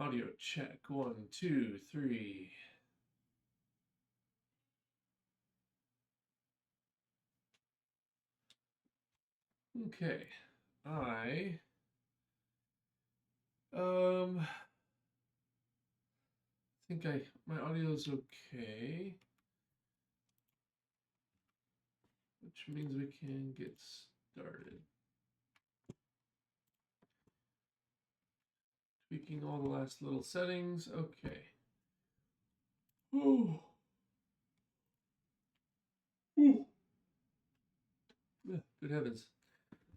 Audio check. 1, 2, 3. Okay. I think my audio is okay, which means we can get started. Tweaking all the last little settings. Okay. Ooh. Ooh. Yeah, good heavens.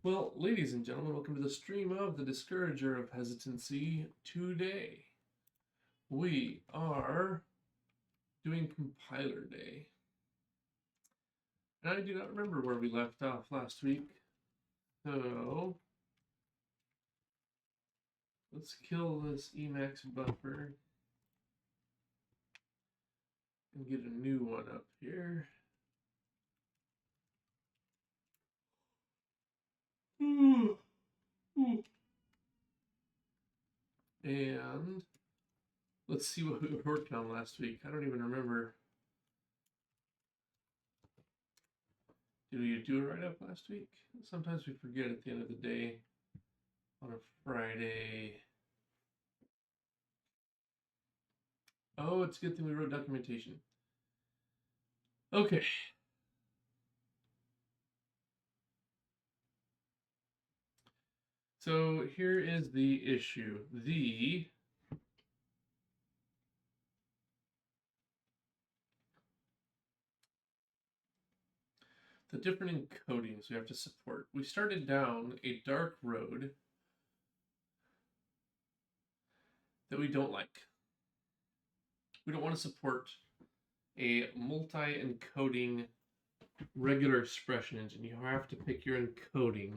Well, ladies and gentlemen, welcome to the stream of the Discourager of Hesitancy. Today, we are doing compiler day. And I do not remember where we left off last week. So, let's kill this Emacs buffer and get a new one up here. And let's see what we were working on last week. I don't even remember. Did we do a write-up last week? Sometimes we forget at the end of the day on a Friday. Oh, it's a good thing we wrote documentation. Okay. So here is the issue. The different encodings we have to support. We started down a dark road that we don't like. We don't want to support a multi-encoding regular expression engine. You have to pick your encoding.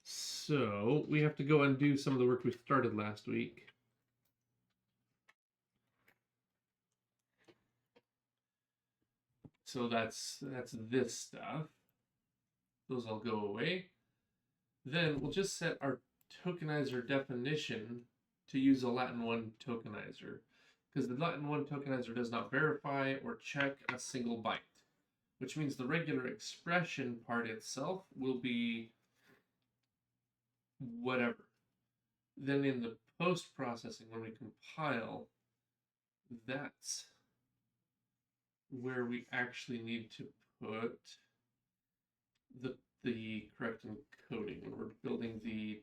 So we have to go and do some of the work we started last week. So that's this stuff. Those all go away. Then we'll just set our tokenizer definition to use a Latin 1 tokenizer, because the Latin 1 tokenizer does not verify or check a single byte, which means the regular expression part itself will be whatever. Then in the post-processing, when we compile, that's where we actually need to put the correct encoding when we're building the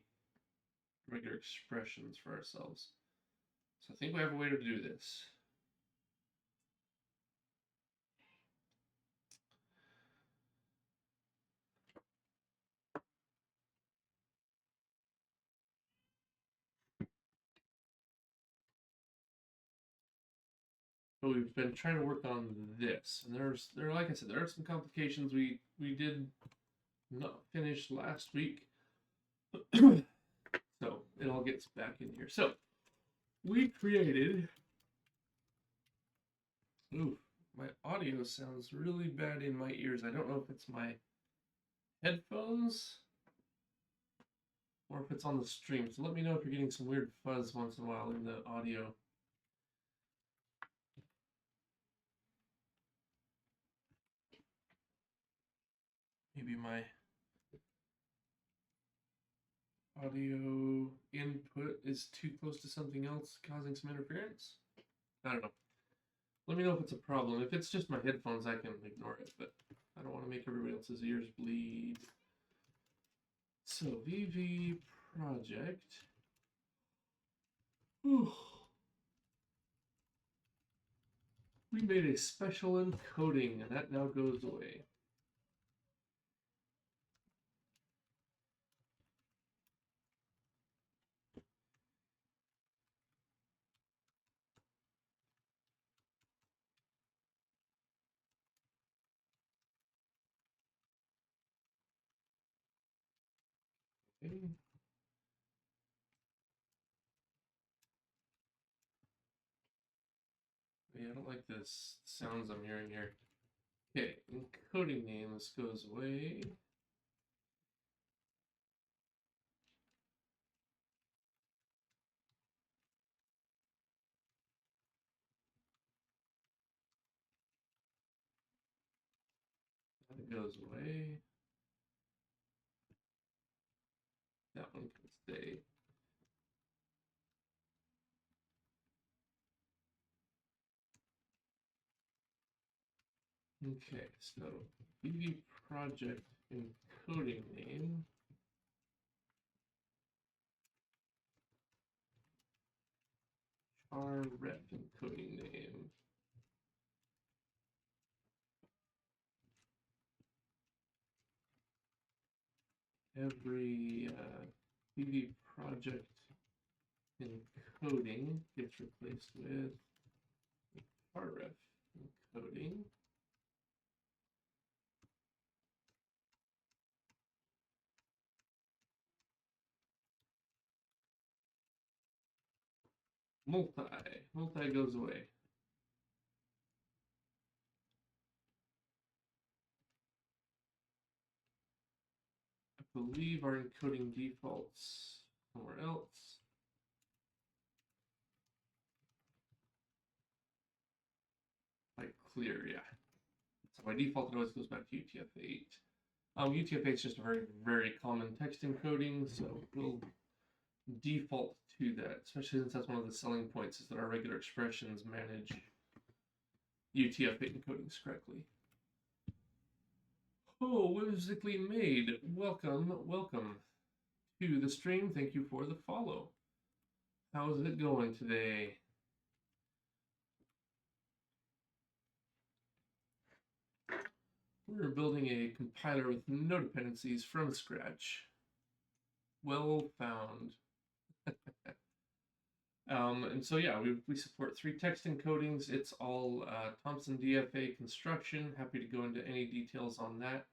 regular expressions for ourselves. So I think we have a way to do this. But we've been trying to work on this, and like I said, there are some complications we did not finish last week. So it all gets back in here. So we created. Ooh, my audio sounds really bad in my ears. I don't know if it's my headphones or if it's on the stream. So let me know if you're getting some weird fuzz once in a while in the audio. Maybe my audio input is too close to something else, causing some interference. I don't know. Let me know if it's a problem. If it's just my headphones, I can ignore it, but I don't want to make everybody else's ears bleed. So, VV project. Whew. We made a special encoding, and that now goes away. Okay. Yeah, I don't like this sounds I'm hearing here. Okay, encoding names goes away. That goes away. That one can stay. Okay, so BV project encoding name. Char rep encoding name. Every BV project encoding gets replaced with char ref encoding. Multi goes away. I believe our encoding defaults somewhere else. Like clear, yeah. So by default, it always goes back to UTF-8. UTF-8 is just a very, very common text encoding, so we'll default to that, especially since that's one of the selling points is that our regular expressions manage UTF-8 encodings correctly. Oh, whimsically made. Welcome to the stream. Thank you for the follow. How's it going today? We're building a compiler with no dependencies from scratch. Well found. And so yeah, we support 3 text encodings. It's all Thompson DFA construction. Happy to go into any details on that.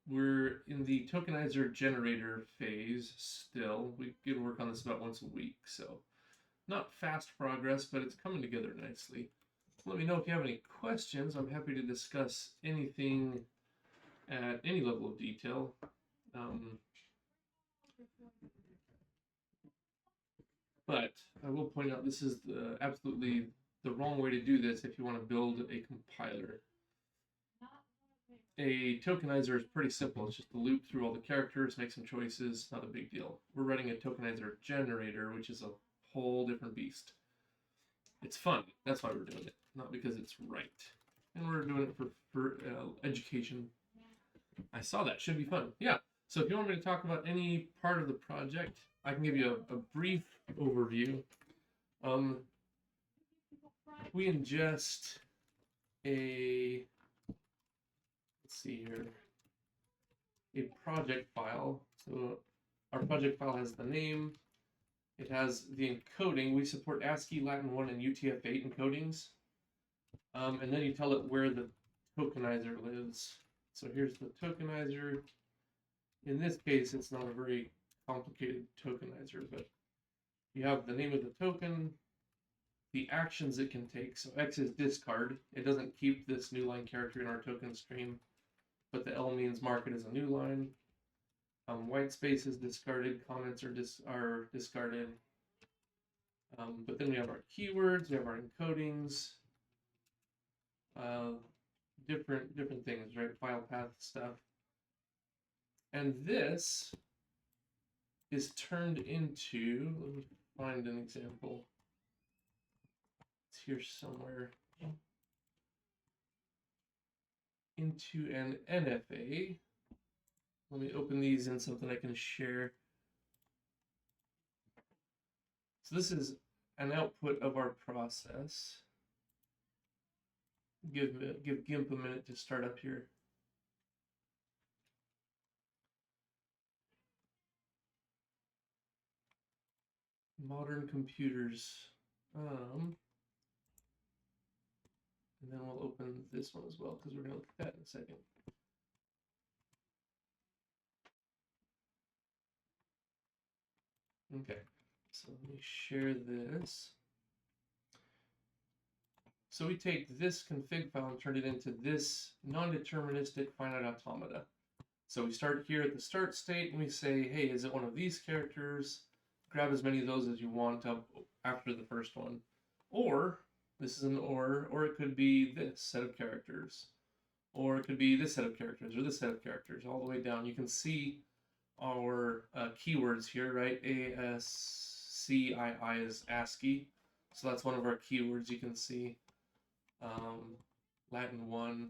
We're in the Tokenizer Generator phase still. We get to work on this about once a week, so not fast progress, but it's coming together nicely. Let me know if you have any questions. I'm happy to discuss anything at any level of detail. But I will point out this is absolutely the wrong way to do this if you want to build a compiler. A tokenizer is pretty simple. It's just a loop through all the characters, make some choices, not a big deal. We're writing a tokenizer generator, which is a whole different beast. It's fun. That's why we're doing it, not because it's right. And we're doing it for education. I saw that. Should be fun. Yeah. So if you want me to talk about any part of the project, I can give you a brief overview. We ingest a, let's see here, a project file. So our project file has the name. It has the encoding. We support ASCII, Latin 1, and UTF-8 encodings. And then you tell it where the tokenizer lives. So here's the tokenizer. In this case, it's not a very complicated tokenizer, but you have the name of the token, the actions it can take. So X is discard. It doesn't keep this new line character in our token stream, but the L means mark it as a new line. White space is discarded. Comments are discarded. But then we have our keywords. We have our encodings. Different things, right? File path stuff. And this is turned into, let me find an example. It's here somewhere. Into an NFA. Let me open these in something I can share. So this is an output of our process. Give GIMP a minute to start up here. Modern computers. And then we'll open this one as well, because we're going to look at that in a second. Okay, so let me share this. So we take this config file and turn it into this non-deterministic finite automata. So we start here at the start state and we say, hey, is it one of these characters? Grab as many of those as you want up after the first one. Or, this is an or it could be this set of characters. or it could be this set of characters or this set of characters, all the way down. You can see our keywords here, right? ASCII is ASCII, so that's one of our keywords. You can see Latin 1,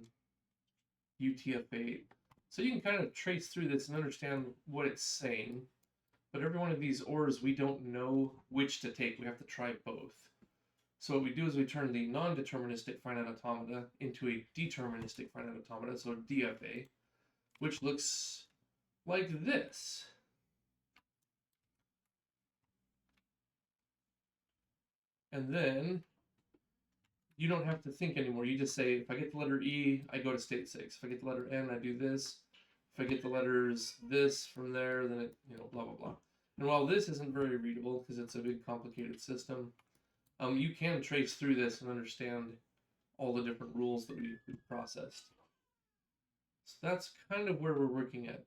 UTF-8. So you can kind of trace through this and understand what it's saying. But every one of these ORs, we don't know which to take. We have to try both. So what we do is we turn the non-deterministic finite automata into a deterministic finite automata, so DFA, which looks like this. And then you don't have to think anymore. You just say, if I get the letter E, I go to state 6. If I get the letter N, I do this. If I get the letters this from there, then it, blah, blah, blah. And while this isn't very readable because it's a big complicated system, you can trace through this and understand all the different rules that we've processed. So that's kind of where we're working at.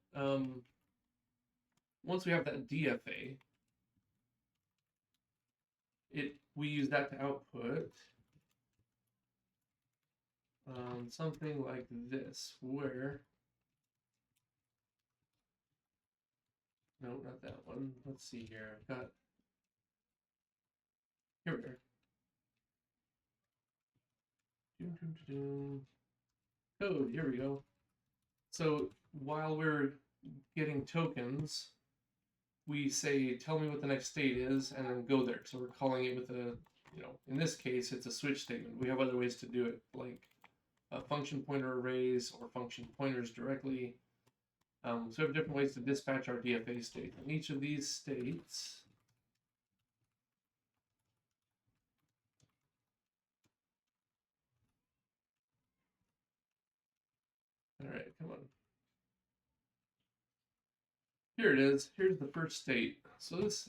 Once we have that DFA, we use that to output something like this, where, no, not that one. Let's see here. I've got, here we are. Code, here we go. So while we're getting tokens, we say, tell me what the next state is, and then go there. So we're calling it with a, in this case, it's a switch statement. We have other ways to do it, like function pointer arrays or function pointers directly. So we have different ways to dispatch our DFA state. And each of these states all right, come on. Here it is. Here's the first state. So this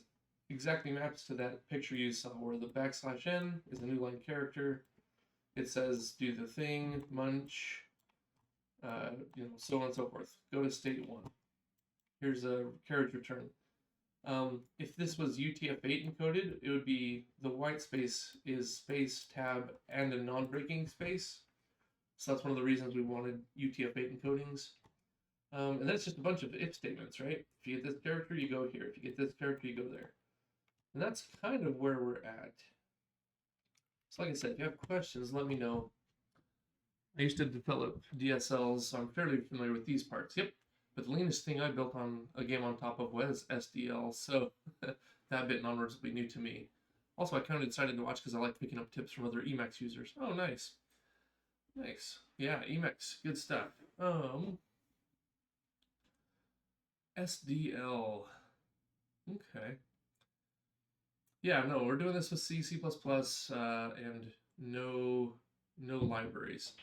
exactly maps to that picture you saw where the \n is a new line character. It says do the thing, munch, so on and so forth. Go to state 1. Here's a carriage return. If this was UTF-8 encoded, it would be the white space is space, tab, and a non-breaking space. So that's one of the reasons we wanted UTF-8 encodings. And then it's just a bunch of if statements, right? If you get this character, you go here. If you get this character, you go there. And that's kind of where we're at. So like I said, if you have questions, let me know. I used to develop DSLs, so I'm fairly familiar with these parts. Yep, but the leanest thing I built on a game on top of was SDL, so that bit and onwards will be new to me. Also, I kind of decided to watch because I like picking up tips from other Emacs users. Oh, nice. Nice. Yeah, Emacs, good stuff. SDL. Okay. Yeah, no, we're doing this with C, C++, and no libraries.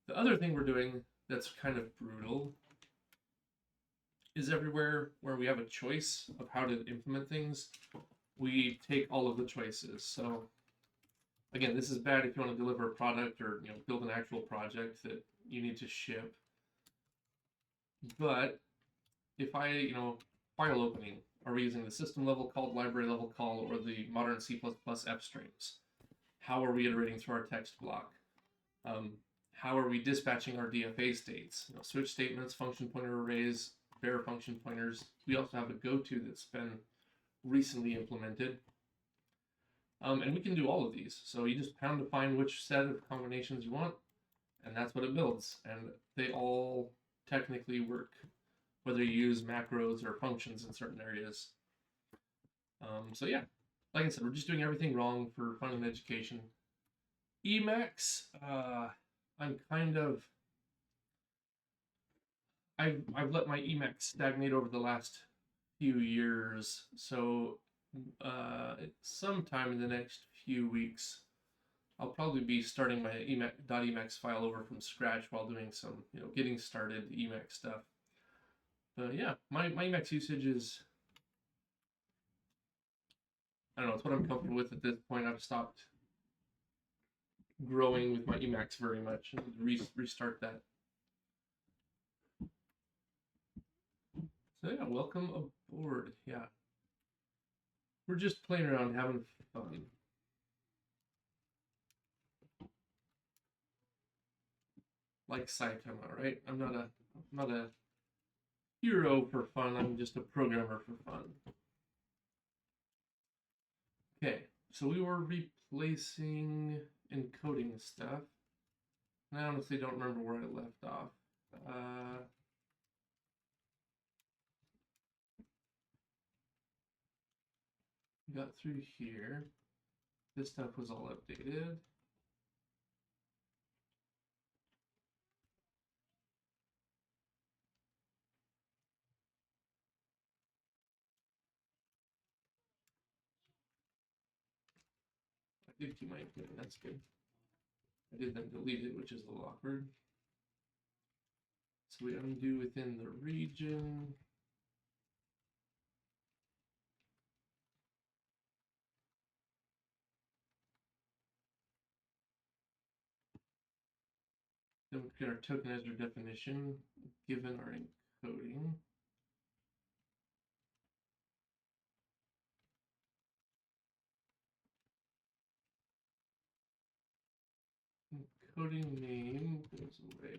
The other thing we're doing that's kind of brutal is everywhere where we have a choice of how to implement things, we take all of the choices. So again, this is bad if you want to deliver a product or build an actual project that you need to ship. But if I, file opening, are we using the system level call, library level call, or the modern C++ F strings? How are we iterating through our text block? How are we dispatching our DFA states? Switch statements, function pointer arrays, bear function pointers. We also have a goto that's been recently implemented. And we can do all of these. So you just pound to find which set of combinations you want, and that's what it builds. And they all technically work, whether you use macros or functions in certain areas. So yeah, like I said, we're just doing everything wrong for fun and education. Emacs, I'm kind of, I've let my Emacs stagnate over the last few years. So sometime in the next few weeks, I'll probably be starting my .emacs file over from scratch while doing some, getting started Emacs stuff. But yeah, my Emacs usage is, I don't know, it's what I'm comfortable with at this point. I've stopped growing with my Emacs very much and restart that. So yeah, welcome aboard. Yeah. We're just playing around, having fun. like Saitama, right? I'm not a hero for fun. I'm just a programmer for fun. Okay, so we were replacing encoding stuff. And I honestly don't remember where I left off. Got through here. This stuff was all updated. I did keep my encoding, that's good. I did then delete it, which is a little awkward. So we undo within the region. Then we get our tokenizer definition given our encoding. Encoding name goes away.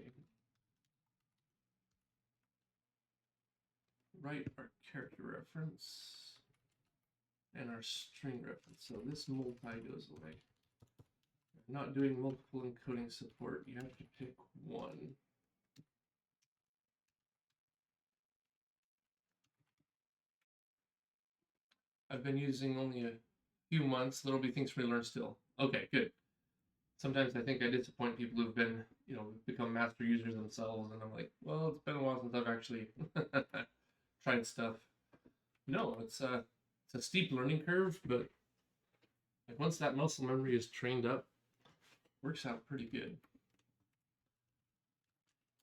Write our character reference and our string reference. So this multi goes away. Not doing multiple encoding support, you have to pick one. I've been using only a few months. There'll be things for me to learn still. Okay, good. Sometimes I think I disappoint people who've been, become master users themselves, and I'm like, well, it's been a while since I've actually tried stuff. No, it's a steep learning curve, but like once that muscle memory is trained up, works out pretty good.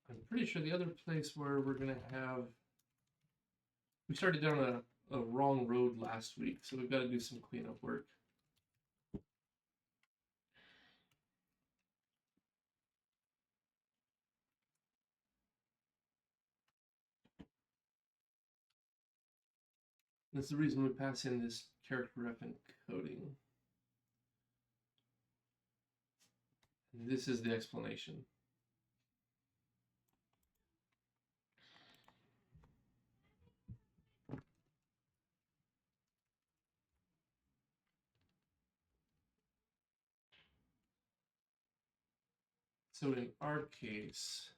I'm pretty sure the other place where we're gonna have, we started down a wrong road last week, so we've got to do some cleanup work. That's the reason we pass in this character ref encoding. And this is the explanation. So in our case,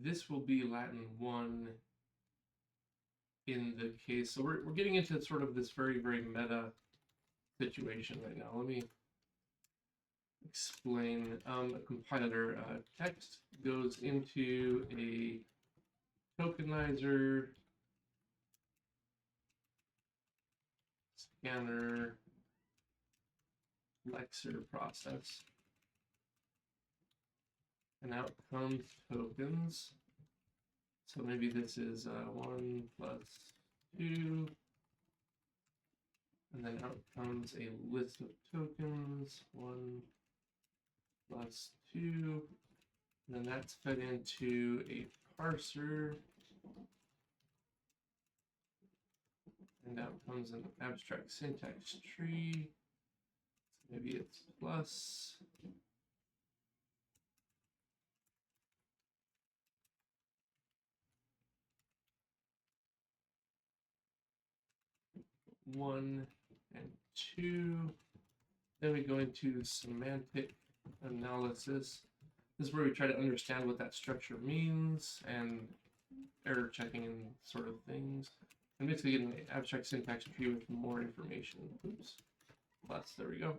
this will be Latin 1 in the case. So we're getting into sort of this very, very meta situation right now. Let me explain. A compiler text goes into a tokenizer scanner lexer process. And out comes tokens. So maybe this is 1 plus 2. And then out comes a list of tokens, 1 plus 2. And then that's fed into a parser. And out comes an abstract syntax tree. So maybe it's plus. One and two. Then we go into semantic analysis. This is where we try to understand what that structure means and error checking and sort of things. And basically get an abstract syntax tree with more information. Oops. Plus, there we go.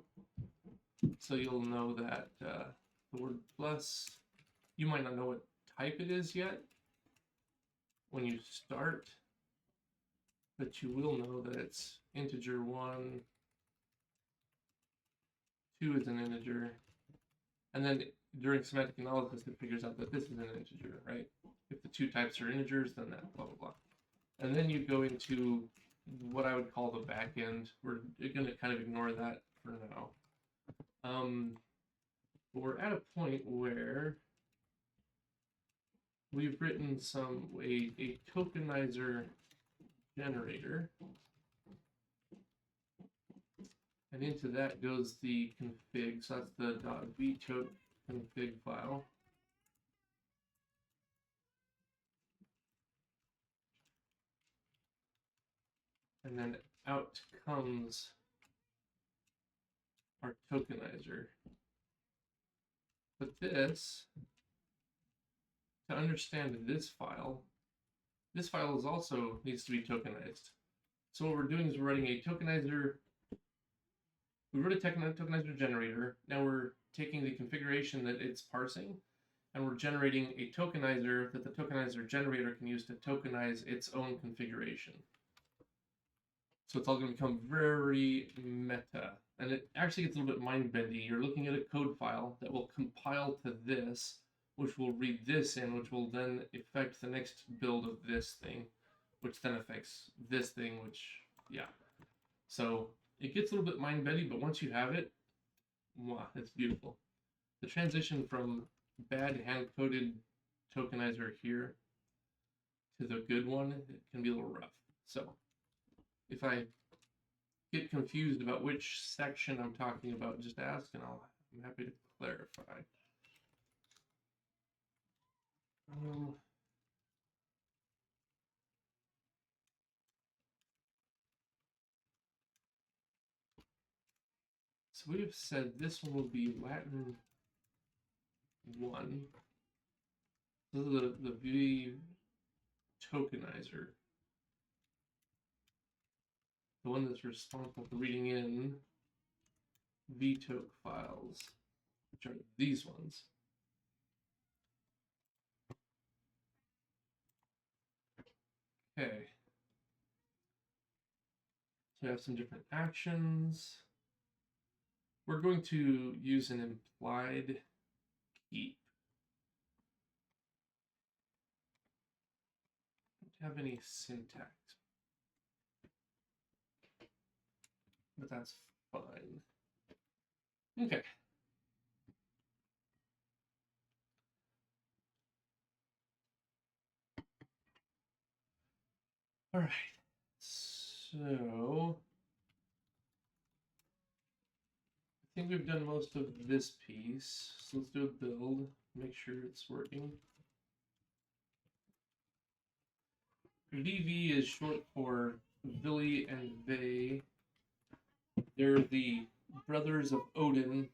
So you'll know that the word plus, you might not know what type it is yet when you start, but you will know that it's integer 1, 2 is an integer, and then during semantic analysis it figures out that this is an integer, right? If the two types are integers, then that blah blah blah. And then you go into what I would call the back end. We're going to kind of ignore that for now. But we're at a point where we've written a tokenizer generator, and into that goes the config. So that's the .vtoke config file. and then out comes our tokenizer. But this, to understand this file is also needs to be tokenized. So what we're doing is we're writing a tokenizer. We wrote a tokenizer generator. Now we're taking the configuration that it's parsing, and we're generating a tokenizer that the tokenizer generator can use to tokenize its own configuration. So it's all going to become very meta. And it actually gets a little bit mind-bendy. You're looking at a code file that will compile to this, which will read this in, which will then affect the next build of this thing, which then affects this thing, which, yeah. So it gets a little bit mind-bendy, but once you have it, wow, it's beautiful. The transition from bad hand-coded tokenizer here to the good one, it can be a little rough. So if I get confused about which section I'm talking about, just ask and I'm happy to clarify. So we have said this one will be Latin 1. This is the V tokenizer. The one that's responsible for reading in VTOK files, which are these ones. Okay. So we have some different actions. We're going to use an implied keep. Don't have any syntax, but that's fine. Okay. All right. So I think we've done most of this piece. So let's do a build, make sure it's working. VV is short for Vili and Ve. They're the brothers of Odin.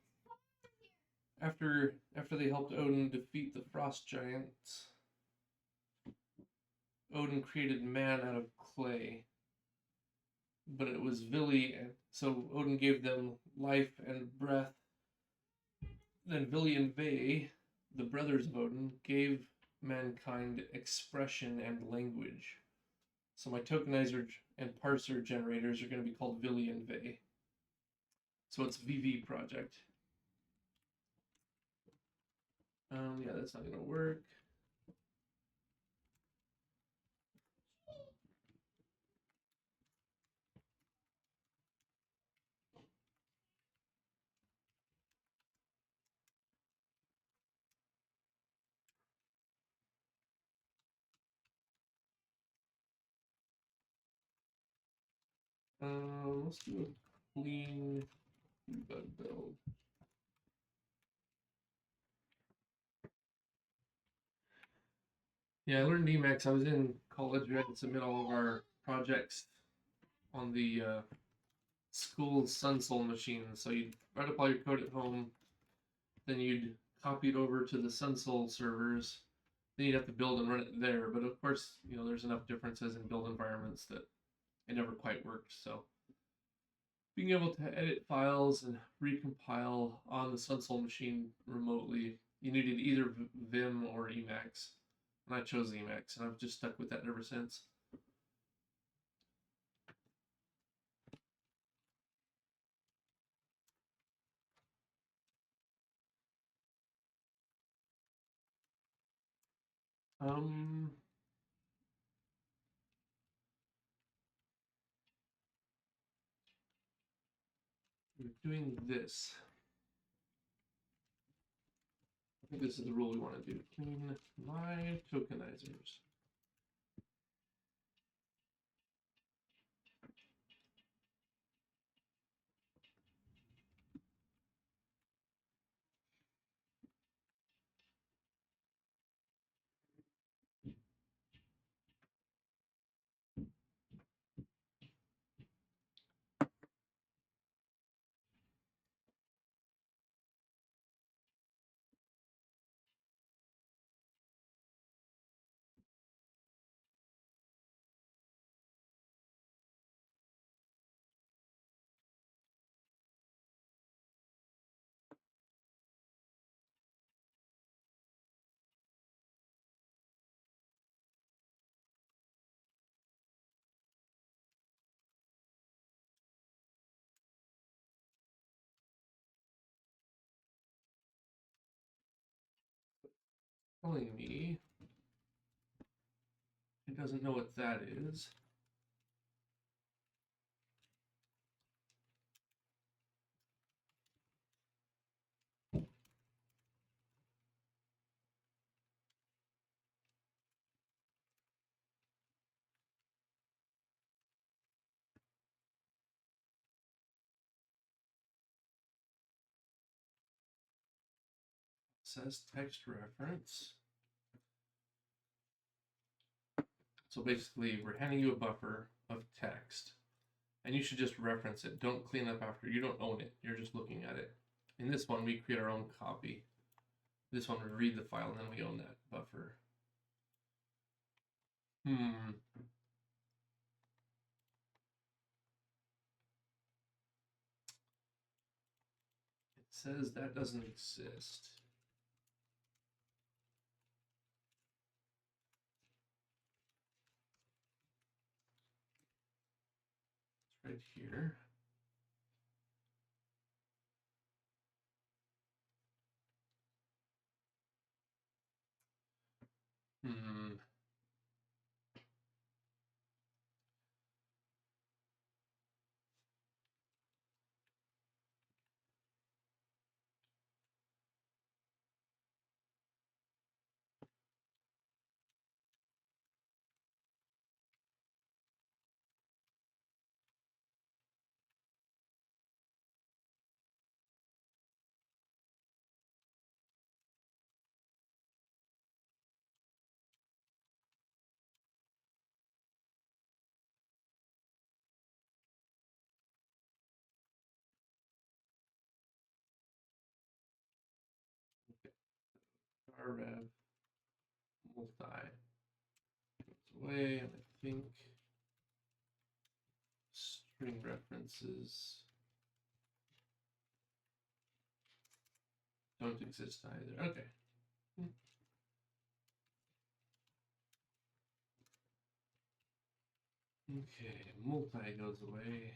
After they helped Odin defeat the frost giants, Odin created man out of clay. But it was Vili, and so Odin gave them life and breath. Then Vili and Ve, the brothers of Odin, gave mankind expression and language. So my tokenizer and parser generators are going to be called Vili and Ve. So it's VV project. Yeah, that's not going to work. Let's do a clean debug build. Yeah, I learned Emacs. I was in college. We had to submit all of our projects on the school Sunsol machine. So you'd write up all your code at home, then you'd copy it over to the Sunsol servers. Then you'd have to build and run it there. But of course, you know, there's enough differences in build environments that it never quite worked. So being able to edit files and recompile on the Sunsol machine remotely, you needed either Vim or Emacs. And I chose Emacs, and I've just stuck with that ever since. We're doing this. I think this is the rule we want to do. Clean my tokenizers. telling me it doesn't know what that is. Says text reference. So basically, we're handing you a buffer of text, and you should just reference it. Don't clean up after. You don't own it. You're just looking at it. In this one, we create our own copy. This one, we read the file, and then we own that buffer. It says that doesn't exist. It's right here. Rev multi goes away, and I think string references don't exist either. Okay. Okay, multi goes away.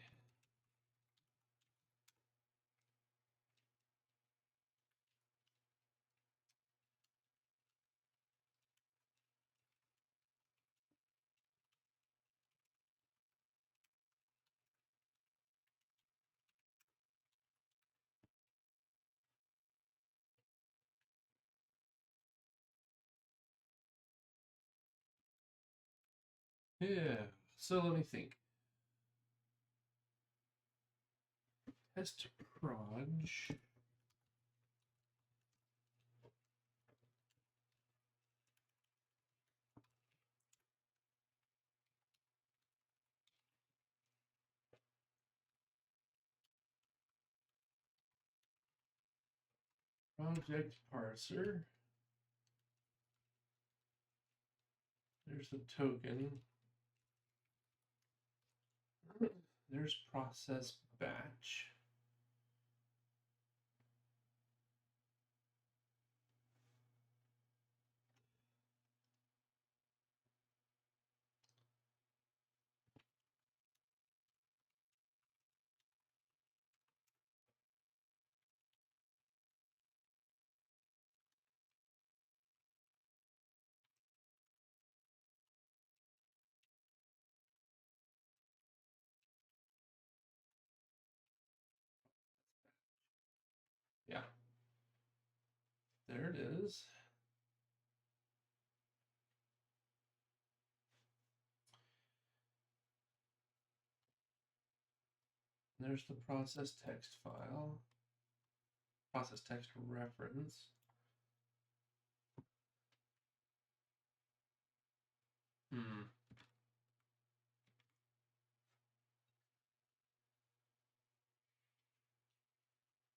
Yeah, so let me think. Test proj. Project parser. There's the token. There's process batch. Yeah, there it is. There's the process text file, process text reference.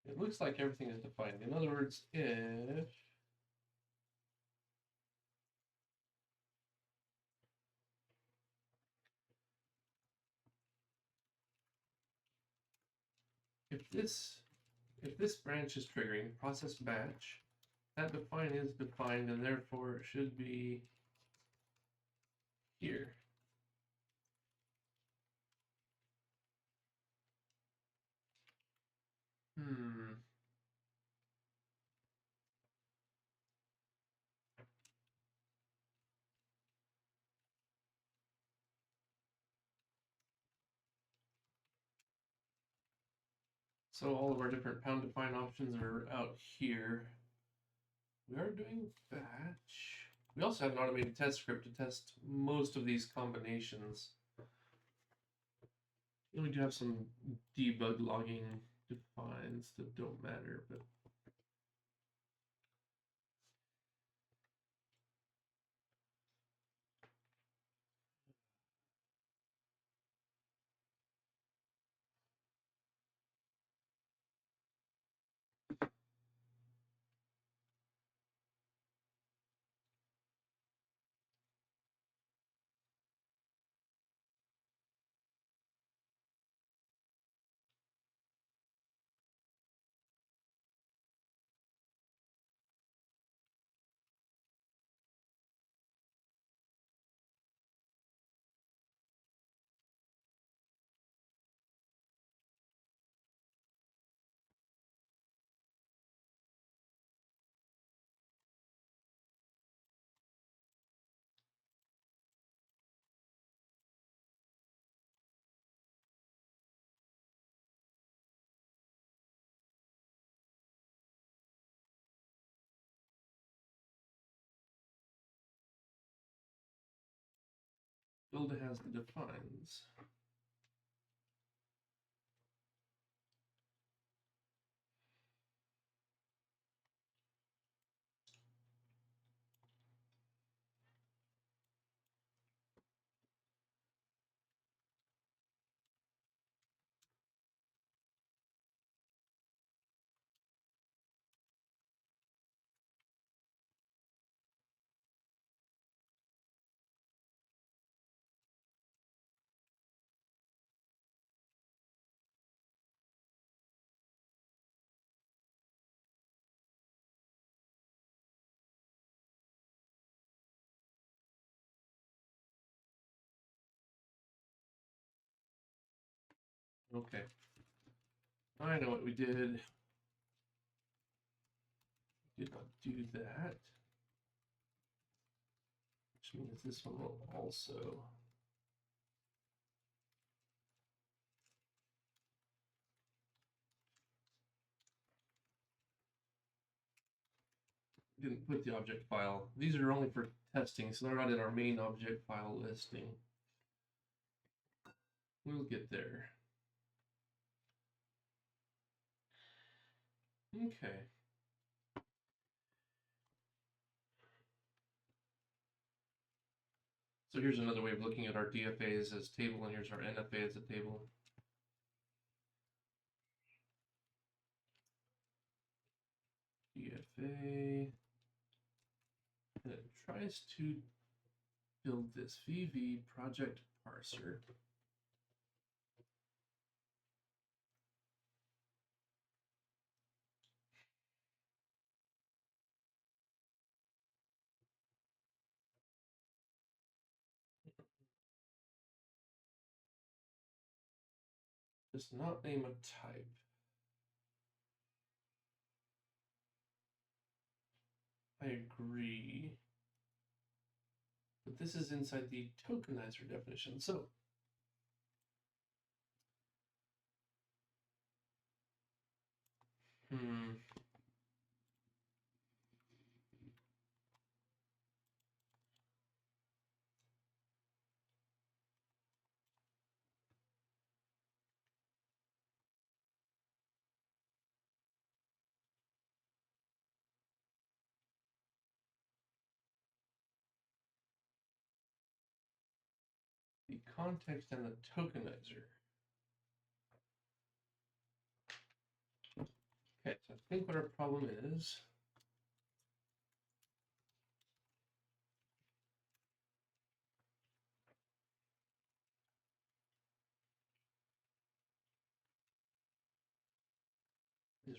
It looks like everything is defined. In other words, if this branch is triggering process batch, that define is defined, and therefore it should be here. So all of our different pound define options are out here. We are doing batch. We also have an automated test script to test most of these combinations. And we do have some debug logging defines that don't matter, but build has the defines. Okay. I know what we did. We did not do that. Which means this one will also. Didn't put the object file. These are only for testing, so they're not in our main object file listing. We'll get there. Okay. So here's another way of looking at our DFAs as table, and here's our NFA as a table. DFA, and it tries to build this VV project parser. Does not name a type. I agree. But this is inside the tokenizer definition. So the context and the tokenizer. Okay, so I think what our problem is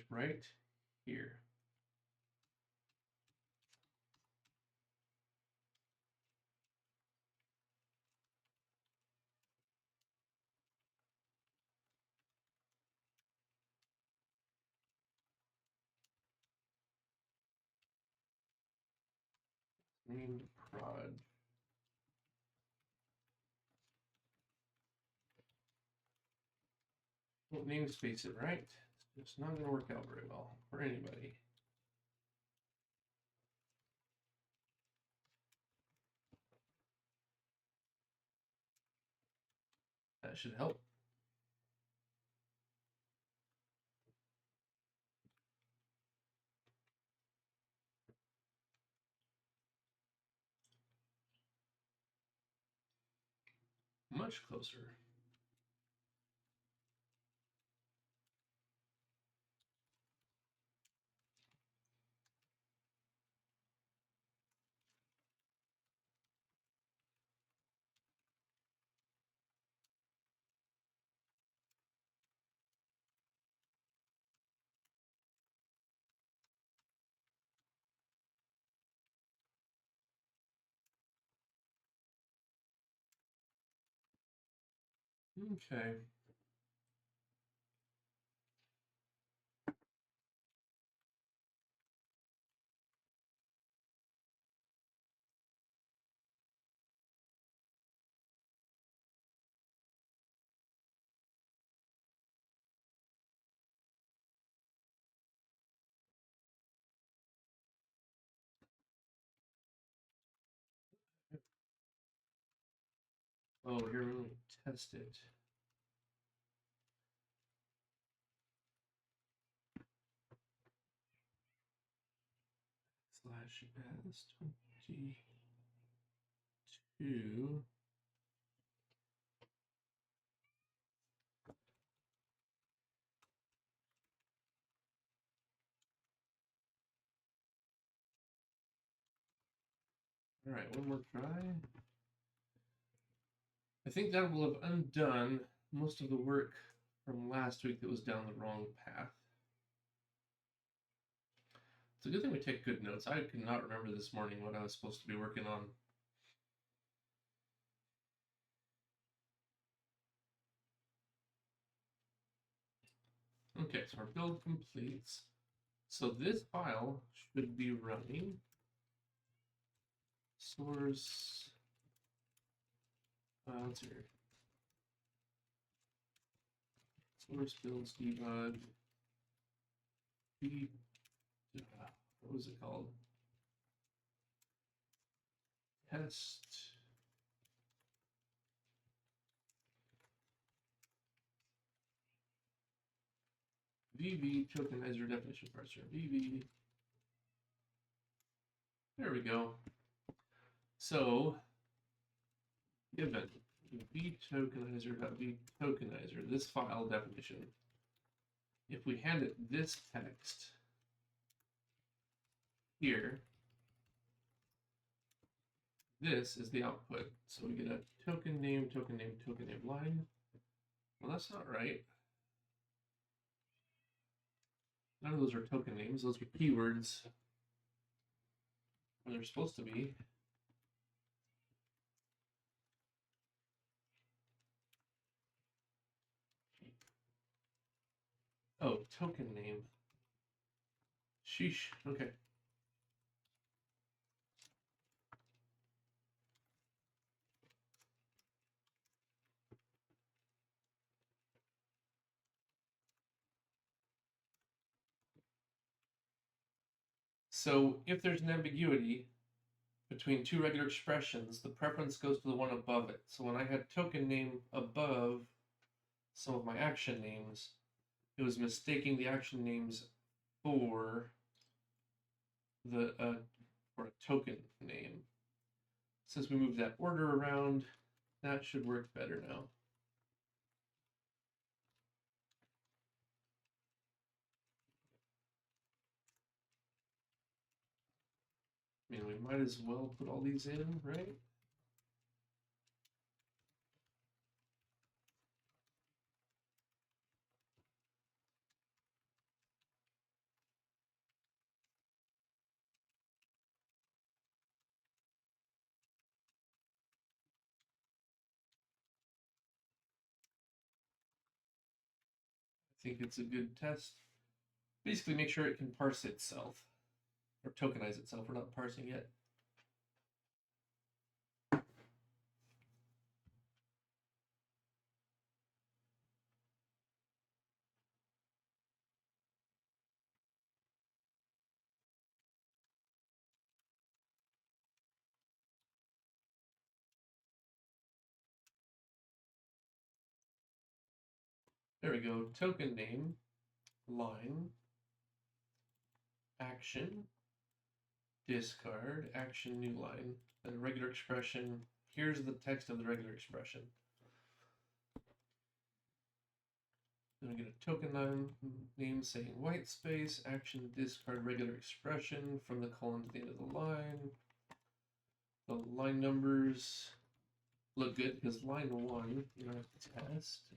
right here. Named prod. Don't namespace it, right? It's not going to work out very well for anybody. That should help. Much closer. Okay. Oh, here we test it. Slash S22. All right, one more try. I think that will have undone most of the work from last week that was down the wrong path. It's a good thing we take good notes. I could not remember this morning what I was supposed to be working on. Okay, so our build completes. So this file should be running source. Let's see here. Source builds debug. What was it called? Test. VB tokenizer definition parser. VB. There we go. So, given vTokenizer.vTokenizer, this file definition, if we hand it this text here, this is the output. So we get a token name line. Well, that's not right. None of those are token names. Those are keywords. Where they're supposed to be. Oh, token name. Sheesh. Okay. So if there's an ambiguity between two regular expressions, the preference goes to the one above it. So when I had token name above some of my action names, it was mistaking the action names for the for a token name. Since we moved that order around, that should work better now. I mean, we might as well put all these in, right? I think it's a good test. Basically, make sure it can parse itself, or tokenize itself. We're not parsing yet. There we go. Token name, line, action, discard, action, new line, then regular expression. Here's the text of the regular expression. Then we get a token name saying white space, action, discard, regular expression from the colon to the end of the line. The line numbers look good because line 1 in our test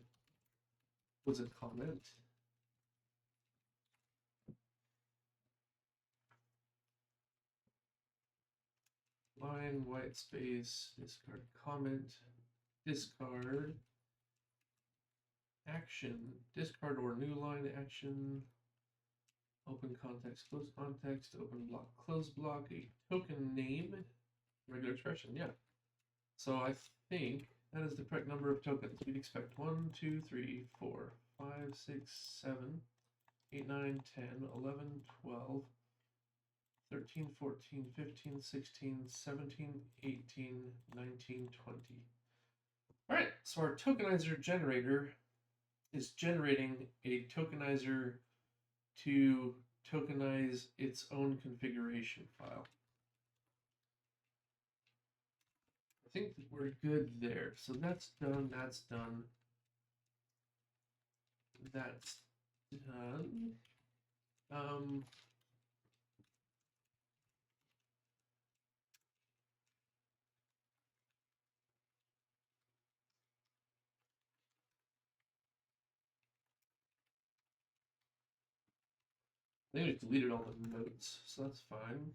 was a comment. Line, white space, discard, comment, discard, action, discard or new line action, open context, close context, open block, close block, a token name, regular expression, yeah. So I think that is the correct number of tokens. We'd expect 1, 2, 3, 4, 5, 6, 7, 8, 9, 10, 11, 12, 13, 14, 15, 16, 17, 18, 19, 20. All right, so our tokenizer generator is generating a tokenizer to tokenize its own configuration file. I think that we're good there. So that's done, that's done. That's done. I think we deleted all the notes, so that's fine.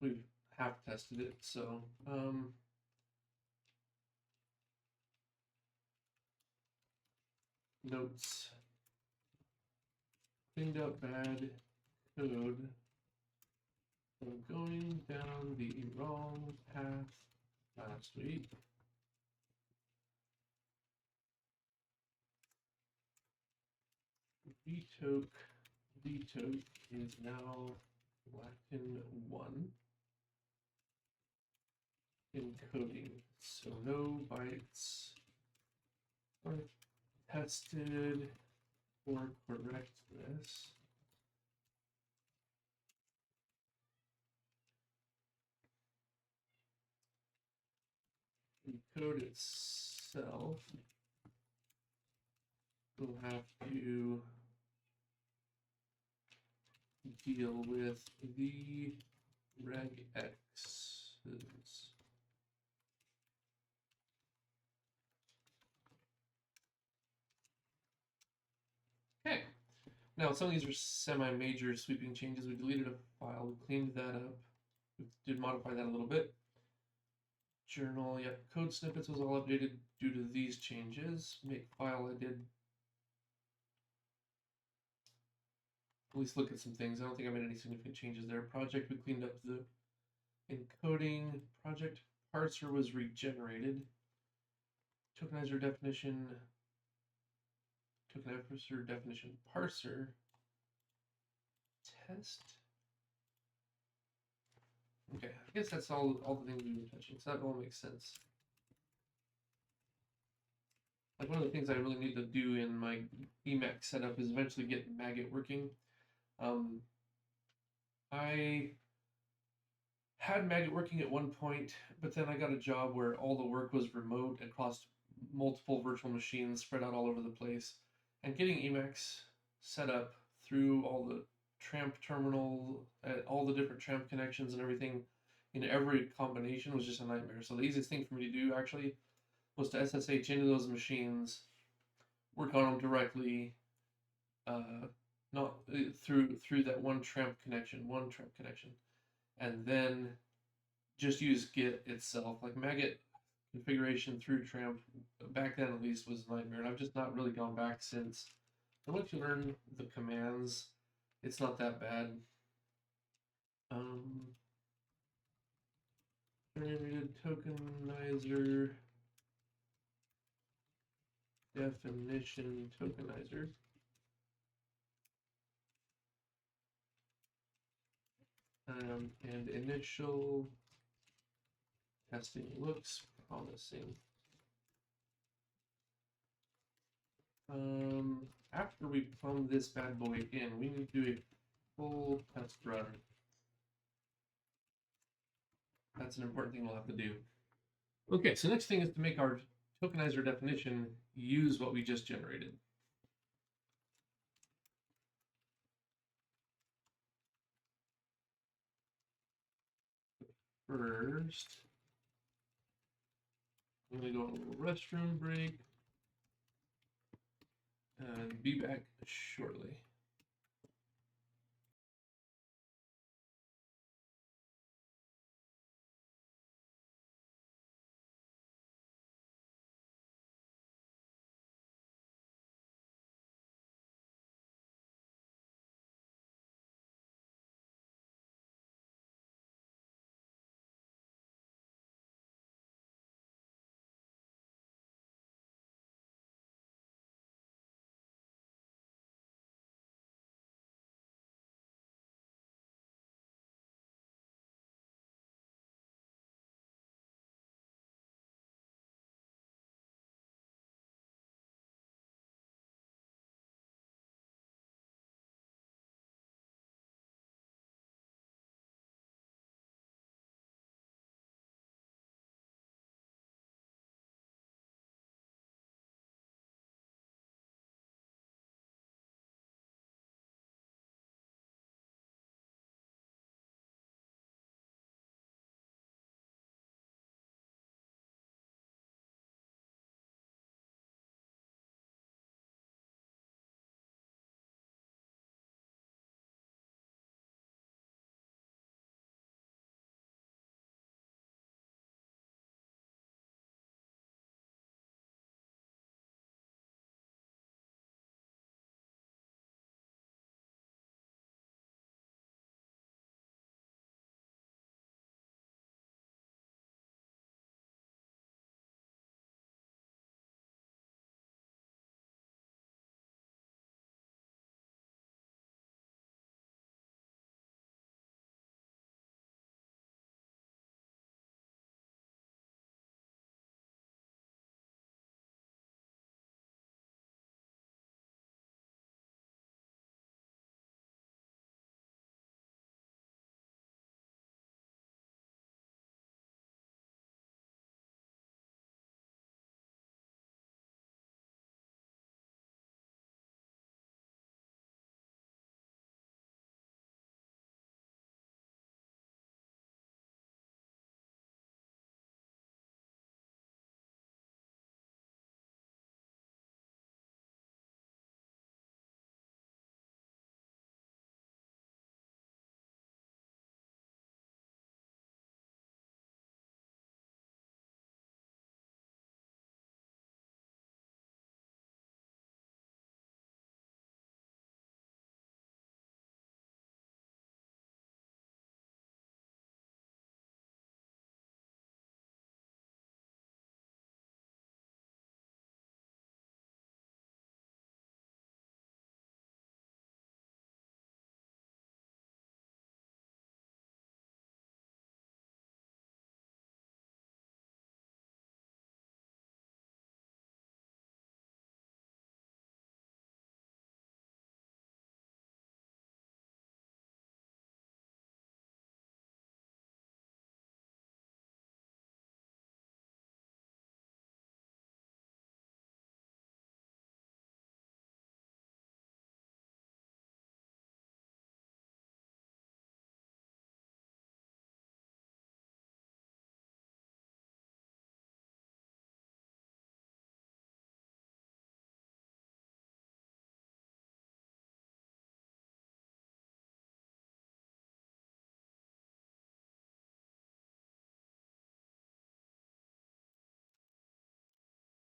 We've half tested it, so notes, cleaned up bad code from going down the wrong path last week. vtoke is now Latin 1 encoding, so no bytes are tested for correctness. The code itself will have to deal with the regexes. Okay, now some of these are semi-major sweeping changes. We deleted a file, we cleaned that up, we did modify that a little bit. Journal, yep, code snippets was all updated due to these changes. Make file, I did at least look at some things. I don't think I made any significant changes there. Project, we cleaned up the encoding. Project parser was regenerated. Tokenizer definition parser test. Okay, I guess that's all the things we were touching, so that all makes sense. Like one of the things I really need to do in my Emacs setup is eventually get maggot working. I had maggot working at one point, but then I got a job where all the work was remote across multiple virtual machines spread out all over the place. And getting Emacs set up through all the Tramp terminal, all the different Tramp connections and everything in every combination was just a nightmare. So the easiest thing for me to do actually was to SSH into those machines, work on them directly, not through that one Tramp connection, and then just use Git itself. Like maggot configuration through Tramp back then at least was a nightmare, and I've just not really gone back since. And once you learn the commands, it's not that bad. Generated tokenizer definition tokenizer. And initial testing looks promising. After we plumb this bad boy in, we need to do a full test run. That's an important thing we'll have to do. Okay, so next thing is to make our tokenizer definition use what we just generated. First, I'm going to go on a little restroom break and be back shortly.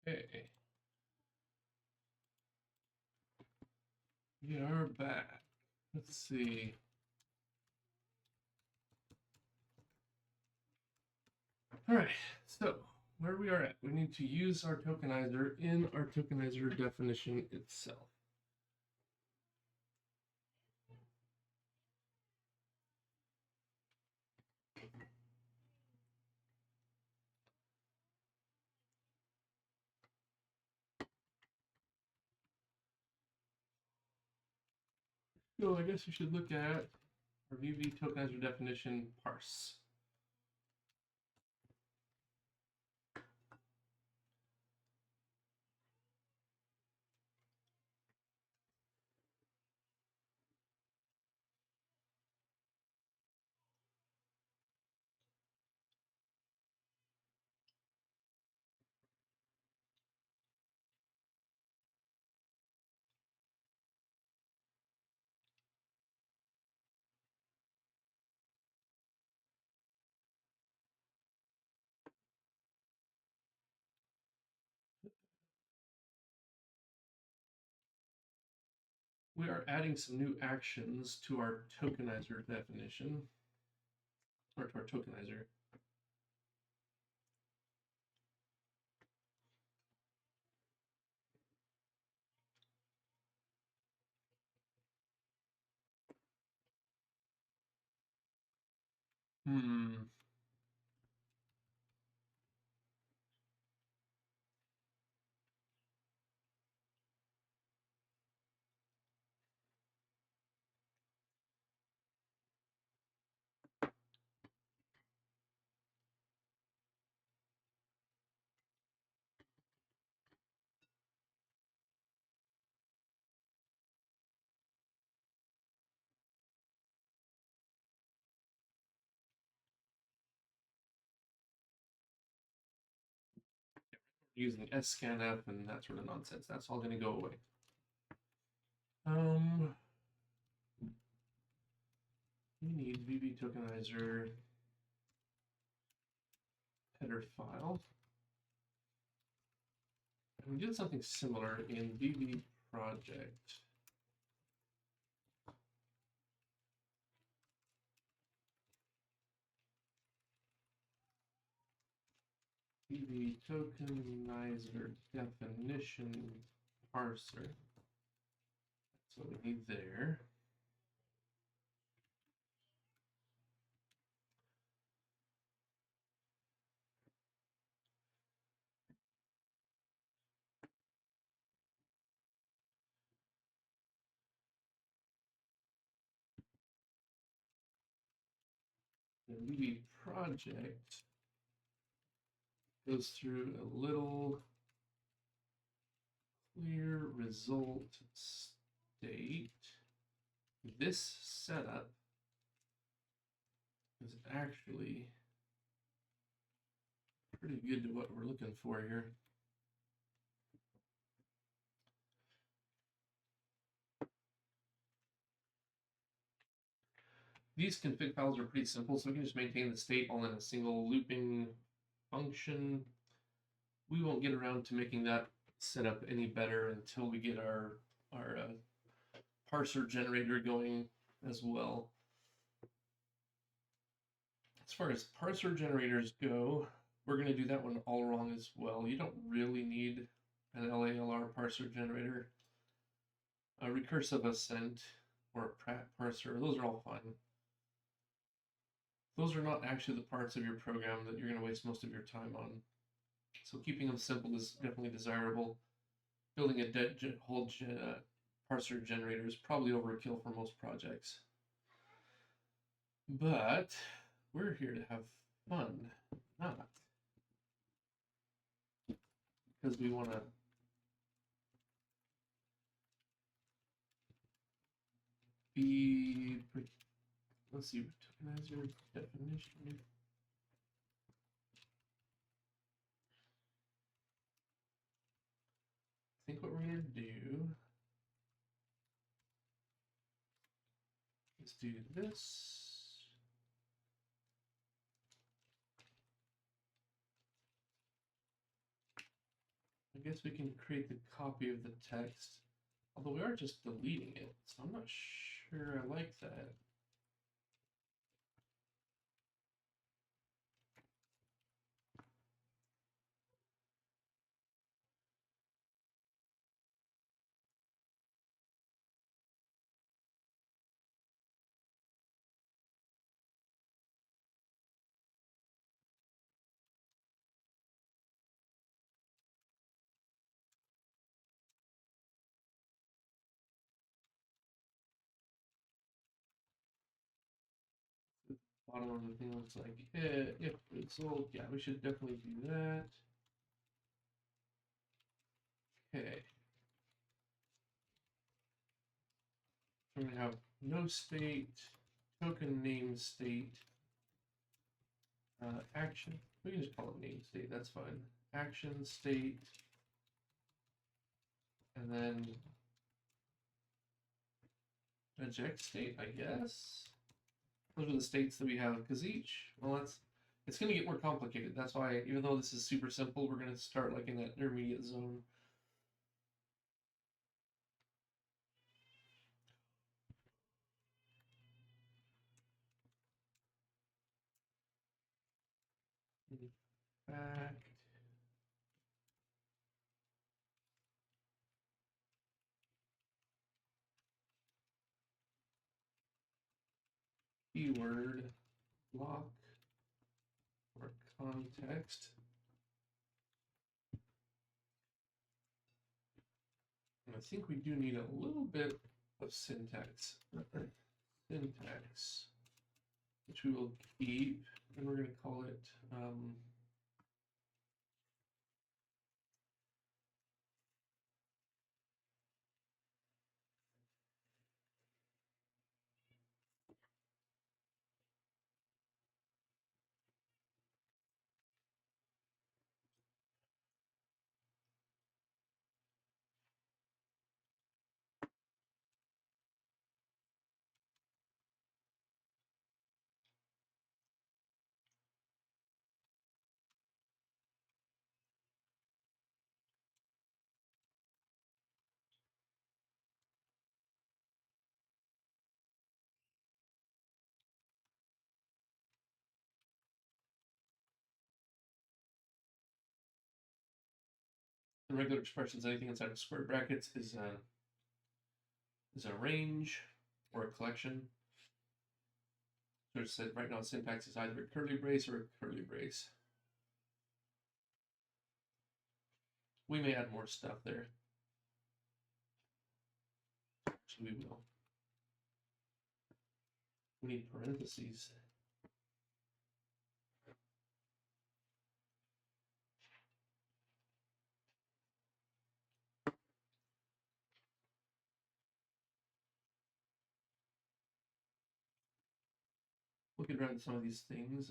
Okay. We are back. Let's see. All right, so where we are at, we need to use our tokenizer in our tokenizer definition itself. So I guess we should look at our VB tokenizer definition parse. We are adding some new actions to our tokenizer definition, or to our tokenizer. Using scanf and that sort of nonsense. That's all going to go away. We need VB tokenizer header file. And we did something similar in VB project. VB tokenizer definition parser. That's what we need there. The VB project goes through a little clear result state. This setup is actually pretty good to what we're looking for here. These config files are pretty simple, so we can just maintain the state all in a single looping function. We won't get around to making that setup any better until we get our parser generator going as well. As far as parser generators go, we're going to do that one all wrong as well. You don't really need an LALR parser generator. A recursive ascent or a Pratt parser, those are all fine. Those are not actually the parts of your program that you're going to waste most of your time on. So keeping them simple is definitely desirable. Building a whole parser generator is probably overkill for most projects. But we're here to have fun, not because we want to be, let's see, tokenizer definition. I think what we're going to do is do this. I guess we can create the copy of the text, although we are just deleting it, so I'm not sure I like that. bottom of the thing looks like if result. Yeah, we should definitely do that. Okay. So we're gonna have no state, token name state, action. We can just call it name state. That's fine. Action state, and then eject state, I guess. Those are the states that we have, because well, it's going to get more complicated. That's why, even though this is super simple, we're going to start like in that intermediate zone. In fact, keyword block or context. And I think we do need a little bit of syntax. Syntax, which we will keep, and we're going to call it the regular expressions. Anything inside of square brackets is a range or a collection. So it said right now syntax is either a curly brace or a curly brace. We may add more stuff there. So we will. We need parentheses. Looking around some of these things.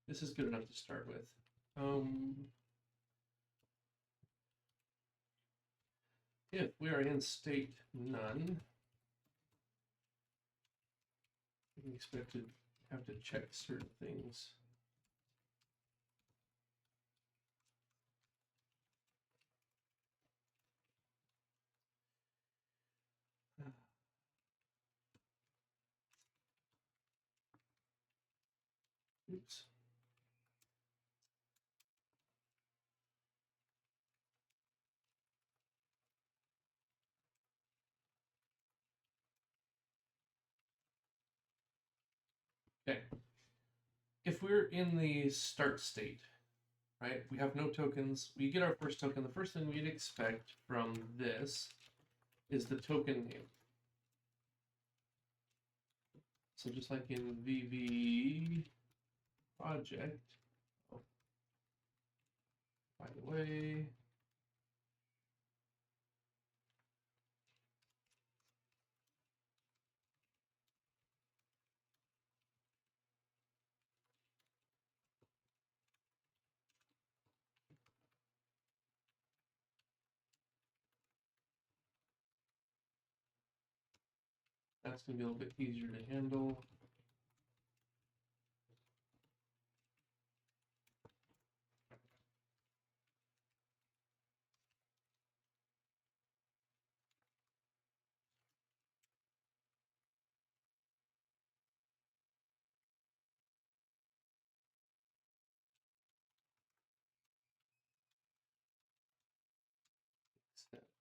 This is good enough to start with. If we are in state none, we can expect to have to check certain things. Oops. Okay. If we're in the start state, right, we have no tokens, we get our first token. The first thing we'd expect from this is the token name. So just like in VV project, oh, by the way, That's going to be a little bit easier to handle.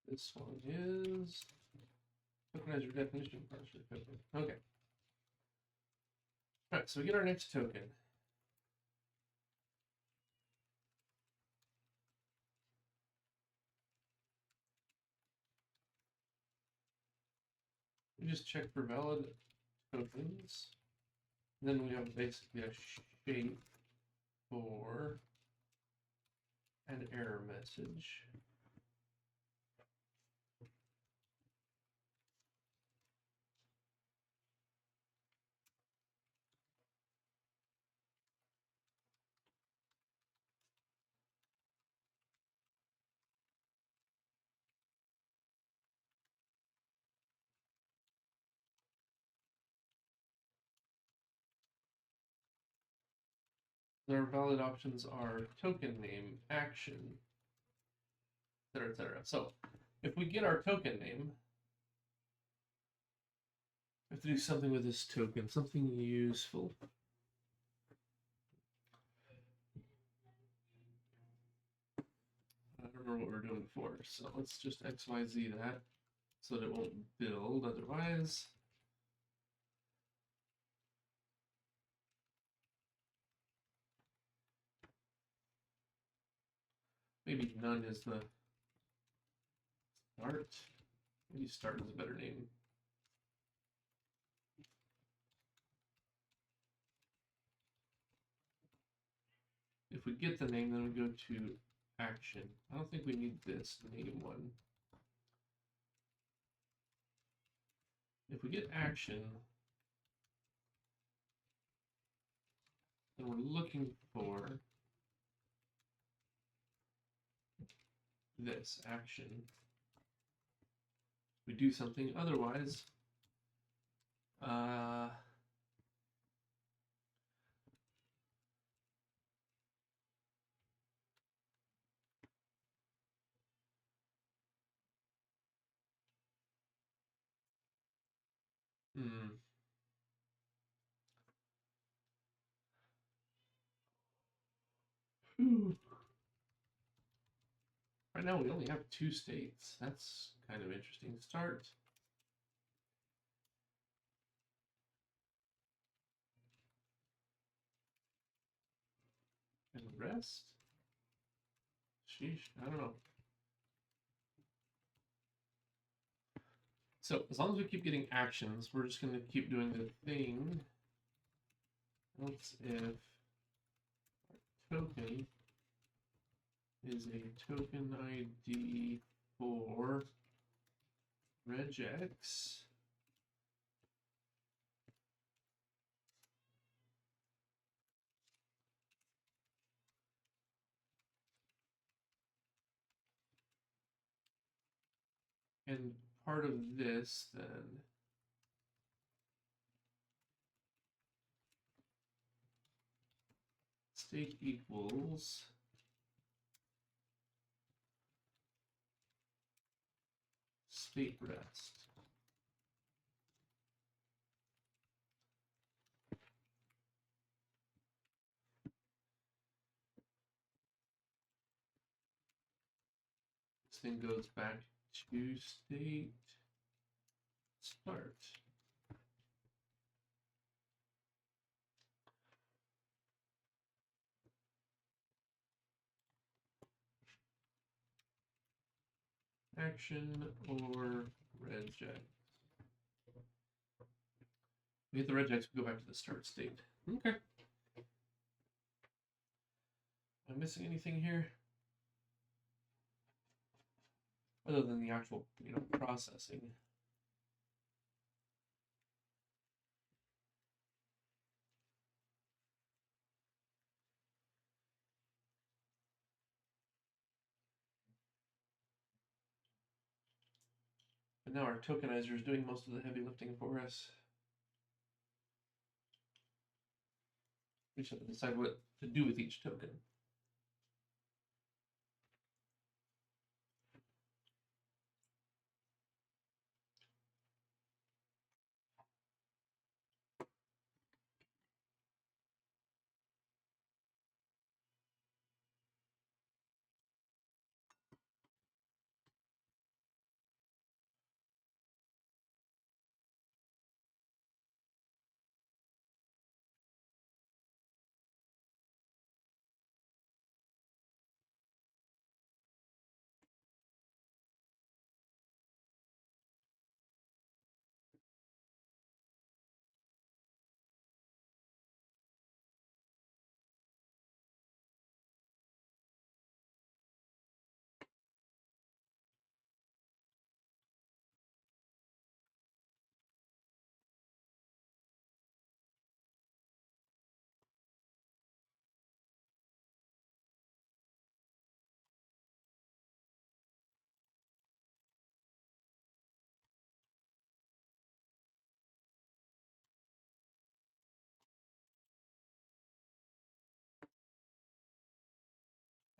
This one is Tokenizer definition parser token. Okay. All right, so we get our next token. We just check for valid tokens. Then we have basically a shape for an error message. Their valid options are token name, action, etc., etc. So if we get our token name, we have to do something with this token, something useful. I don't remember what we were doing before, so let's just XYZ that so that it won't build otherwise. Maybe none is the start. Maybe start is a better name. If we get the name, then we go to action. I don't think we need this name one. If we get action, then we're looking for this action. We do something otherwise. Right now we only have 2 states. That's kind of interesting. Start. And rest? Sheesh, I don't know. So as long as we keep getting actions, we're just going to keep doing the thing. Else if token is a token ID for regex, and part of this then state equals state rest. This thing goes back to state start. Action or regex. We hit the regex, we go back to the start state. Okay. Am I missing anything here? Other than the actual, processing. now our tokenizer is doing most of the heavy lifting for us. We just have to decide what to do with each token.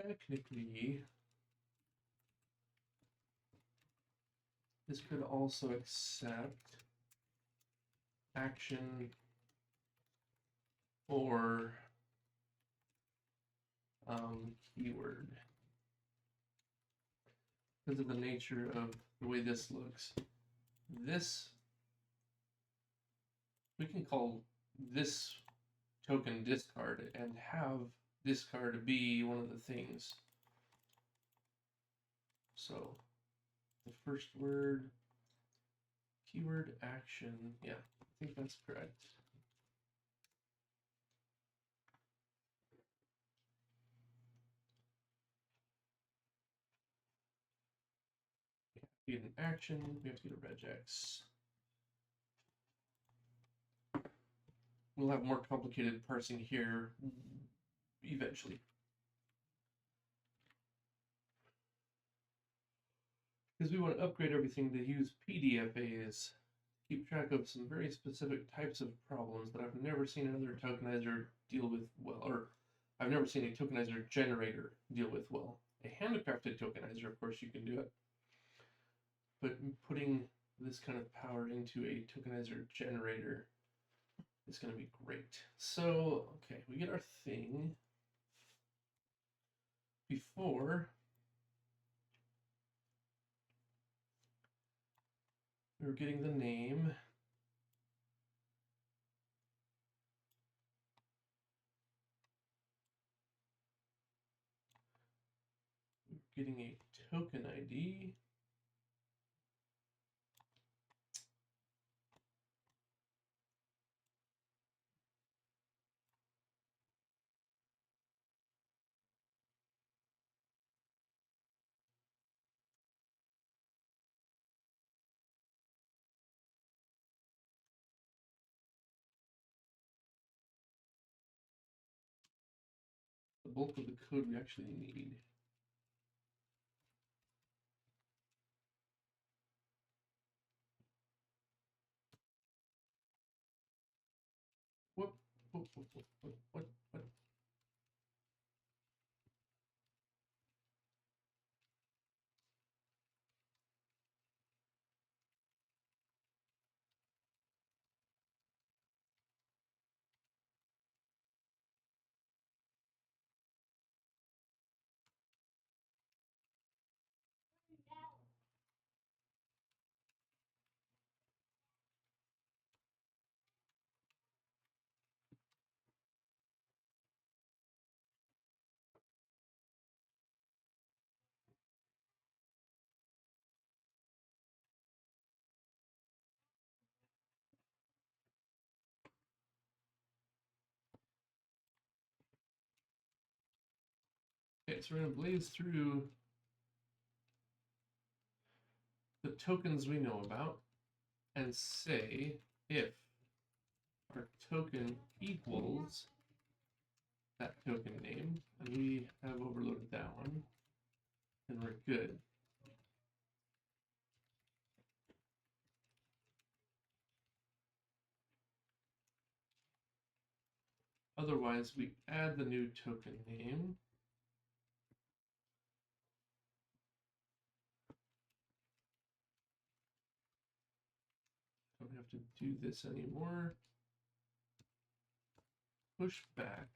Technically, this could also accept action or keyword because of the nature of the way this looks. This, we can call this token discard and have discard be one of the things. So the first word, keyword, action, yeah, I think that's correct. We get an action, we have to get a regex. We'll have more complicated parsing here eventually. Because we want to upgrade everything to use PDFAs, keep track of some very specific types of problems that I've never seen another tokenizer deal with well, or I've never seen a tokenizer generator deal with well. A handcrafted tokenizer, of course, you can do it. But putting this kind of power into a tokenizer generator is going to be great. So, okay, we get our thing. Before, we were getting the name. We were getting a token ID. The bulk of the code we actually need. What? Okay, so we're going to blaze through the tokens we know about and say if our token equals that token name, and we have overloaded that one, then we're good. otherwise, we add the new token name. Don't have to do this anymore. Push back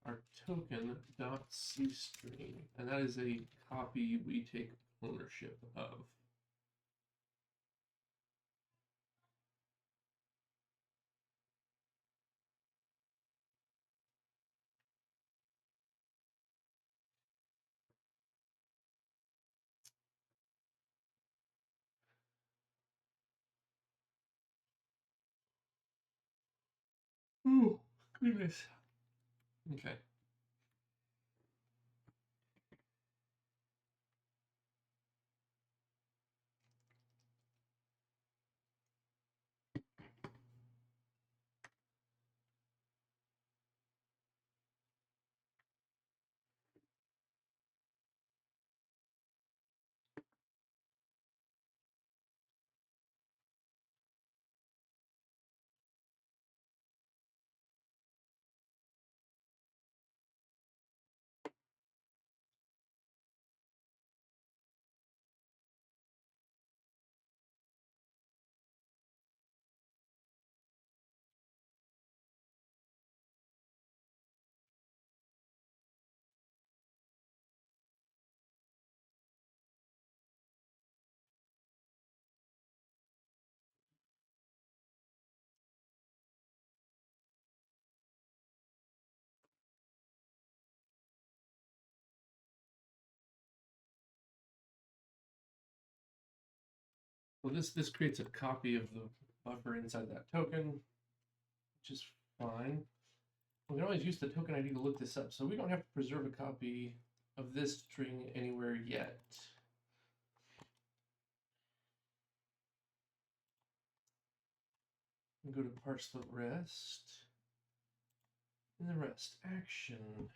our token.cstring, and that is a copy we take ownership of. Oh, goodness. Okay. Well, this creates a copy of the buffer inside that token, which is fine. We can always use the token ID to look this up, so we don't have to preserve a copy of this string anywhere yet. And go to parse the rest, and the rest action.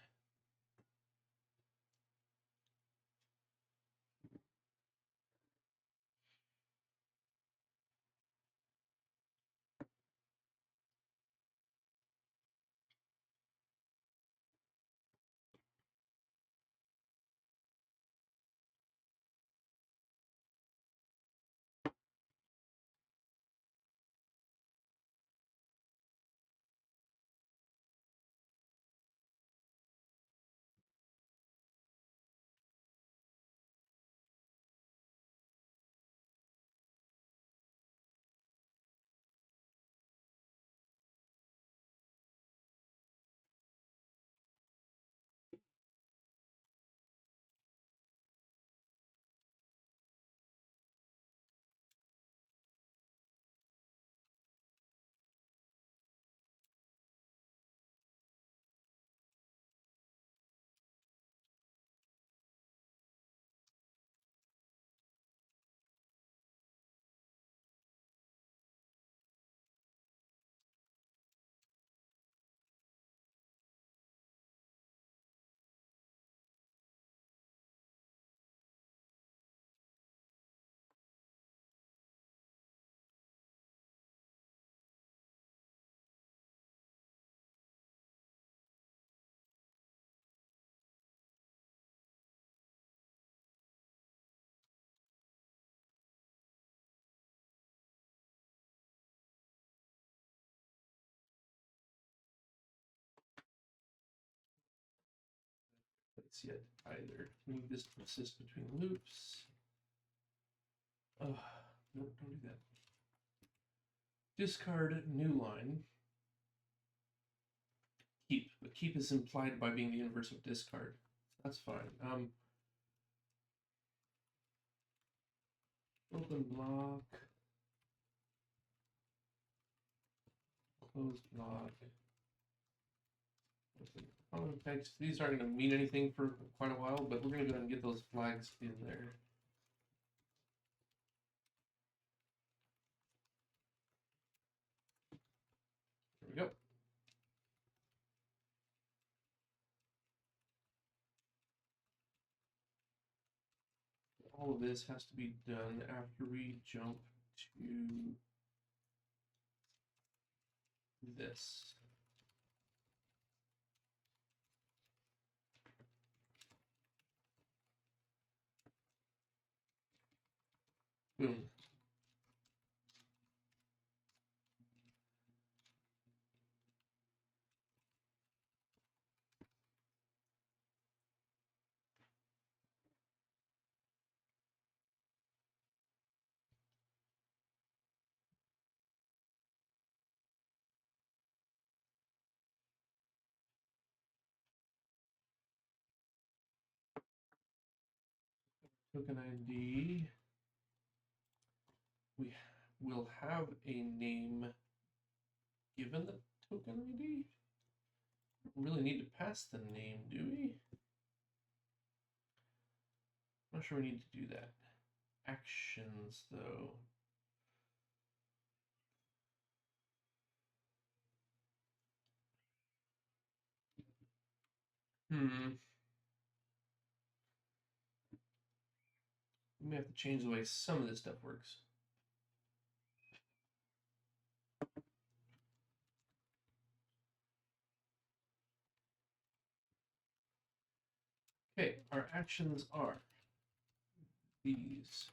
Let's yet either. Move this to persist between loops. Nope, don't do that. Discard new line. Keep, but keep is implied by being the inverse of discard. That's fine. Open block, close block. Common text. These aren't going to mean anything for quite a while, but we're going to go ahead and get those flags in there. There we go. All of this has to be done after we jump to this. Boom. Token ID. We will have a name given the token ID. Don't really need to pass the name, do we? I'm not sure we need to do that. Actions, though. We may have to change the way some of this stuff works. Okay, our actions are these.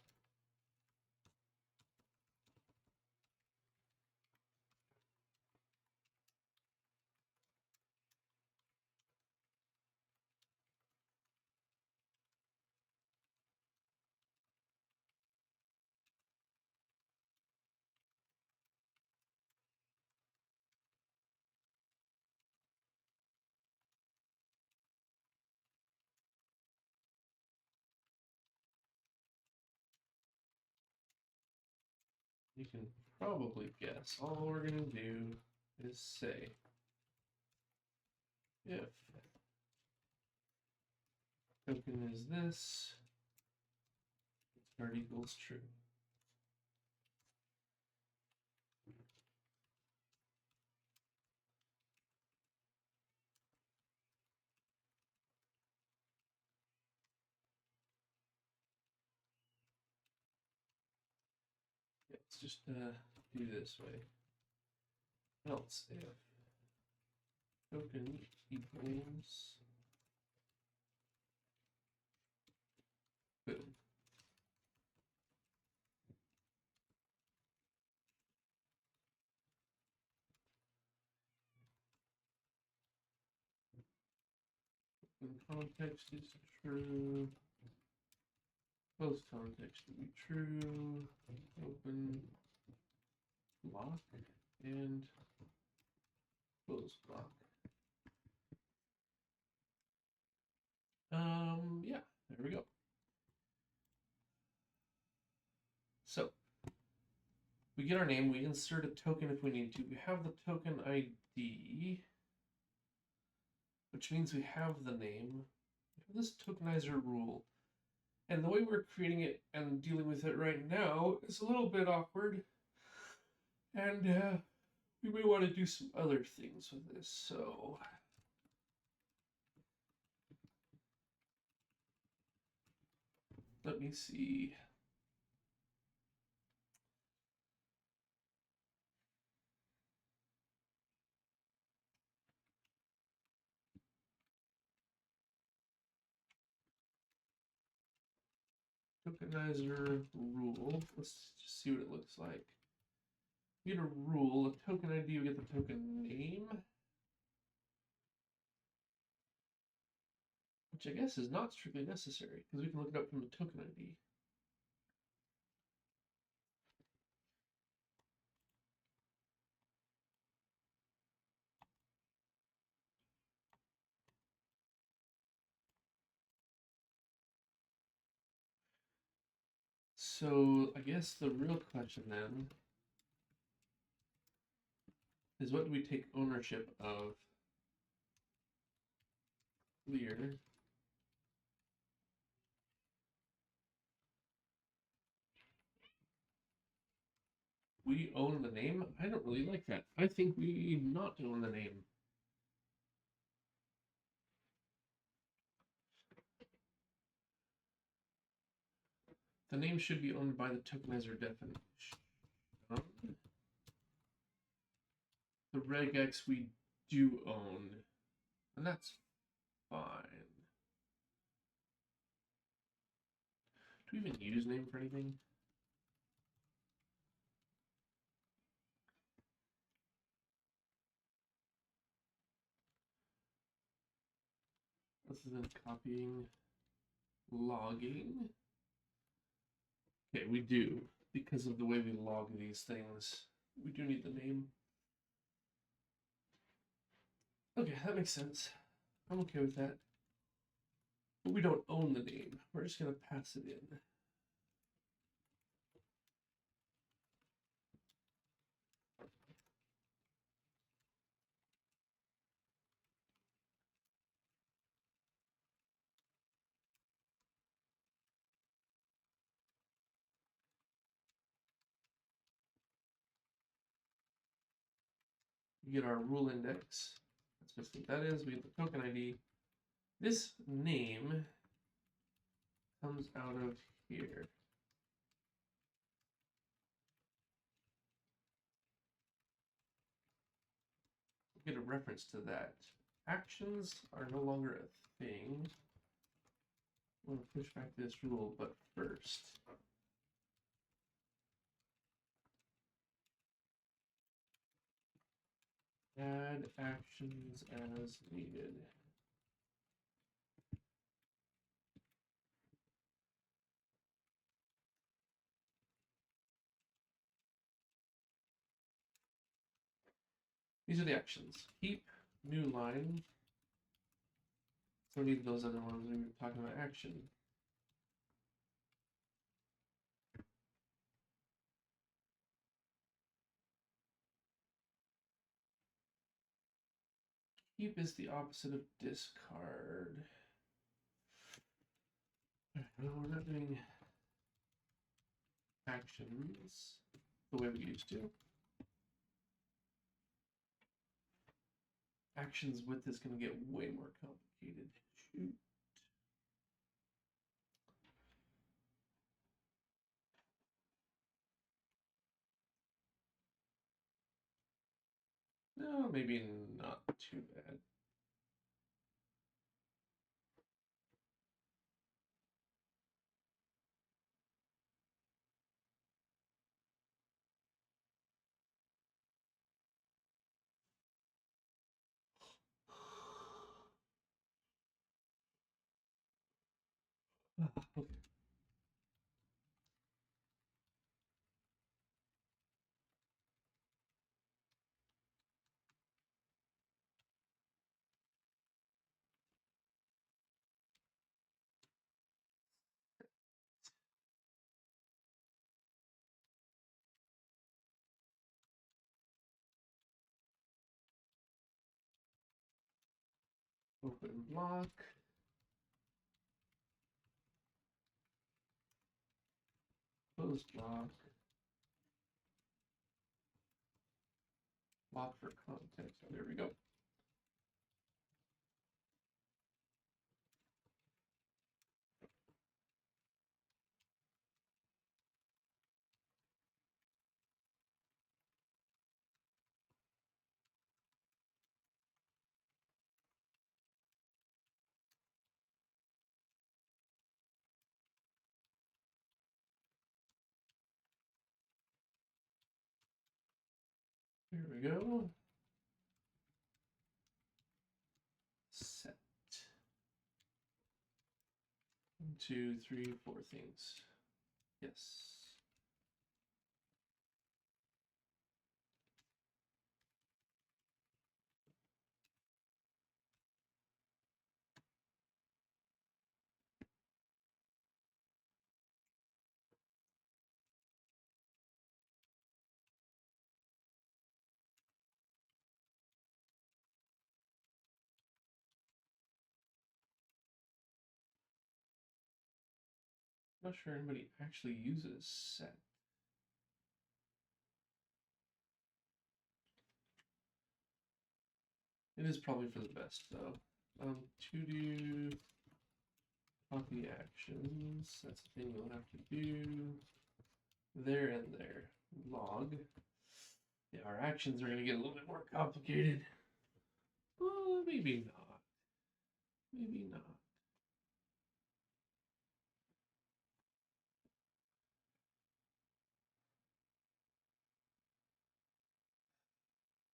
You can probably guess. All we're going to do is say if token is this, start equals true. Let's just do this way. Else if token equals boom. When context is true, close context to be true, open block and close block. Yeah, there we go. So we get our name, we insert a token if we need to. We have the token ID, which means we have the name. We have this tokenizer rule. And the way we're creating it and dealing with it right now is a little bit awkward. And we may want to do some other things with this. So let me see. Tokenizer rule. Let's just see what it looks like. We get a rule, a token ID, we get the token name. Which I guess is not strictly necessary, because we can look it up from the token ID. So I guess the real question then is what do we take ownership of? Clear. We own the name? I don't really like that. I think we not own the name. The name should be owned by the tokenizer definition. The regex we do own, and that's fine. Do we even use name for anything? other than copying logging. Okay, we do. Because of the way we log these things, we do need the name. Okay, that makes sense. I'm okay with that. But we don't own the name. We're just going to pass it in. We get our rule index. That's just what that is. We get the token ID. This name comes out of here. We'll get a reference to that. Actions are no longer a thing. I'm going to push back this rule, but first, add actions as needed. These are the actions. Keep, new line. So we need those other ones we were talking about action. Keep is the opposite of discard. No, we're not doing actions the way we used to. Actions width is going to get way more complicated. Shoot. No, maybe not too bad. Okay. Open block. Close block. Block for context. There we go. There we go. Set. 1, 2, 3, 4 things. Yes. Not sure anybody actually uses set. It is probably for the best though. To do copy actions, that's the thing you'll have to do. There and there. Log. Yeah, our actions are going to get a little bit more complicated. Well, maybe not. Maybe not.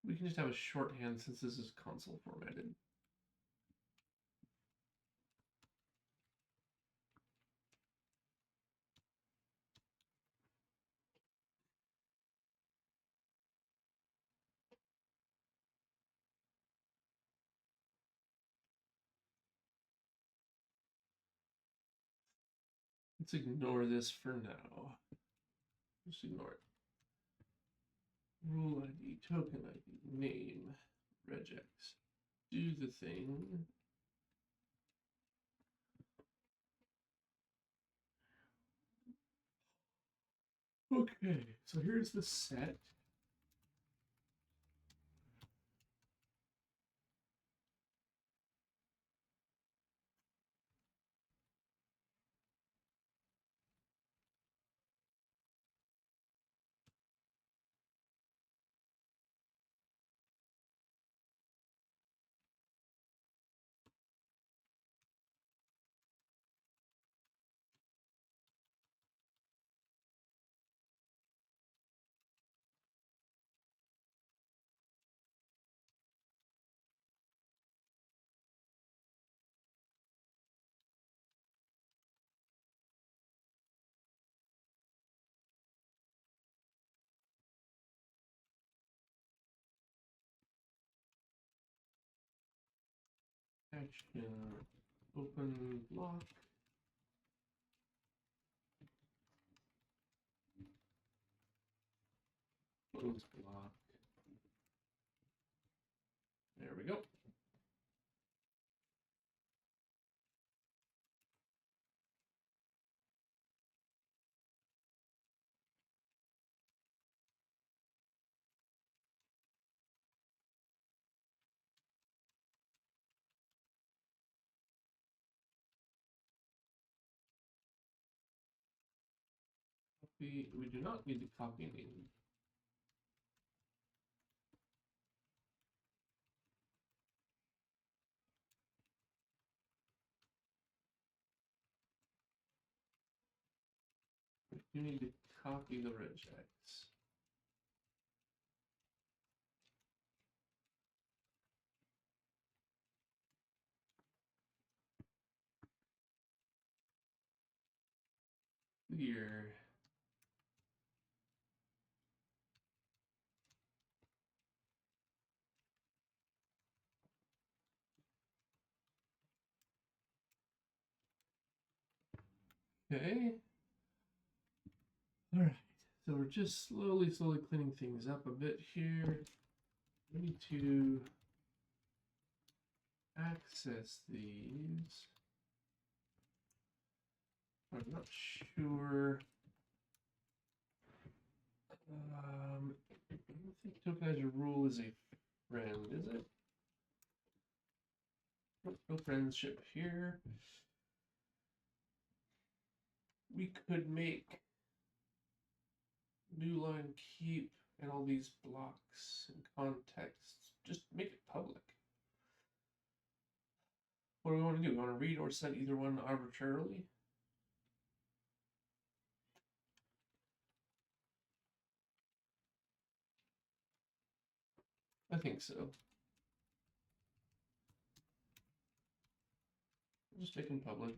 We can just have a shorthand since this is console formatted. Let's ignore this for now. Just ignore it. Rule ID, token ID, name, regex. Do the thing. Okay, so here's the set. Action, open block. Close block. There we go. We do not need to copy name. We do need to copy the regex. Clear. Okay. All right. So we're just slowly cleaning things up a bit here. We need to access these. I'm not sure. I don't think tokenizer rule is a friend, is it? Nope, no friendship here. We could make new line keep and all these blocks and contexts. Just make it public. What do we want to do? We want to read or set either one arbitrarily? I think so. We'll just make them public.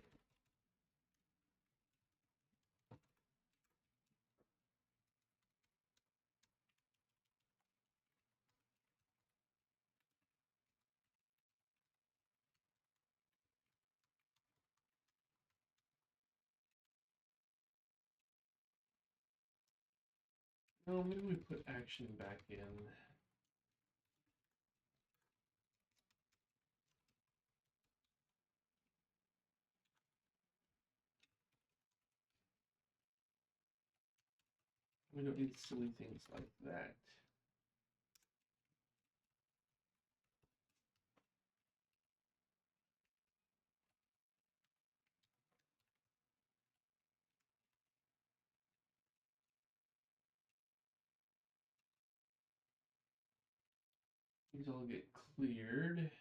No, maybe we put action back in. We don't need silly things like that. These all get cleared,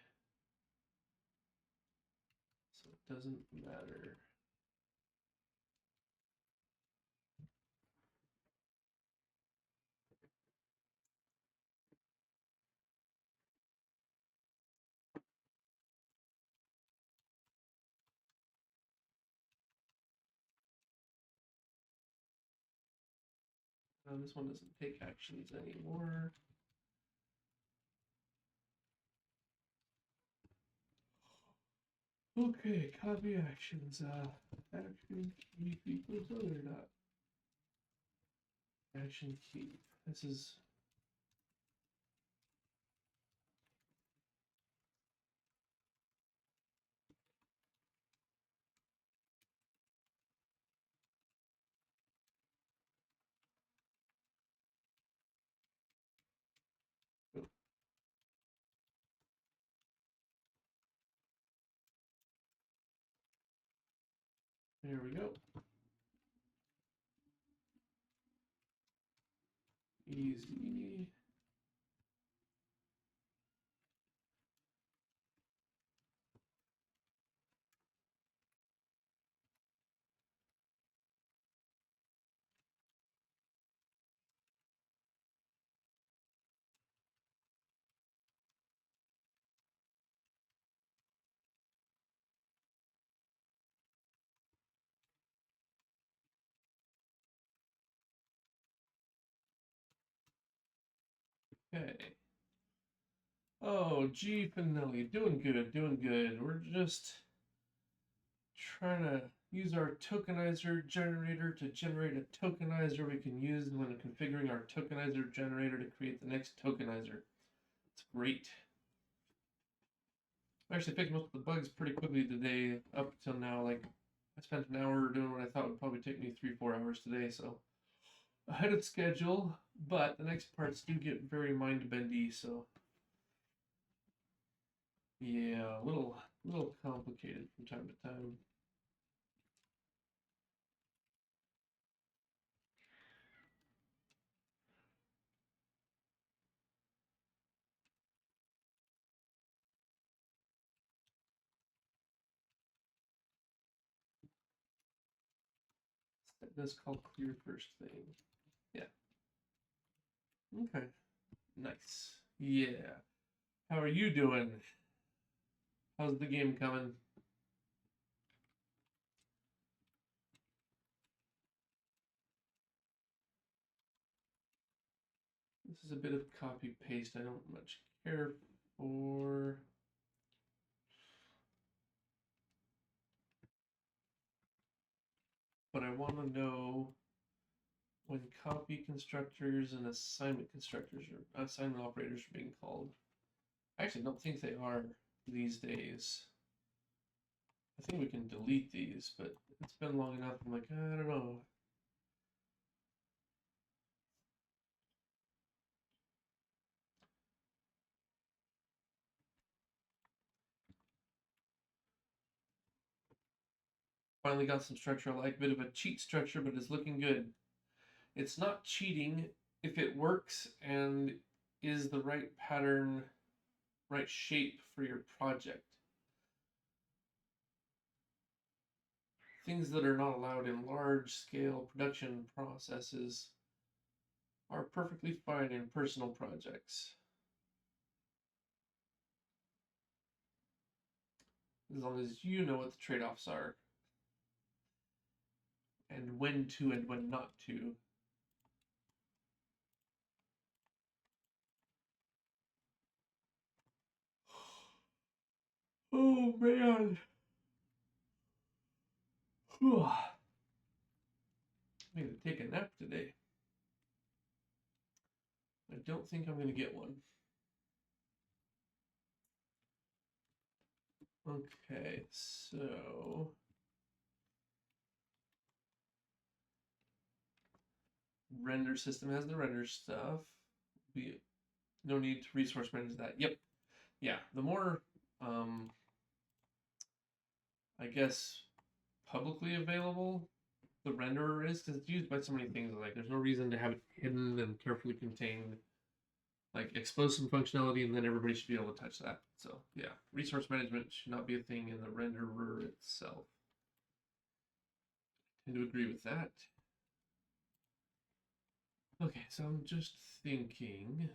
so it doesn't matter. This one doesn't take actions anymore. Okay, copy actions. action key equals other dot action key. This is there we go. Easy. Okay. Oh, gee, Finelli, doing good, doing good. We're just trying to use our tokenizer generator to generate a tokenizer we can use when configuring our tokenizer generator to create the next tokenizer. It's great. I actually fixed most of the bugs pretty quickly today, up till now. Like, I spent an hour doing what I thought would probably take me 3-4 hours today, so ahead of schedule, but the next parts do get very mind bendy, so yeah, a little complicated from time to time. This called clear first thing. Yeah. Okay. Nice. Yeah. How are you doing? How's the game coming? This is a bit of copy paste I don't much care for. But I want to know when copy constructors and assignment constructors or assignment operators are being called. I actually don't think they are these days. I think we can delete these, but it's been long enough. I'm like, I don't know. Finally got some structure I like. Bit of a cheat structure, but it's looking good. It's not cheating if it works and is the right pattern, right shape for your project. Things that are not allowed in large-scale production processes are perfectly fine in personal projects, as long as you know what the trade-offs are and when to and when not to. Oh man. I'm gonna take a nap today. I don't think I'm gonna get one. Okay, so render system has the render stuff. No need to resource manage that. Yep. Yeah, the more I guess publicly available the renderer is, because it's used by so many things. Like, there's no reason to have it hidden and carefully contained. Like, expose some functionality and then everybody should be able to touch that. So yeah, resource management should not be a thing in the renderer itself. I tend to agree with that. Okay, so I'm just thinking.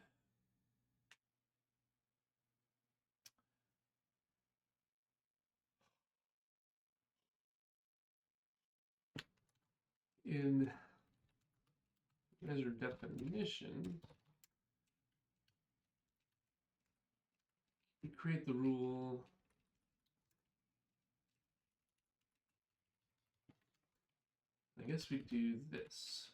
In measure definition, we create the rule guess we do this.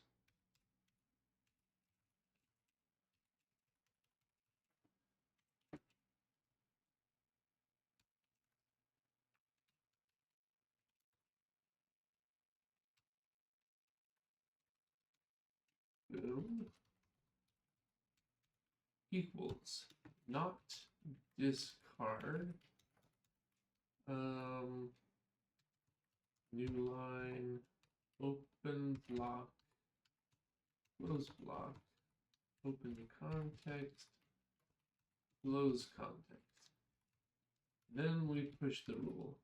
Boom. Equals not discard. New line, open block, close block, open context, close context. Then we push the rule.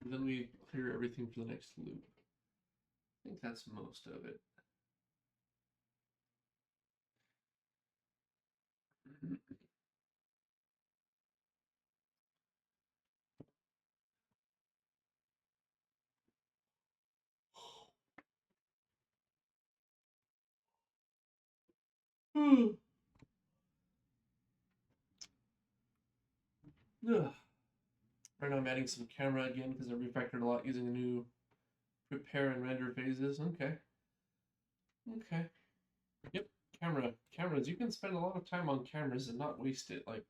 And then we clear everything for the next loop. I think that's most of it. Right now I'm adding some camera again because I refactored a lot using the new prepare and render phases. Okay. Yep, cameras. You can spend a lot of time on cameras and not waste it. Like,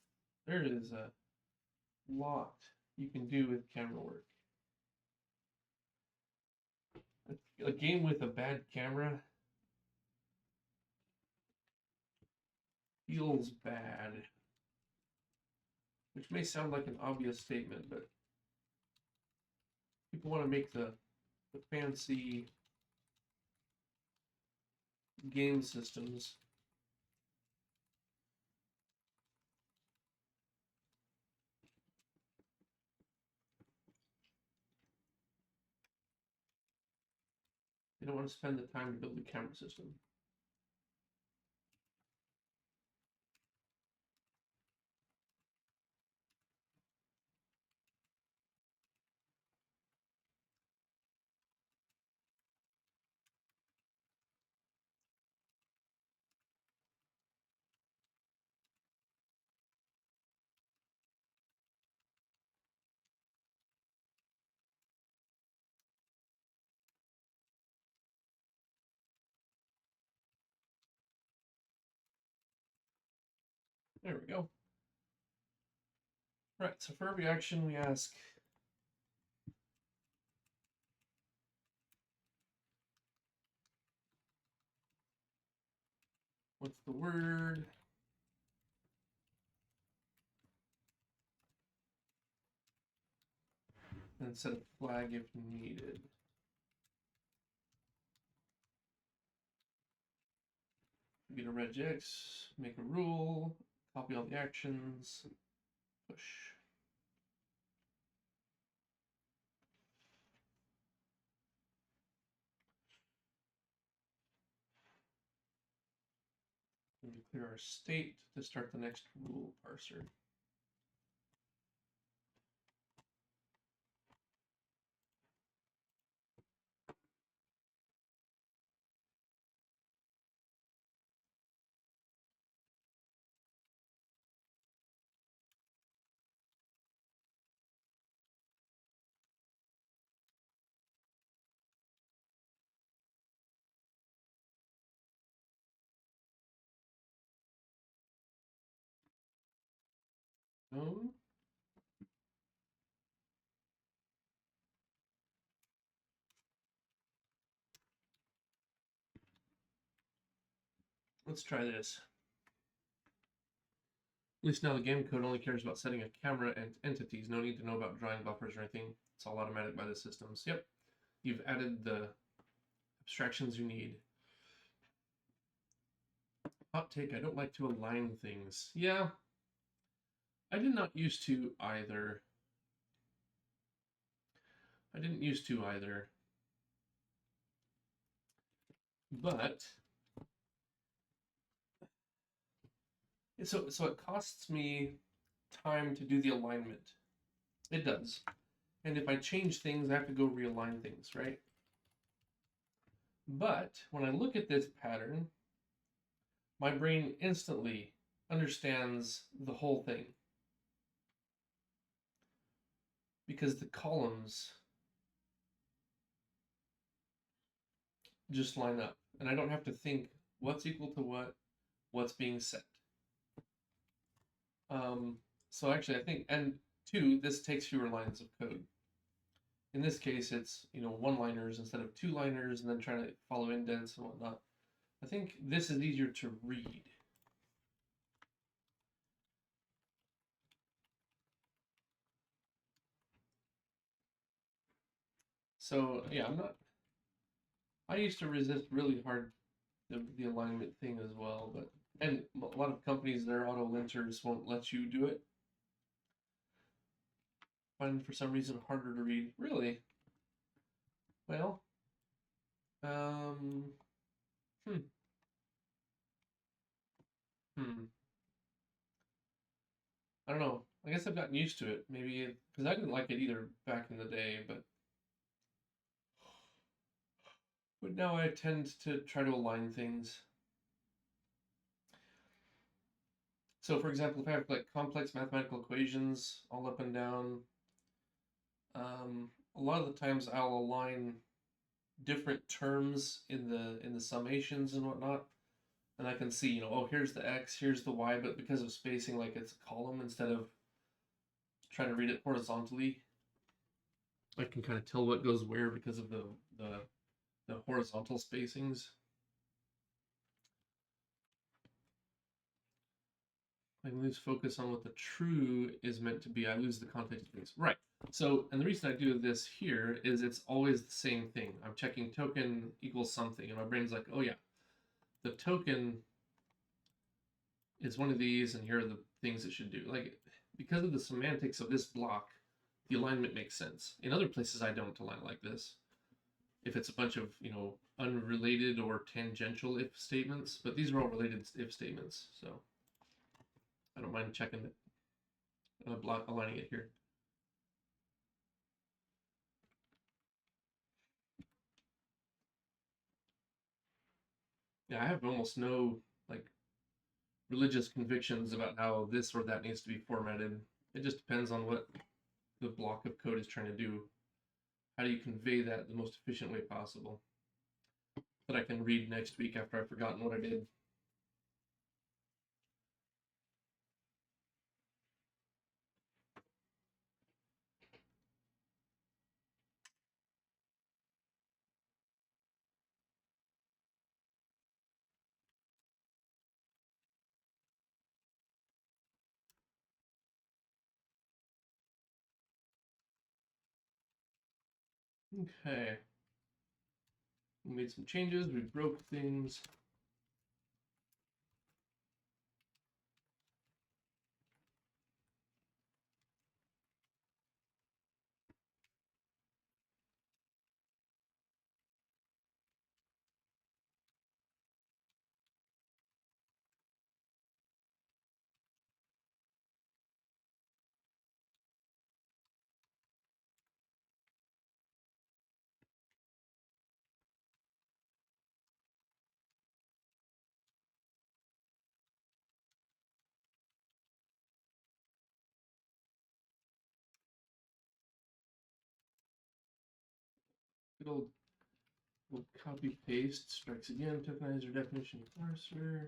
there is a lot you can do with camera work. A game with a bad camera feels bad. Which may sound like an obvious statement, but people want to make the fancy game systems. They don't want to spend the time to build a camera system. There we go. Right, so for every action we ask what's the word? And set a flag if needed. Get a regex, make a rule, copy all the actions, push. And we clear our state to start the next rule parser. Let's try this. At least now the game code only cares about setting a camera and entities. No need to know about drawing buffers or anything. It's all automatic by the systems. Yep. You've added the abstractions you need. Hot take, I don't like to align things. Yeah. I did not used to either. I didn't used to either. But so it costs me time to do the alignment. It does. And if I change things, I have to go realign things, right? But when I look at this pattern, my brain instantly understands the whole thing. because the columns just line up, and I don't have to think what's equal to what's being set. So actually, I think, and two, this takes fewer lines of code. In this case, it's one-liners instead of two-liners, and then trying to follow indents and whatnot. I think this is easier to read. So yeah, I used to resist really hard the alignment thing as well, but and a lot of companies, their auto linters won't let you do it. Find for some reason harder to read. Really? Well, um, hmm, hmm. I don't know. I guess I've gotten used to it. Maybe because I didn't like it either back in the day, but now I tend to try to align things. So, for example, if I have like complex mathematical equations all up and down, a lot of the times I'll align different terms in the summations and whatnot, and I can see, oh, here's the x, here's the y, but because of spacing, like it's a column instead of trying to read it horizontally, I can kind of tell what goes where because of the horizontal spacings. I lose focus on what the true is meant to be. I lose the context of things. Right. So, and the reason I do this here is it's always the same thing. I'm checking token equals something, and my brain's like, oh yeah, the token is one of these, and here are the things it should do. Like, because of the semantics of this block, the alignment makes sense. In other places, I don't align like this. If it's a bunch of, unrelated or tangential if statements, but these are all related if statements, so I don't mind checking it, aligning it here. Yeah, I have almost no like religious convictions about how this or that needs to be formatted. It just depends on what the block of code is trying to do. How do you convey that the most efficient way possible that I can read next week after I've forgotten what I did? Okay. We made some changes, we broke things. Good old copy paste strikes again. Tokenizer definition parser.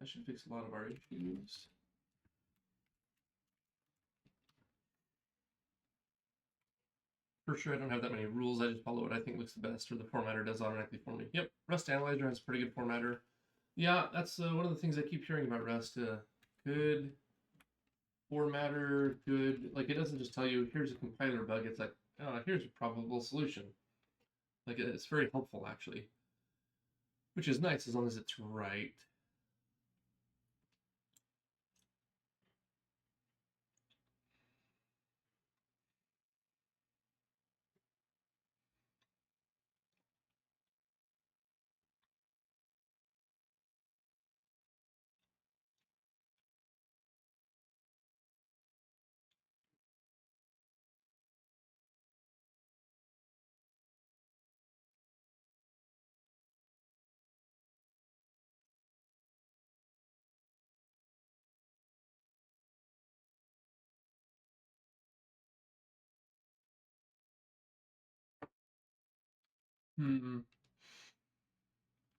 That should fix a lot of our issues. For sure, I don't have that many rules. I just follow what I think looks the best, or the formatter does automatically for me. Yep, Rust Analyzer has a pretty good formatter. Yeah, that's one of the things I keep hearing about Rust. Good formatter, good. Like, it doesn't just tell you, here's a compiler bug. It's like, here's a probable solution. Like, it's very helpful, actually. Which is nice as long as it's right.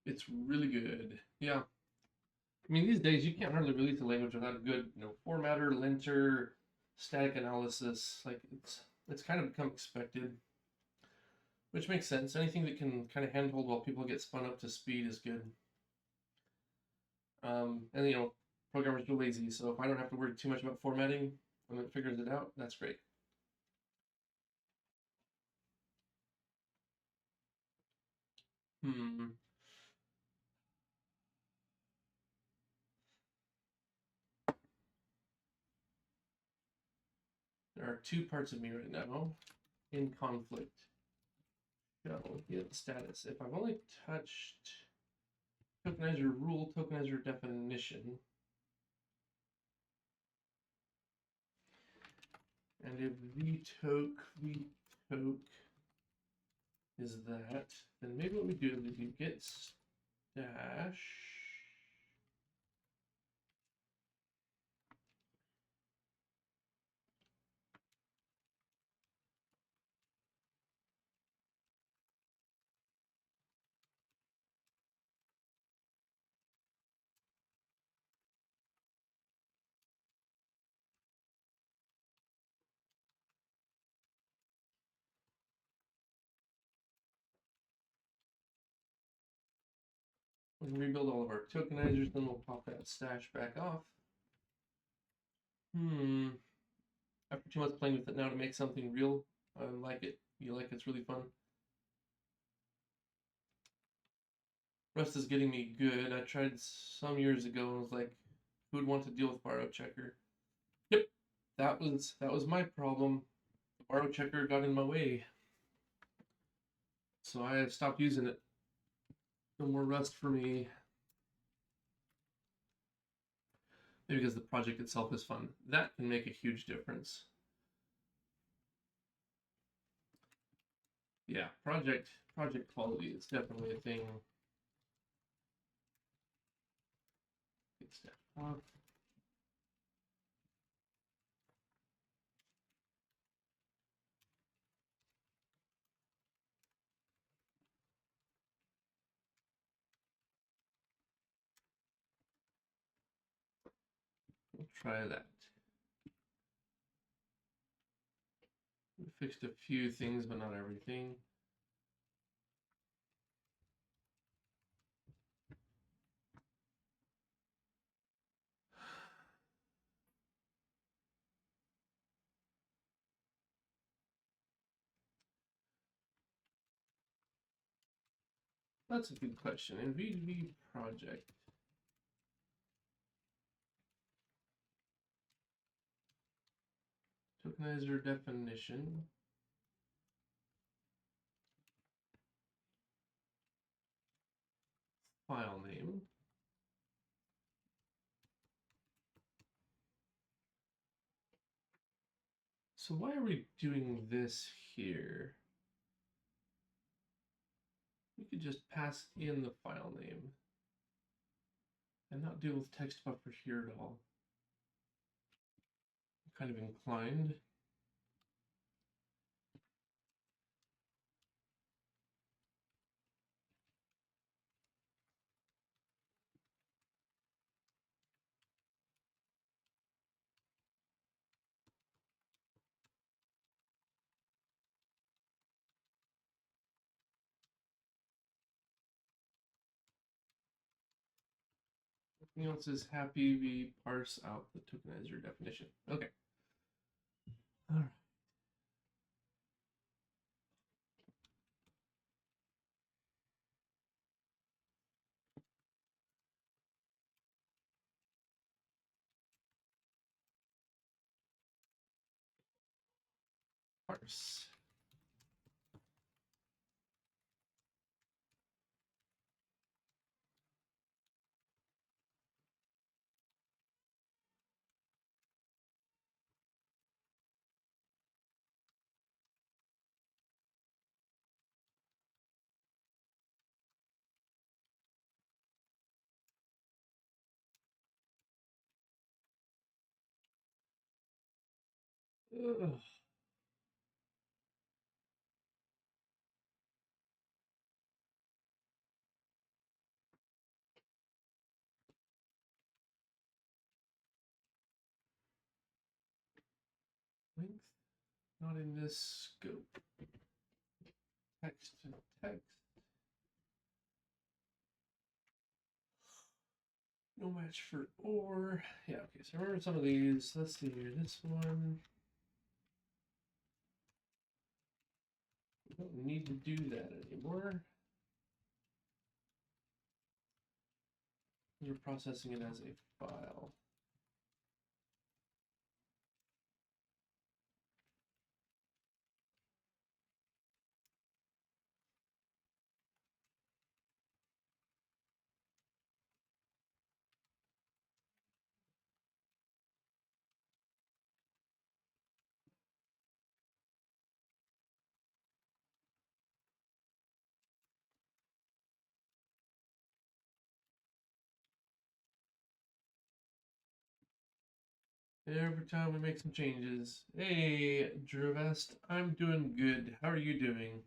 It's really good. Yeah. I mean, these days you can't hardly release a language without a good, formatter, linter, static analysis. Like it's kind of become expected, which makes sense. Anything that can kind of handhold while people get spun up to speed is good. And programmers are lazy, so if I don't have to worry too much about formatting when it figures it out, that's great. Hmm. There are two parts of me right now in conflict. So get status. If I've only touched tokenizer rule, tokenizer definition, and if vtoke is that, then maybe what we do is we do git stash. We can rebuild all of our tokenizers, then we'll pop that stash back off. After 2 months playing with it now to make something real, I like it. You like it's really fun. Rust is getting me good. I tried some years ago and was like, who would want to deal with borrow checker? Yep, that was my problem. The borrow checker got in my way, so I stopped using it. No more Rust for me. Maybe because the project itself is fun. That can make a huge difference. Yeah, project quality is definitely a thing. Get staff off. We'll try that. We fixed a few things, but not everything. That's a good question. In V2V project, tokenizer definition, file name. So why are we doing this here? We could just pass in the file name and not deal with text buffer here at all. I'm kind of inclined. Everything else is happy. We parse out the tokenizer definition. Okay. All right. Parse. Ugh. Not in this scope. Text and text. No match for or. Yeah, okay, so I remember some of these. Let's see here. This one. We don't need to do that anymore. We're processing it as a file. Every time we make some changes. Hey, Dravest, I'm doing good. How are you doing?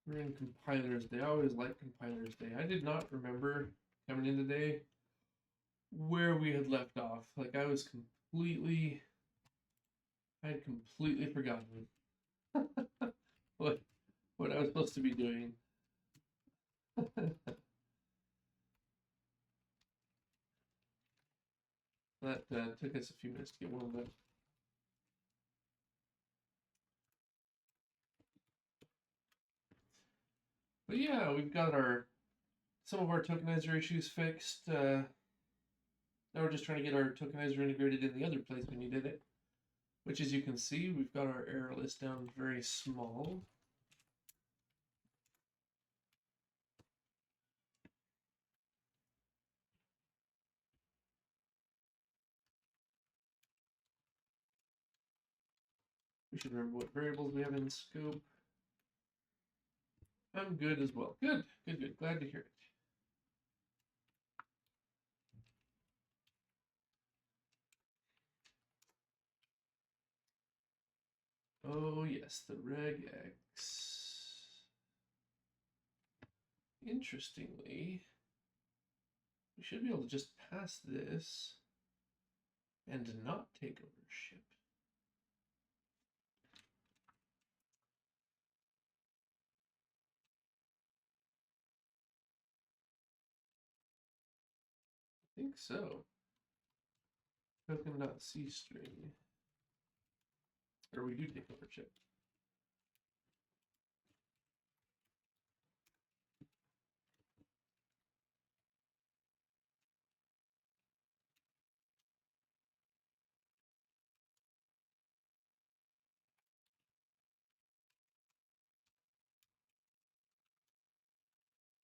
We're in Compilers Day. I always like Compilers Day. I did not remember coming in today where we had left off. Like I had completely forgotten what I was supposed to be doing. That took us a few minutes to get warmed up. But yeah, we've got some of our tokenizer issues fixed. Now we're just trying to get our tokenizer integrated in the other place we needed it. Which, as you can see, we've got our error list down very small. We should remember what variables we have in scope. I'm good as well. Good. Glad to hear it. Oh yes, the regex. Interestingly, we should be able to just pass this and not take ownership. I think so. Token.cstring. Or we do take ownership.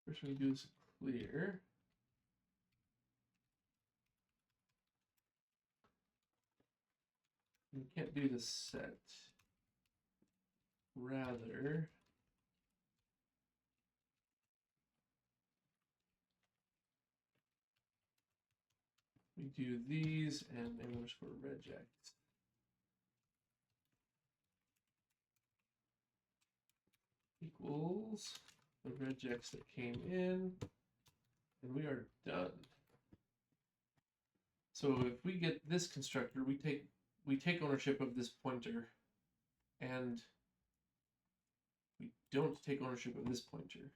First we do is clear. We can't do the set. Rather, we do these and underscore regex. Equals the regex that came in, and we are done. So if we get this constructor, we take ownership of this pointer, and we don't take ownership of this pointer.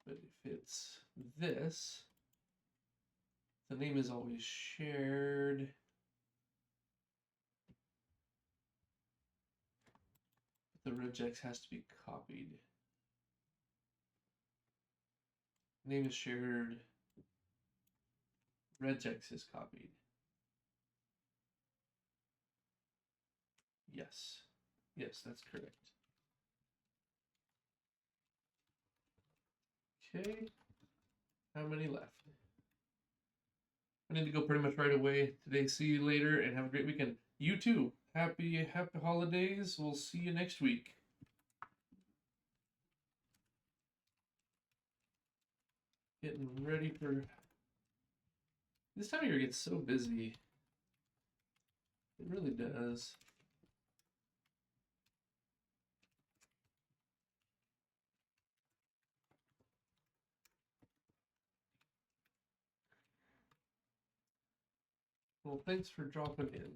But if it's this, the name is always shared. The regex has to be copied. Name is shared. Regex is copied. Yes. Yes, that's correct. Okay. How many left? I need to go pretty much right away today. See you later and have a great weekend. You too. Happy holidays. We'll see you next week. Getting ready for this time of year gets so busy. It really does. Well, thanks for dropping in.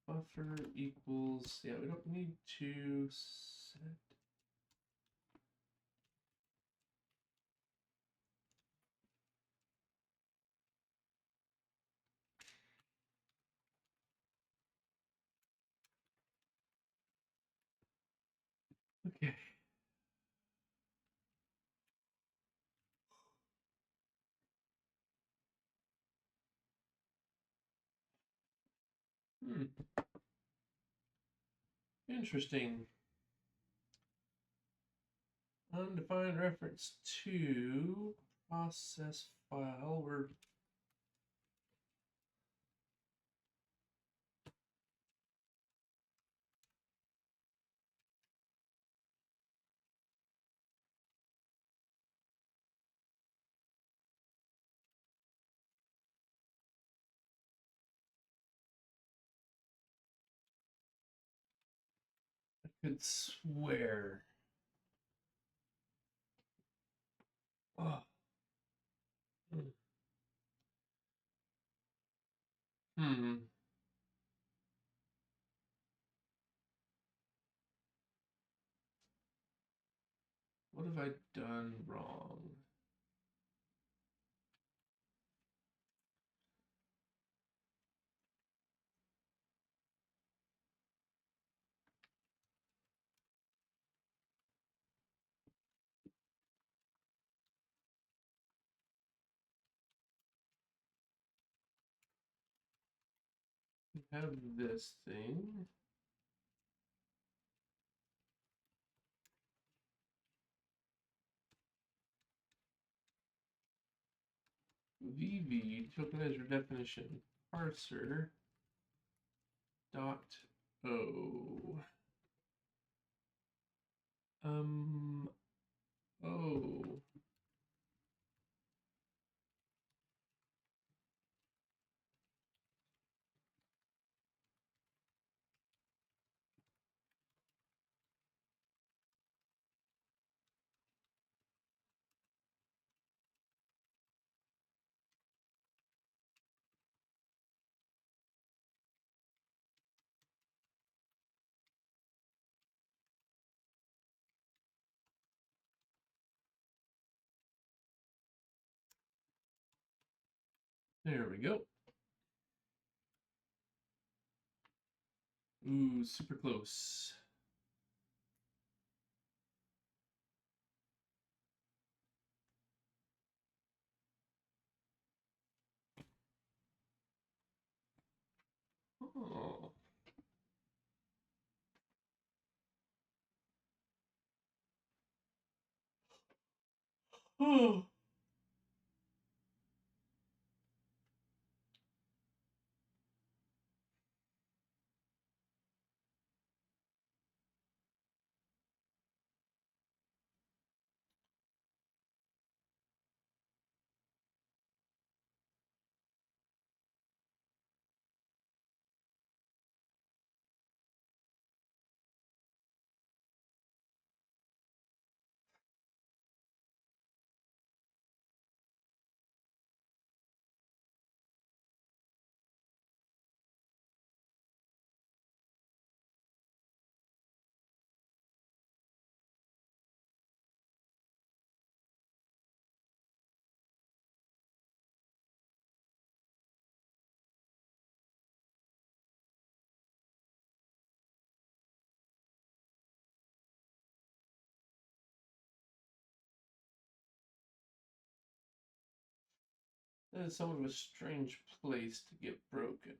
Buffer equals, yeah, we don't need to set. Okay. Interesting. Undefined reference to process file. We're could swear. Oh. Hmm. What have I done wrong? We have this thing. VV tokenizer definition parser dot O. Oh. There we go. Ooh, super close. Oh. Oh. That is somewhat of a strange place to get broken.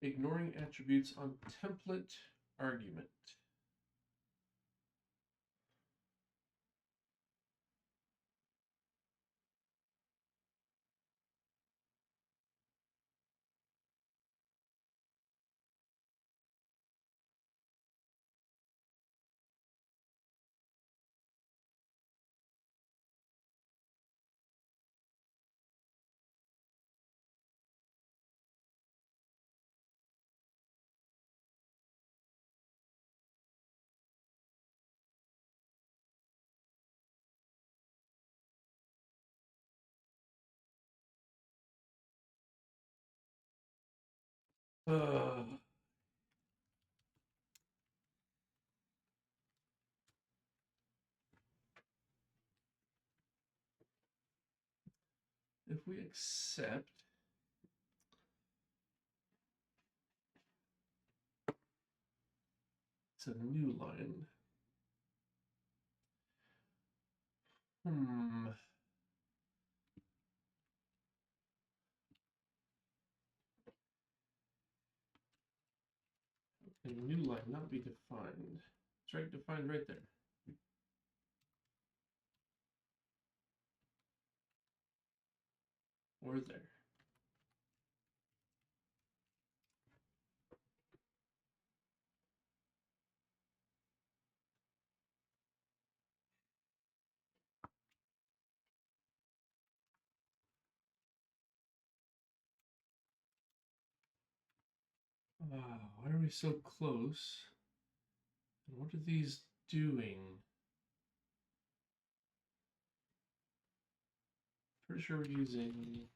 Ignoring attributes on template argument. If we accept it's a new line. A new line not be defined. It's right defined right there. Or there. Why are we so close? And what are these doing? Pretty sure we're using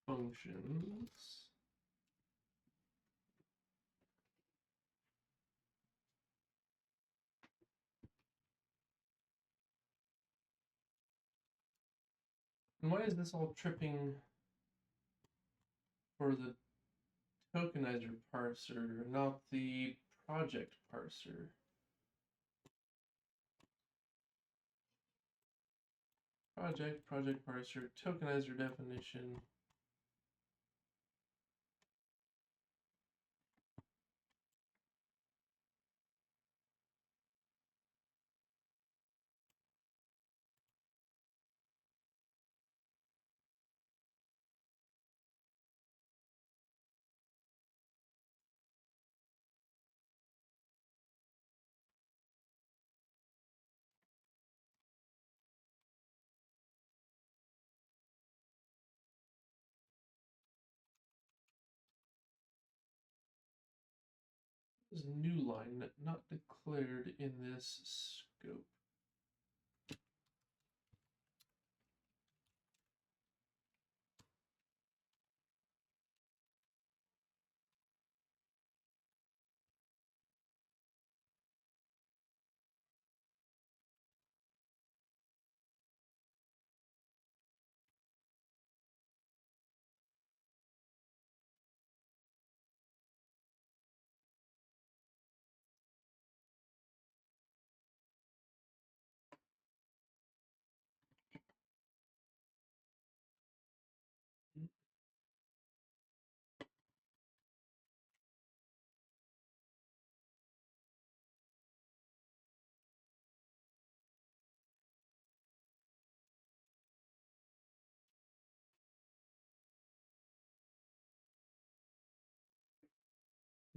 functions. And why is this all tripping for the tokenizer parser, not the project parser? Project parser, tokenizer definition. This is a new line not declared in this scope.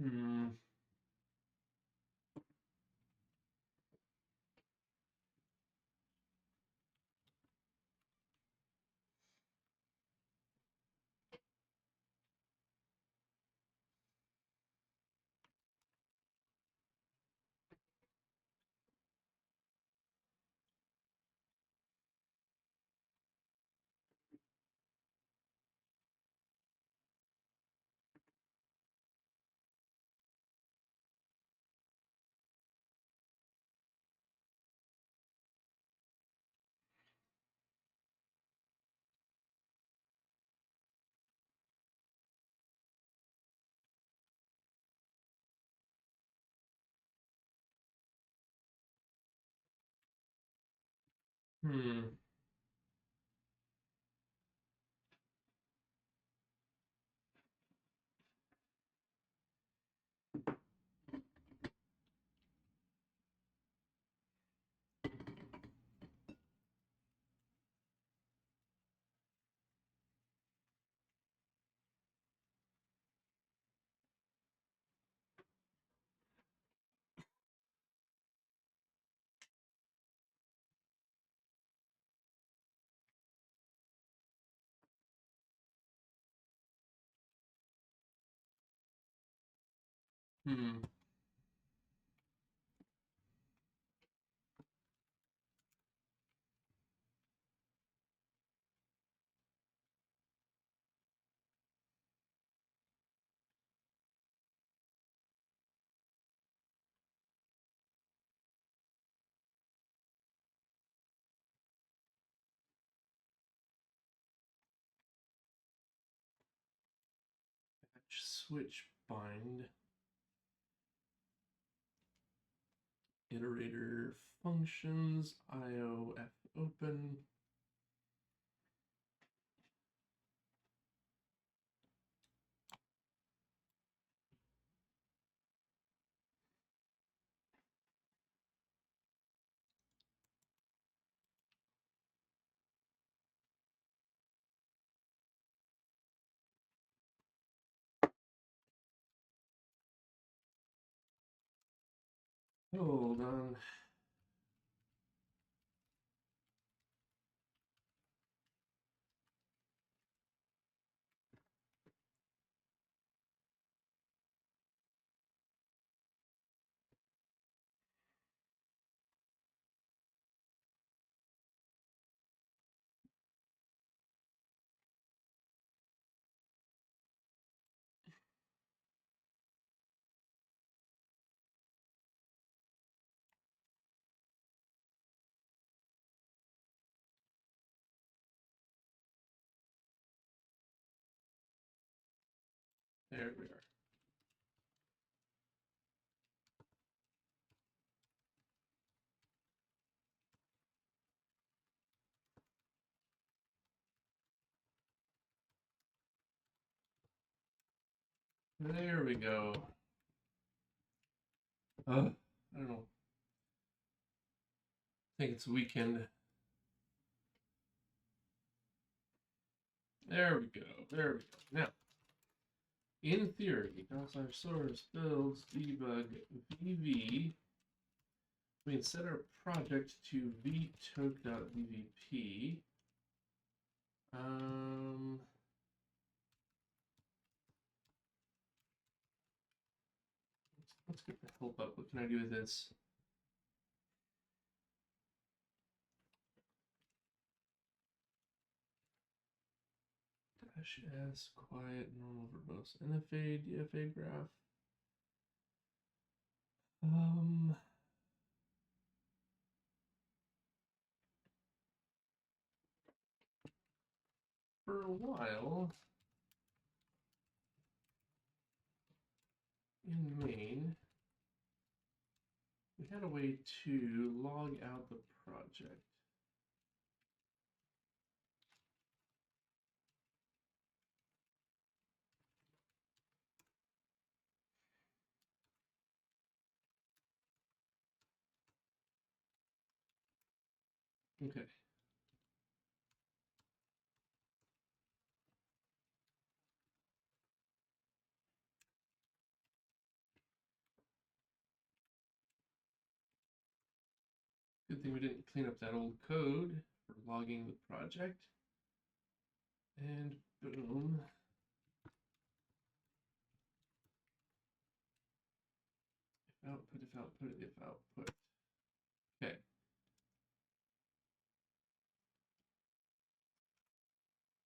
Hmm. Hmm. Hmm. switch bind iterator functions IOF open. Hold on. There we are. There we go. I don't know. I think it's weekend. There we go. There we go. Now, in theory, /source builds debug VV. We can set our project to vtoke.vvp. Let's get the help up. What can I do with this? -s quiet normal verbose NFA DFA graph. For a while in main, we had a way to log out the project. Okay. Good thing we didn't clean up that old code for logging the project. And boom. If output, if output. Okay.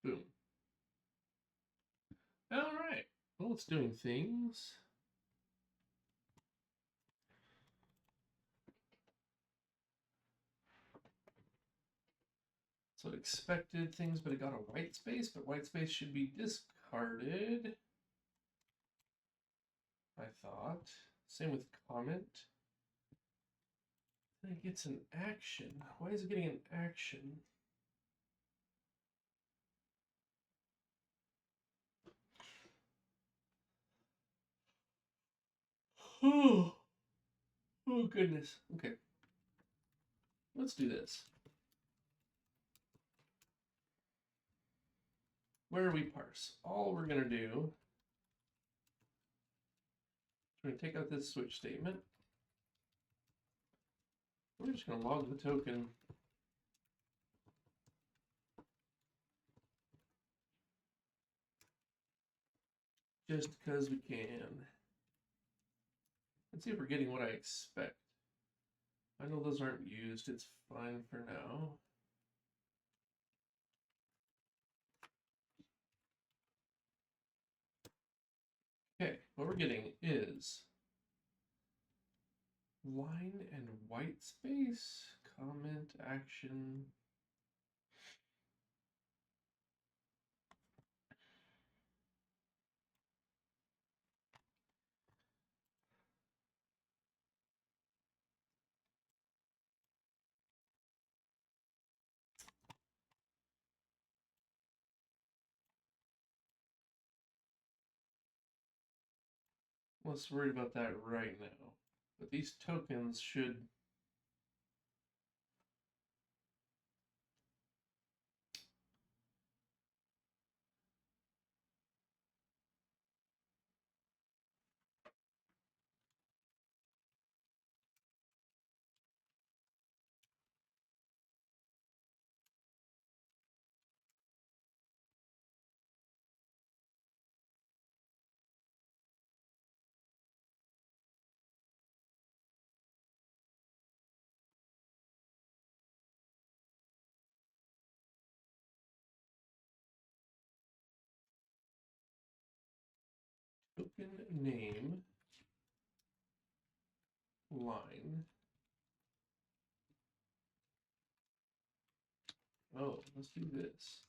Boom. All right. Well, it's doing things. So it expected things, but it got a white space, but white space should be discarded. I thought. Same with comment. Then it gets an action. Why is it getting an action? Oh, oh goodness. Okay. Let's do this. Where we parse. All we're going to do, we're going to take out this switch statement. We're just going to log the token. Just because we can. Let's see if we're getting what I expect. I know those aren't used. It's fine for now. Okay, what we're getting is line and white space, comment, action. less worried about that right now. But these tokens should token name line. Oh, let's do this.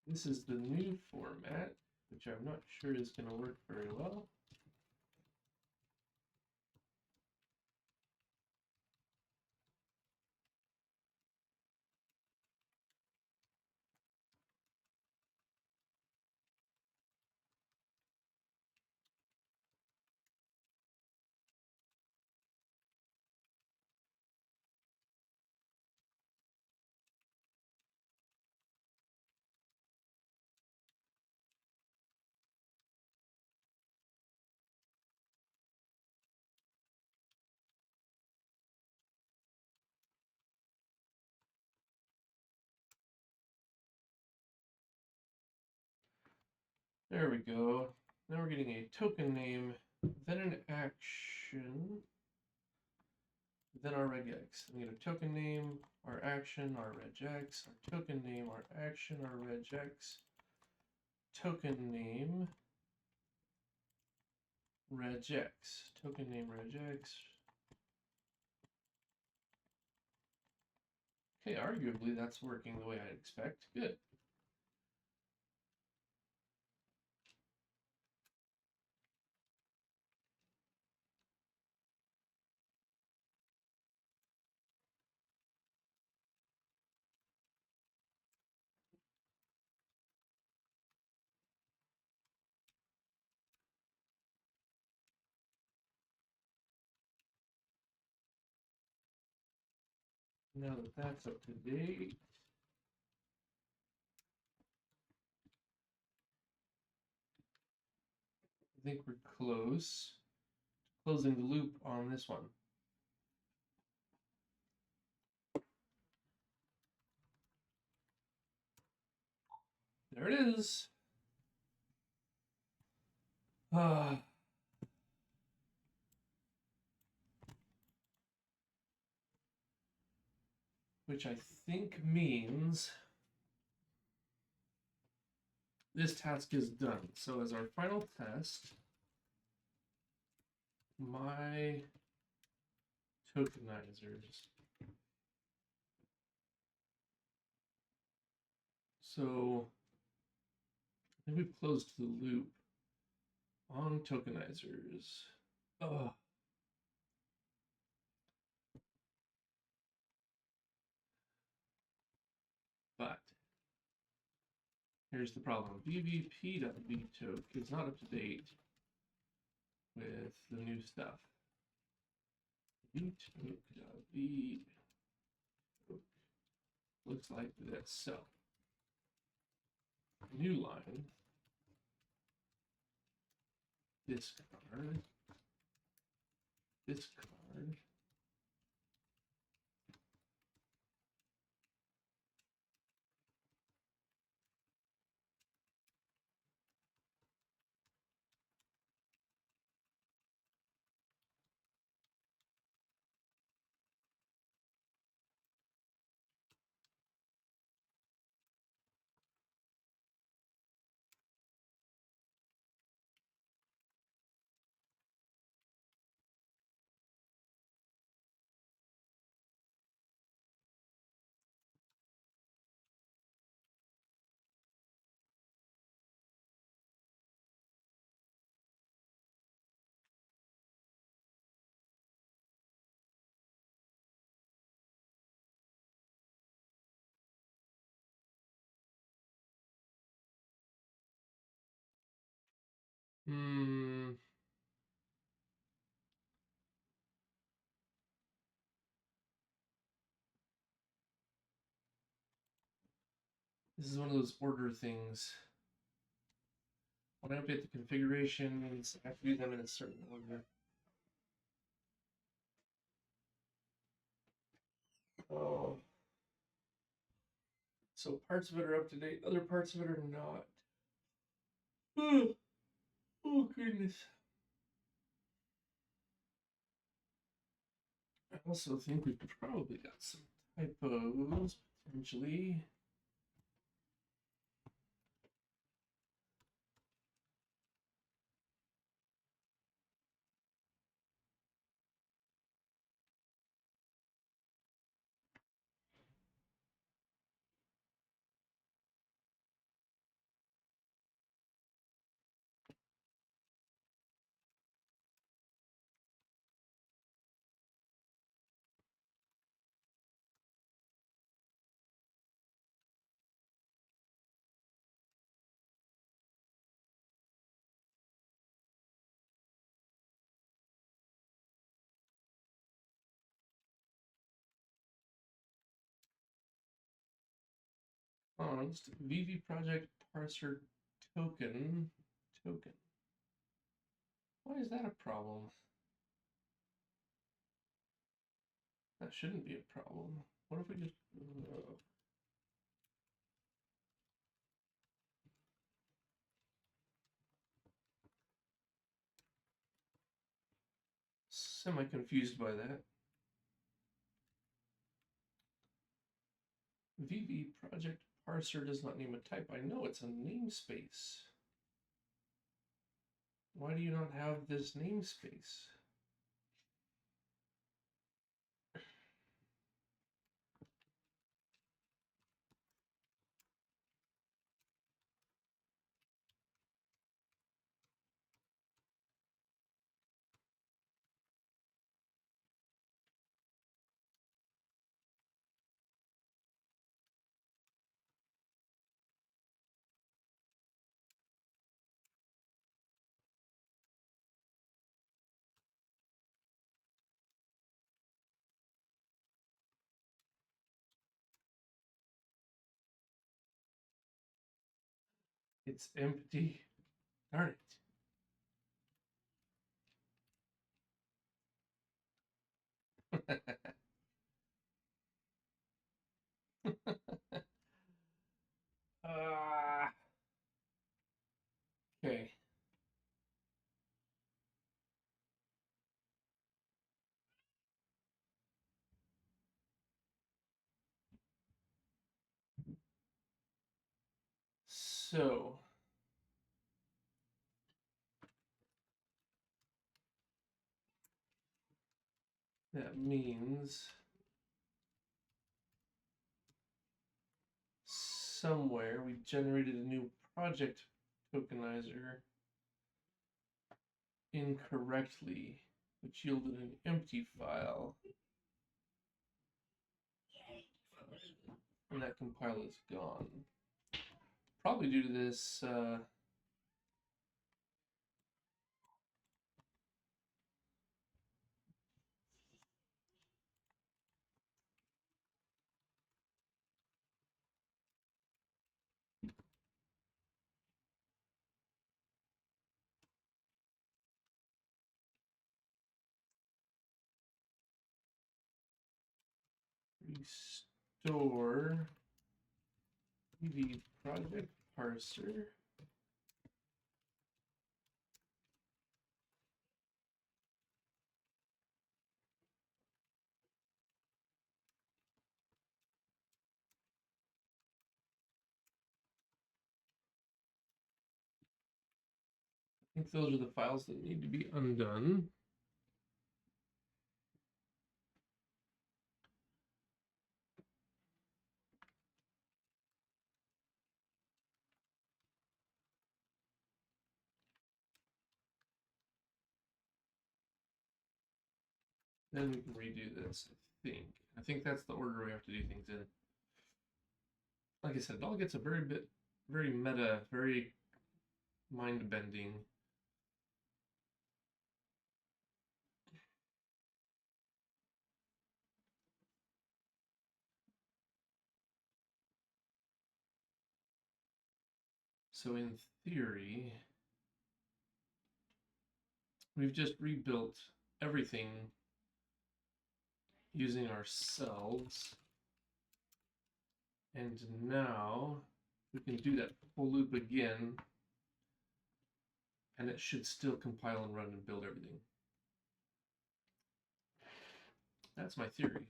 This is the new format, which I'm not sure is going to work very well. There we go. Now we're getting a token name, then an action, then our regex. We get a token name, our action, our regex, our token name, our action, our regex, token name, regex, token name, regex. Okay, arguably that's working the way I'd expect. Good. Now that that's up to date, I think we're closing the loop on this one. There it is. Which I think means this task is done. So as our final test, my tokenizers. So I think we've closed the loop on tokenizers. But here's the problem. vvp.vtoke is not up to date with the new stuff. vtoke.vtoke looks like this. So new line, discard, discard, This is one of those order things. When I update the configurations, I have to do them in a certain order. Oh. So parts of it are up to date, other parts of it are not. Oh goodness. I also think we've probably got some typos, potentially. Just VV project parser token. Why is that a problem? That shouldn't be a problem. What if we just semi-confused by that. VV project parser does not name a type. I know it's a namespace. Why do you not have this namespace? It's empty. Darn it. Okay. So that means somewhere we generated a new project tokenizer incorrectly, which yielded an empty file. And that compile is gone. Probably due to this restore the project parser. I think those are the files that need to be undone. Then we can redo this, I think. I think that's the order we have to do things in. Like I said, it all gets very meta, very mind-bending. So in theory, we've just rebuilt everything using ourselves. And now we can do that whole loop again, and it should still compile and run and build everything. That's my theory.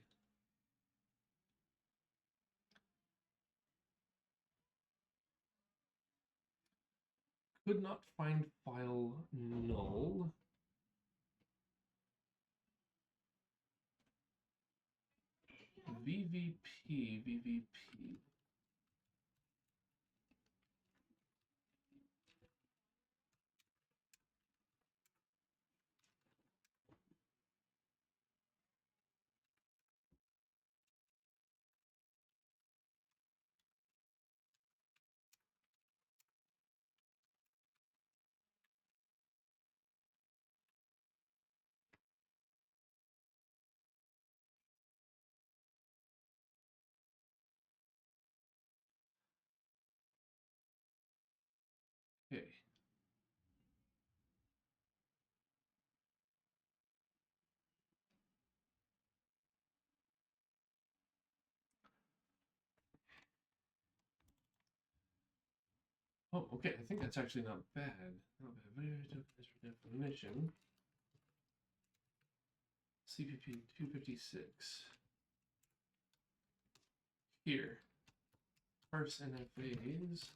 Could not find file null. VVP. Okay. Oh, okay. I think that's actually not bad. Not bad. Definition. CPP 256. Here. Parse NFAs.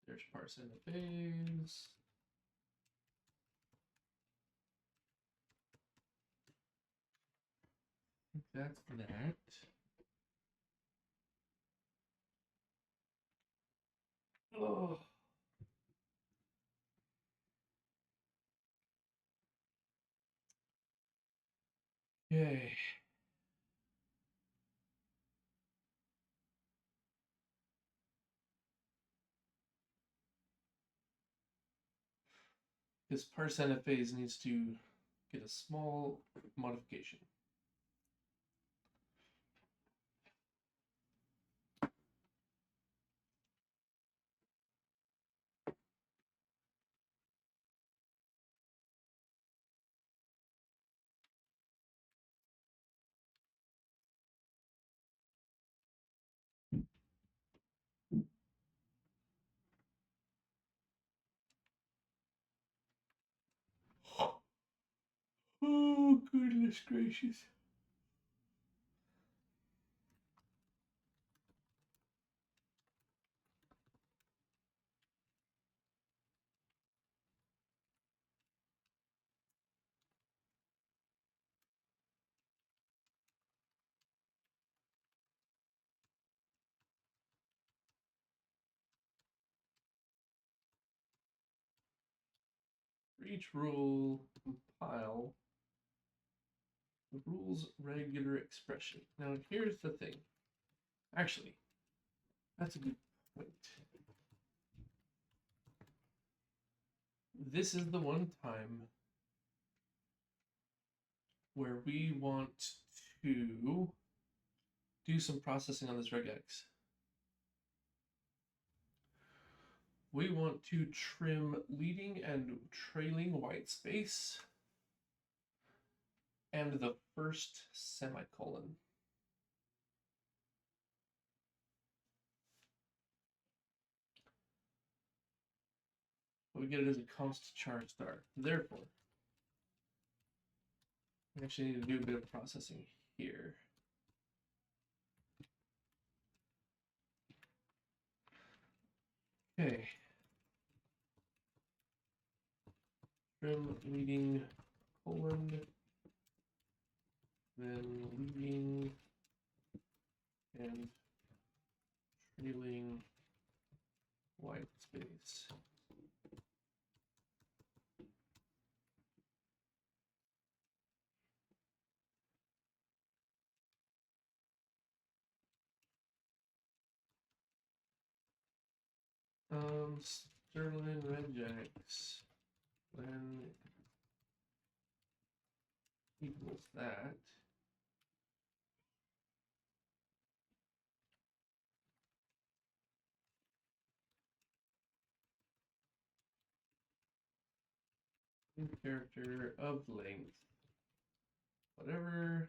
There's parse NFAs. That's that. Oh. Okay. This parse NFAs needs to get a small modification. Oh, goodness gracious. For each rule, compile the rule's regular expression. Now, here's the thing. Actually, that's a good point. This is the one time where we want to do some processing on this regex. We want to trim leading and trailing white space and the first semicolon. We get it as a const char star. Therefore, we actually need to do a bit of processing here. Okay. Trim leading colon, then leading and trailing white space. Sterling regex when equals that. Character of length, whatever.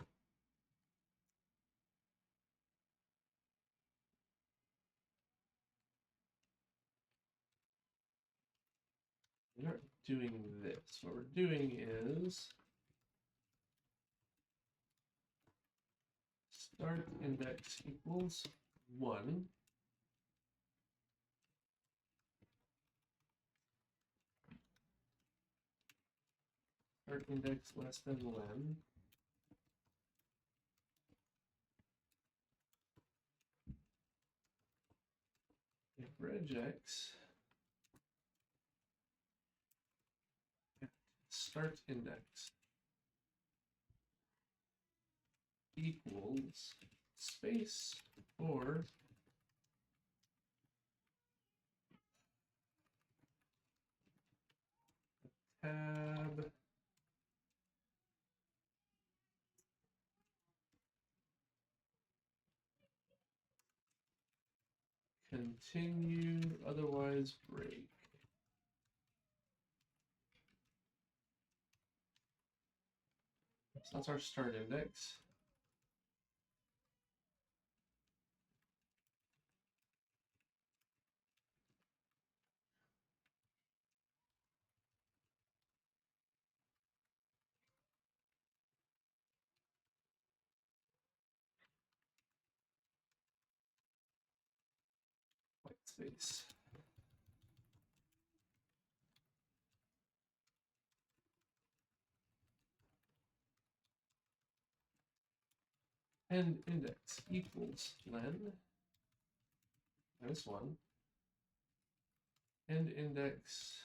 We're not doing this. What we're doing is start index equals 1. Start index less than len. If regex start index equals space or tab continue, otherwise break. So that's our start index. White space. And index equals len minus 1. And index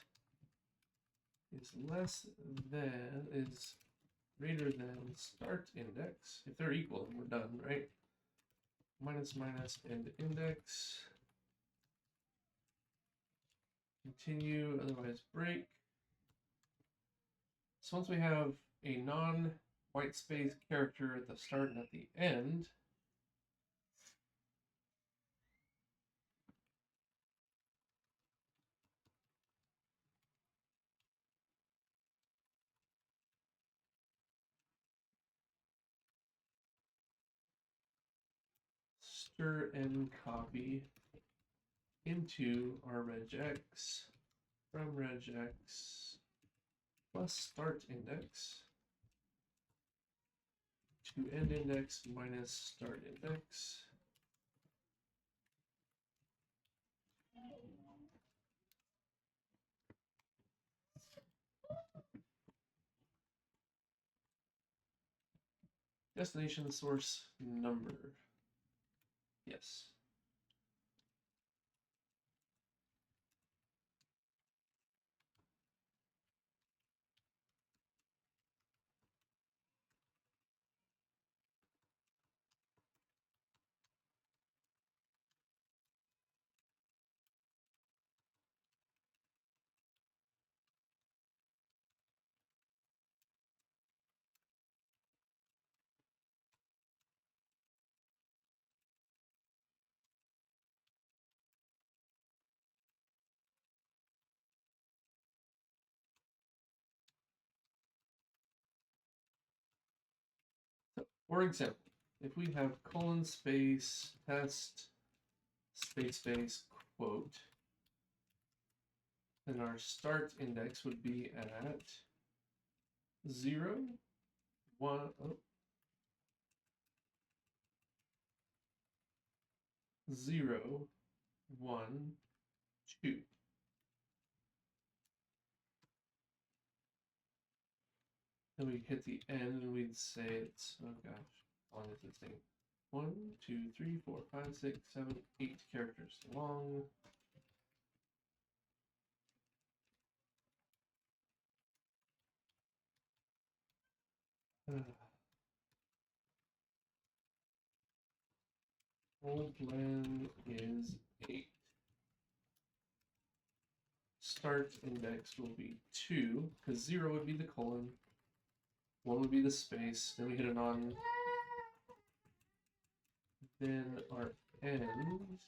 is less than, is greater than start index. If they're equal, then we're done, right? Minus minus and index. Continue, otherwise break. So once we have a non-white space character at the start and at the end, stir and copy into our regex from regex plus start index to end index minus start index. Destination source number. Yes. For example, if we have colon space test space quote, then our start index would be at 0, 1, 0, 1, 2. Then we hit the end and we'd say it's, oh gosh, how long is this thing? 1, 2, 3, 4, 5, 6, 7, 8 characters long. Old len is 8. Start index will be 2, because 0 would be the colon, 1 would be the space, then we hit an on, then our end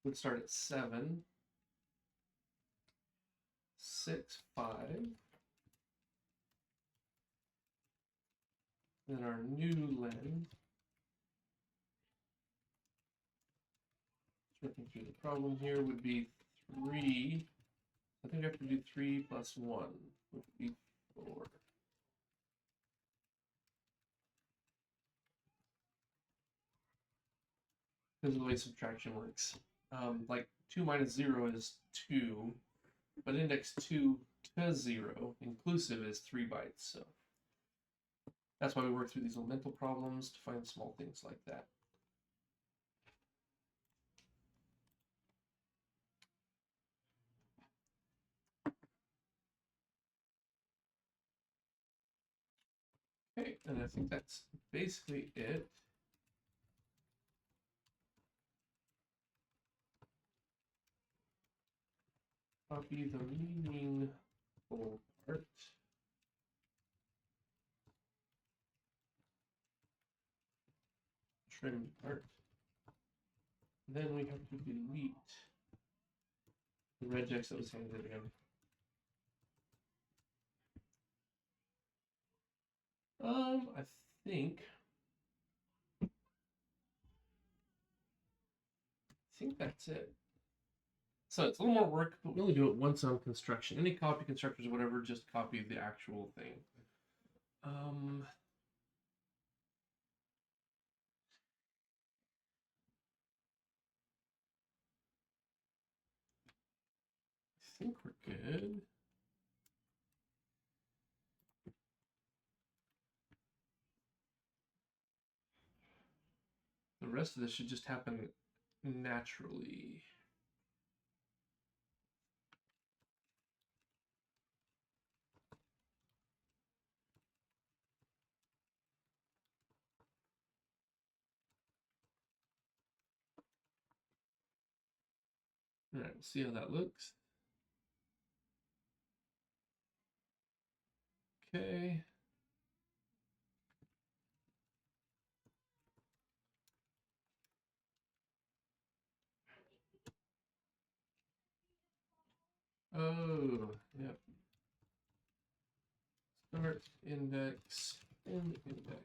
would start at 7, 6, 5. Then our new len, working through the problem here, would be 3. I think I have to do 3 plus 1 would be 4. Because of the way subtraction works. Like 2 minus 0 is 2, but index 2 to 0 inclusive is 3 bytes. So that's why we work through these little mental problems to find small things like that. Okay, and I think that's basically it. Copy the meaningful part. Trim part. Then we have to delete the regex that was handed in. I think that's it. So it's a little more work, but we only do it once on construction. Any copy constructors or whatever, just copy the actual thing. I think we're good. The rest of this should just happen naturally. All right, we'll see how that looks. Okay. Oh, yep. Start index, end index.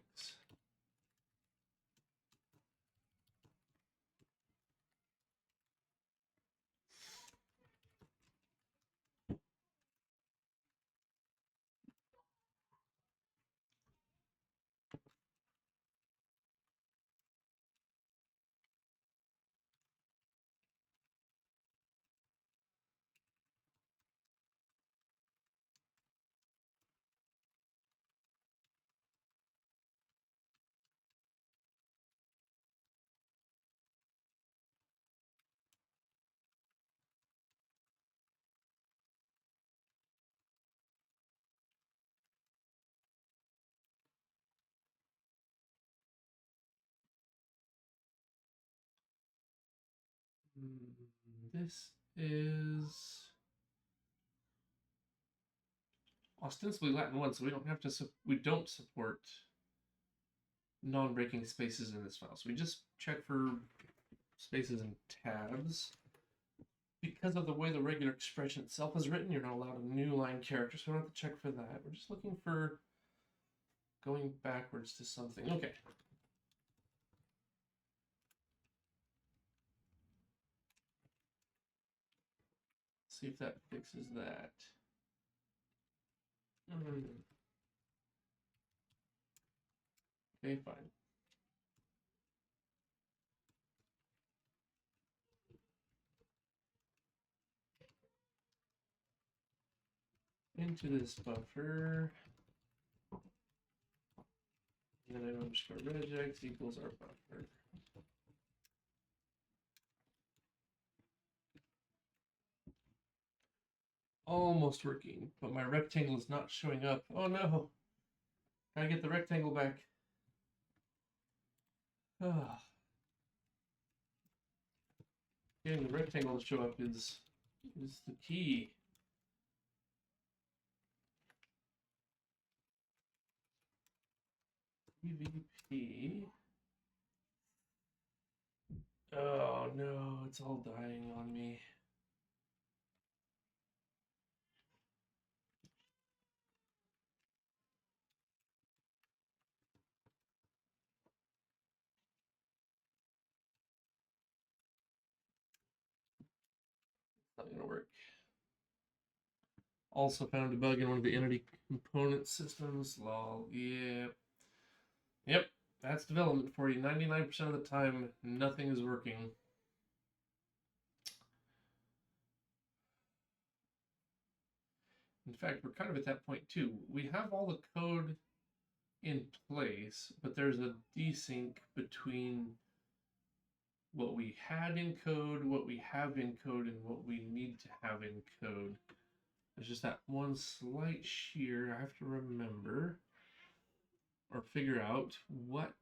This is ostensibly Latin 1, so we don't have to. We don't support non-breaking spaces in this file. So we just check for spaces and tabs. Because of the way the regular expression itself is written, you're not allowed a new line character, so we don't have to check for that. We're just looking for going backwards to something. Okay. See if that fixes that. Okay, fine. Into this buffer. And then underscore regex equals our buffer. Almost almost working, but my rectangle is not showing up. Oh no! Gotta get the rectangle back. Ah. Getting the rectangle to show up is the key. PvP. Oh no, it's all dying on me. Not gonna work. Also found a bug in one of the entity component systems. Lol. Yep. Yep. That's development for you. 99% of the time, nothing is working. In fact, we're kind of at that point too. We have all the code in place, but there's a desync between what we had in code, what we have in code, and what we need to have in code. There's just that one slight shear I have to remember or figure out what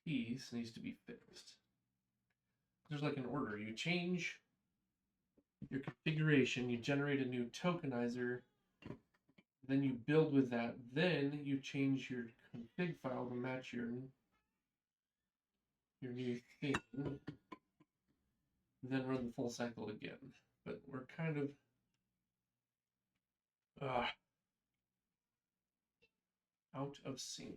piece needs to be fixed. There's like an order. You change your configuration, you generate a new tokenizer, then you build with that, then you change your config file to match your new thing, then run the full cycle again. But we're kind of out of sync.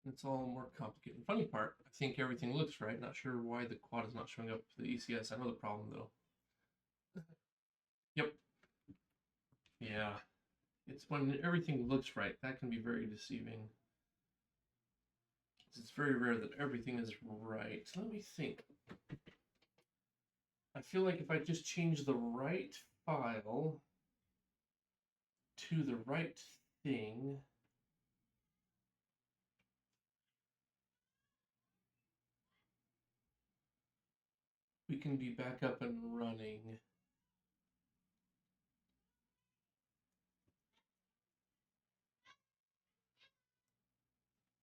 It's all more complicated. The funny part, I think everything looks right. Not sure why the quad is not showing up for the ECS. I know the problem though. Yep. Yeah. It's when everything looks right. That can be very deceiving. It's very rare that everything is right. Let me think. I feel like if I just change the right file to the right thing, we can be back up and running.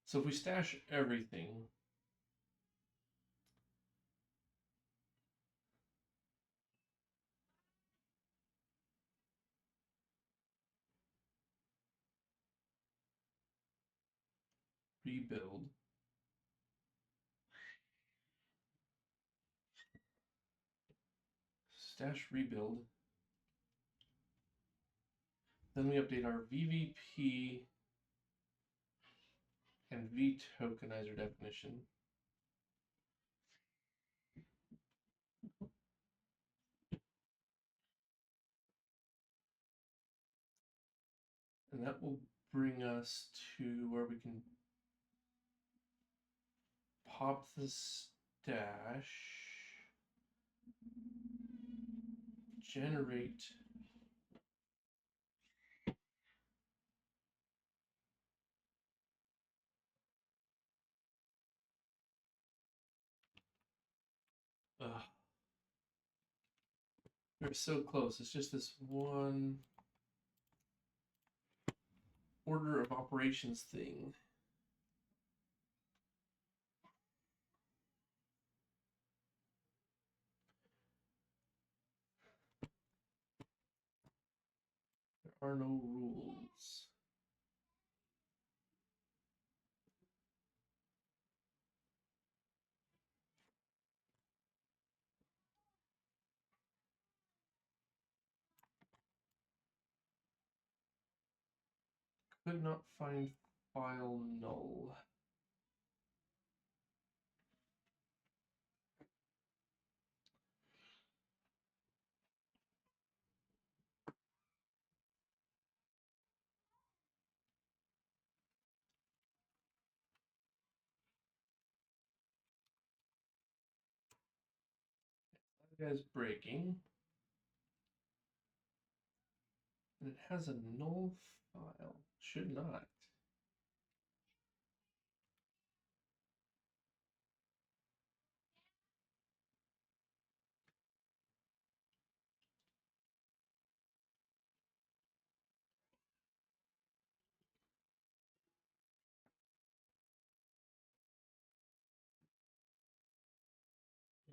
So if we stash everything, rebuild, stash rebuild, then we update our VVP and vTokenizer definition. And that will bring us to where we can pop the stash, generate we're so close. It's just this one order of operations thing. are no rules. Could not find file null. That guy's breaking. And it has a null file. Should not.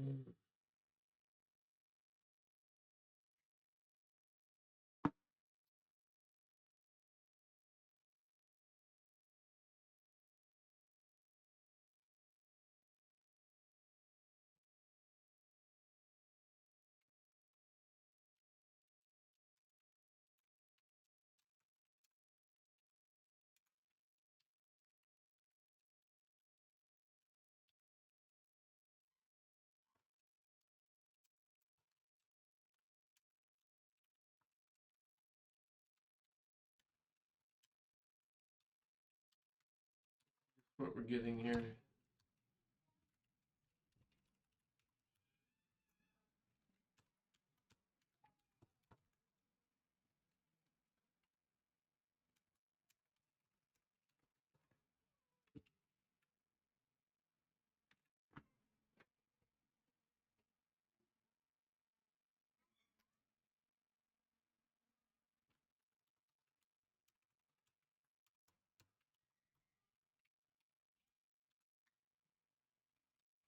Mm. What we're getting here.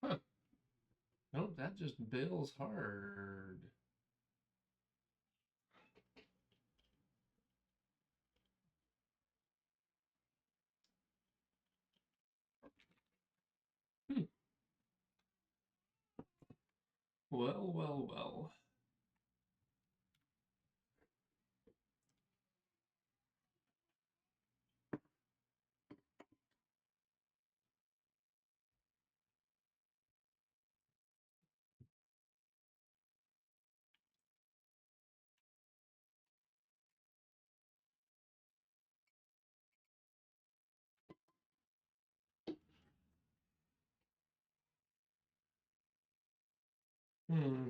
Huh. Nope, that just bails hard. Hmm. Well, well, well. Hmm.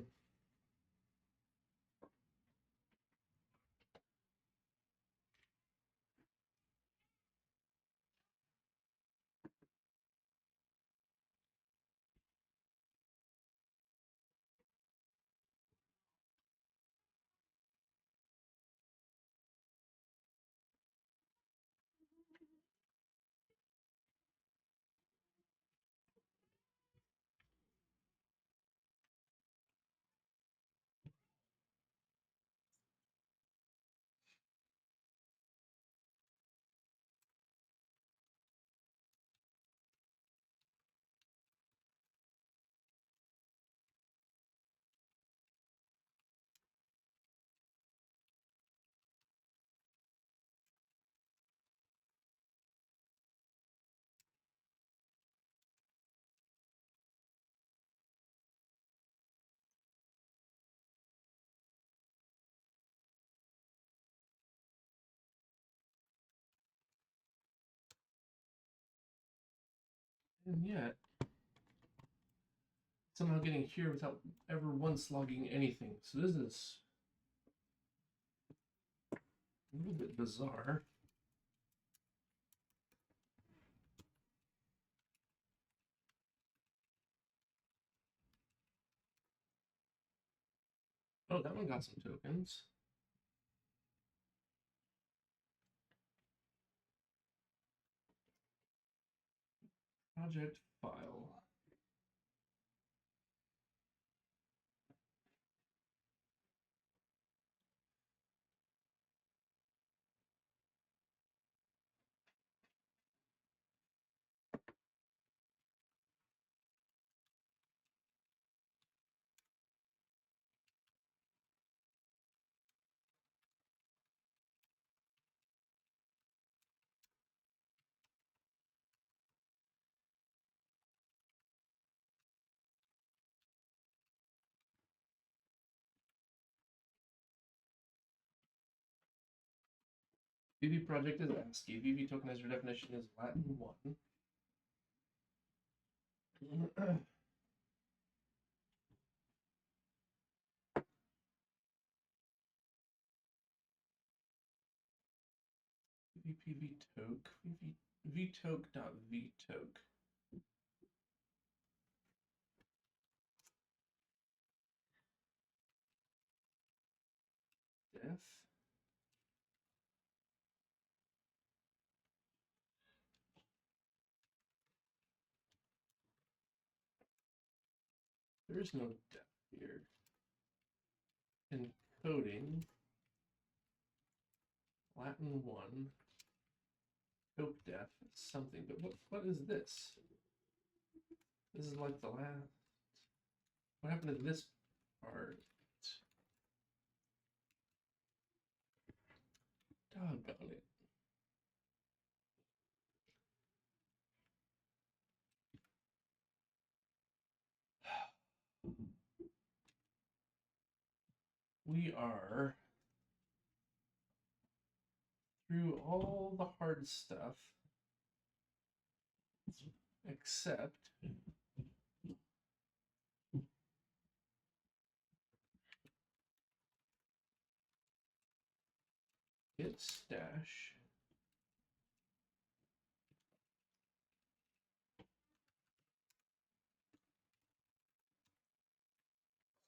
And yet, somehow getting here without ever once logging anything. So this is a little bit bizarre. Oh, that one got some tokens. Project file. VV project is ASCII. VV tokenizer definition is Latin 1. VPVToke, vtoke.vtoke. Def. There is no def here. Encoding Latin 1 toke def something, but what is this? This is like the last. What happened to this part? Doggone it. We are through all the hard stuff except git stash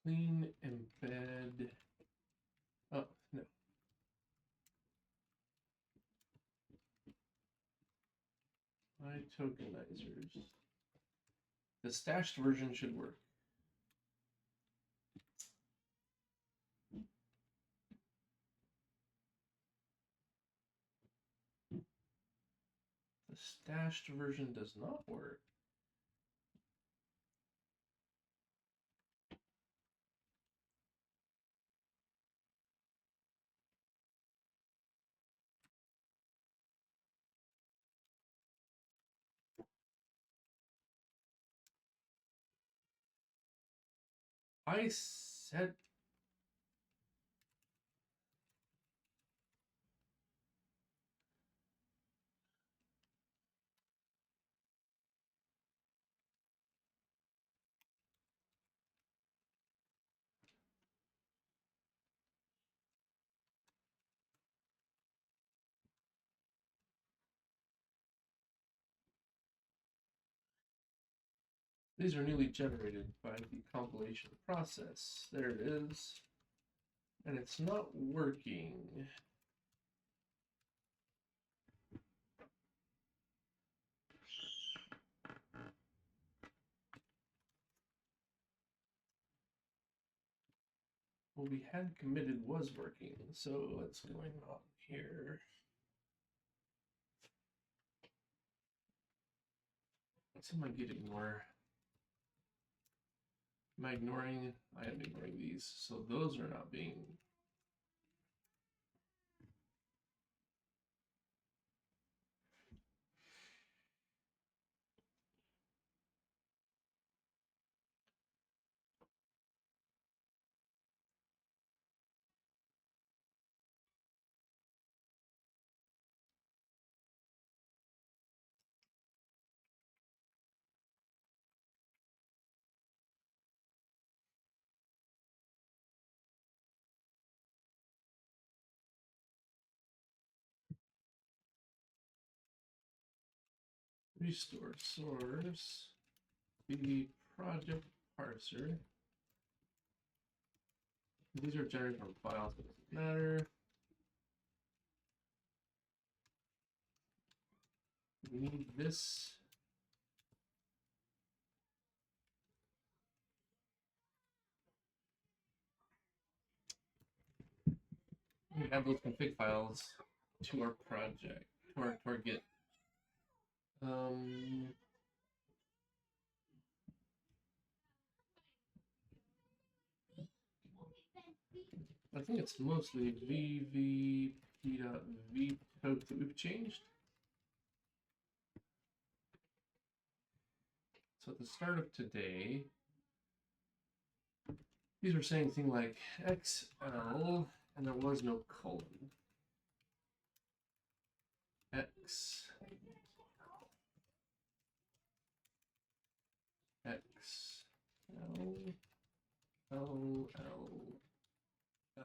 clean embed. Oh no. My tokenizers. The stashed version should work. The stashed version does not work. I said these are newly generated by the compilation process. There it is. And it's not working. What we had committed was working, so what's going on here? What am I getting more? Am I ignoring? I am ignoring these, so those are not being. Restore source, the project parser. These are generated from files, it doesn't matter. We need this. We add those config files to our project, to our Git. I think it's mostly vvp.vtoke that we've changed. So at the start of today, these were saying things like XL, and there was no colon. X, X, L, L, L, L.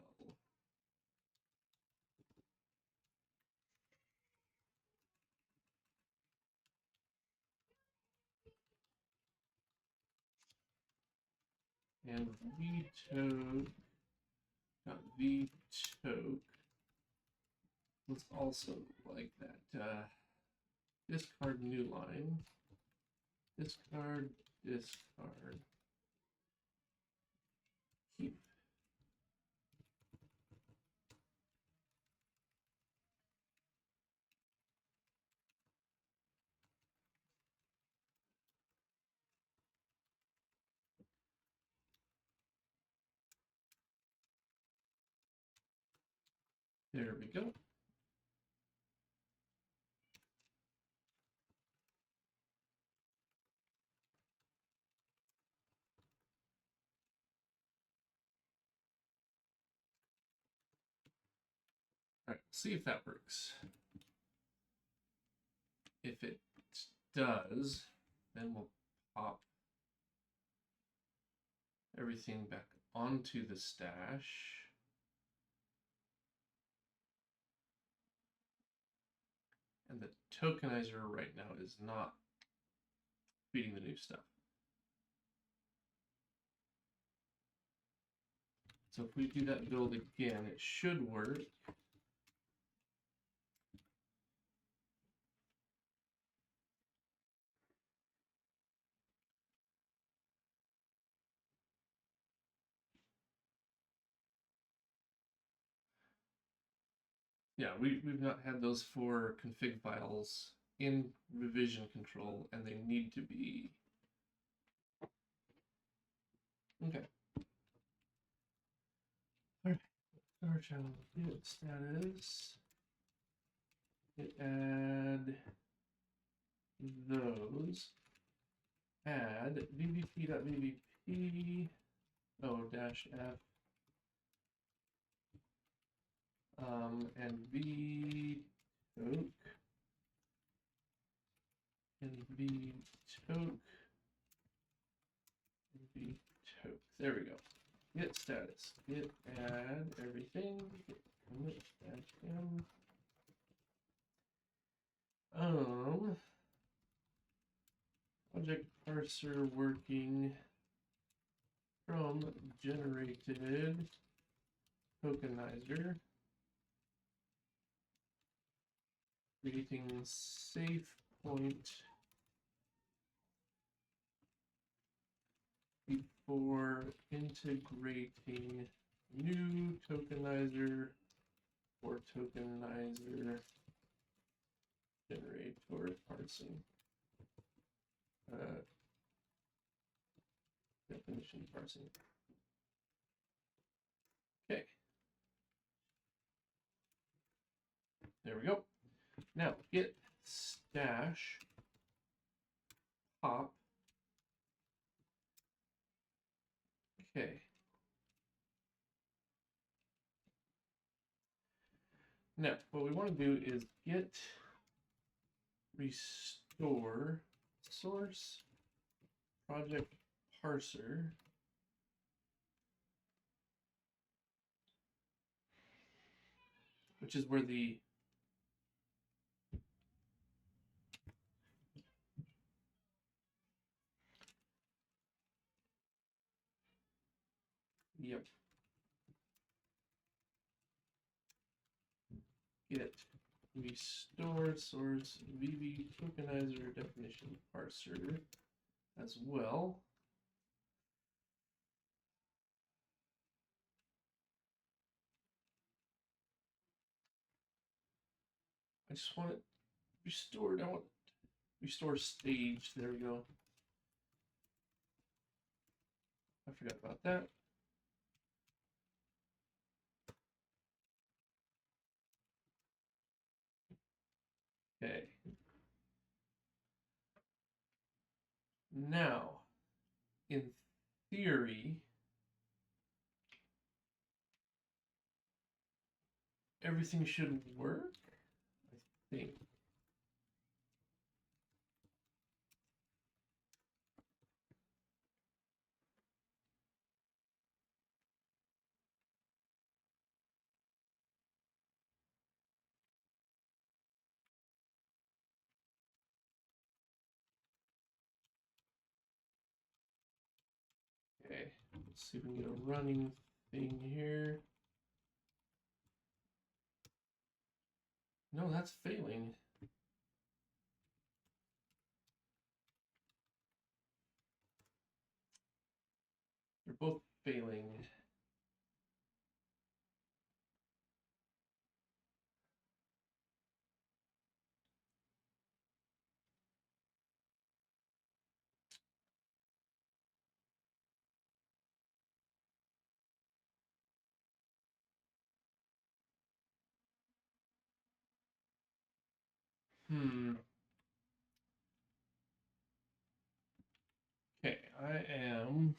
And vtoke looks also like that. Discard new line. Discard, discard. Keep. There we go. All right, see if that works. If it does, then we'll pop everything back onto the stash. And the tokenizer right now is not feeding the new stuff. So if we do that build again, it should work. Yeah, we've not had those 4 config files in revision control, and they need to be. Okay. All right. Our channel git status. Git add those. Add vvp.vvp. Oh, -f. And vtoke. And vtoke. Vtoke. There we go. Git status. Git add everything. Git commit -m. Project parser working from generated tokenizer. Creating safe point before integrating new tokenizer or tokenizer generator parsing. Definition parsing. Okay. There we go. Now git stash pop. Okay. Now what we want to do is git restore source project parser. Which is where the Git restore source VB tokenizer definition parser as well. I just want it restored. I want restore stage. There we go. I forgot about that. Okay. Now, in theory, everything should work, I think. Let's see if we can get a running thing here. No, that's failing. They're both failing. Okay, I am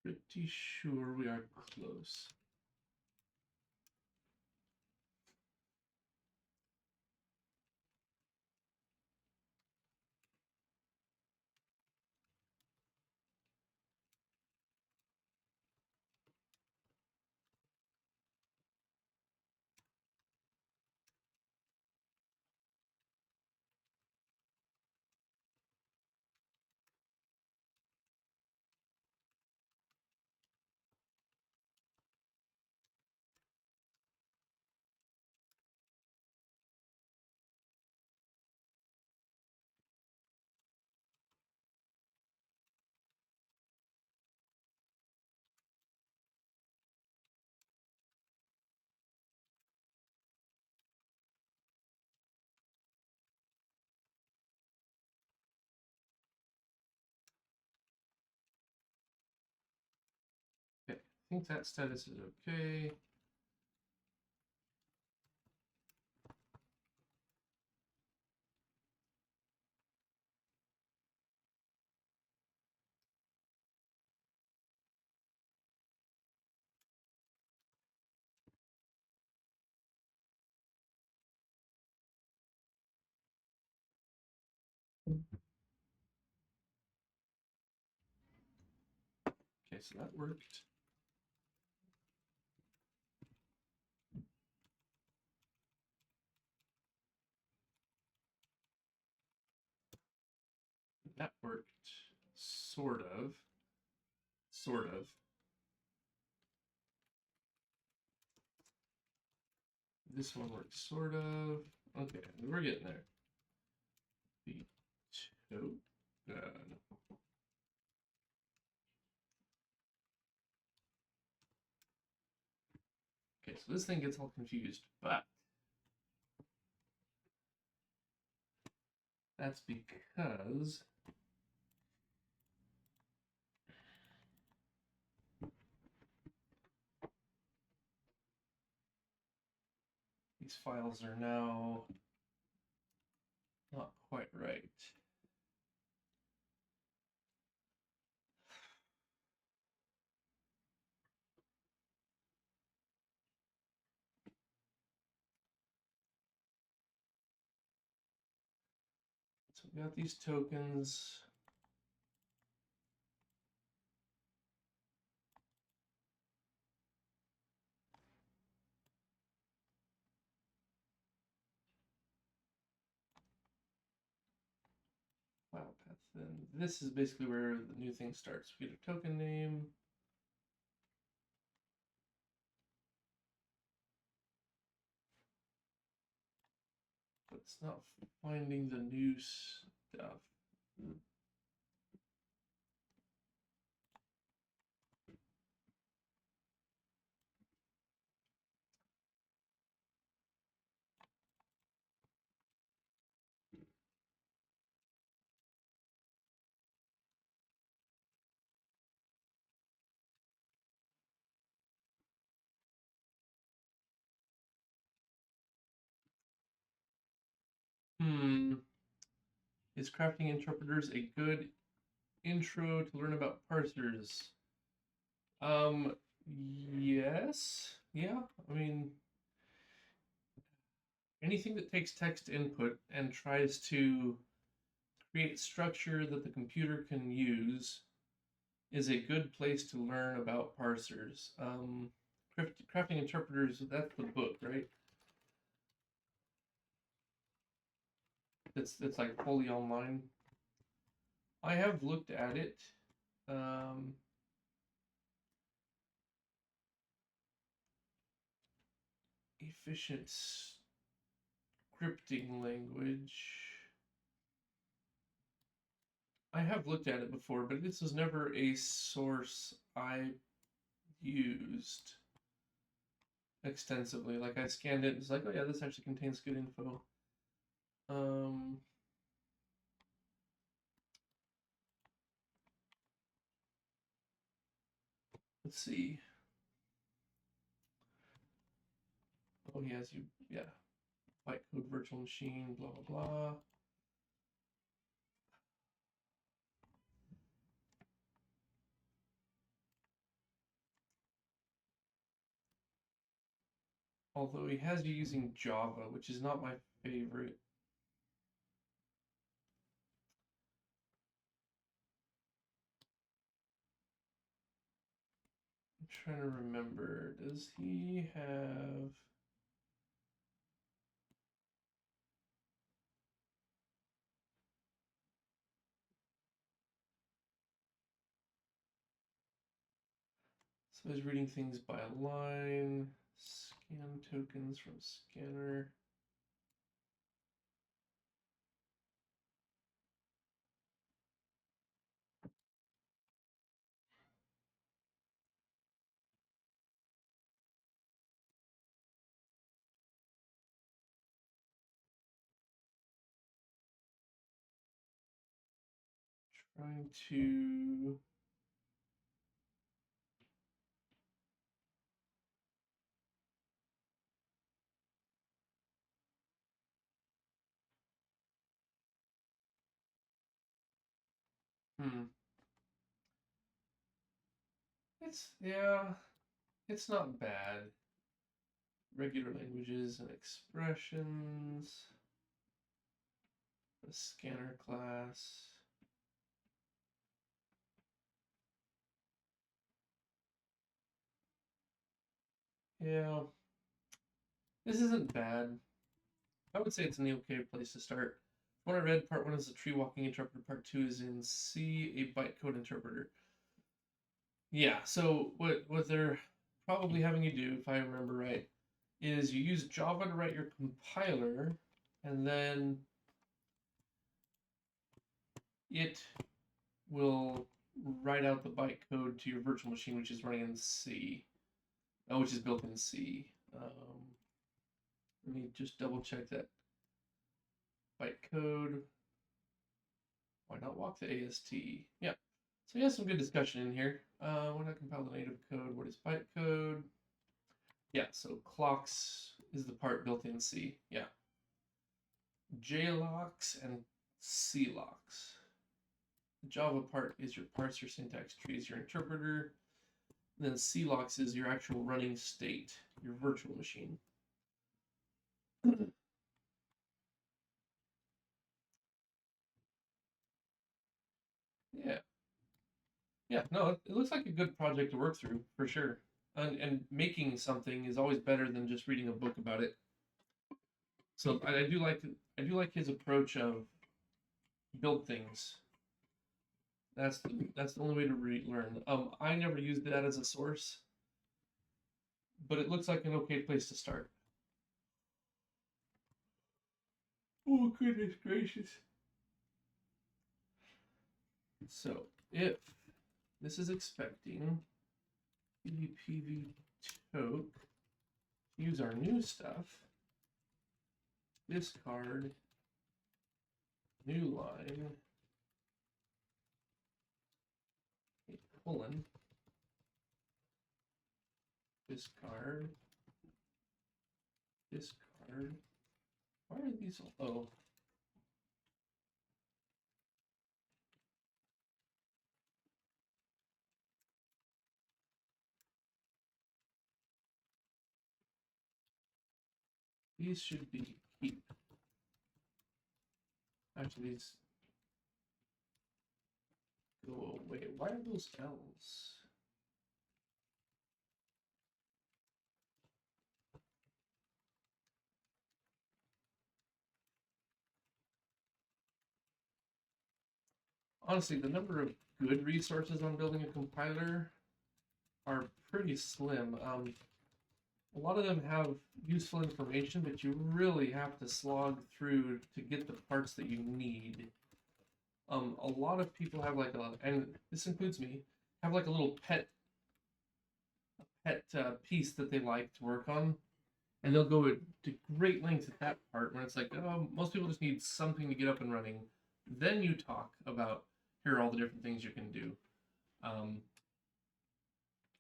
pretty sure we are close. Okay, I think that status is okay. Okay, so that worked. That worked, sort of. Sort of. This one works, sort of. Okay, we're getting there. The token. Okay, so this thing gets all confused, but that's because these files are now not quite right. So we got these tokens. File path, then this is basically where the new thing starts. We get a token name. But it's not finding the new stuff. Is crafting interpreters a good intro to learn about parsers? Yes. Yeah. I mean, anything that takes text input and tries to create structure that the computer can use is a good place to learn about parsers. crafting interpreters, that's the book, right? It's like fully online. I have looked at it. Efficient scripting language. I have looked at it before, but this was never a source I used extensively. Like I scanned it, it's like, oh yeah, this actually contains good info. Let's see. Oh, he has you, yeah. Bytecode virtual machine, blah, blah, blah. Although he has you using Java, which is not my favorite. I'm trying to remember. Does he have... So he's reading things by line, scan tokens from scanner. Trying to... It's not bad. Regular languages and expressions. The scanner class. Yeah, this isn't bad. I would say it's an okay place to start. What I read, part 1 is a tree walking interpreter, part 2 is in C, a bytecode interpreter. Yeah, so what they're probably having you do, if I remember right, is you use Java to write your compiler, and then it will write out the bytecode to your virtual machine, which is running in C, which is built in C. Let me just double check that bytecode. Why not walk the AST? Yeah. So he has some good discussion in here. When I compile the native code, what is bytecode? Yeah, so clocks is the part built in C. Yeah. JLocks and CLocks. The Java part is your parser syntax tree, is your interpreter. And then CLocks is your actual running state, your virtual machine. Yeah. Yeah, no, it looks like a good project to work through, for sure. And making something is always better than just reading a book about it. So I do like his approach of build things. That's the only way to learn. I never used that as a source, but it looks like an okay place to start. Oh goodness gracious! So if this is expecting PV toke, use our new stuff. Discard new line. Colon. Discard. Discard. Why are these all... Oh. These should be keep. Actually, these go away. Why are those L's? honestly, the number of good resources on building a compiler are pretty slim. A lot of them have useful information, but you really have to slog through to get the parts that you need. A lot of people have like and this includes me, have like a little pet piece that they like to work on, and they'll go to great lengths at that part when it's like, oh, most people just need something to get up and running. Then you talk about, here are all the different things you can do.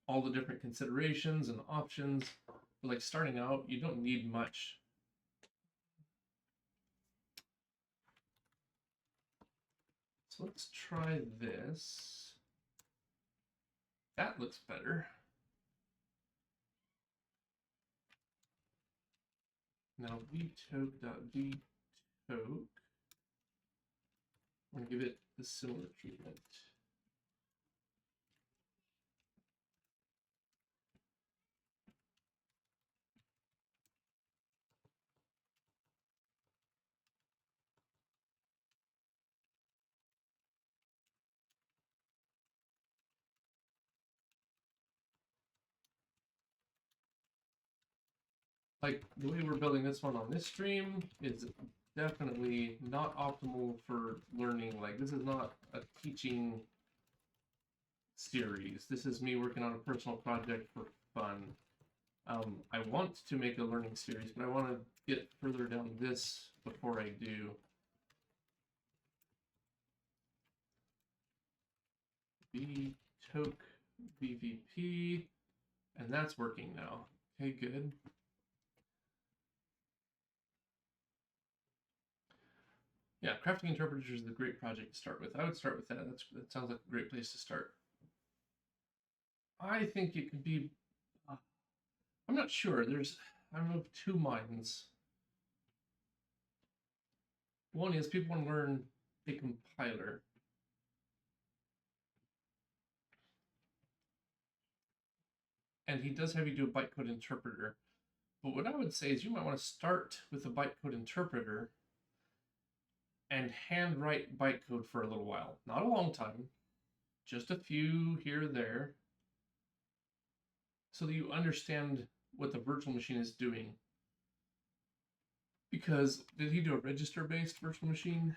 All the different considerations and options. But like starting out, you don't need much. So let's try this. That looks better. Now vtoke.vtoke. I'm going to give it a similar treatment. Like the way we're building this one on this stream is definitely not optimal for learning. Like this is not a teaching series. This is me working on a personal project for fun. I want to make a learning series, but I want to get further down this before I do. vtoke VVP, and that's working now. Okay, good. Yeah, crafting interpreters is a great project to start with. I would start with that. That sounds like a great place to start. I think it could be, I'm not sure. I'm of two minds. One is people want to learn a compiler. And he does have you do a bytecode interpreter. But what I would say is you might want to start with a bytecode interpreter and handwrite bytecode for a little while. Not a long time, just a few here or there, so that you understand what the virtual machine is doing. Because, did he do a register-based virtual machine?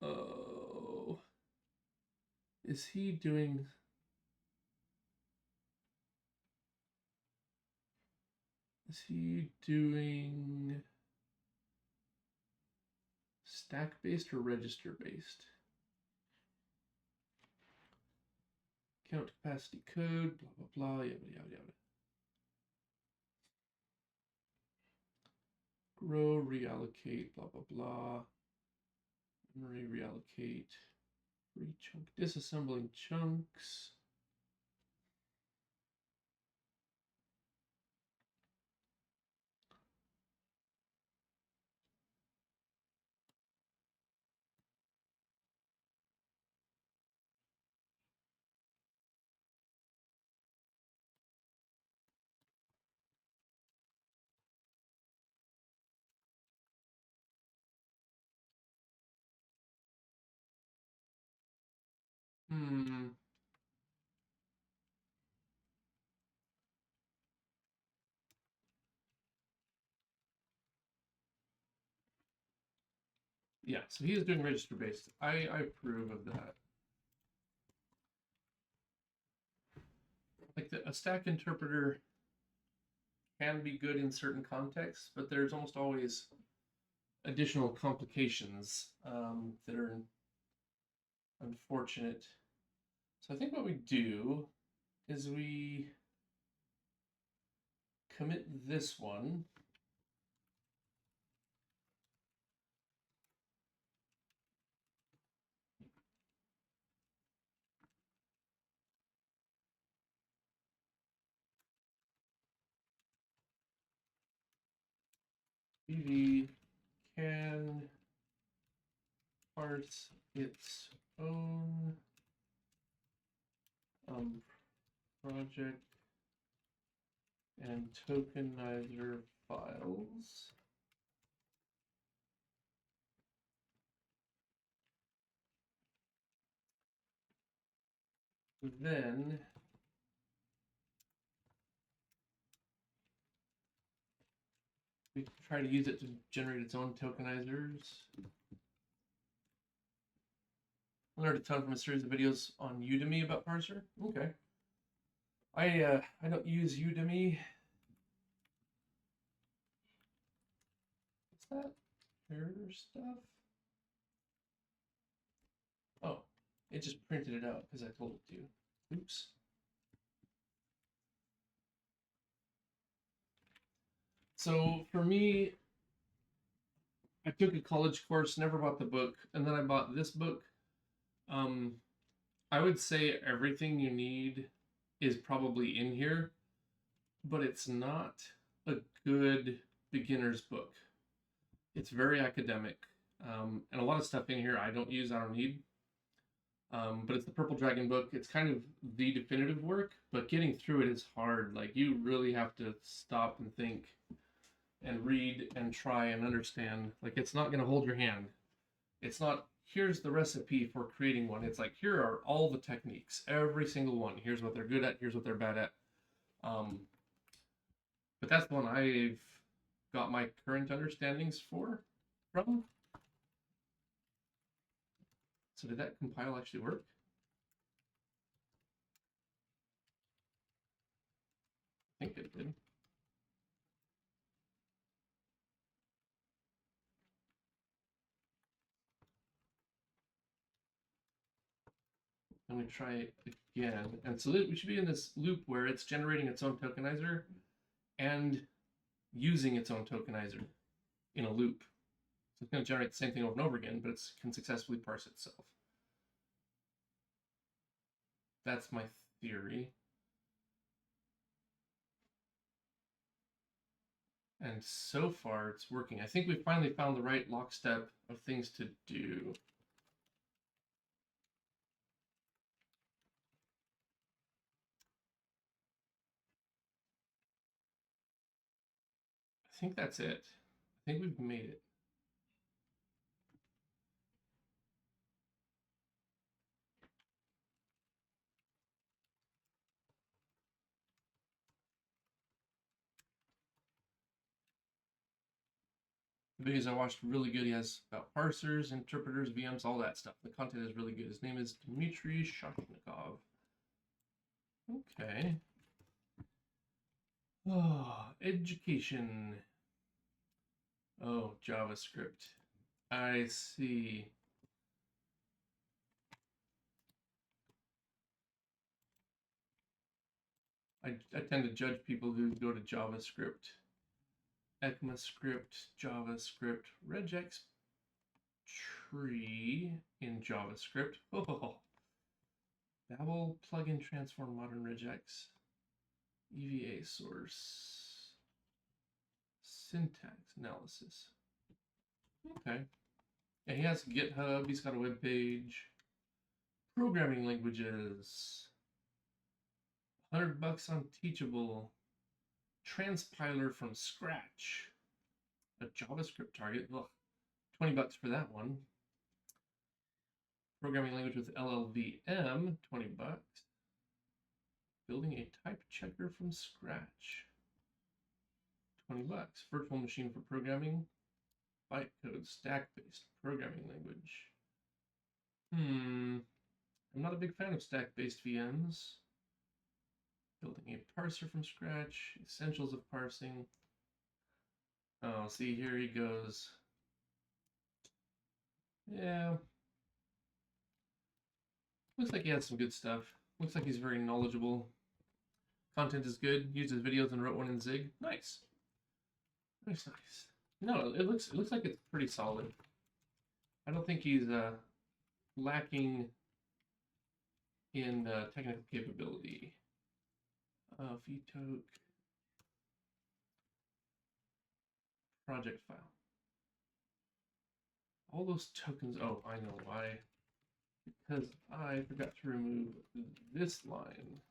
Oh, is he doing... Is he doing stack-based or register-based? Count capacity code, blah, blah, blah, yada, yada, yada. Grow, reallocate, blah, blah, blah. Memory, reallocate. Free chunk, disassembling chunks. Yeah, so he is doing register based. I approve of that. Like a stack interpreter can be good in certain contexts, but there's almost always additional complications that are unfortunate. So I think what we do is we commit this one. VV can parse its own project and tokenizer files. then we can try to use it to generate its own tokenizers. I learned a ton from a series of videos on Udemy about parser. Okay. I don't use Udemy. What's that? Error stuff? Oh, it just printed it out because I told it to. Oops. So for me, I took a college course, never bought the book, and then I bought this book. I would say everything you need is probably in here, but it's not a good beginner's book. It's very academic, and a lot of stuff in here I don't use, I don't need. But it's the Purple Dragon book. It's kind of the definitive work, but getting through it is hard. Like, you really have to stop and think and read and try and understand. Like, it's not going to hold your hand. It's not, here's the recipe for creating one. It's like, here are all the techniques, every single one. Here's what they're good at, here's what they're bad at. But that's the one I've got my current understandings from. So did that compile actually work? I think it did. And we try it again. And so we should be in this loop where it's generating its own tokenizer and using its own tokenizer in a loop. So it's going to generate the same thing over and over again, but it can successfully parse itself. That's my theory. And so far it's working. I think we finally found the right lockstep of things to do. I think that's it. I think we've made it. The videos I watched really good. He has about parsers, interpreters, VMs, all that stuff. The content is really good. His name is Dmitry Shashnikov. Okay. Oh, education. Oh, JavaScript. I see. I tend to judge people who go to JavaScript. ECMAScript, JavaScript, regex tree in JavaScript. Oh, Babel plugin transform modern regex. EVA source. Syntax analysis. Okay. Yeah, he has GitHub. He's got a web page. Programming languages. $100 on Teachable. Transpiler from scratch. A JavaScript target. Ugh. $20 for that one. Programming language with LLVM. $20. Building a type checker from scratch. $20. Virtual machine for programming. Bytecode stack-based programming language. I'm not a big fan of stack-based VMs. Building a parser from scratch. Essentials of parsing. Oh, see, here he goes. Yeah. Looks like he has some good stuff. Looks like he's very knowledgeable. Content is good. Used his videos and wrote one in Zig. Nice. Nice, nice. No, it looks like it's pretty solid. I don't think he's lacking in technical capability. VToke project file. All those tokens. Oh, I know why. Because I forgot to remove this line.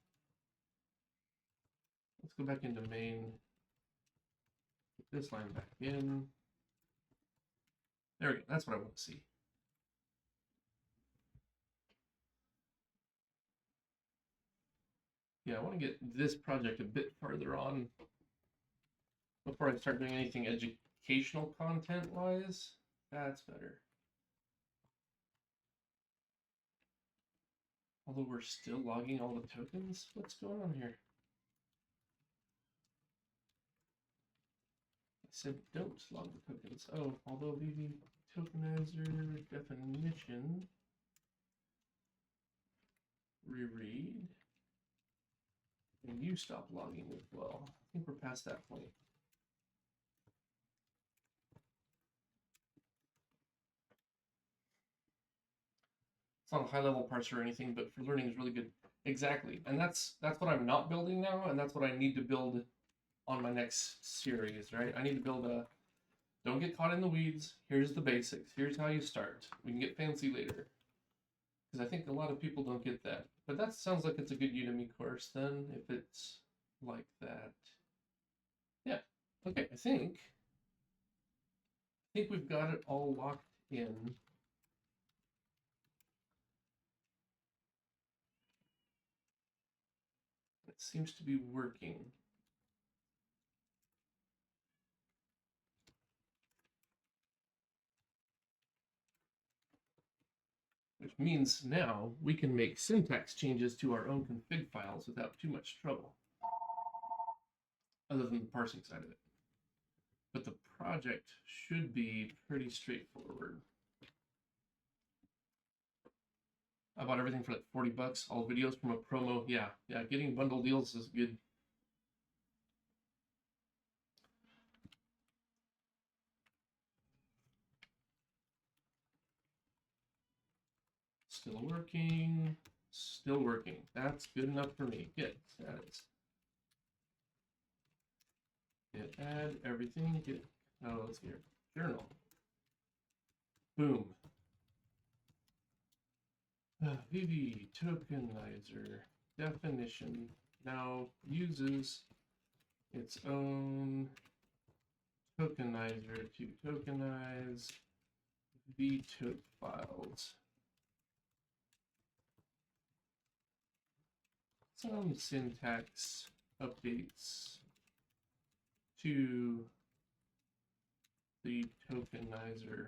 Let's go back into main. Put this line back in. There we go. That's what I want to see. Yeah, I want to get this project a bit farther on before I start doing anything educational content wise. That's better. Although we're still logging all the tokens. What's going on here? I said don't log the tokens. Oh, although the tokenizer definition reread. And you stop logging as well. I think we're past that point. It's not a high-level parser or anything, but for learning is really good. Exactly, and that's what I'm not building now, and that's what I need to build on my next series, right? I need to build a, don't get caught in the weeds. Here's the basics. Here's how you start. We can get fancy later. Because I think a lot of people don't get that. But that sounds like it's a good Udemy course then, if it's like that. Yeah, okay, I think we've got it all locked in. It seems to be working. Which means now we can make syntax changes to our own config files without too much trouble, other than the parsing side of it. But the project should be pretty straightforward. I bought everything for like 40 bucks, all videos from a promo. Yeah, getting bundle deals is good. Still working, still working. That's good enough for me. Good, that is. Get add everything, get, oh, let's hear journal. Boom. VV Tokenizer definition now uses its own tokenizer to tokenize VTOK files. Some syntax updates to the tokenizer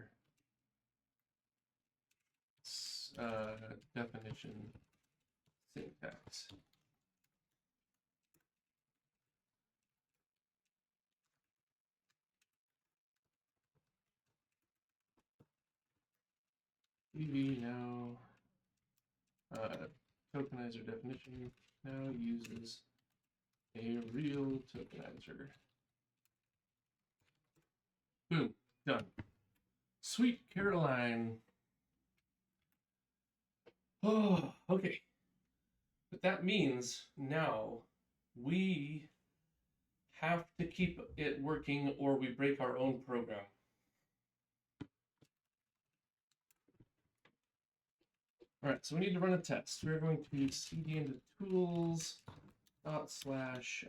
definition syntax. VV now tokenizer definition now uses a real tokenizer. Boom, done. Sweet Caroline. Oh, okay. But that means now we have to keep it working or we break our own program. All right, so we need to run a test. We're going to cd into tools /test.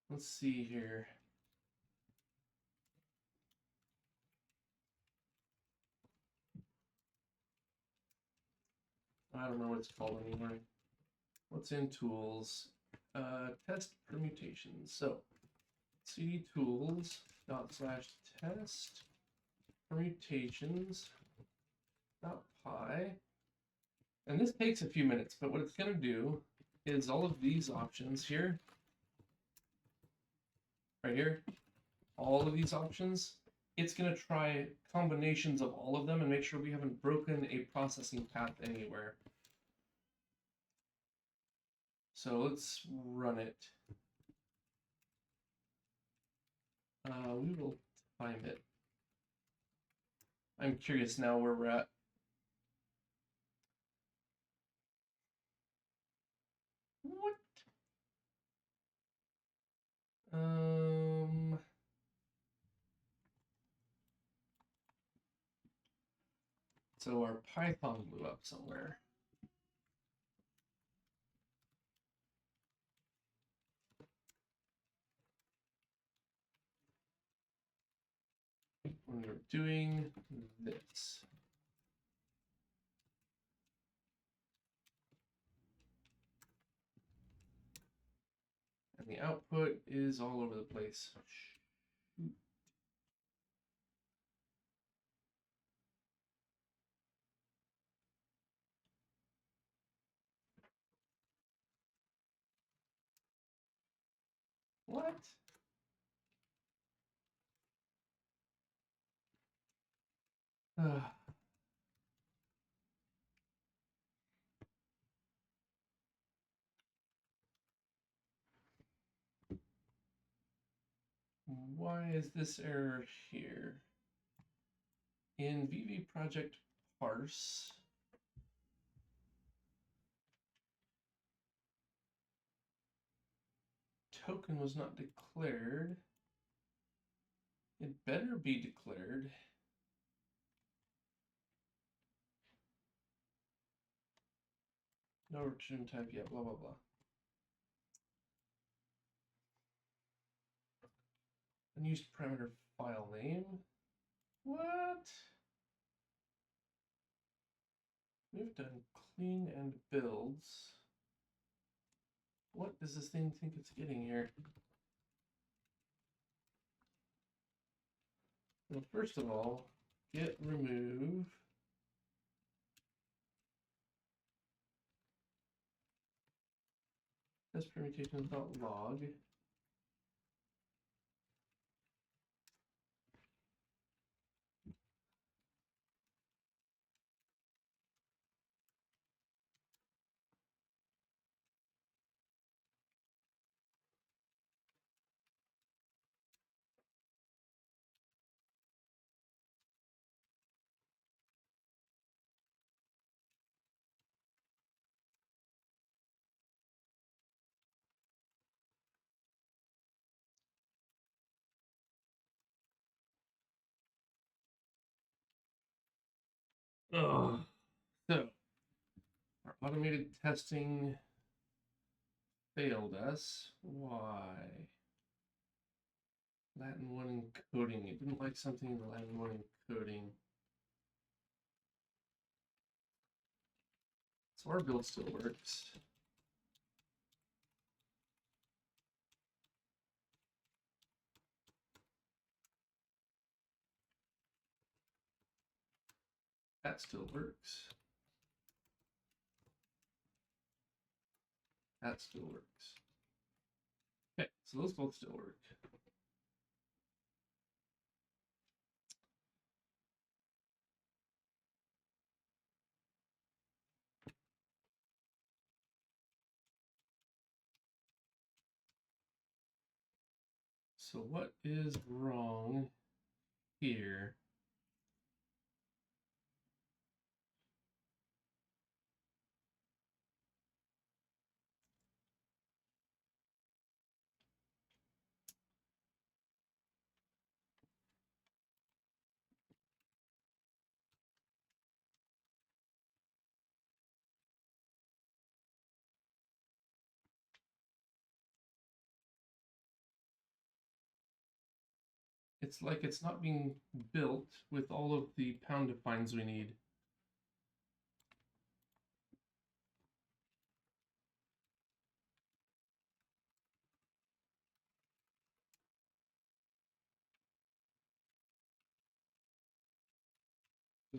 Let's see here. I don't know what it's called anymore. What's in tools? Test permutations. So cd tools /test permutations .py. And this takes a few minutes, but what it's going to do is all of these options here, right here, all of these options, it's going to try combinations of all of them and make sure we haven't broken a processing path anywhere. So let's run it. We will time it. I'm curious now where we're at. What? So our Python blew up somewhere. When we're doing this. output is all over the place. What? Why is this error here? In VV project parse, token was not declared. It better be declared. No return type yet, blah, blah, blah. Unused parameter file name. What? We've done clean and builds. What does this thing think it's getting here? Well, first of all, git remove test permutations.log. Oh, so our automated testing failed us. Why? Latin 1 encoding. It didn't like something in the Latin 1 encoding. So our build still works. That still works. That still works. Okay, so those both still work. So what is wrong here? It's like it's not being built with all of the pound defines we need.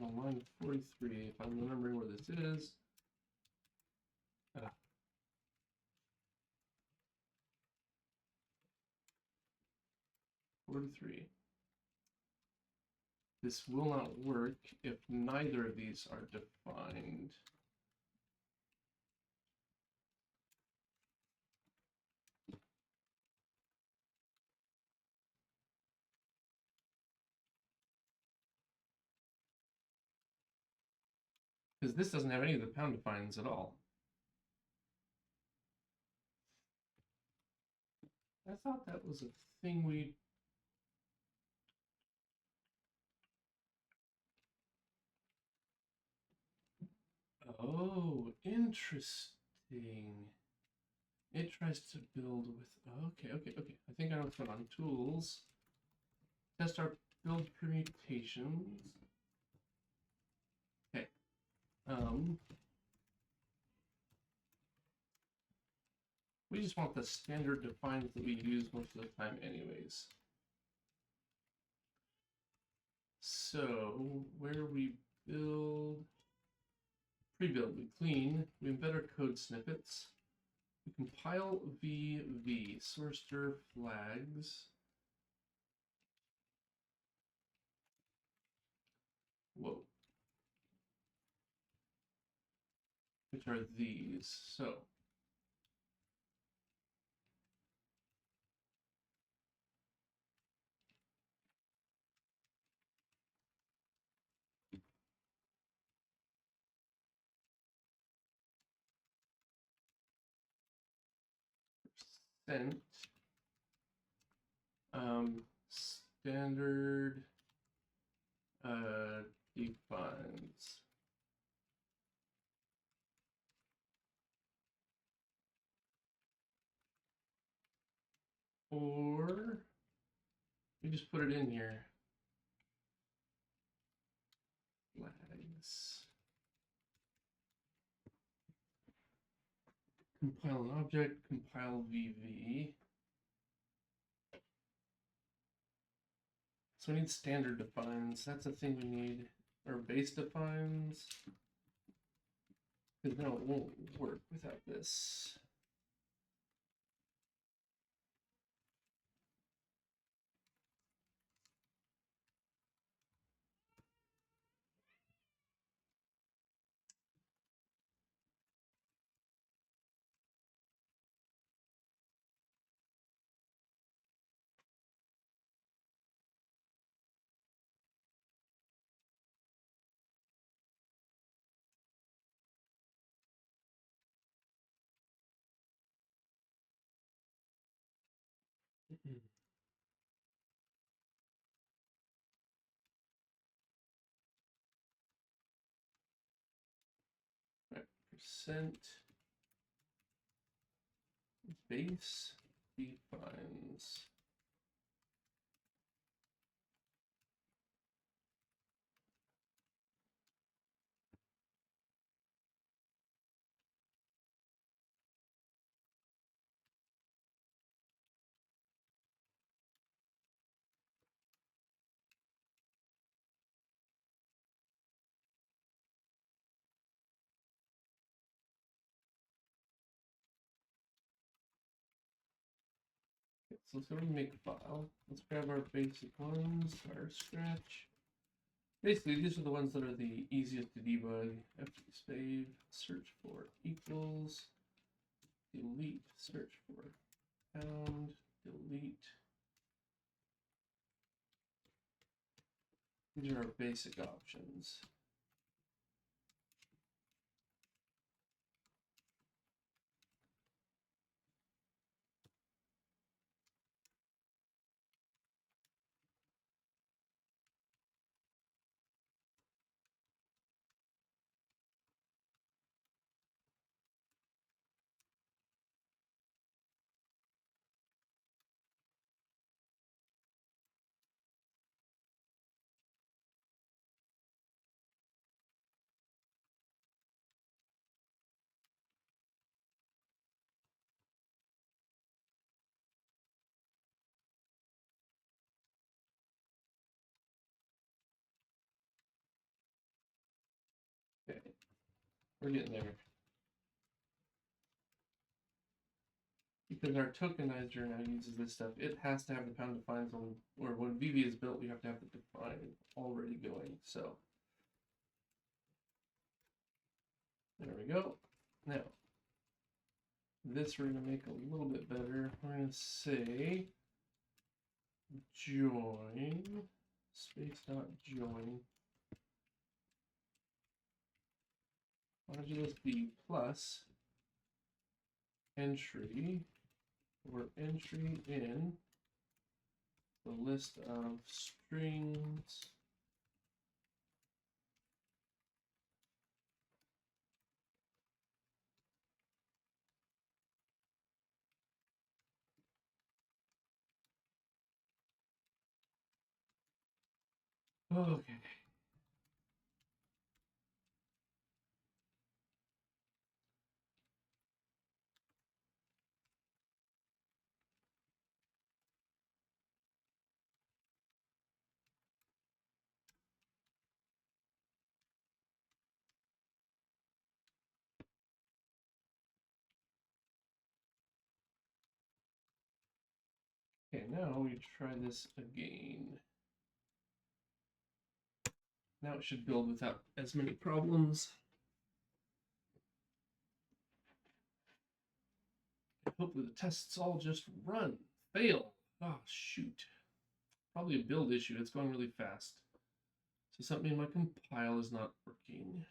On line 43, if I'm remembering where this is. 43. This will not work if neither of these are defined. Because this doesn't have any of the pound defines at all. I thought that was a thing we... Oh, interesting. It tries to build with... Okay. I think I know what's going on. Tools. Test our build permutations. Okay. We just want the standard defines that we use most of the time anyways. So where we build, pre-build, we clean, we embed our code snippets, we compile VV, source dir flags. Whoa. Which are these. So percent standard defines. Or we just put it in here. Flags. Compile an object, compile VV. So we need standard defines. That's the thing we need. Or base defines. Because no, it won't work without this. Right, percent base defines. So let's go to make file. Let's grab our basic ones, our scratch. Basically, these are the ones that are the easiest to debug. Fsave, search for equals, delete, search for pound, delete. These are our basic options. Okay, we're getting there. Because our tokenizer now uses this stuff, it has to have the pound defines on, or when VV is built, we have to have the define already going. So there we go. Now, this we're going to make a little bit better. We're going to say join space.join modulus b plus entry, or entry in the list of strings okay. now we try this again. Now it should build without as many problems. Hopefully the tests all just run. Fail. Oh, shoot. Probably a build issue. It's going really fast. So something in my compile is not working.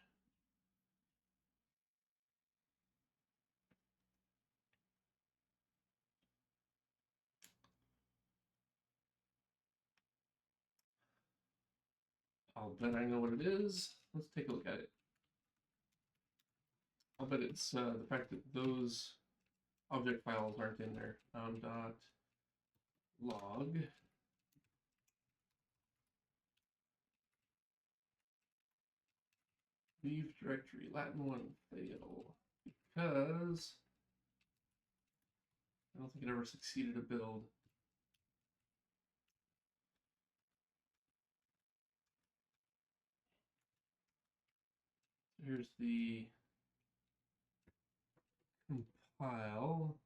I'll bet I know what it is. Let's take a look at it. I'll bet it's the fact that those object files aren't in there. Dot log leave directory Latin 1 fail because I don't think it ever succeeded a build. Here's the compile.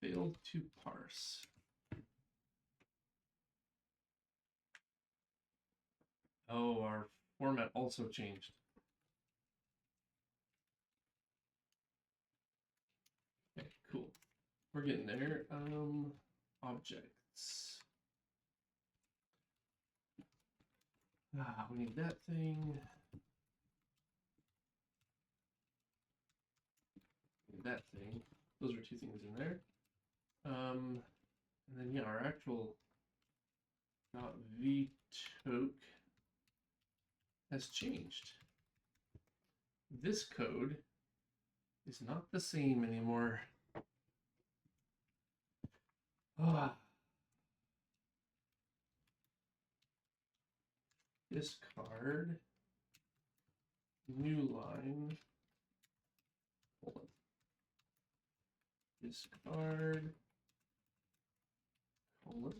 Failed to parse. Oh, our format also changed. Okay, cool. We're getting there. Objects. We need that thing. Need that thing. Those are two things in there. And then yeah, our actual .vtoke has changed. This code is not the same anymore. Discard new line. Hold on. Discard colon.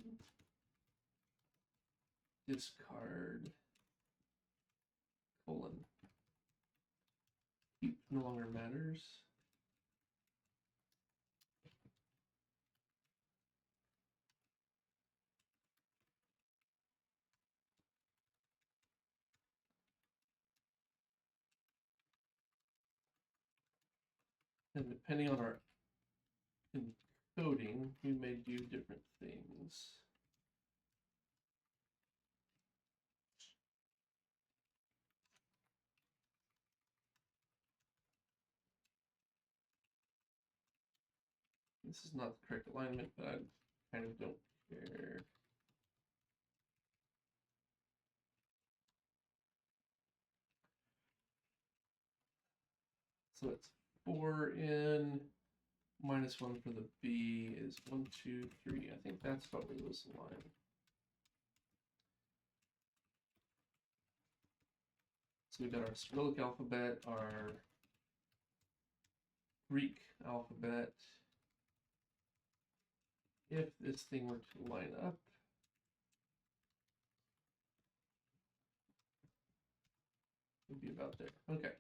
Discard colon. Heap no longer matters. And depending on our encoding, we may do different things. This is not the correct alignment, but I kind of don't care. So it's 4 in, -1 for the B is 1, 2, 3. I think that's probably this line. So we got our Cyrillic alphabet, our Greek alphabet. If this thing were to line up, it'd be about there. Okay.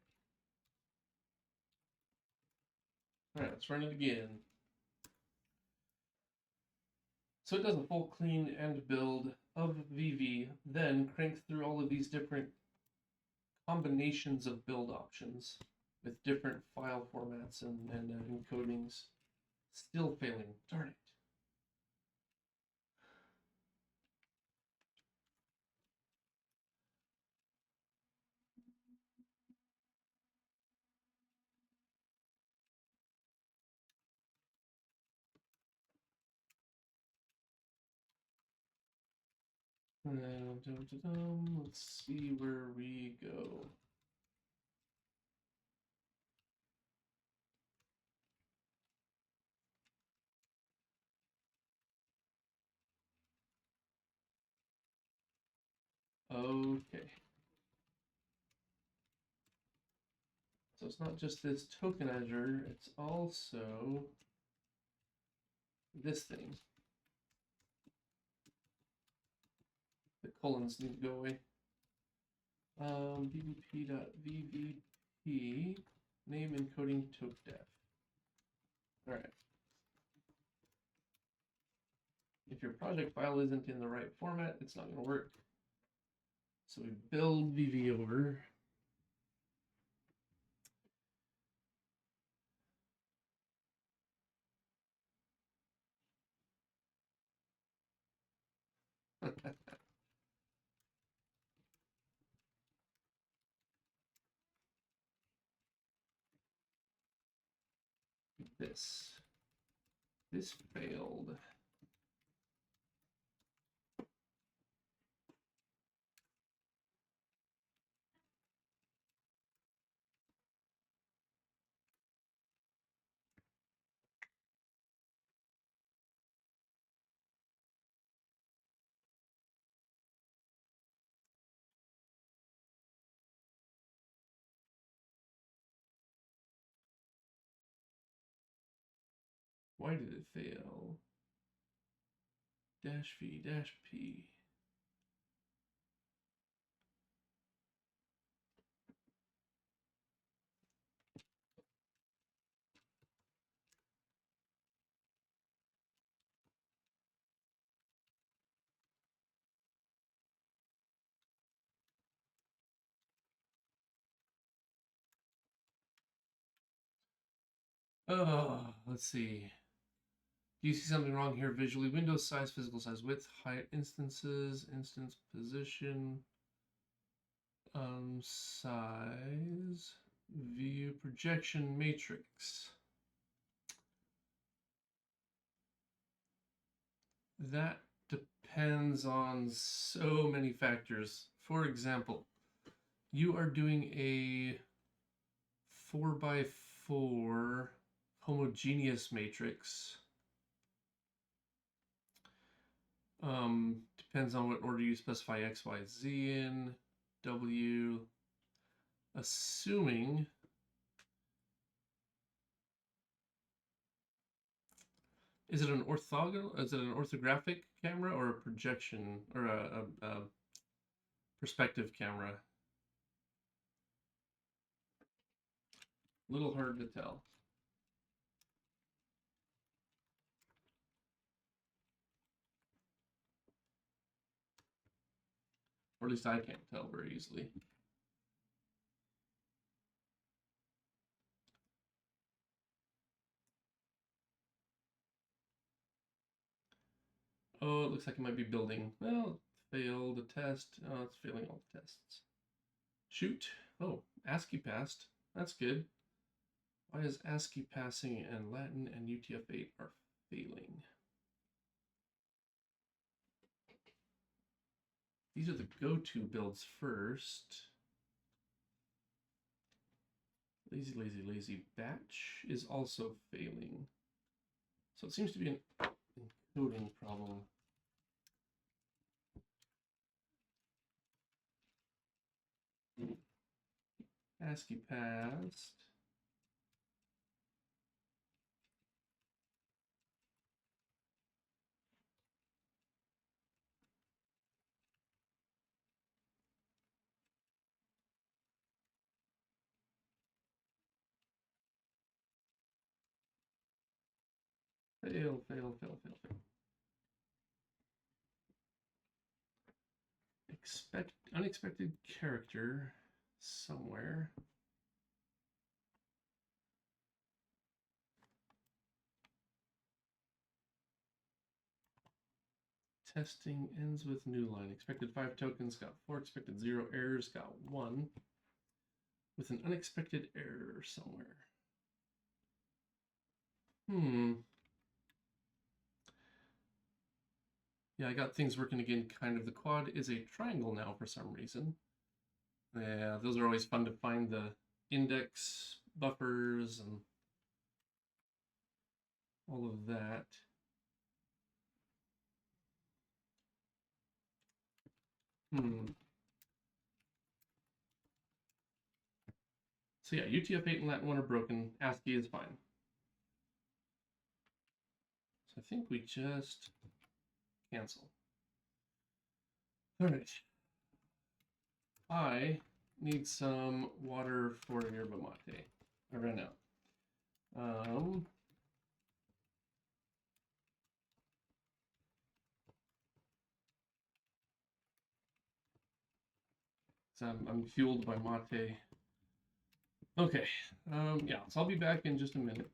All right, let's run it again. So it does a full clean and build of VV, then cranks through all of these different combinations of build options with different file formats and encodings. Still failing. Darn it. Let's see where we go. Okay. So it's not just this tokenizer, it's also this thing. The colons need to go away. bvp.vvp Name encoding tokdef. All right. If your project file isn't in the right format, it's not going to work. So we build VV over. This failed. Why did it fail? Dash V dash P. Oh, let's see. Do you see something wrong here visually? Windows size, physical size, width, height, instances, instance position, size, view, projection, matrix. That depends on so many factors. For example, you are doing a 4x4 homogeneous matrix. Depends on what order you specify X, Y, Z in, W, assuming is it an orthogonal? Is it an orthographic camera or a projection or a perspective camera? A little hard to tell. Or at least I can't tell very easily. Oh, it looks like it might be building. Well, failed a test. Oh, it's failing all the tests. Shoot. Oh, ASCII passed. That's good. Why is ASCII passing and Latin and UTF-8 are failing? These are the go-to builds first. Lazy, lazy, lazy batch is also failing. So it seems to be an encoding problem. ASCII passed. Fail, fail, fail, fail, fail. Unexpected character somewhere. Testing ends with new line. Expected 5 tokens, got 4. Expected 0 errors, got 1. With an unexpected error somewhere. Yeah, I got things working again, kind of. The quad is a triangle now for some reason. Yeah, those are always fun to find, the index buffers and all of that. So yeah, UTF-8 and Latin 1 are broken. ASCII is fine. So I think we just cancel. All right. I need some water for yerba mate. I ran out. So I'm fueled by mate. Okay. Yeah, so I'll be back in just a minute.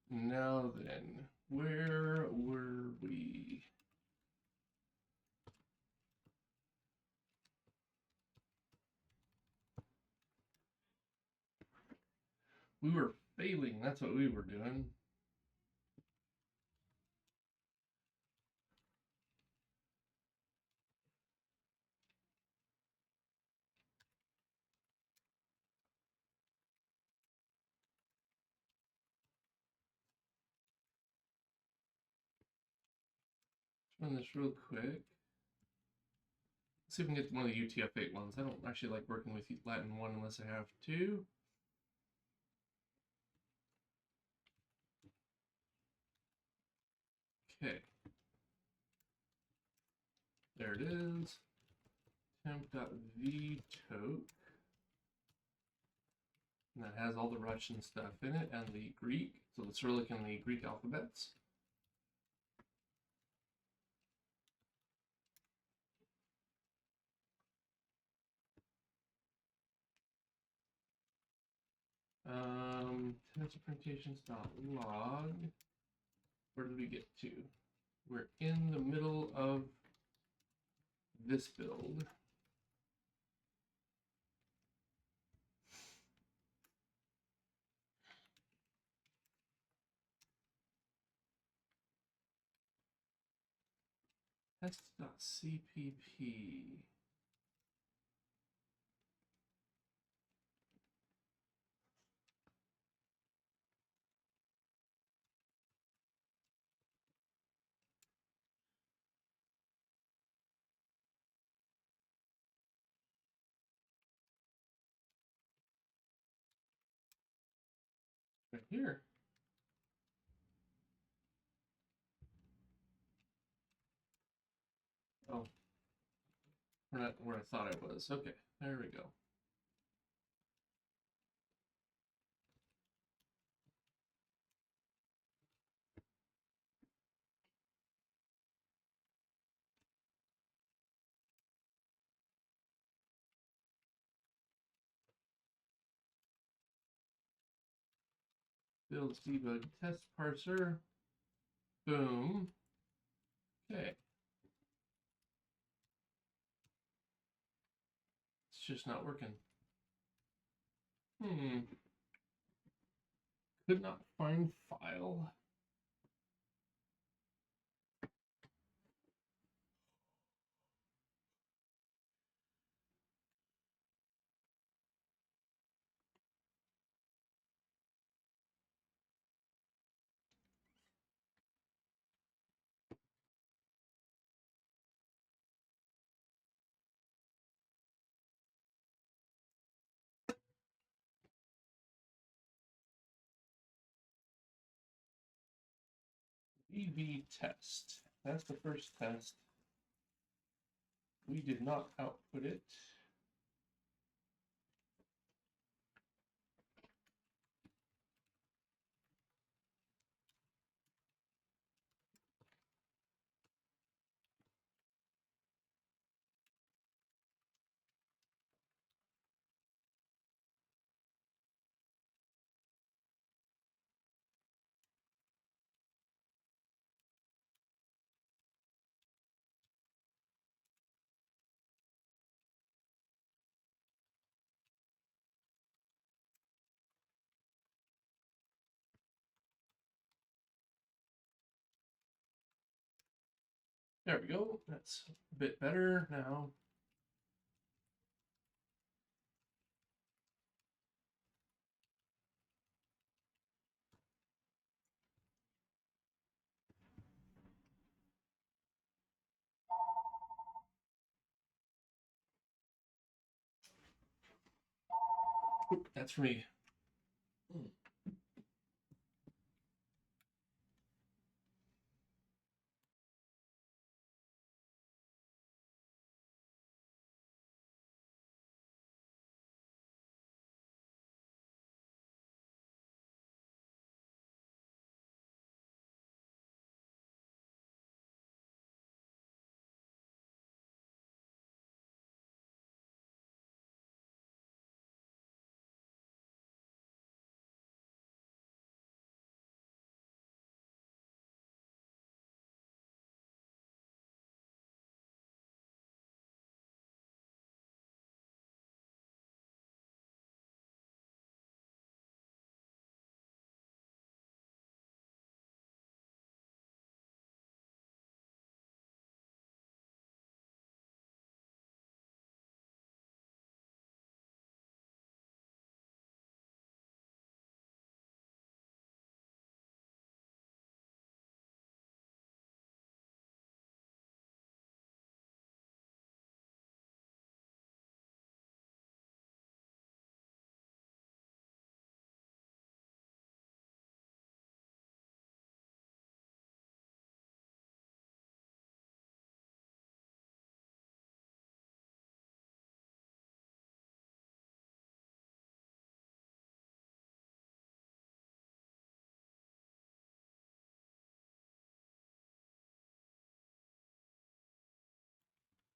Now then, where were we? We were failing. That's what we were doing. Run this real quick. Let's see if we can get one of the UTF-8 ones. I don't actually like working with Latin 1 unless I have to. Okay. There it is. temp.vtoke. And that has all the Russian stuff in it and the Greek. So the Cyrillic and the Greek alphabets. Tensor permutations.log. Where did we get to? We're in the middle of this build. Test.cpp. Right here. Oh, we're not where I thought I was. Okay, there we go. Build debug test parser. Boom. Okay. It's just not working. Could not find file. EV test. That's the first test. We did not output it. There we go. That's a bit better now. Oop, that's for me.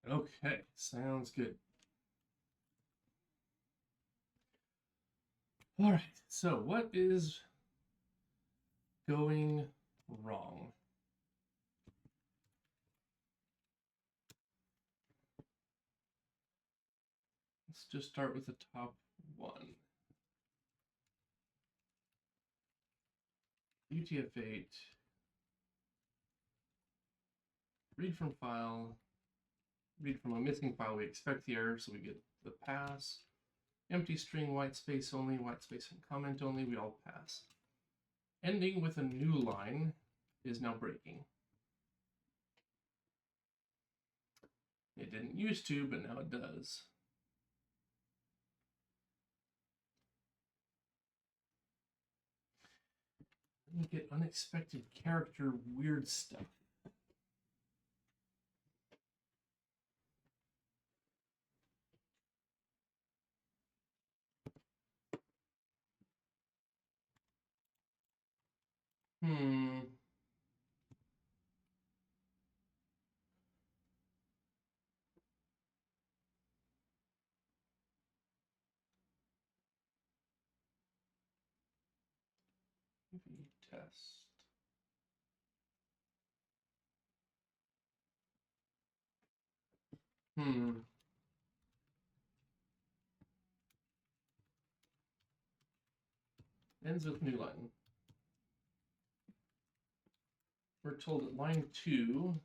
Okay, sounds good. All right, so what is going wrong? Let's just start with the top one. UTF-8, read from file, read from a missing file. We expect the error, so we get the pass. Empty string, white space only, white space and comment only, we all pass. Ending with a new line is now breaking. It didn't used to, but now it does. You get unexpected character weird stuff. Test. Ends with new line. We're told at line 2,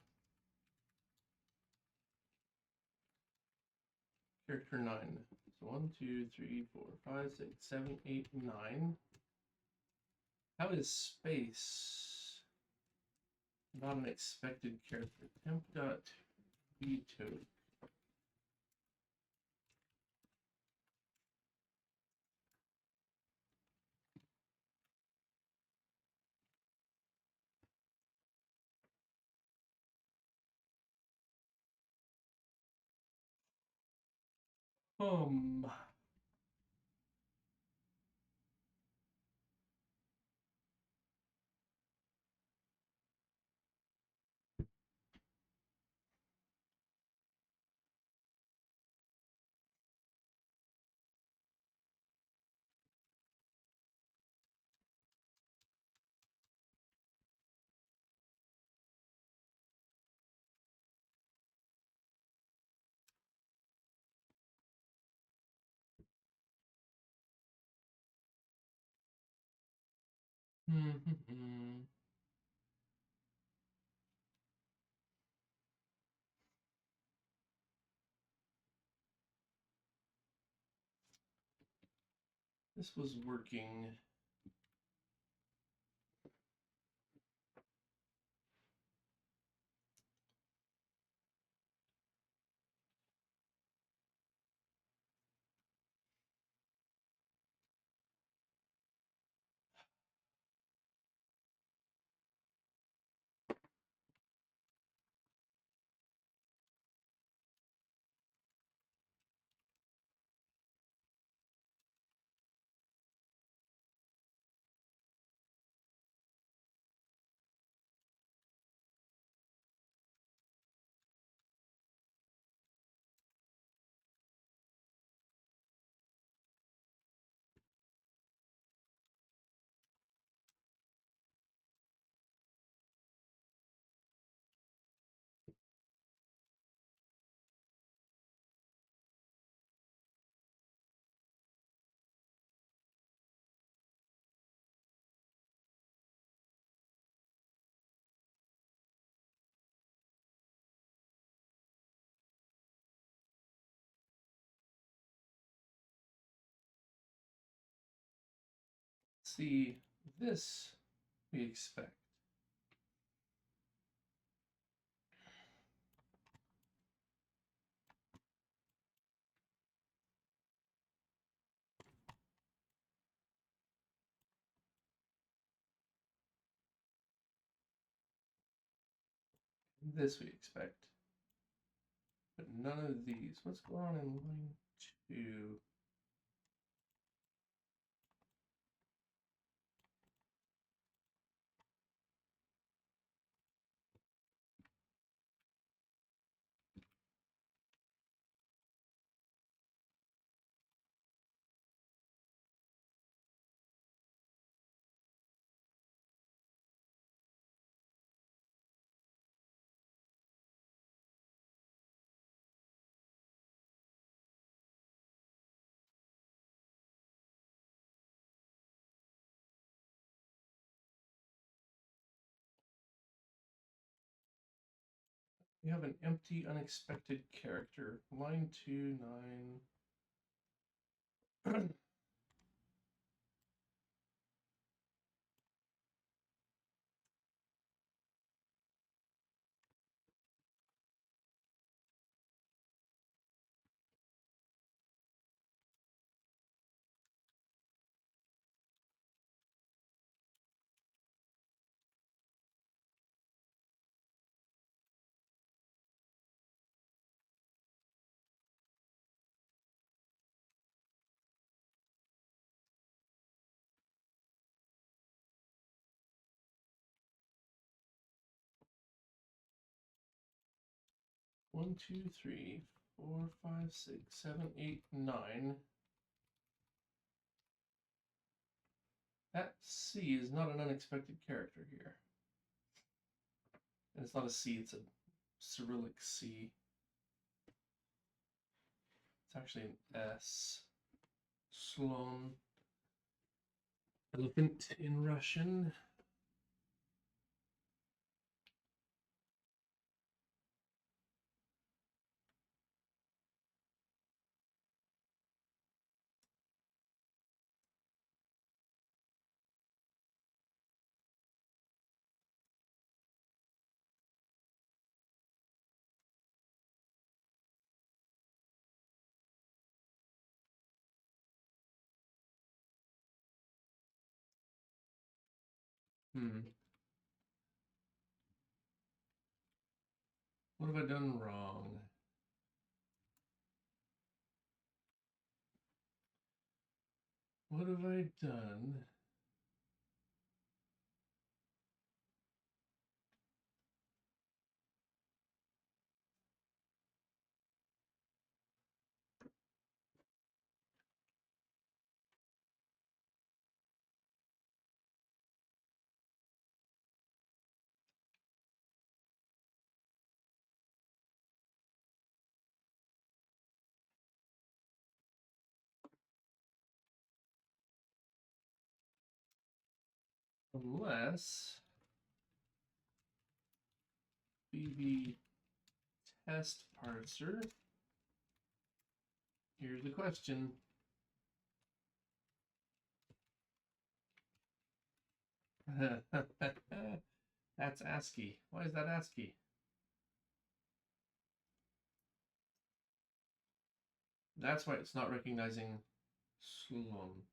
character 9. So 1, 2, 3, 4, 5, 6, 7, 8, 9. How is space not an expected character? Temp.veto. This was working. See, this we expect. This we expect. But none of these. What's going on in line 2? We have an empty unexpected character. Line 2, 9. One, two, three, 4, 5, 6, 7, 8, 9. That C is not an unexpected character here. And it's not a C, it's a Cyrillic C. It's actually an S. Slon. Elephant in Russian. What have I done wrong? What have I done? Unless BB test parser. Here's the question. That's ASCII. Why is that ASCII? That's why it's not recognizing Slon.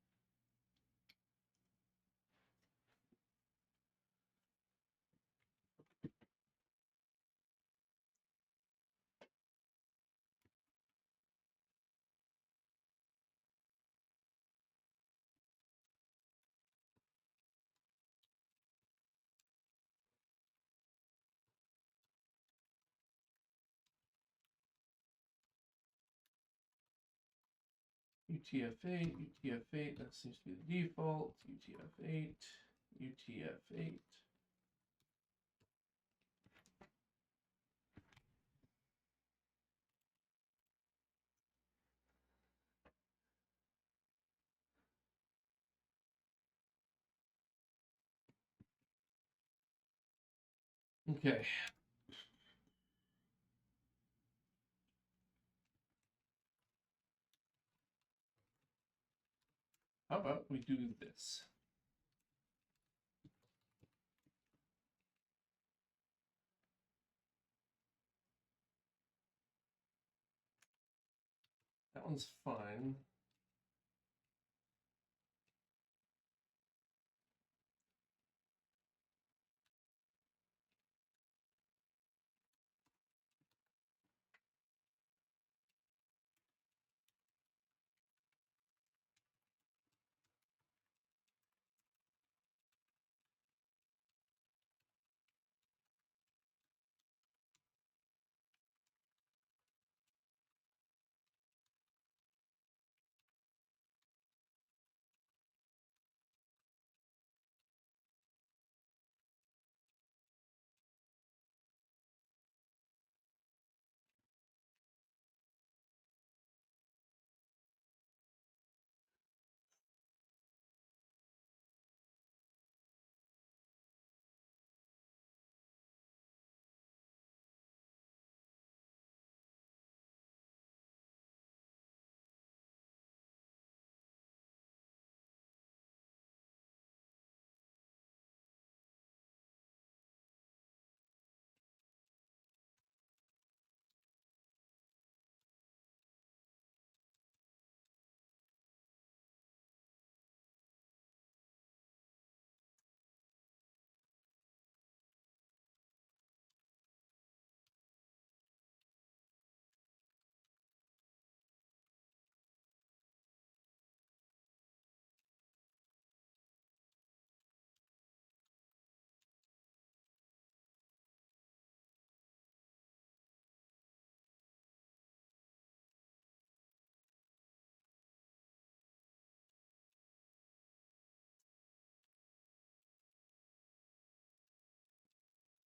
UTF-8, UTF-8, that seems to be the default. UTF-8, UTF-8. Okay. How about we do this? That one's fine.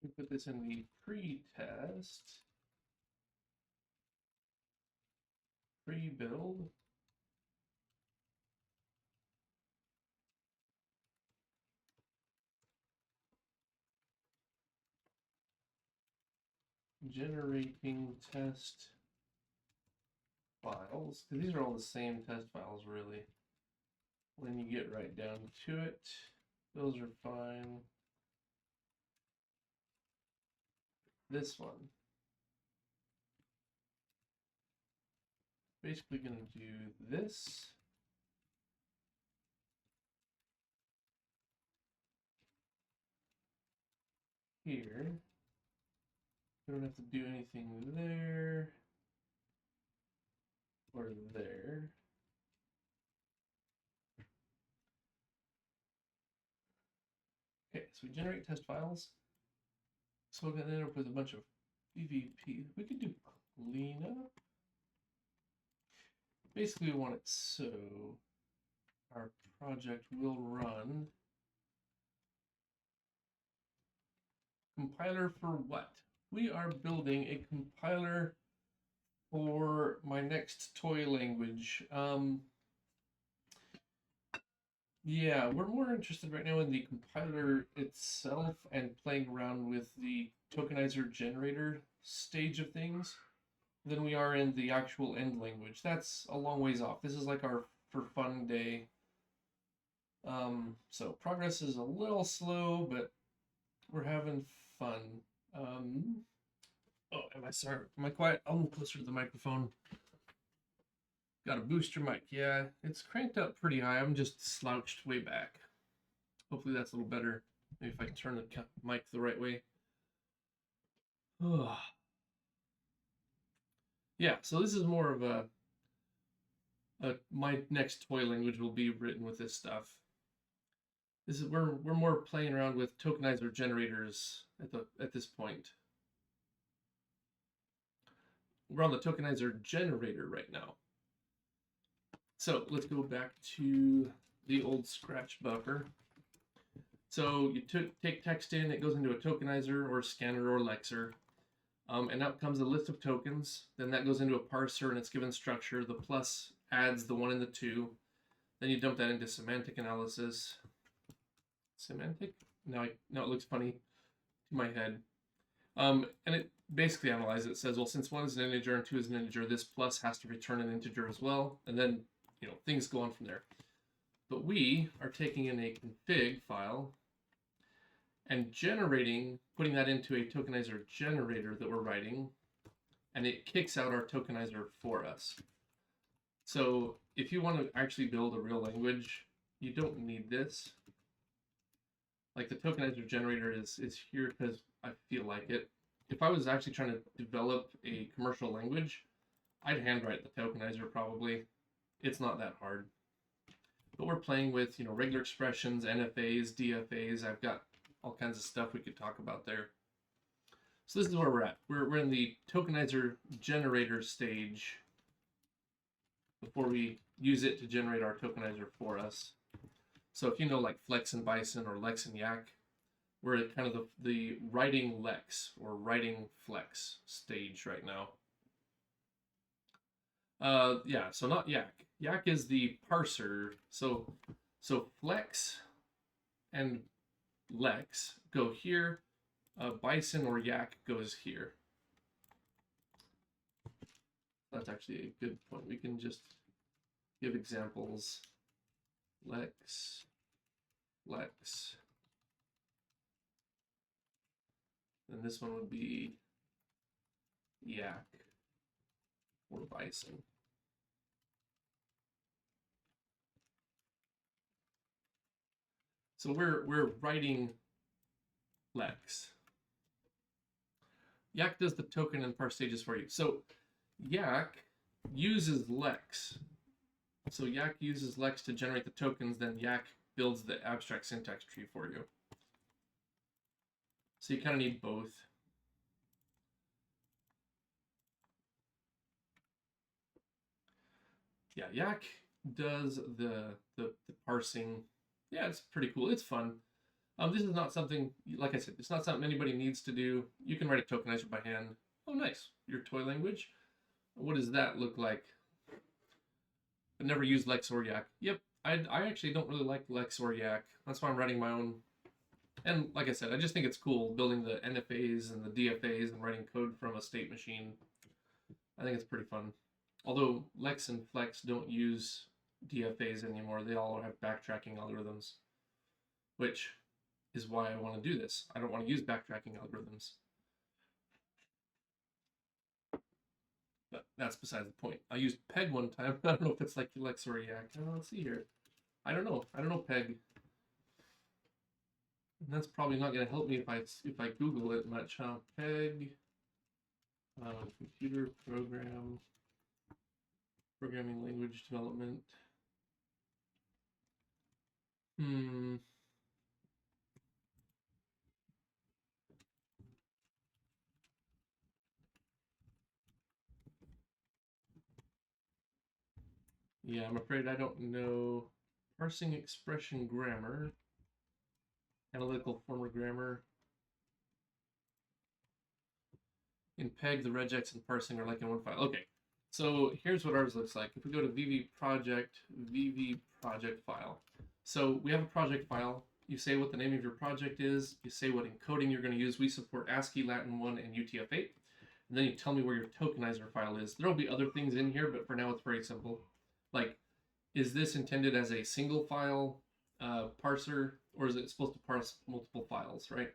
We put this in the pre-test, pre-build. Generating test files, because these are all the same test files really. When you get right down to it, those are fine. This one, basically going to do this. Here, we don't have to do anything there or there. Okay, so we generate test files. So we're going to end up with a bunch of PVP. We could do cleanup. Basically, we want it so our project will run. Compiler for what? We are building a compiler for my next toy language. Yeah, we're more interested right now in the compiler itself and playing around with the Tokenizer Generator stage of things than we are in the actual end language. That's a long ways off. This is like our for fun day. So progress is a little slow, but we're having fun. Oh, am I quiet? I'll move closer to the microphone. Got a booster mic. Yeah, it's cranked up pretty high. I'm just slouched way back. Hopefully that's a little better. Maybe if I can turn the mic the right way. Yeah, so this is more of a my next toy language will be written with this stuff. This is we're more playing around with tokenizer generators at this point. We're on the tokenizer generator right now. So let's go back to the old Scratch buffer. So you take text in, it goes into a tokenizer or scanner or lexer, and out comes a list of tokens. Then that goes into a parser and it's given structure. The plus adds the 1 and the 2. Then you dump that into semantic analysis. Semantic? Now it looks funny to my head. And it basically analyzes it. It says, well, since 1 is an integer and 2 is an integer, this plus has to return an integer as well. And then, things go on from there. But we are taking in a config file and putting that into a tokenizer generator that we're writing, and it kicks out our tokenizer for us. So if you want to actually build a real language, you don't need this. Like the tokenizer generator is here because I feel like it. If I was actually trying to develop a commercial language, I'd handwrite the tokenizer probably. It's not that hard. But we're playing with, regular expressions, NFAs, DFAs. I've got all kinds of stuff we could talk about there. So this is where we're at. We're in the tokenizer generator stage before we use it to generate our tokenizer for us. So if you know like Flex and Bison or Lex and Yak, we're at kind of the writing Lex or writing Flex stage right now. Yeah, so not Yak. Yak is the parser. So Flex and Lex go here. Bison or Yak goes here. That's actually a good point. We can just give examples. Lex. And this one would be Yak or Bison. So we're writing Lex. Yak does the token and parse stages for you. So Yak uses Lex. So Yak uses Lex to generate the tokens, then Yak builds the abstract syntax tree for you. So you kind of need both. Yeah, Yak does the parsing. Yeah, it's pretty cool. It's fun. This is not something, like I said, it's not something anybody needs to do. You can write a tokenizer by hand. Oh, nice. Your toy language. What does that look like? I've never used Lex or Yak. Yep, I actually don't really like Lex or Yak. That's why I'm writing my own. And like I said, I just think it's cool building the NFAs and the DFAs and writing code from a state machine. I think it's pretty fun. Although Lex and Flex don't use DFAs anymore. They all have backtracking algorithms, which is why I want to do this. I don't want to use backtracking algorithms. But that's beside the point. I used Peg one time. I don't know if it's like Lex or Yak. Let's see here. I don't know. I don't know Peg. And that's probably not going to help me if I Google it much, huh? Peg, computer programming language development. Yeah, I'm afraid I don't know. Parsing expression grammar, analytical former grammar. In Peg, the regex and parsing are like in one file. Okay, so here's what ours looks like. If we go to VV project file. So we have a project file. You say what the name of your project is. You say what encoding you're going to use. We support ASCII, Latin 1, and UTF-8. And then you tell me where your tokenizer file is. There will be other things in here, but for now it's very simple. Like, is this intended as a single file parser, or is it supposed to parse multiple files, right?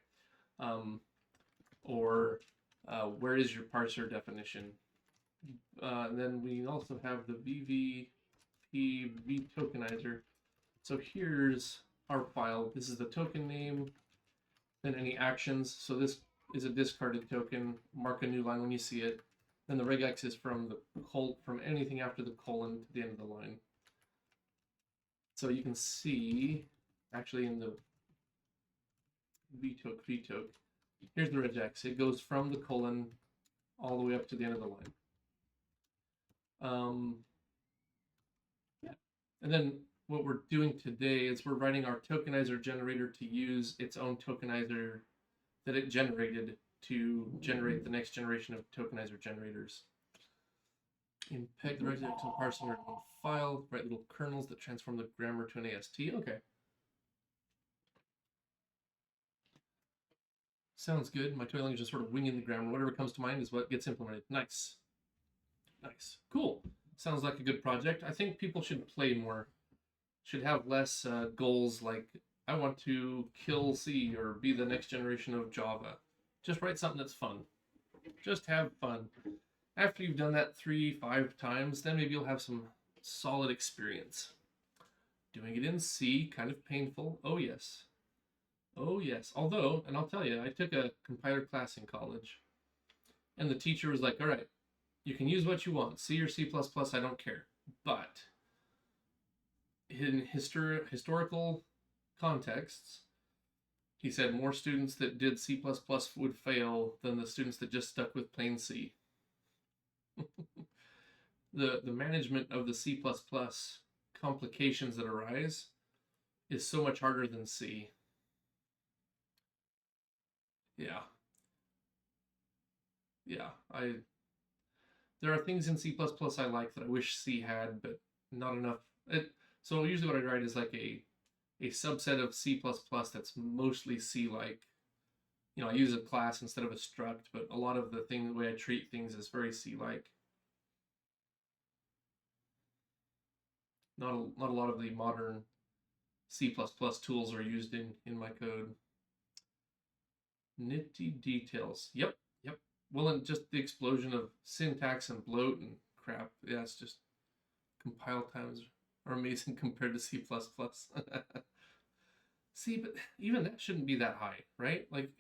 Or where is your parser definition? And then we also have the VVP tokenizer. So here's our file. This is the token name, then any actions. So this is a discarded token. Mark a new line when you see it. Then the regex is from from anything after the colon to the end of the line. So you can see, actually in the vtoke, here's the regex. It goes from the colon all the way up to the end of the line. Yeah. And then what we're doing today is we're writing our tokenizer generator to use its own tokenizer that it generated to generate the next generation of tokenizer generators. In Peg, the regex and parsing are in one file, write little kernels that transform the grammar to an AST. Okay. Sounds good. My toy language is sort of winging the grammar. Whatever comes to mind is what gets implemented. Nice. Nice. Cool. Sounds like a good project. I think people should play more. Should have less goals like, I want to kill C or be the next generation of Java. Just write something that's fun. Just have fun. After you've done that 3-5 times, then maybe you'll have some solid experience. Doing it in C, kind of painful. Oh, yes. Oh, yes. Although, and I'll tell you, I took a compiler class in college, and the teacher was like, all right, you can use what you want, C or C++, I don't care. But in historical contexts, he said more students that did C++ would fail than the students that just stuck with plain C. The management of the C++ complications that arise is so much harder than C. Yeah. Yeah, there are things in C++ I like that I wish C had, but not enough. So usually what I write is like a subset of C++ that's mostly C-like. You know, I use a class instead of a struct, but a lot of the way I treat things is very C-like. Not a lot of the modern C++ tools are used in my code. Nifty details. Yep. Well, and just the explosion of syntax and bloat and crap. Yeah, it's just compile times are amazing compared to C++. See, but even that shouldn't be that high, right? Like,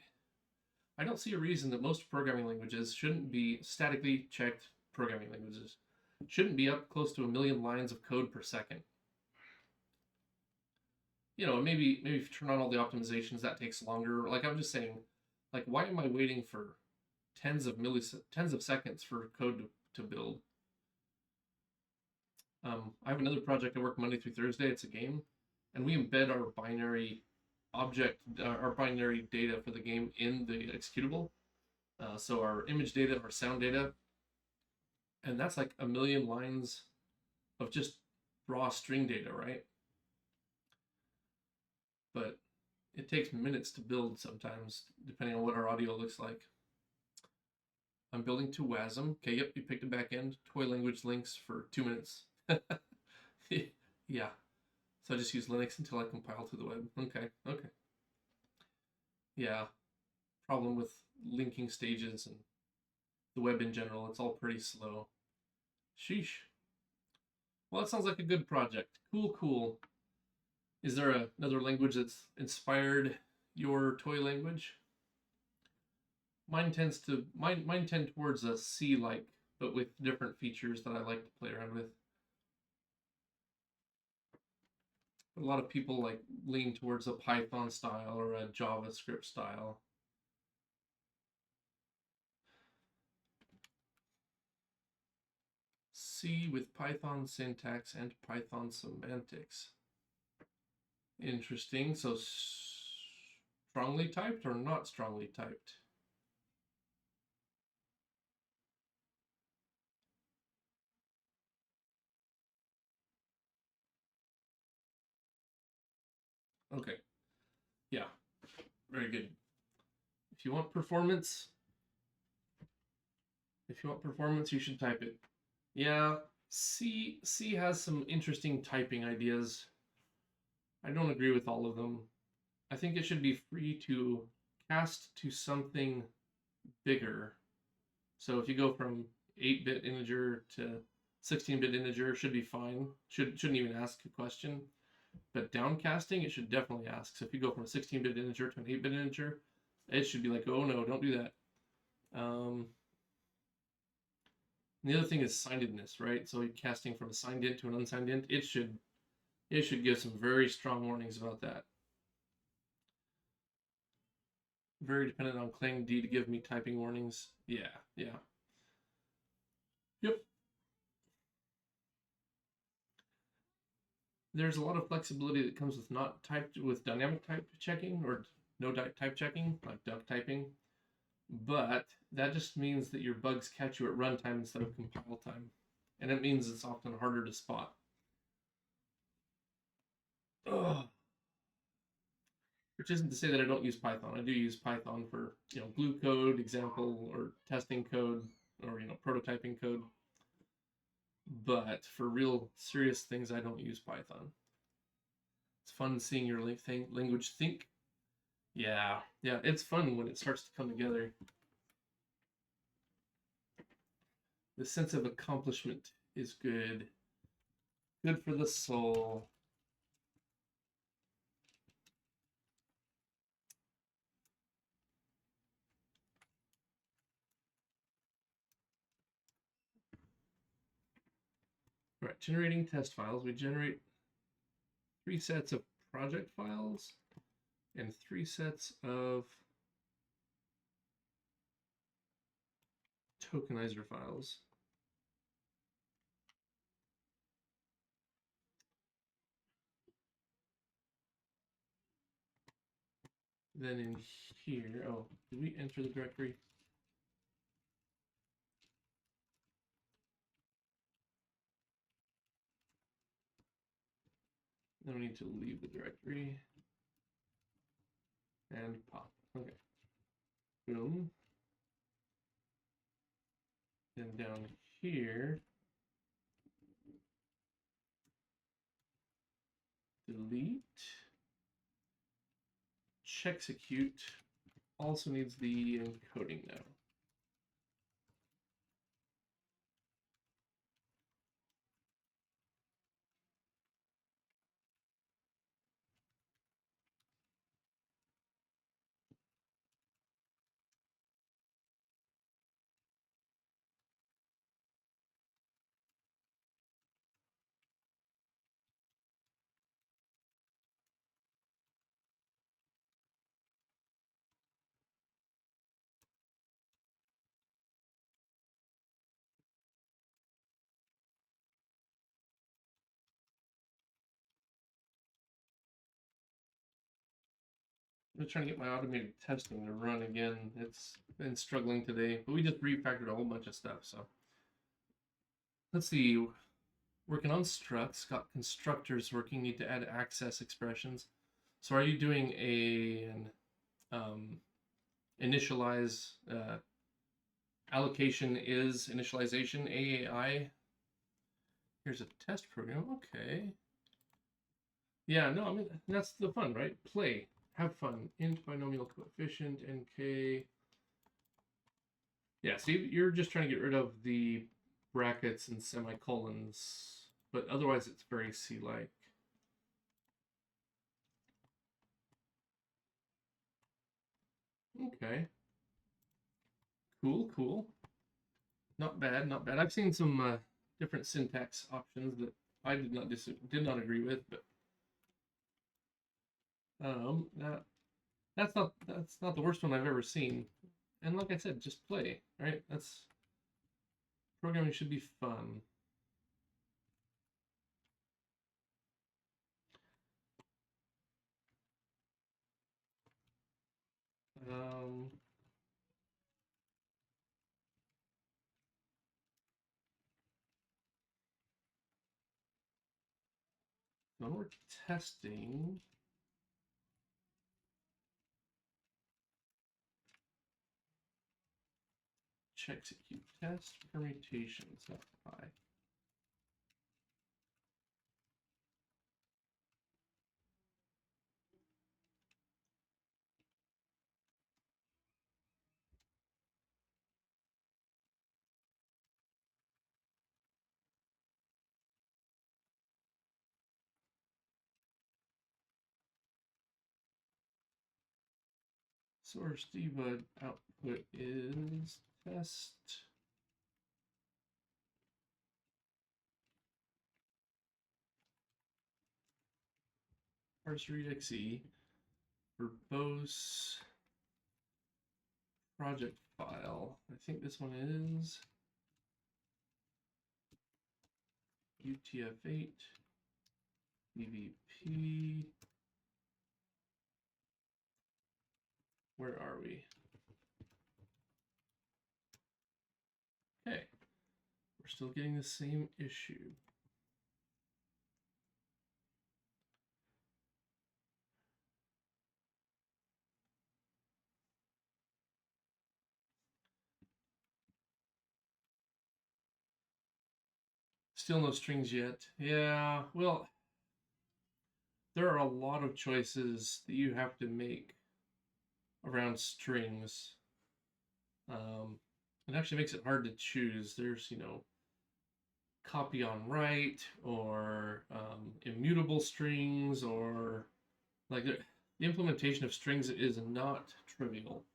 I don't see a reason that most programming languages shouldn't be statically checked programming languages. Shouldn't be up close to 1 million lines of code per second. You know, maybe if you turn on all the optimizations, that takes longer. Like, I'm just saying, like, why am I waiting for tens of seconds for code to build? I have another project I work Monday through Thursday. It's a game, and we embed our binary object, our binary data for the game in the executable. So our image data, our sound data, and that's like a million lines of just raw string data, right? But it takes minutes to build sometimes, depending on what our audio looks like. I'm building to WASM. Okay, yep, you picked a backend. Toy language links for 2 minutes. Yeah. So I just use Linux until I compile to the web. Okay. Yeah. Problem with linking stages and the web in general. It's all pretty slow. Sheesh. Well, that sounds like a good project. Cool. Is there another language that's inspired your toy language? Mine tend towards a C-like, but with different features that I like to play around with. A lot of people like lean towards a Python style or a JavaScript style. C with Python syntax and Python semantics. Interesting. So strongly typed or not strongly typed? Okay. Yeah. Very good. If you want performance, you should type it. Yeah, C has some interesting typing ideas. I don't agree with all of them. I think it should be free to cast to something bigger. So if you go from 8-bit integer to 16-bit integer, should be fine. Shouldn't even ask a question. But downcasting, it should definitely ask. So if you go from a 16-bit integer to an 8-bit integer, it should be like, oh no, don't do that. The other thing is signedness, right? So casting from a signed int to an unsigned int, it should give some very strong warnings about that. Very dependent on claim D to give me typing warnings. Yeah. Yep. There's a lot of flexibility that comes with not typed with dynamic type checking or no type checking, like duck typing. But that just means that your bugs catch you at runtime instead of compile time. And it means it's often harder to spot. Ugh. Which isn't to say that I don't use Python. I do use Python for glue code example or testing code or prototyping code. But for real serious things, I don't use Python. It's fun seeing your language think. Yeah, it's fun when it starts to come together. The sense of accomplishment is good. Good for the soul. All right, generating test files. We generate 3 sets of project files and 3 sets of tokenizer files. Then in here, oh, did we enter the directory? Then we need to leave the directory and pop. Okay. Boom. And down here, delete. Checksecute also needs the encoding now. I'm trying to get my automated testing to run again. It's been struggling today, but we just refactored a whole bunch of stuff. So let's see. Working on structs, got constructors working. Need to add access expressions. So are you doing an initialize allocation is initialization AAI? Here's a test program. Okay. Yeah, no, I mean, that's the fun, right? Play, have fun. Int binomial coefficient, NK. Yeah, see, you're just trying to get rid of the brackets and semicolons, but otherwise it's very C-like. Okay. Cool, cool. Not bad, not bad. I've seen some different syntax options that I did not agree with, but that's not the worst one I've ever seen. And like I said, just play, right? That's programming should be fun. When we're testing, check execute test permutations. Apply. Source debug output is test. Parse read exe verbose project file. I think this one is UTF-8 EVP. Where are we? Okay, we're still getting the same issue. Still no strings yet. Yeah, well, there are a lot of choices that you have to make around strings. It actually makes it hard to choose. There's, copy on write or immutable strings, or like the implementation of strings is not trivial.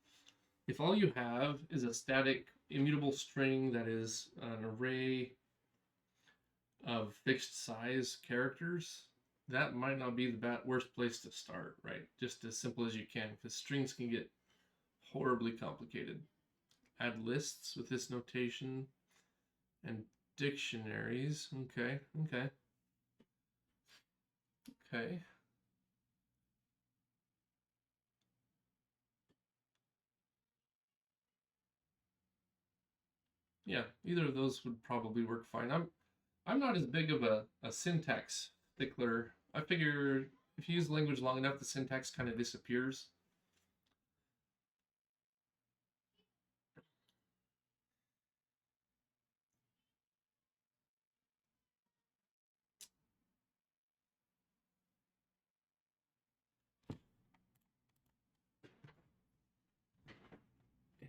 If all you have is a static immutable string that is an array of fixed size characters, that might not be the worst place to start, right? Just as simple as you can, because strings can get horribly complicated. Add lists with this notation and dictionaries. Okay. Yeah, either of those would probably work fine. I'm not as big of a syntax stickler. I figure if you use language long enough, the syntax kind of disappears.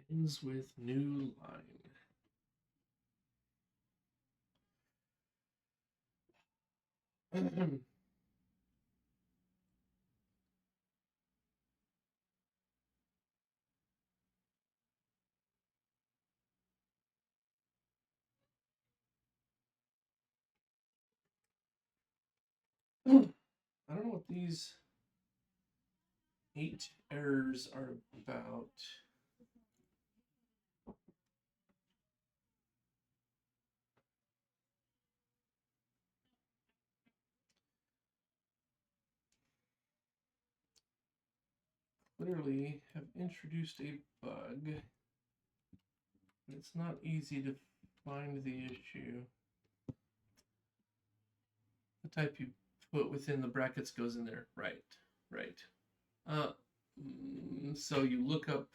Ends with new line. I don't know what these 8 errors are about. clearly have introduced a bug. It's not easy to find the issue. The type you put within the brackets goes in there. Right, right. So you look up,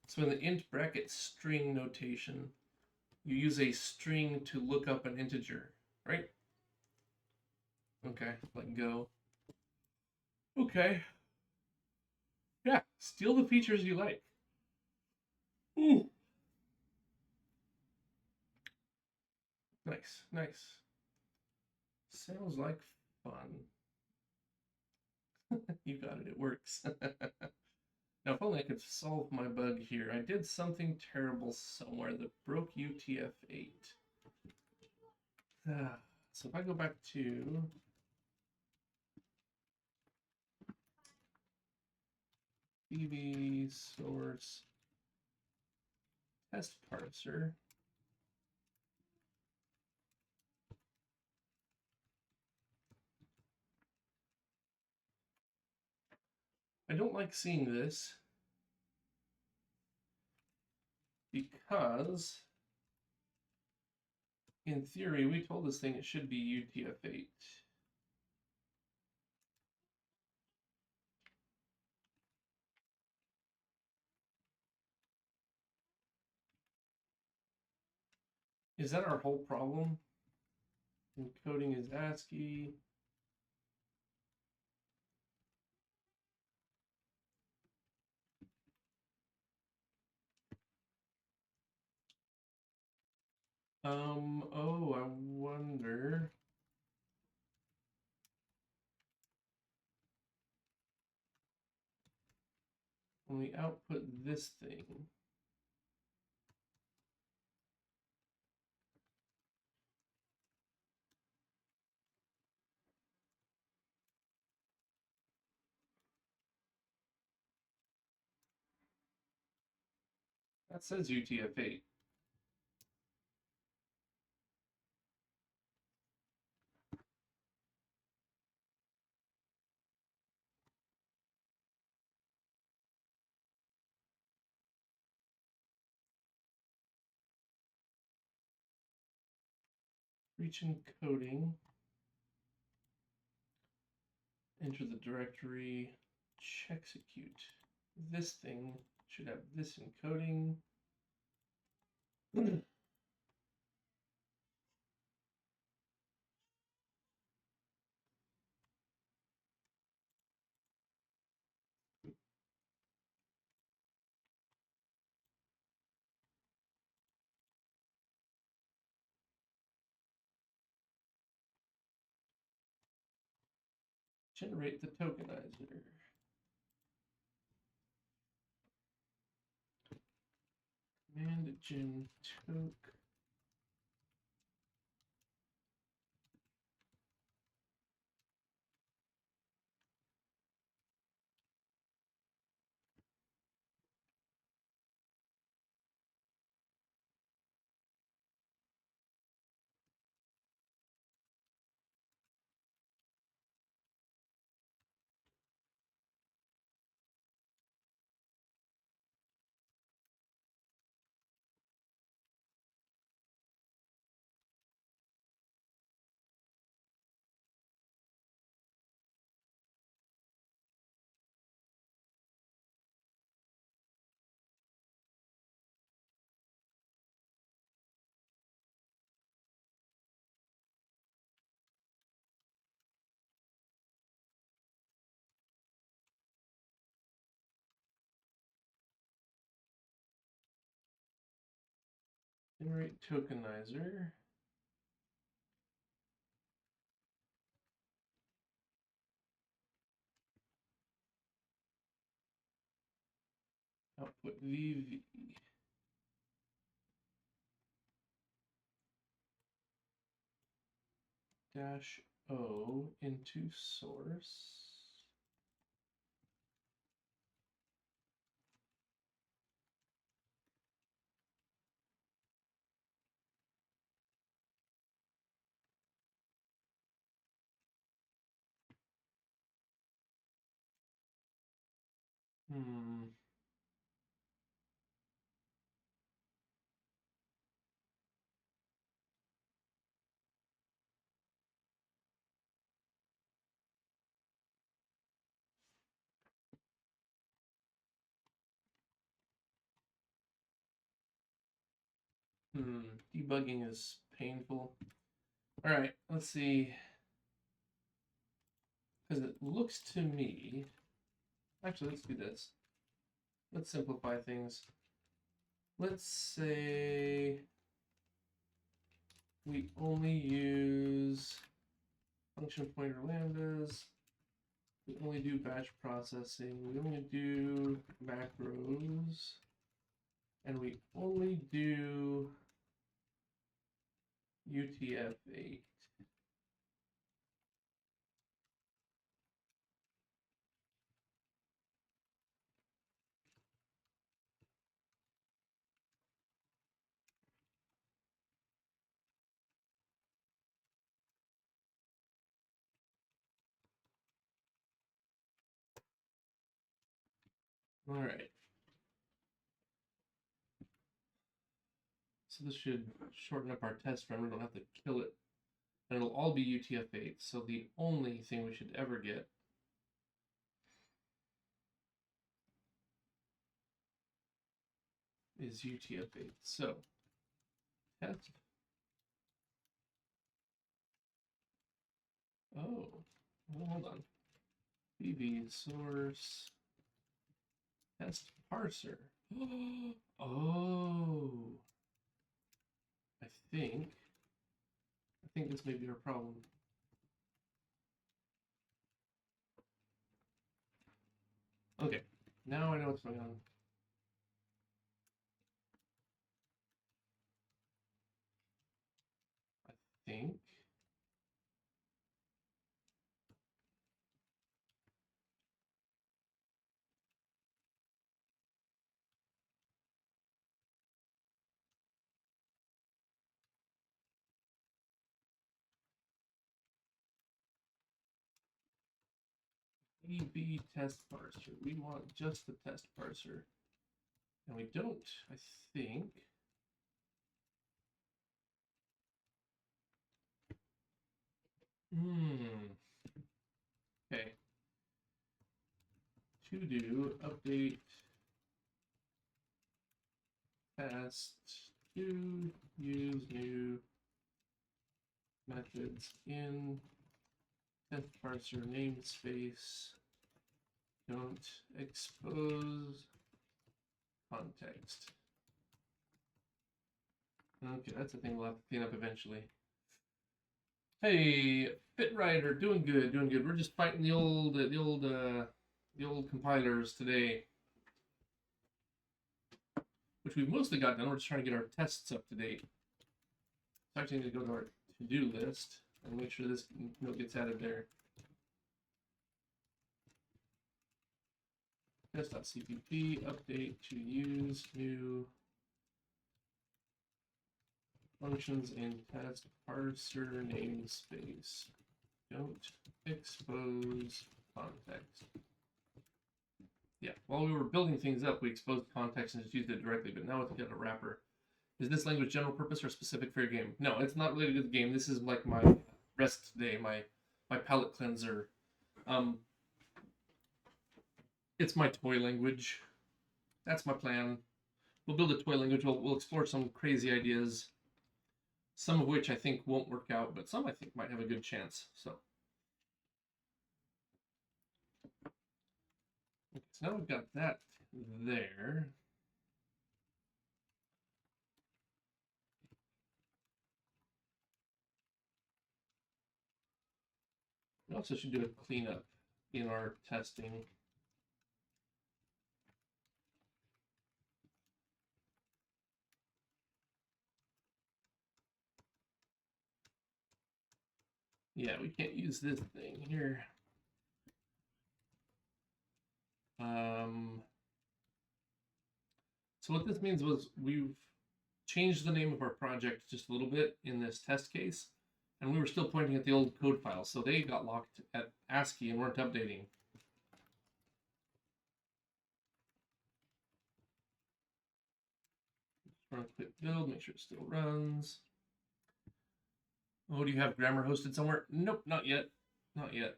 so in the int bracket string notation, you use a string to look up an integer, right? Okay, let go. Okay. Yeah, steal the features you like. Ooh. Nice, nice. Sounds like fun. You got it, it works. Now, if only I could solve my bug here. I did something terrible somewhere that broke UTF-8. So if I go back to DB source test parser, I don't like seeing this because in theory we told this thing it should be UTF-8. Is that our whole problem? Encoding is ASCII. Oh, I wonder. When we output this thing, that says UTF-8. Reach encoding. Enter the directory. Execute. This thing should have this encoding. Generate the tokenizer. Command gen toke. Generate tokenizer. Output VV. Dash O into source. Debugging is painful. All right, let's see. Because it looks to me, actually, let's do this. Let's simplify things. Let's say we only use function pointer lambdas. We only do batch processing. We only do macros. And we only do UTF-8. All right. So this should shorten up our test run. We don't have to kill it. And it'll all be UTF-8. So the only thing we should ever get is UTF-8. So test. Oh, well, hold on. BV source test parser. Oh, I think this may be our problem. Okay, now I know what's going on. I think EB test parser. We want just the test parser. And we don't, I think. Okay. To do update test to use new methods in test parser namespace. Don't expose context. Okay, that's a thing we'll have to clean up eventually. Hey, FitRider, doing good, doing good. We're just fighting the old compilers today, which we've mostly got done. We're just trying to get our tests up to date. So I actually need to go to our to-do list and make sure this note gets added there. Test.cpp update to use new functions in test parser namespace. Don't expose context. Yeah, while we were building things up, we exposed context and just used it directly, but now it's got a wrapper. Is this language general purpose or specific for your game? No, it's not related to the game. This is like my rest day, my palette cleanser. It's my toy language. That's my plan. We'll build a toy language. We'll explore some crazy ideas, some of which I think won't work out, but some I think might have a good chance. So now we've got that there. We also should do a cleanup in our testing. Yeah, we can't use this thing here. So what this means was we've changed the name of our project just a little bit in this test case, and we were still pointing at the old code files, so they got locked at ASCII and weren't updating. Run a quick build, make sure it still runs. Oh, do you have grammar hosted somewhere? Nope, not yet. Not yet.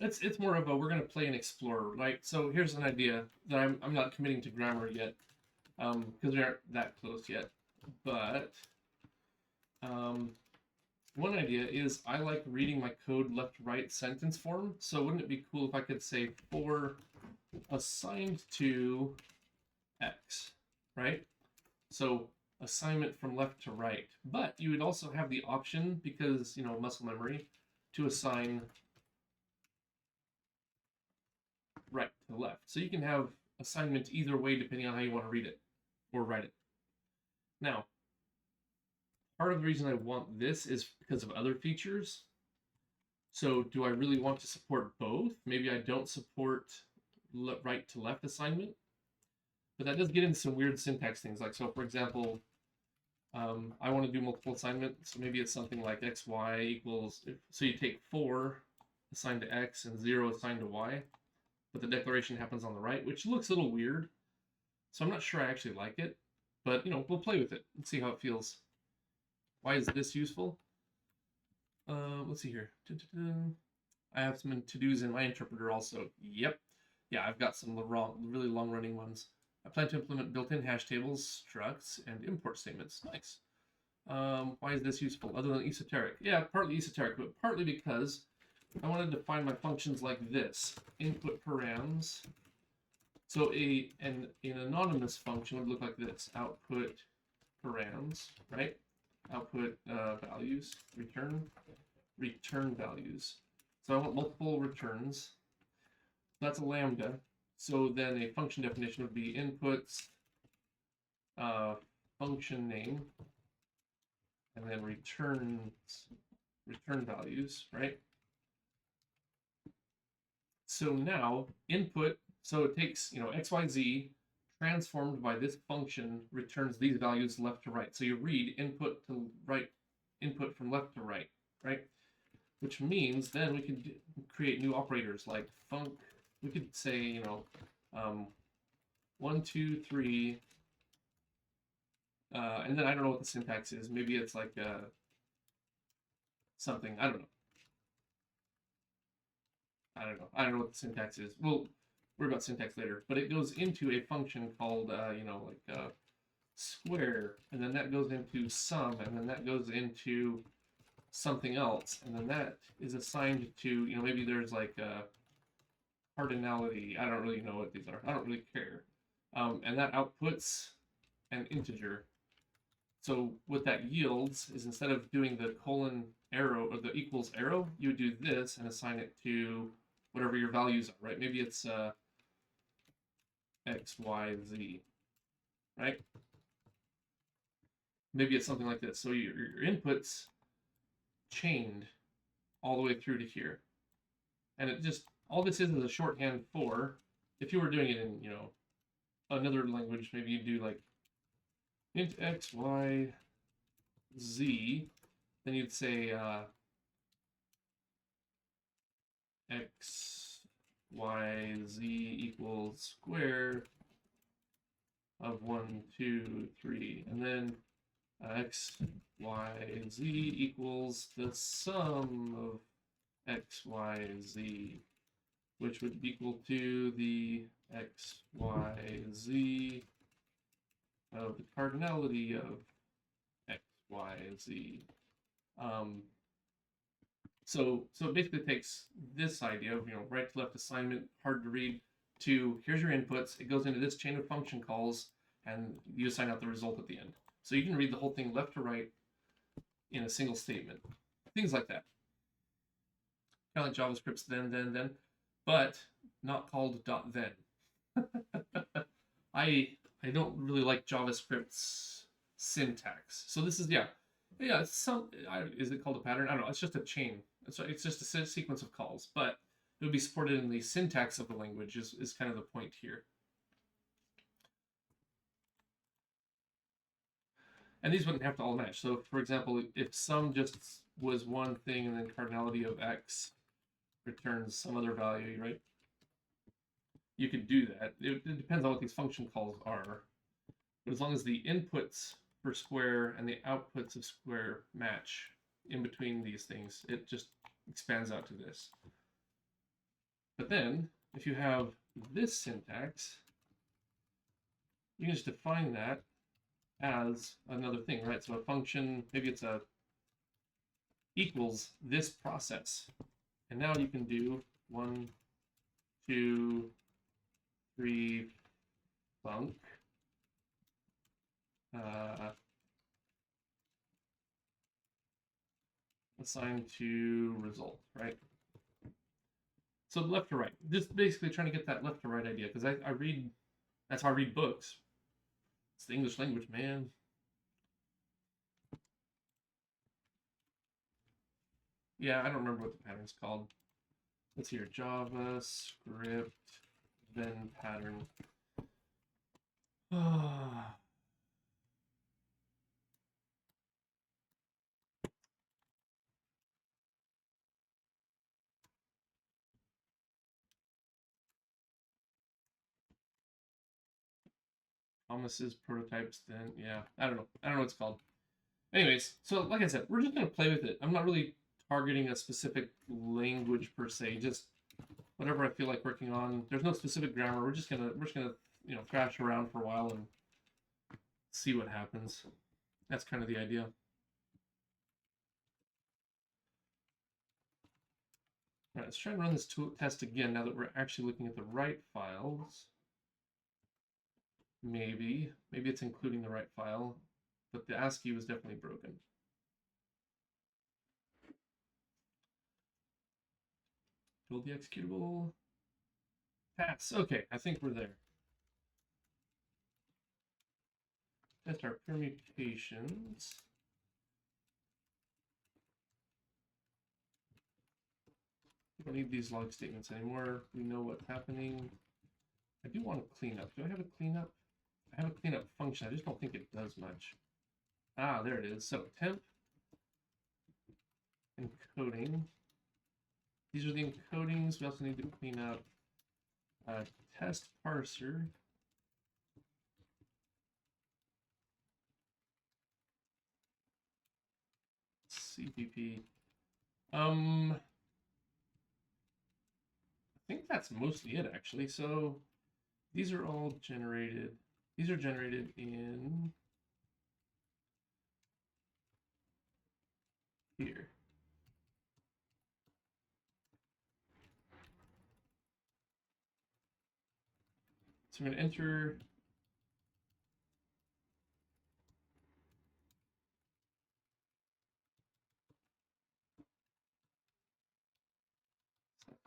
It's more of a, we're going to play and explore, right? So here's an idea that I'm not committing to grammar yet, because we aren't that close yet. But one idea is I like reading my code left-right sentence form. So wouldn't it be cool if I could say for assigned to X, right? So assignment from left to right. But you would also have the option, because, you know, muscle memory, to assign right to left. So you can have assignment either way depending on how you want to read it or write it. Now, part of the reason I want this is because of other features. So do I really want to support both? Maybe I don't support right to left assignment, but that does get into some weird syntax things. Like, so for example, I want to do multiple assignment. So maybe it's something like x, y equals, so you take 4 assigned to x and 0 assigned to y, but the declaration happens on the right, which looks a little weird. So I'm not sure I actually like it, but, you know, we'll play with it and see how it feels. Why is this useful? Let's see here. I have some to-dos in my interpreter also. Yep. Yeah, I've got some really long-running ones. I plan to implement built-in hash tables, structs, and import statements. Nice. Why is this useful? Other than esoteric? Yeah, partly esoteric, but partly because I want to define my functions like this. Input params. So an anonymous function would look like this. Output params, right? Output values, return values. So I want multiple returns. That's a lambda. So then a function definition would be inputs, function name, and then return values, right? So now input, so it takes, you know, x, y, z transformed by this function returns these values left to right. So you read input to right, input from left to right, right? Which means then we can create new operators like func. We could say, you know, 1, 2, 3, and then I don't know what the syntax is. Maybe it's like something. I don't know. I don't know what the syntax is. We'll worry about syntax later. But it goes into a function called, you know, like square, and then that goes into sum, and then that goes into something else, and then that is assigned to, you know, maybe there's like cardinality. I don't really know what these are. I don't really care. And that outputs an integer. So what that yields is, instead of doing the colon arrow or the equals arrow, you would do this and assign it to whatever your values are, right? Maybe it's x, y, z, right? Maybe it's something like this. So your inputs chained all the way through to here. And it just, all this is a shorthand for, if you were doing it in, you know, another language, maybe you do like int x, y, z, then you'd say x, y, z equals square of 1, 2, 3, and then x, y, z equals the sum of x, y, z, which would equal to the x, y, z of the cardinality of x, y, z. So it basically takes this idea of, you know, right to left assignment, hard to read, to here's your inputs, it goes into this chain of function calls, and you assign out the result at the end. So you can read the whole thing left to right in a single statement. Things like that. Kind of like JavaScript's then, but not called .then. I don't really like JavaScript's syntax. So this is, yeah, it's some, is it called a pattern? I don't know. It's just a chain. It's just a sequence of calls, but it would be supported in the syntax of the language is kind of the point here. And these wouldn't have to all match. So for example, if sum just was one thing and then cardinality of x returns some other value, right? You could do that. It depends on what these function calls are. But as long as the inputs for square and the outputs of square match in between these things, it just expands out to this. But then, if you have this syntax, you can just define that as another thing, right? So a function, maybe it's a equals this process. And now you can do 1, 2, 3, func. Assigned to result, right? So left to right. Just basically trying to get that left to right idea, because I read, that's how I read books. It's the English language, man. Yeah, I don't remember what the pattern's called. Let's see here, JavaScript, then pattern. Promises, prototypes, then, yeah, I don't know what it's called. Anyways, so like I said, we're just gonna play with it. I'm not really targeting a specific language per se, just whatever I feel like working on. There's no specific grammar. We're just gonna you know, thrash around for a while and see what happens. That's kind of the idea. All right, let's try and run this test again now that we're actually looking at the right files. Maybe it's including the right file, but the ASCII was definitely broken. Build the executable. Pass. Okay, I think we're there. Test our permutations. We don't need these log statements anymore. We know what's happening. I do want to clean up. Do I have a cleanup? I have a cleanup function. I just don't think it does much. Ah, there it is. So temp encoding. These are the encodings. We also need to clean up test parser. CPP. I think that's mostly it, actually. So these are all generated. These are generated in here. So I'm going to enter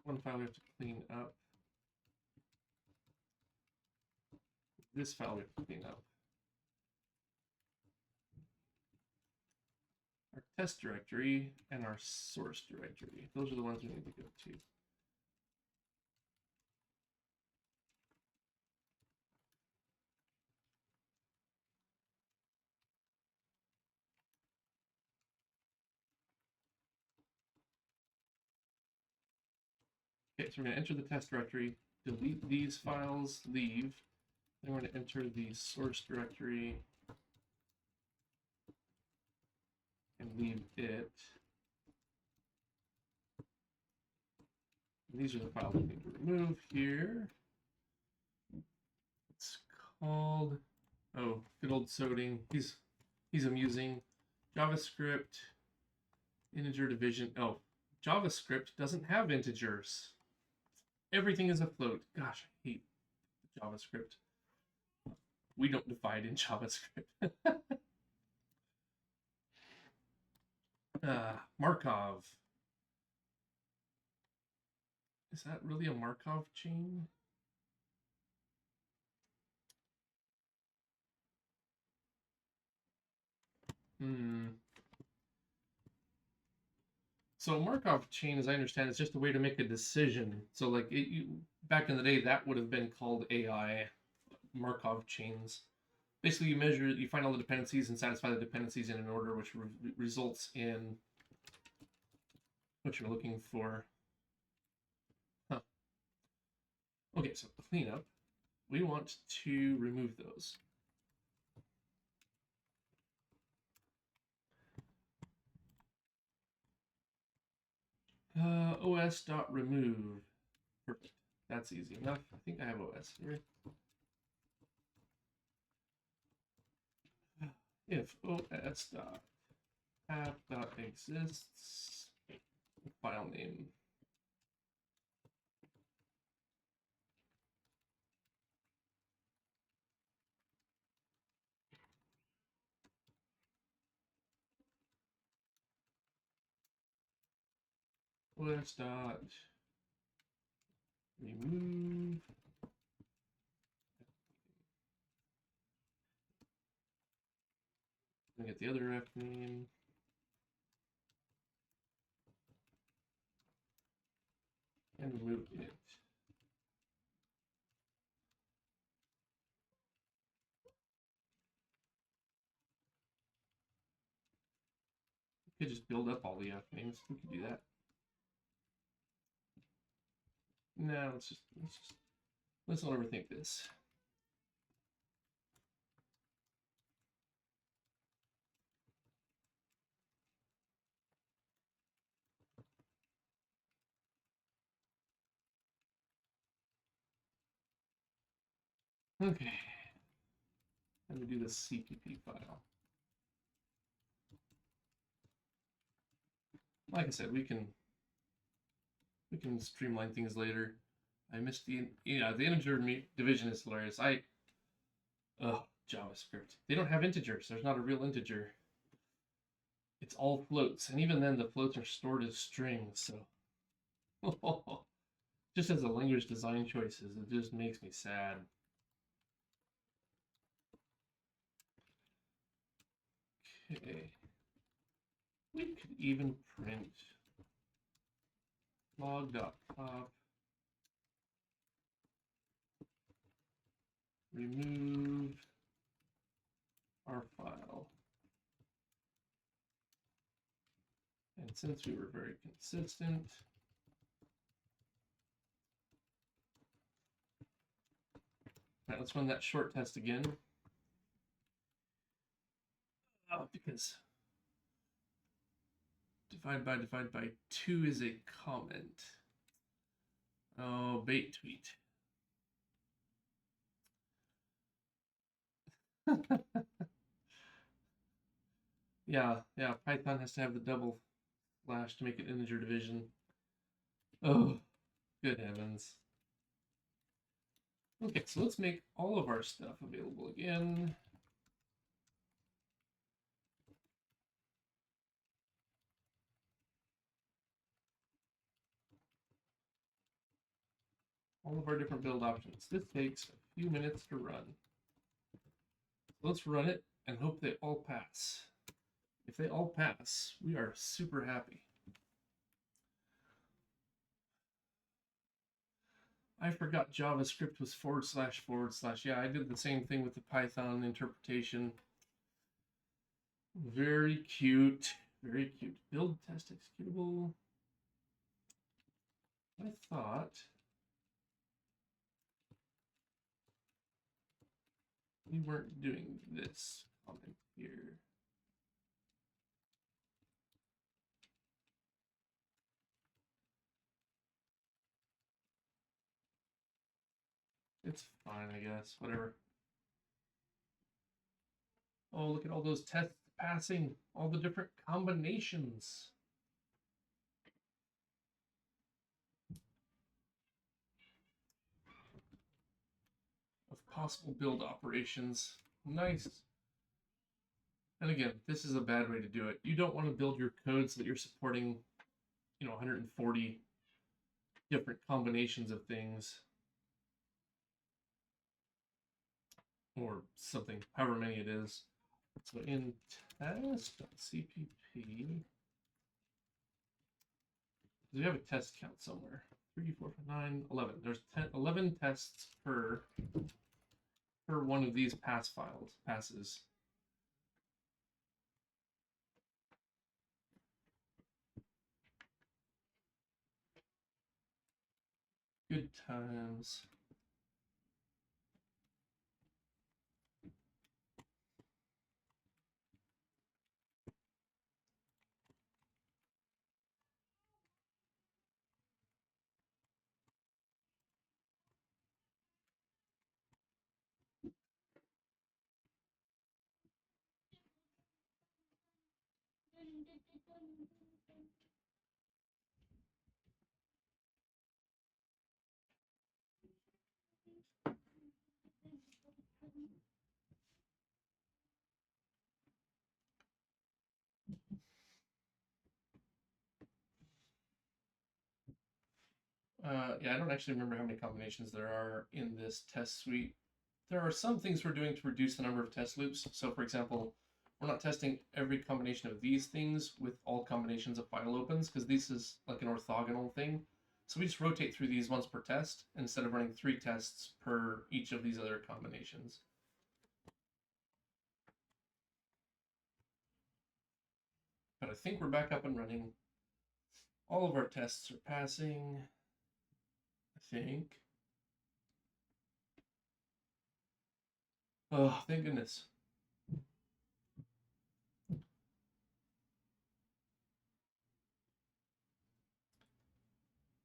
one file we have to clean up. This file we have to clean up. Our test directory and our source directory. Those are the ones we need to go to. Okay, so we're going to enter the test directory, delete these files, leave. Then we're going to enter the source directory and leave it. And these are the files we need to remove here. It's called, oh, good old Soding. He's amusing. JavaScript, integer division. Oh, JavaScript doesn't have integers. Everything is a float. Gosh, I hate JavaScript. We don't divide in JavaScript. Markov. Is that really a Markov chain? So Markov chain, as I understand, is just a way to make a decision. So like back in the day, that would have been called AI, Markov chains. Basically, you find all the dependencies and satisfy the dependencies in an order, which results in what you're looking for. Huh. Okay, so cleanup. We want to remove those. os.remove. Perfect. That's easy enough. I think I have os here. If os.app.exists, file name. os.remove. Get the other ref name. And remove it. We could just build up all the F names. We could do that. No, let's not overthink this. Okay. Let me do the CPP file. Like I said, we can streamline things later. I missed the integer division is hilarious. JavaScript. They don't have integers. There's not a real integer. It's all floats, and even then the floats are stored as strings, so just as a language design choices, it just makes me sad. Okay. We could even print log.pop remove our file. And since we were very consistent, all right, let's run that short test again. Because divide by 2 is a comment. Oh, bait tweet. Yeah, Python has to have the double slash to make it integer division. Oh, good heavens. Okay, so let's make all of our stuff available again. All of our different build options. This takes a few minutes to run. Let's run it and hope they all pass. If they all pass, we are super happy. I forgot JavaScript was // Yeah, I did the same thing with the Python interpretation. Very cute. Very cute. Build test executable. I thought we weren't doing this comment here. It's fine, I guess. Whatever. Oh, look at all those tests passing. All the different combinations. Of possible build operations. Nice. And again, this is a bad way to do it. You don't want to build your code so that you're supporting, 140 different combinations of things. Or something, however many it is. So in test.cpp, we have a test count somewhere. 3, 4, 5, 9, 11. There's 11 tests per one of these passes. Good times. Yeah, I don't actually remember how many combinations there are in this test suite. There are some things we're doing to reduce the number of test loops. So for example, we're not testing every combination of these things with all combinations of file opens, because this is like an orthogonal thing. So we just rotate through these once per test instead of running 3 tests per each of these other combinations. But I think we're back up and running. All of our tests are passing, I think. Oh, thank goodness.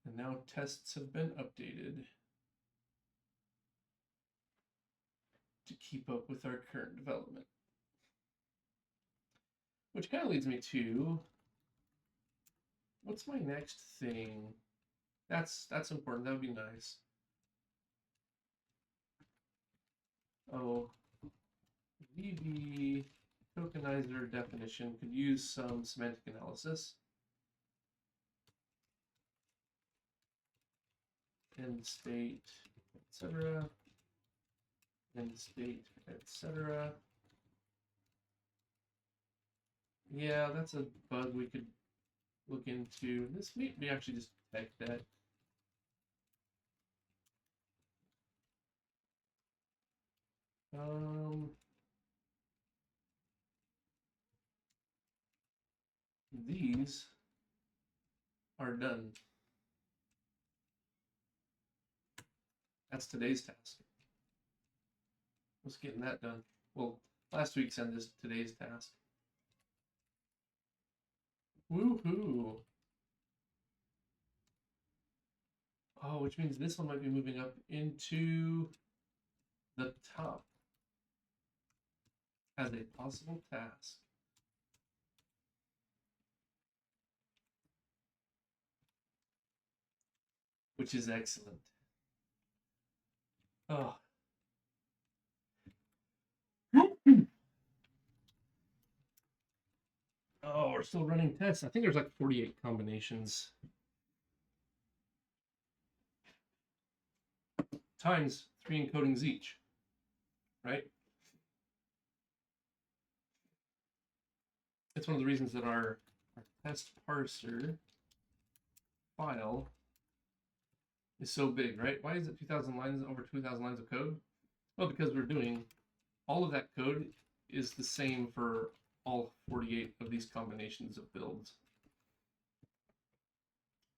And now tests have been updated to keep up with our current development. Which kind of leads me to, what's my next thing? That's important. That would be nice. Oh, VB tokenizer definition could use some semantic analysis. End state, etc. End state, etc. Yeah, that's a bug we could look into. This may be actually just detect that. These are done. That's today's task. Let's getting that done. Well, last week's and this today's task. Woohoo! Oh, which means this one might be moving up into the top as a possible task. Which is excellent. Oh. Oh, we're still running tests. I think there's like 48 combinations. Times 3 encodings each, right? It's one of the reasons that our test parser file is so big, right? Why is it 2,000 lines, over 2,000 lines of code? Well, because we're doing all of that code is the same for all 48 of these combinations of builds.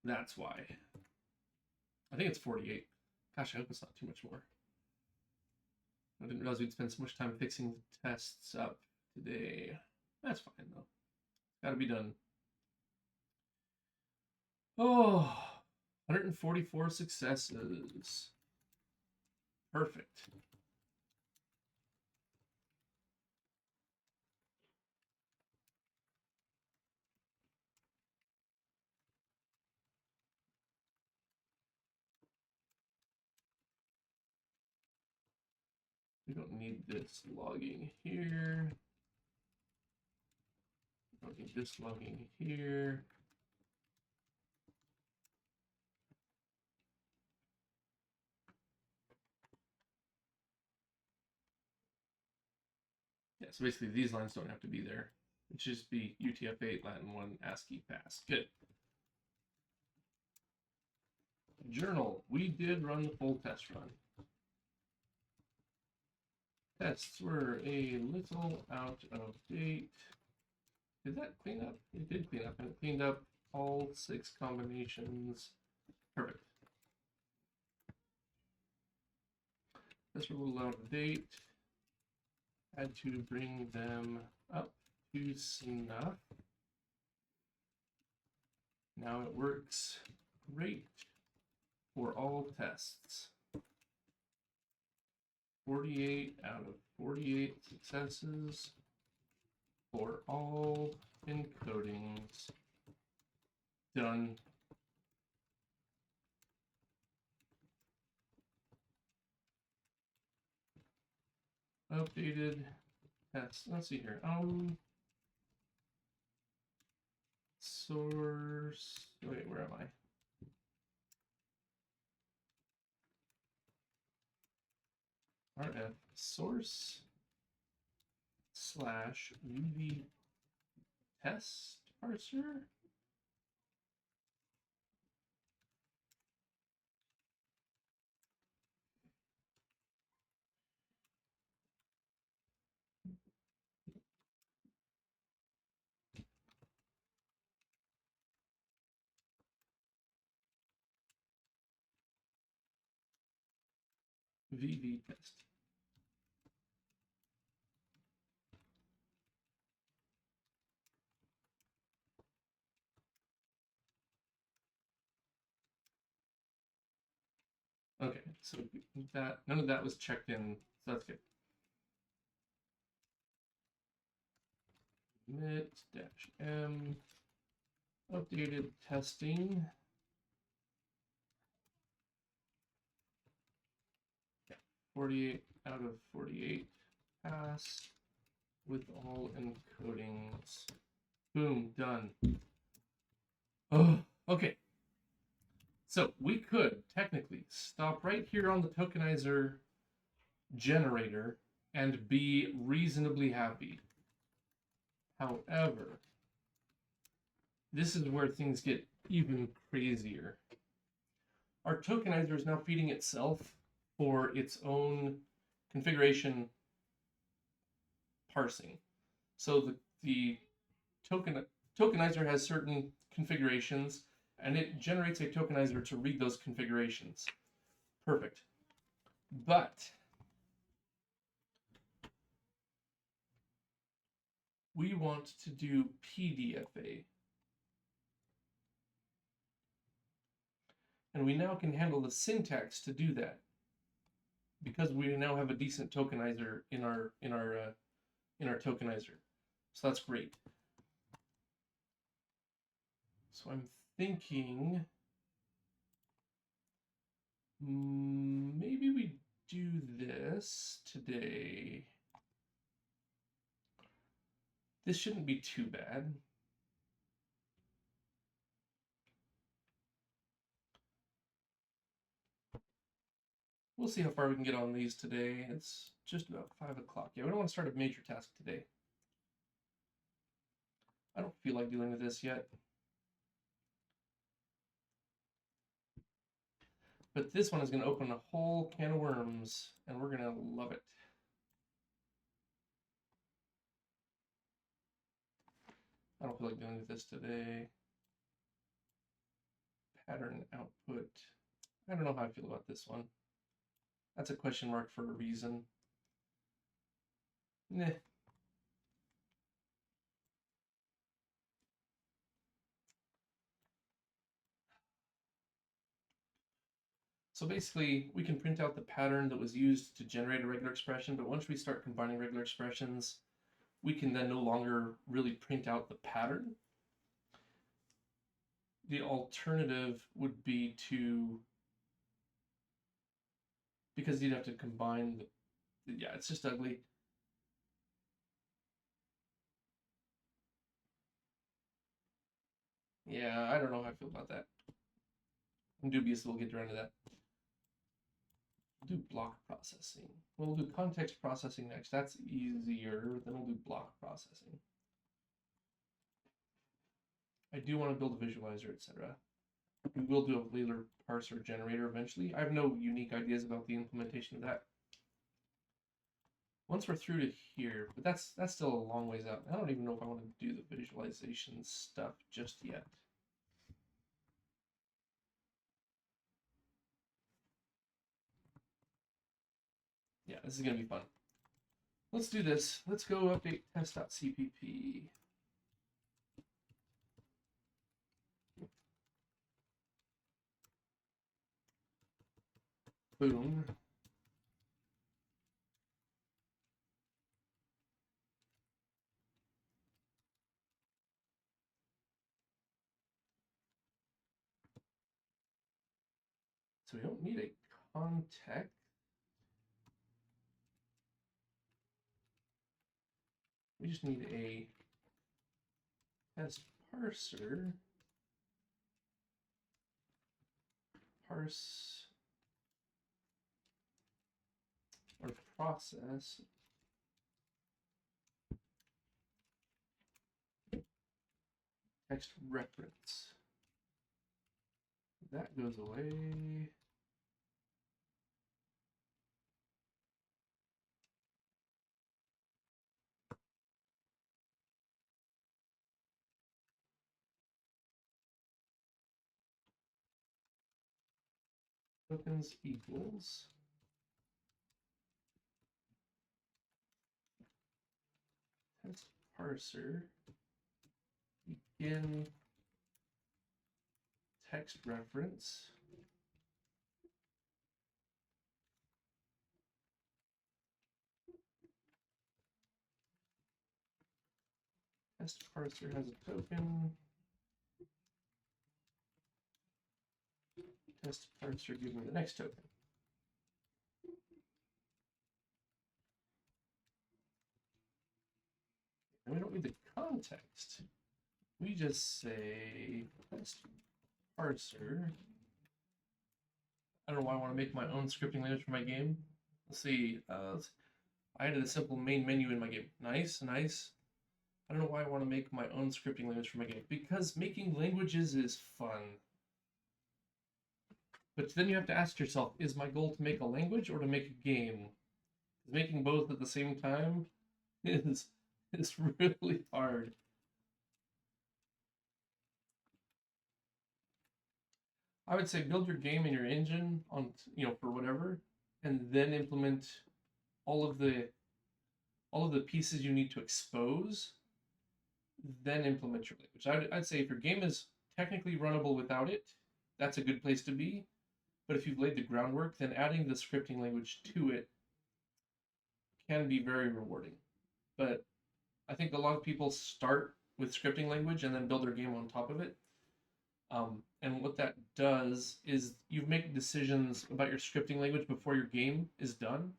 That's why. I think it's 48. Gosh, I hope it's not too much more. I didn't realize we'd spend so much time fixing the tests up today. That's fine, though. Gotta be done. Oh, 144 successes. Perfect. We don't need this logging here. We don't need this logging here. Yeah, so basically these lines don't have to be there. It should just be UTF-8, Latin 1, ASCII pass. Good. Journal. We did run the full test run. Tests were a little out of date. Did that clean up? It did clean up, and it cleaned up all 6 combinations. Perfect. Tests were a little out of date. Had to bring them up to snuff. Now it works great for all tests. 48 out of 48 successes for all encodings. Done. Updated tests. Let's see here. Source. Wait, where am I? rf source / UV test parser. VV test. Okay, so that none of that was checked in, so that's good. Commit-m updated testing. Yeah, 48 out of 48 pass with all encodings. Boom, done. Oh, okay. So we could technically stop right here on the Tokenizer generator and be reasonably happy. However, this is where things get even crazier. Our tokenizer is now feeding itself for its own configuration parsing. So the tokenizer has certain configurations, and it generates a tokenizer to read those configurations. Perfect. But we want to do PDFA. And we now can handle the syntax to do that, because we now have a decent tokenizer in our tokenizer. So that's great. So I'm thinking maybe we do this today. This shouldn't be too bad. We'll see how far we can get on these today. It's just about 5 o'clock. Yeah, we don't want to start a major task today. I don't feel like dealing with this yet. But this one is going to open a whole can of worms, and we're going to love it. I don't feel like dealing with this today. Pattern output. I don't know how I feel about this one. That's a question mark for a reason. Nah. So basically, we can print out the pattern that was used to generate a regular expression, but once we start combining regular expressions, we can then no longer really print out the pattern. The alternative would be to, because you'd have to combine yeah, it's just ugly. Yeah, I don't know how I feel about that. I'm dubious we'll get around to that. We'll do block processing. We'll do context processing next. That's easier. Then we'll do block processing. I do want to build a visualizer, etc. We will do a Layler parser generator eventually. I have no unique ideas about the implementation of that. Once we're through to here, but that's still a long ways out. I don't even know if I want to do the visualization stuff just yet. Yeah, this is going to be fun. Let's do this. Let's go update test.cpp. Boom. So we don't need a context. We just need a test parser. Parse or process. Text reference. That goes away. Tokens equals test parser begin text reference test parser has a token. Test parser give me the next token. And we don't need the context. We just say test parser. I don't know why I want to make my own scripting language for my game. Let's see. I added a simple main menu in my game. Nice, nice. I don't know why I want to make my own scripting language for my game. Because making languages is fun. But then you have to ask yourself, is my goal to make a language or to make a game? Making both at the same time is really hard. I would say build your game and your engine on, for whatever, and then implement all of the pieces you need to expose, then implement your language. I'd say if your game is technically runnable without it, that's a good place to be. But if you've laid the groundwork, then adding the scripting language to it can be very rewarding. But I think a lot of people start with scripting language and then build their game on top of it. And what that does is you make decisions about your scripting language before your game is done.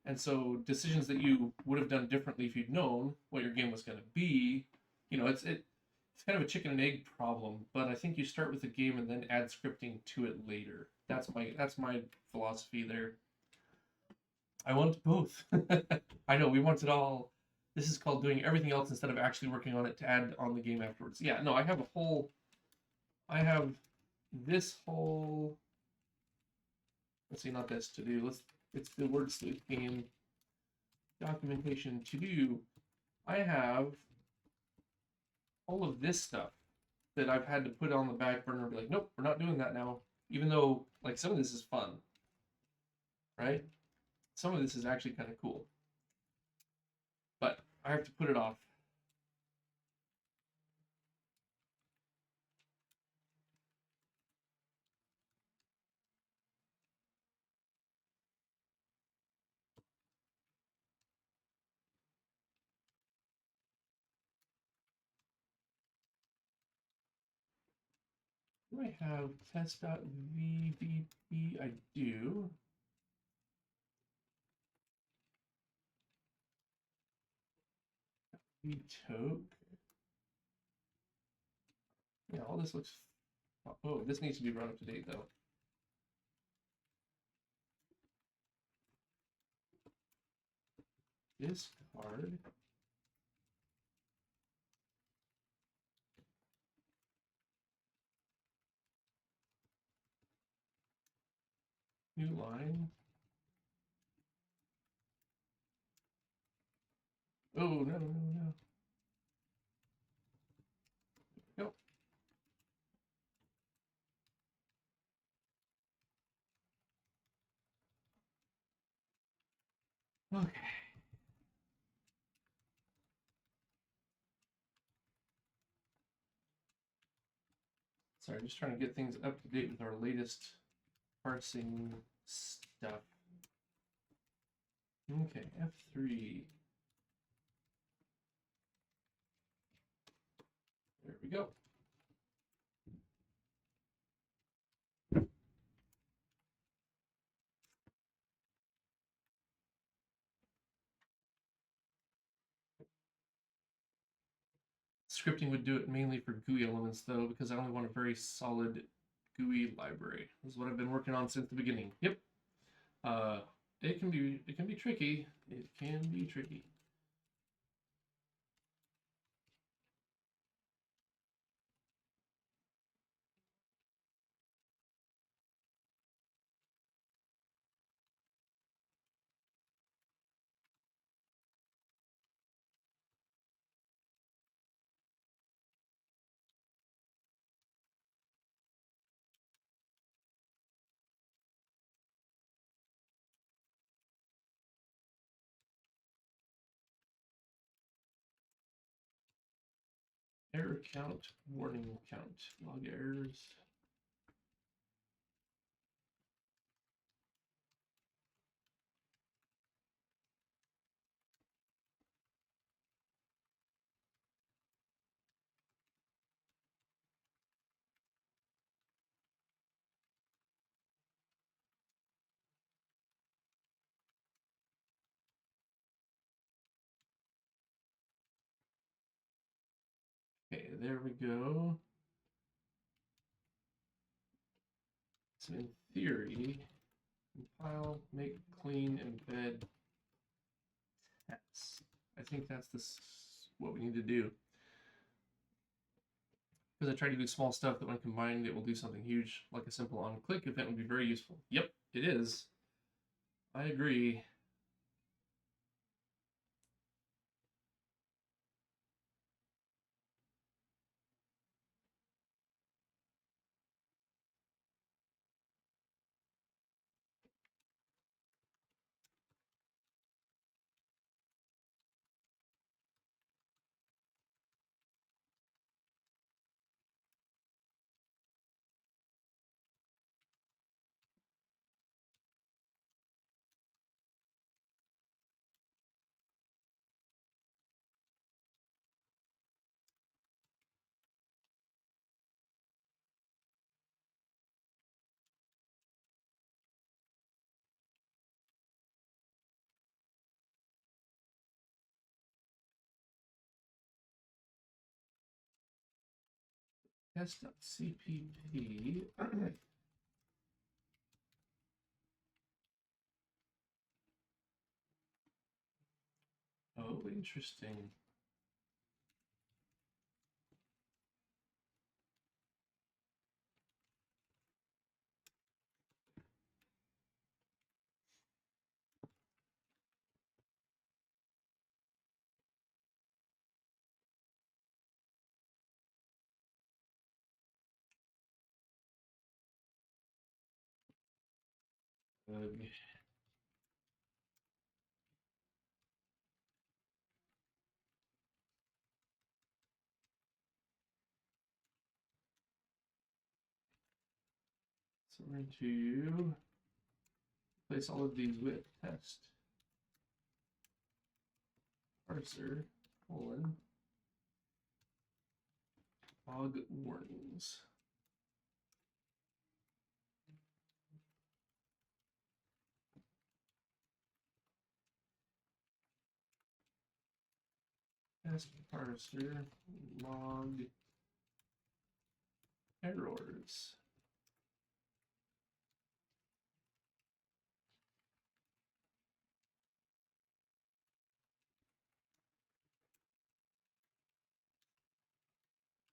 And so decisions that you would have done differently if you'd known what your game was going to be, it's kind of a chicken and egg problem. But I think you start with the game and then add scripting to it later. That's my philosophy there. I want both. I know we want it all. This is called doing everything else instead of actually working on it to add on the game afterwards. Yeah, no, I have this whole, let's see, not this to do. It's the word sleuth game documentation to do. I have all of this stuff that I've had to put on the back burner and be like, nope, we're not doing that now. Even though like some of this is fun, right? Some of this is actually kind of cool, but I have to put it off. Do I have test.vbp? I do. Vtoke. Yeah, all this looks. Oh, this needs to be brought up to date though. Discard. New line. Oh, no. Nope. Okay. Sorry, just trying to get things up to date with our latest parsing stuff. Okay, F3. There we go. Scripting would do it mainly for GUI elements though, because I only want a very solid GUI library. This is what I've been working on since the beginning. Yep. it can be tricky. It can be tricky. Error count, warning count, log errors. Okay, there we go. So in theory, compile, make clean, embed, test. I think that's what we need to do. Because I try to do small stuff that when combined, it will do something huge, like a simple on-click event would be very useful. Yep, it is. I agree. Test.cpp. Oh, interesting. So we're going to replace all of these with test parser colon log warnings. Test parser log errors.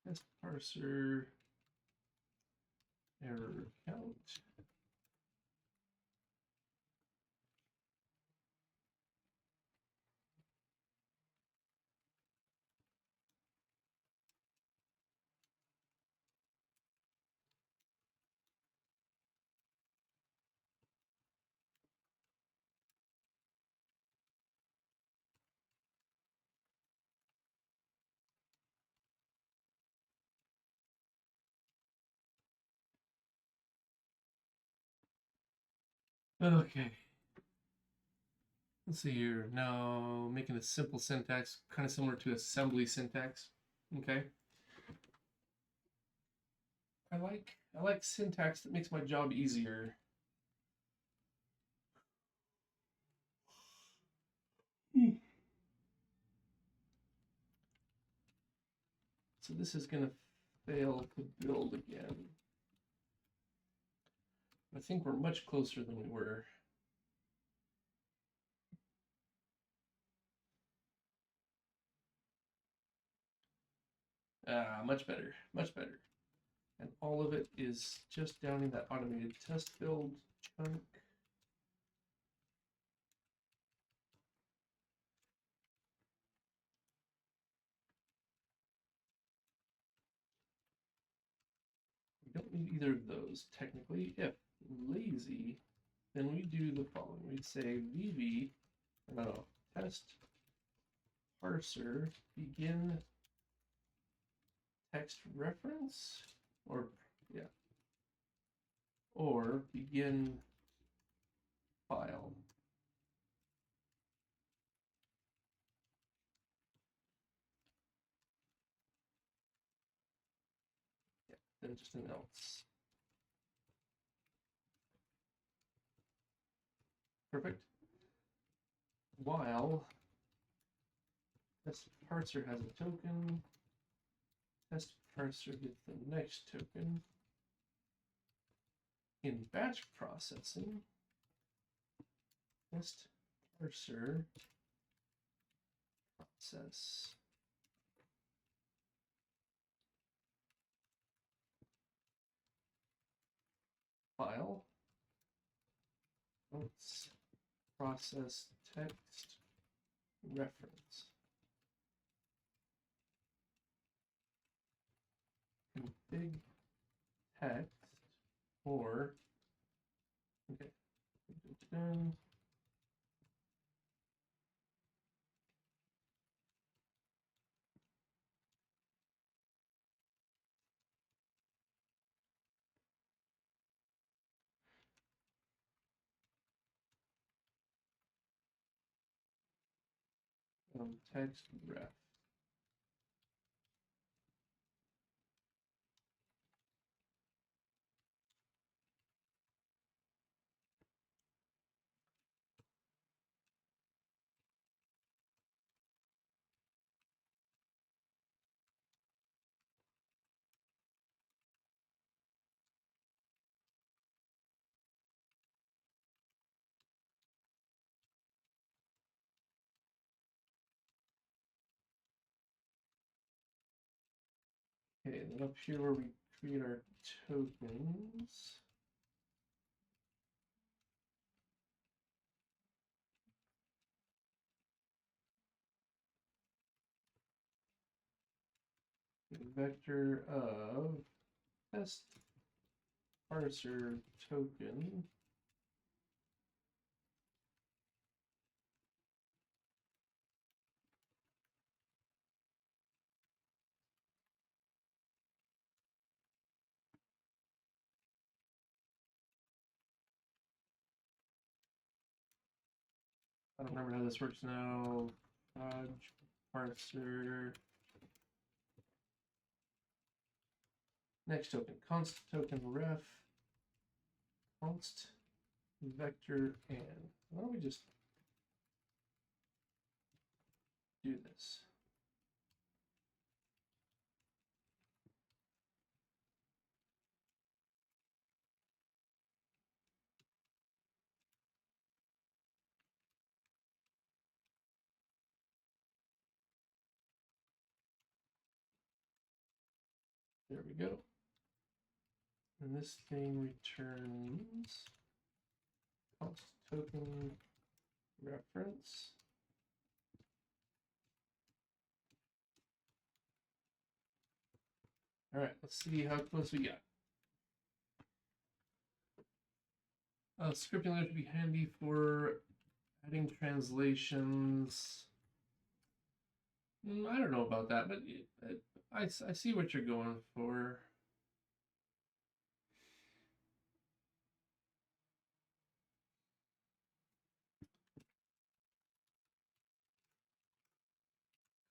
Test parser error count. Okay. Let's see here. Now making a simple syntax, kind of similar to assembly syntax. Okay. I like syntax that makes my job easier. So this is going to fail to build again. I think we're much closer than we were. Much better, much better. And all of it is just down in that automated test build chunk. We don't need either of those technically. If lazy, then we do the following. We'd say VB, no, test parser begin text reference, or yeah, or begin file. Yeah, then just an else. Perfect. While test parser has a token, test parser gets the next token. In batch processing, test parser process file. Let's process text reference. Config text or okay. Done. Text ref. Okay, then up here where we create our tokens. The vector of test parser token I don't remember how this works now. Parser. Next token, const token ref, const vector and. Why don't we just do this? There we go. And this thing returns const token reference. All right, let's see how close we got. Scripting layer could be handy for adding translations. I don't know about that, but I see what you're going for.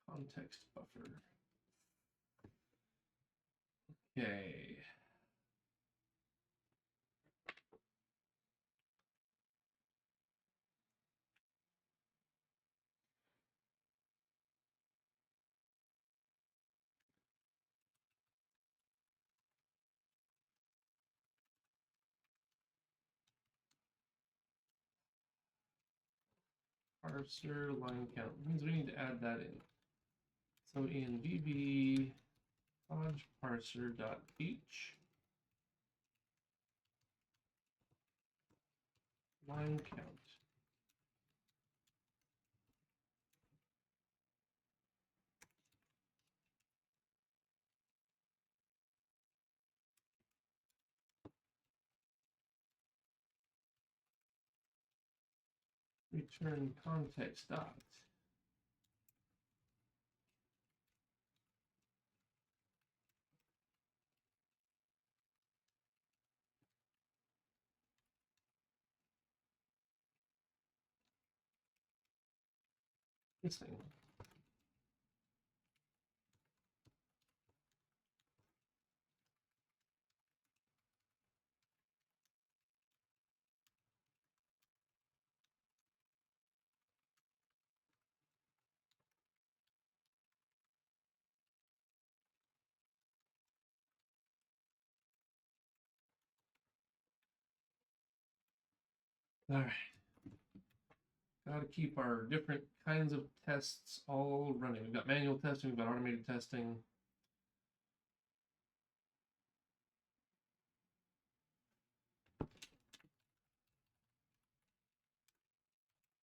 Context buffer. Okay. Parser line count means we need to add that in. So in VB Hodge parser.h line count. Return context dot. This thing. All right. Got to keep our different kinds of tests all running. We've got manual testing, we've got automated testing.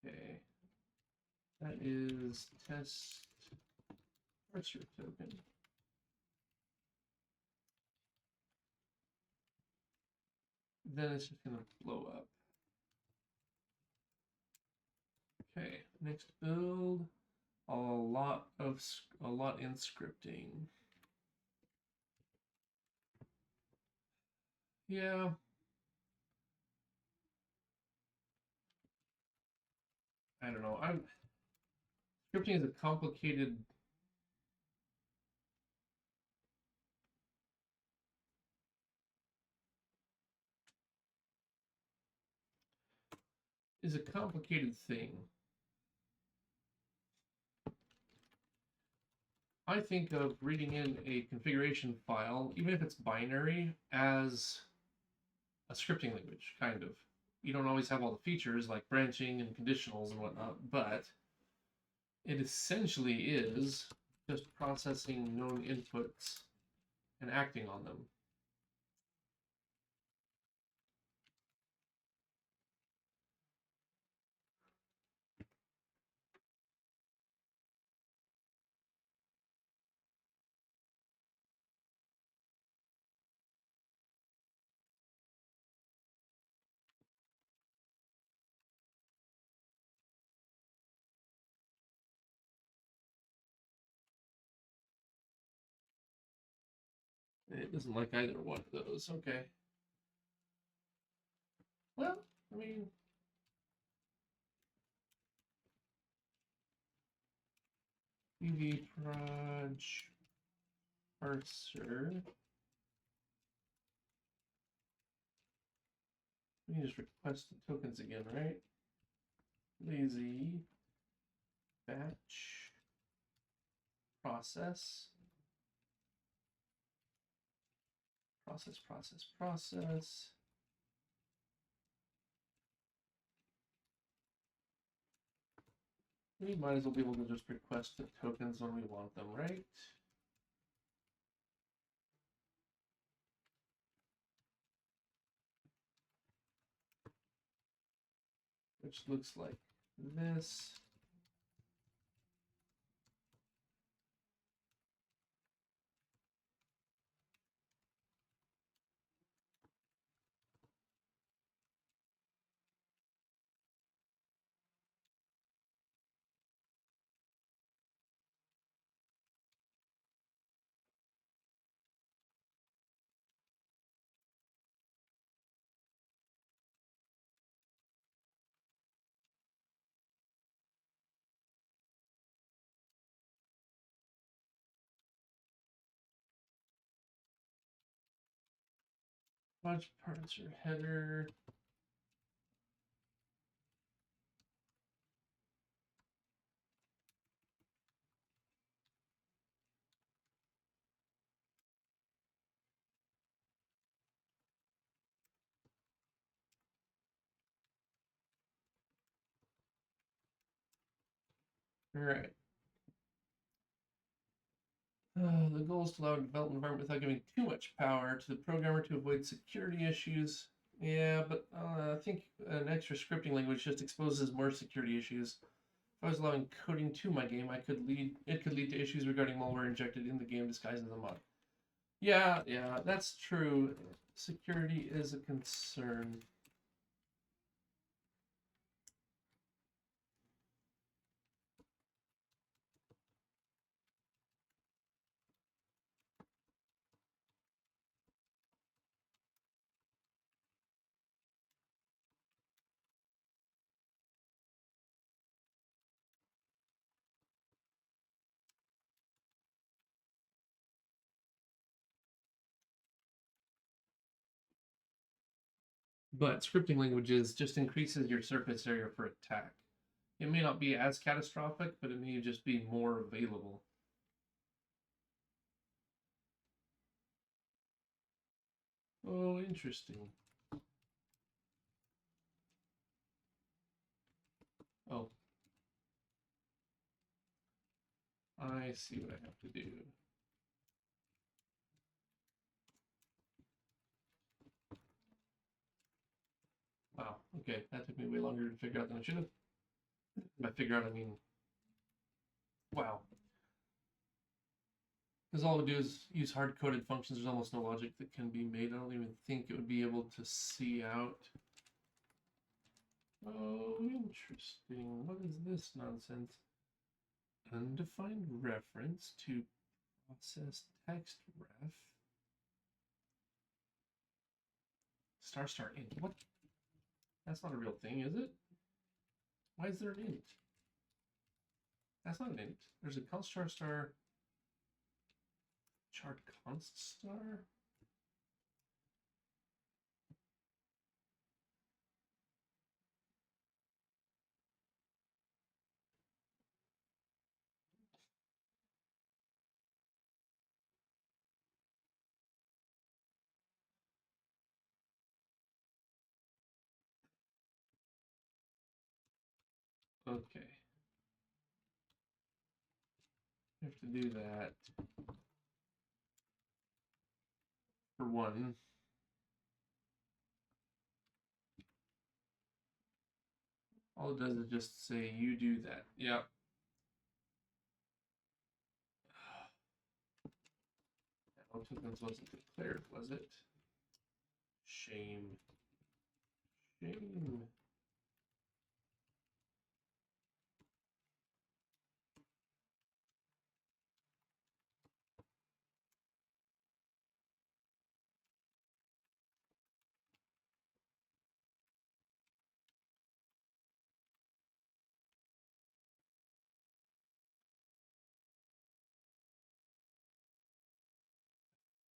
Okay. That is test parser token. Then it's just going to blow up. Okay, next build. A lot in scripting. Yeah. I don't know. Scripting is a complicated. Is a complicated thing. I think of reading in a configuration file, even if it's binary, as a scripting language, kind of. You don't always have all the features like branching and conditionals and whatnot, but it essentially is just processing known inputs and acting on them. It doesn't like either one of those. Okay. Well, I mean, PV parser. We can just request the tokens again, right? Lazy batch process. Process. We might as well be able to just request the tokens when we want them, right? Which looks like this. Fudge parser header. All right. The goal is to allow a development environment without giving too much power to the programmer to avoid security issues. Yeah, but I think an extra scripting language just exposes more security issues. If I was allowing coding to my game, it could lead to issues regarding malware injected in the game disguised as a mod. Yeah, that's true. Security is a concern. But scripting languages just increases your surface area for attack. It may not be as catastrophic, but it may just be more available. Oh, interesting. Oh. I see what I have to do. Wow, okay, that took me way longer to figure out than I should have. By figure out, I mean, wow. Because all we do is use hard-coded functions. There's almost no logic that can be made. I don't even think it would be able to see out. Oh, interesting. What is this nonsense? Undefined reference to process text ref. Star int. What? That's not a real thing, is it? Why is there an int? That's not an int. There's a const star chart const star. Okay. I have to do that for one. All it does is just say you do that. Yep. No tokens wasn't declared, was it? Shame. Shame.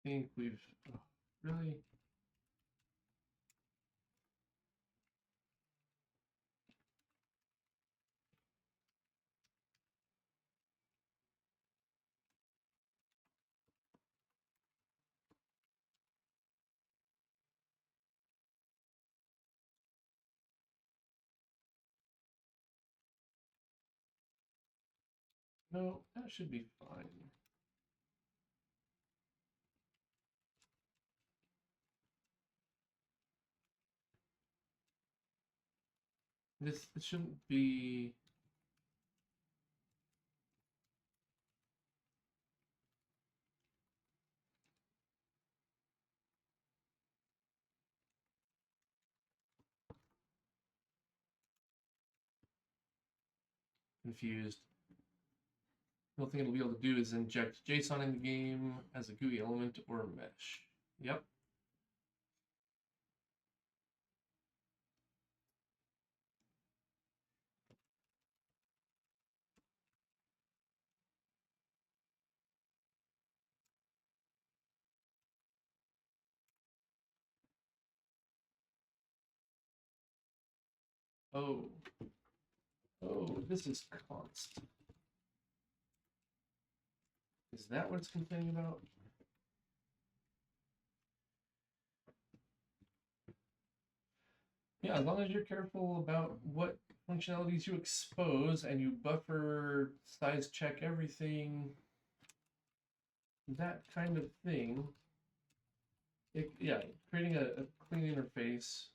I think we've really. No, that should be fine. This shouldn't be. Confused. The only thing it'll be able to do is inject JSON in the game as a GUI element or mesh. Yep. Oh. Oh, this is const. Is that what it's complaining about? Yeah, as long as you're careful about what functionalities you expose and you buffer size check everything. that kind of thing. Yeah, creating a clean interface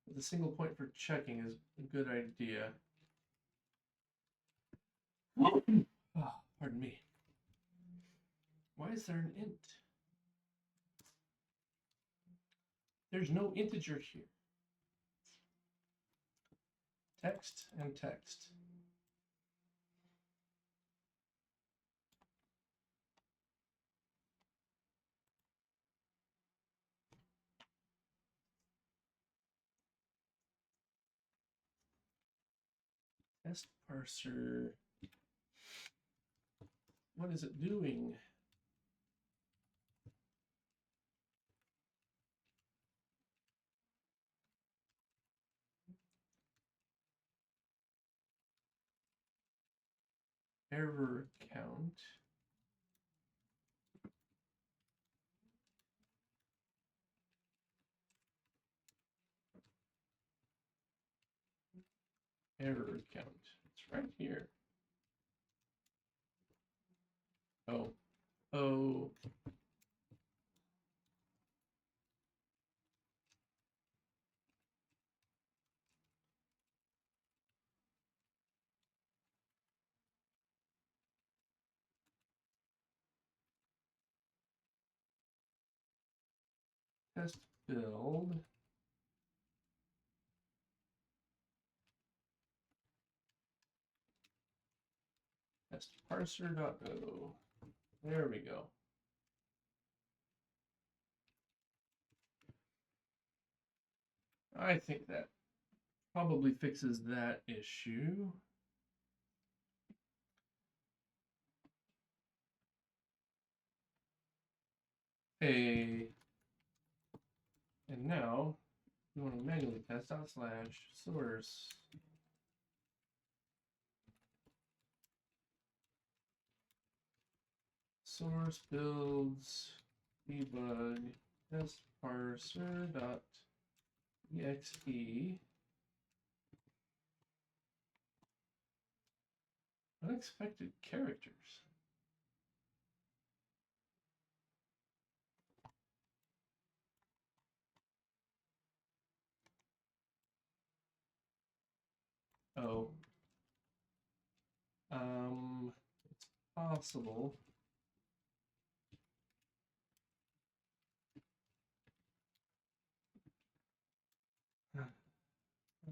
with a single point for checking is a good idea. Oh, pardon me. Why is there an int? There's no integer here. Text and text. Test parser. What is it doing? Error count. Error count. It's right here. Oh. Oh. Test build. Test parser.o. There we go. I think that probably fixes that issue. Hey, and now we want to manually test /source. Source builds debug test parser.exe. Unexpected characters. Oh. It's possible.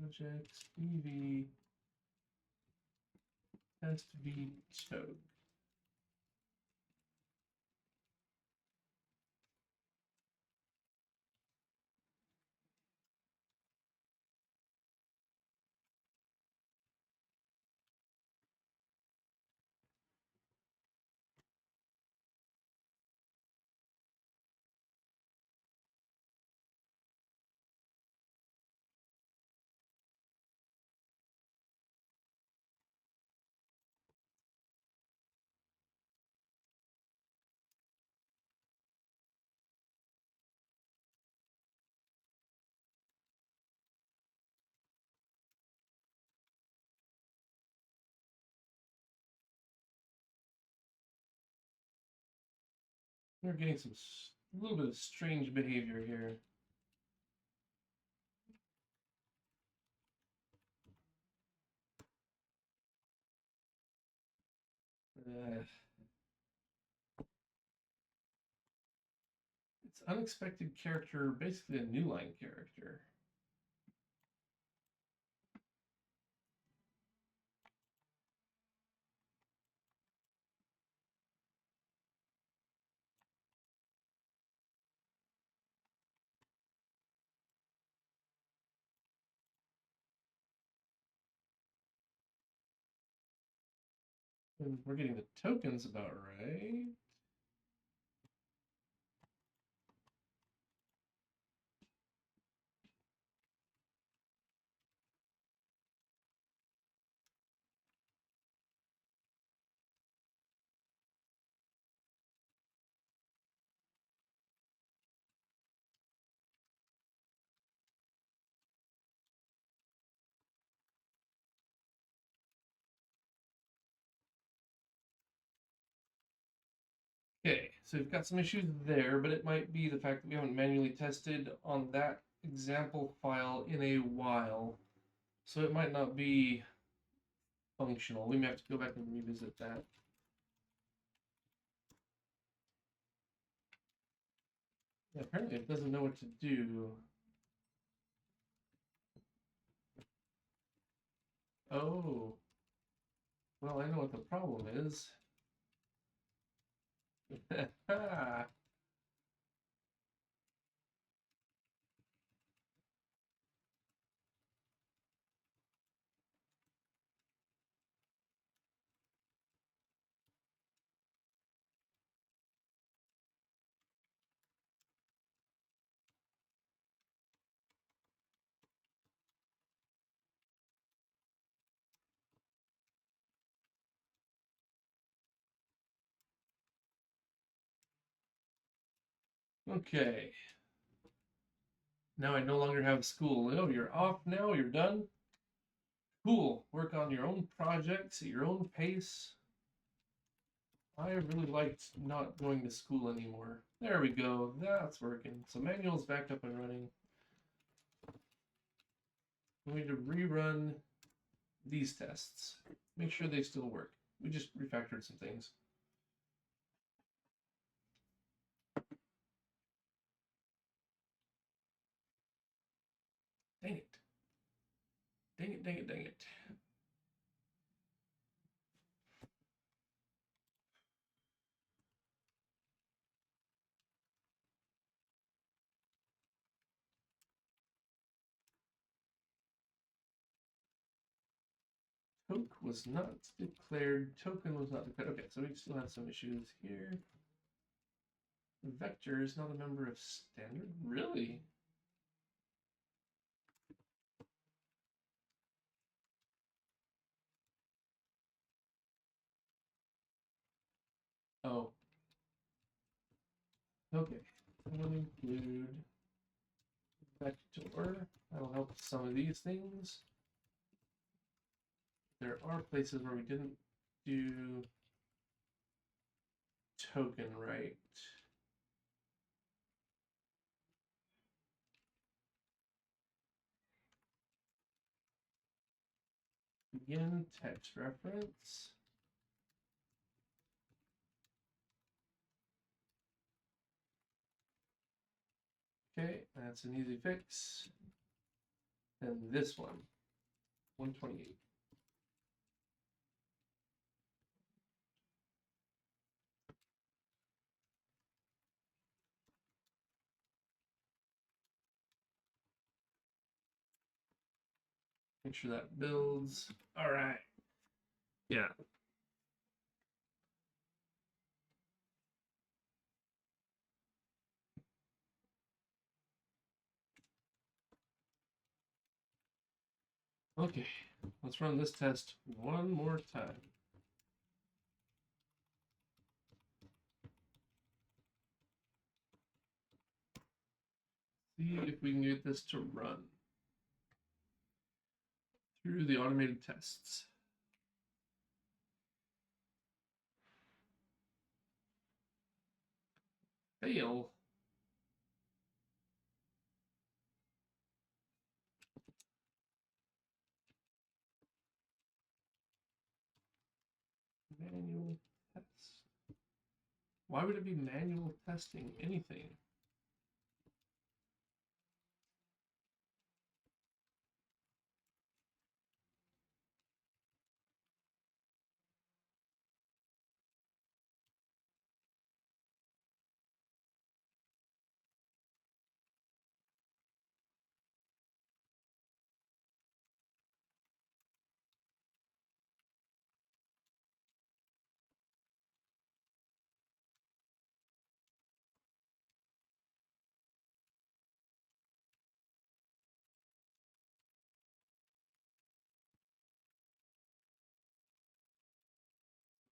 Projects ev test v choke. We're getting a little bit of strange behavior here. It's unexpected character, basically a new line character. And we're getting the tokens about right. Okay, so we've got some issues there, but it might be the fact that we haven't manually tested on that example file in a while. So it might not be functional. We may have to go back and revisit that. Yeah, apparently it doesn't know what to do. Oh, well, I know what the problem is. Okay. Now I no longer have school. Oh, you're off now? You're done? Cool. Work on your own projects at your own pace. I really liked not going to school anymore. There we go. That's working. So manual's back up and running. We need to rerun these tests. Make sure they still work. We just refactored some things. Dang it. Dang it, dang it, dang it. Toke was not declared. Token was not declared. Okay, so we still have some issues here. Vector is not a member of standard? Really? Oh. Okay. I'm going to include vector. That'll help some of these things. There are places where we didn't do token right. Begin text reference. Okay, that's an easy fix. And this one, 128. Make sure that builds. All right. Yeah. Okay, let's run this test one more time. See if we can get this to run through the automated tests. Fail. Manual test. Why would it be manual testing anything?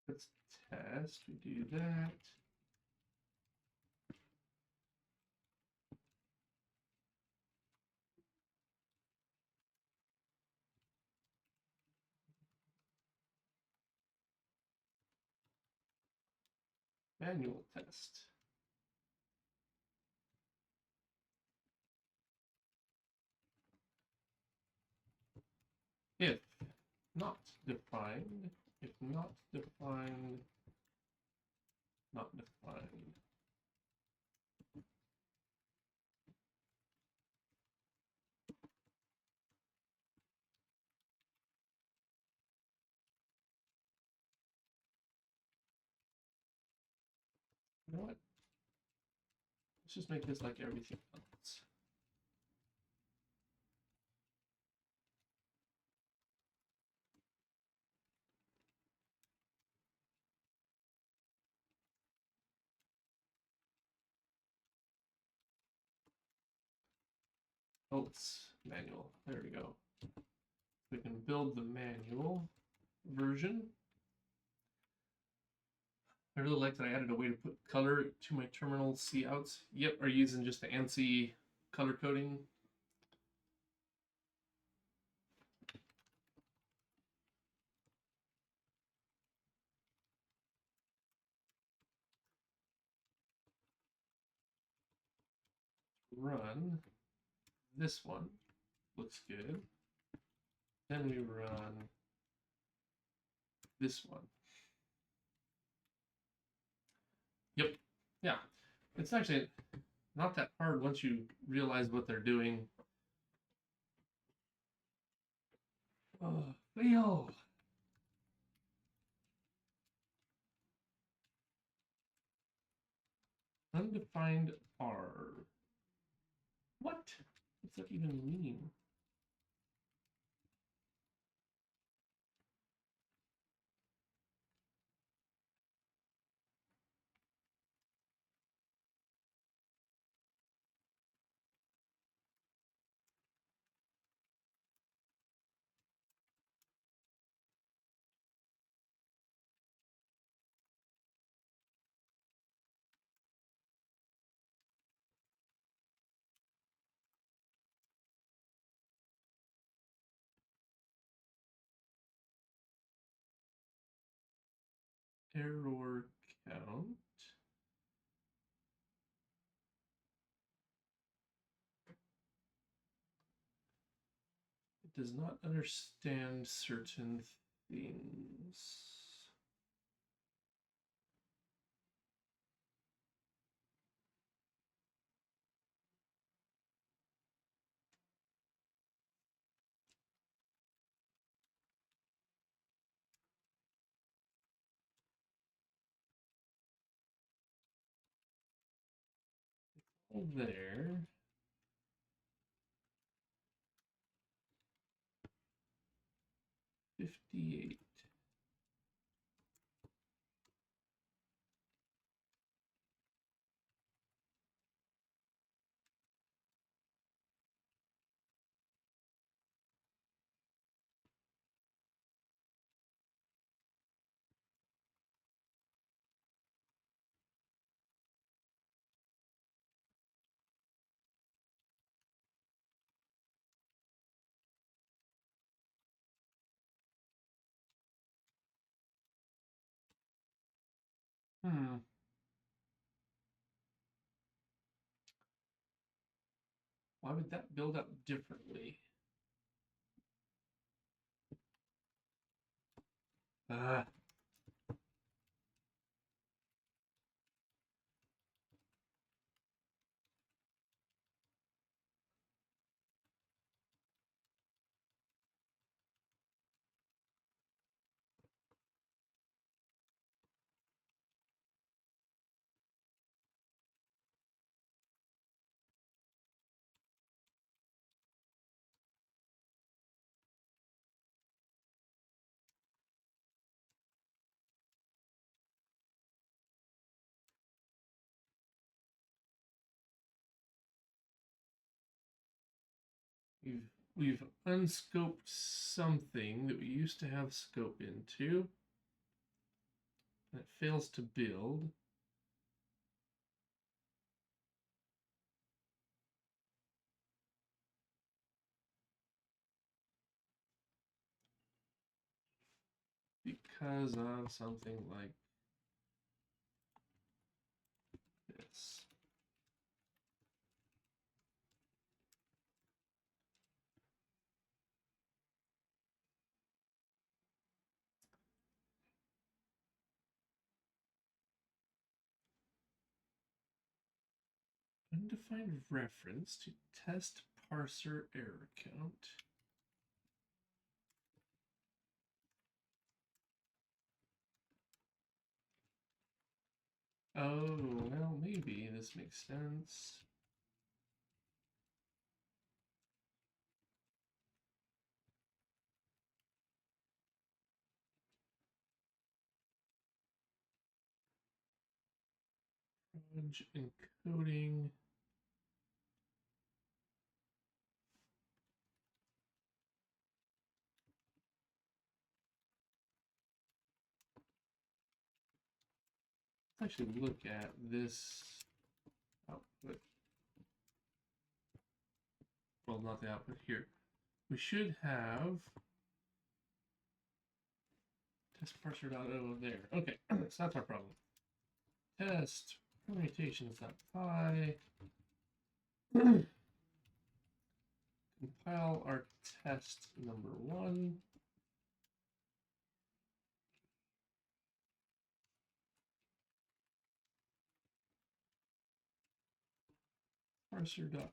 Let's test. We do that. manual test. If not defined, if not defined, not defined. You know what? Let's just make this like everything else. Else manual. There we go. We can build the manual version. I really like that I added a way to put color to my terminal couts. Yep, are using just the ANSI color coding. Run this one. Looks good. Then we run this one. Yep. Yeah. It's actually not that hard once you realize what they're doing. Oh, fail. Undefined R. What? What's that even mean? Error count. It does not understand certain things. There. $58. Why would that build up differently? We've unscoped something that we used to have scope into. And it fails to build. Because of something like reference. Undefined reference to test parser error count. Oh, well, maybe this makes sense. Encoding. Let's actually look at this output. Well, not the output here. We should have test parser.o there. Okay, so that's our problem. Test permutations.py. Compile our test number 1. Parser.o.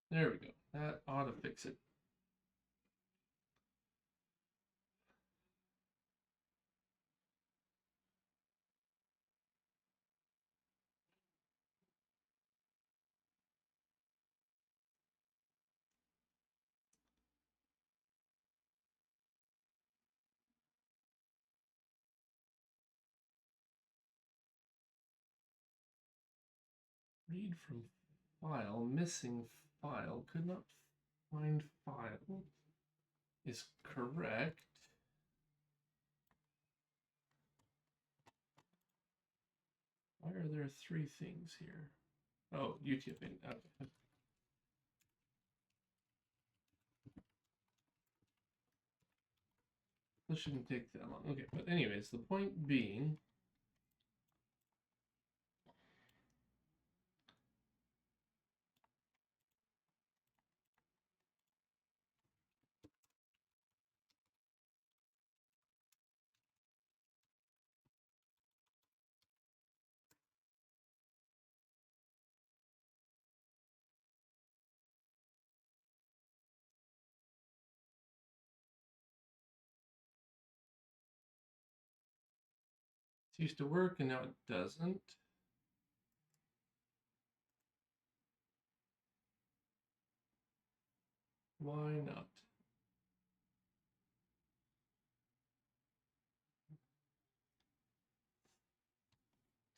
There we go. That ought to fix it. Read from file, missing file, could not find file is correct. Why are there 3 things here? Oh, UTF-8. Okay. This shouldn't take that long. Okay, but anyways, the point being, it used to work and now it doesn't. Why not?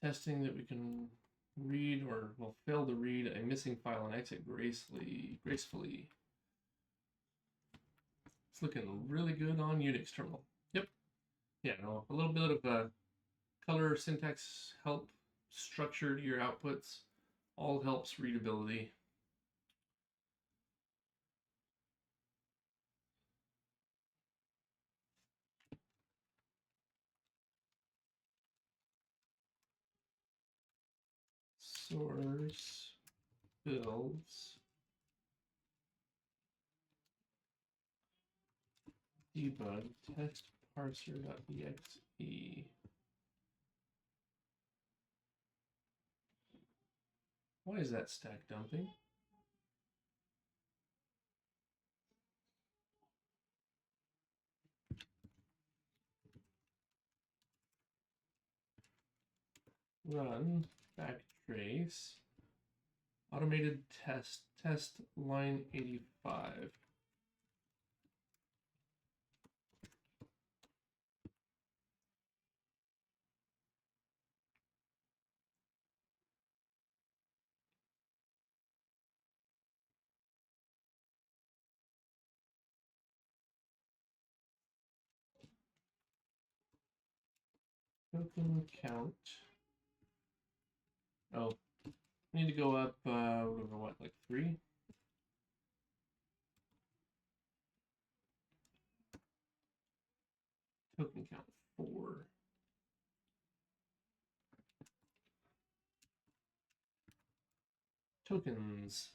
Testing that we can read or will fail to read a missing file and exit gracefully. It's looking really good on Unix terminal. Yep. Yeah, no, a little bit of color syntax help, structure to your outputs, all helps readability. Source builds debug test parser.exe. Why is that stack dumping? Run backtrace automated test line 85. Token count. Oh, need to go up, what, like 3? tokens.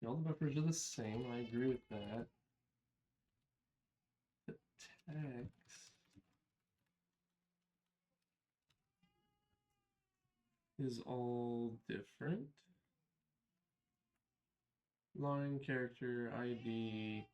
All the buffers are the same. I agree with that. The text is all different. Line, character, ID.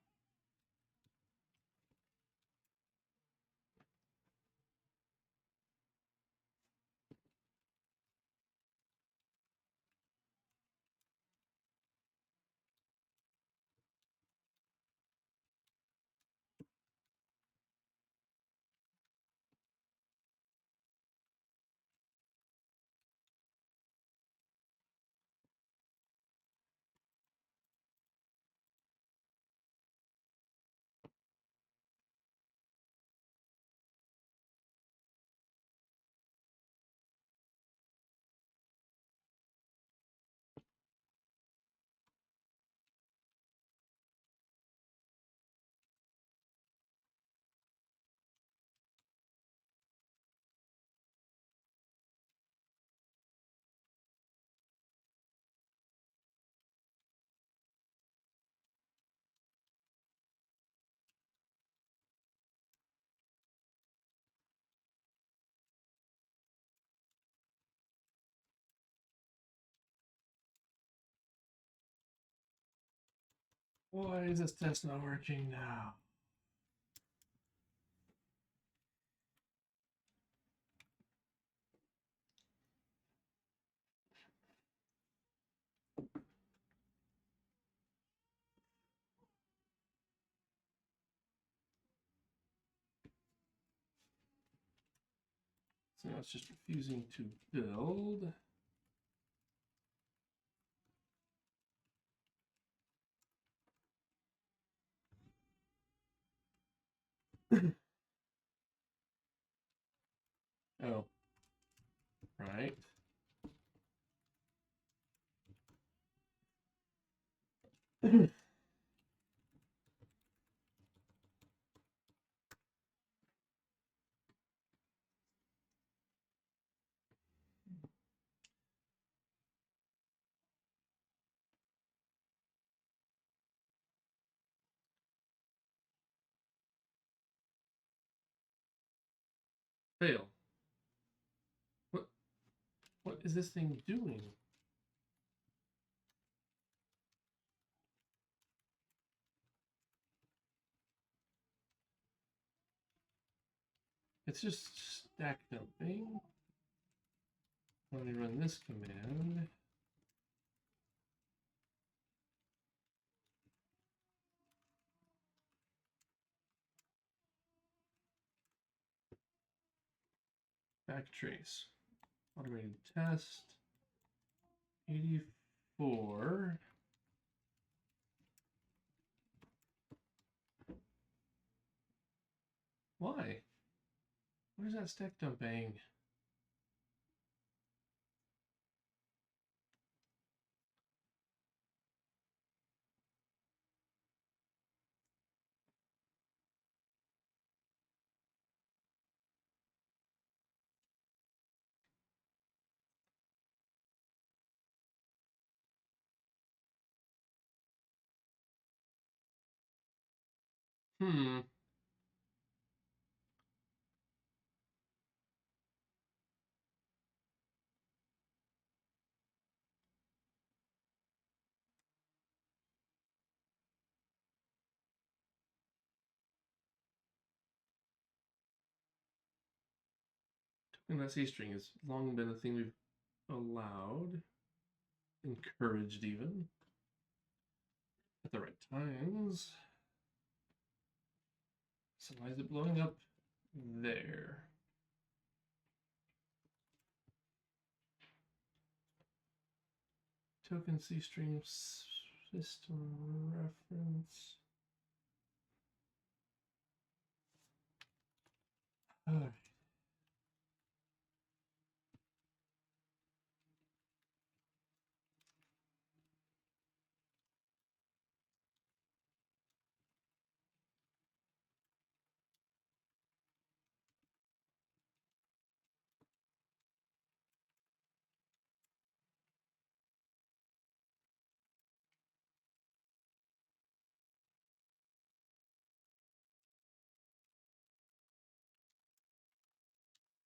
Why is this test not working now? So now it's just refusing to build. Oh, right. Fail. What is this thing doing? It's just stack dumping. Let me run this command. Backtrace. Automated test. 84. Why? Where's that stack dumping? Hmm. And that C string has long been a thing we've allowed, encouraged even, at the right times. So why is it blowing up there. Token C stream system reference. All right.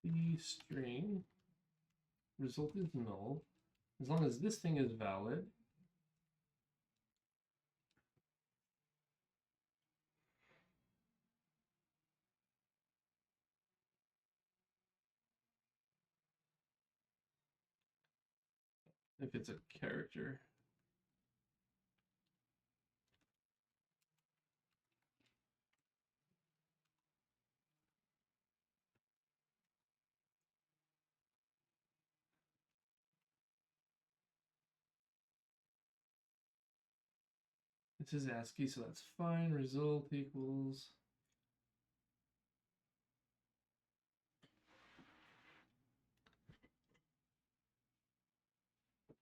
The string result is null. As long as this thing is valid, if it's a character. This is ASCII, so that's fine. Result equals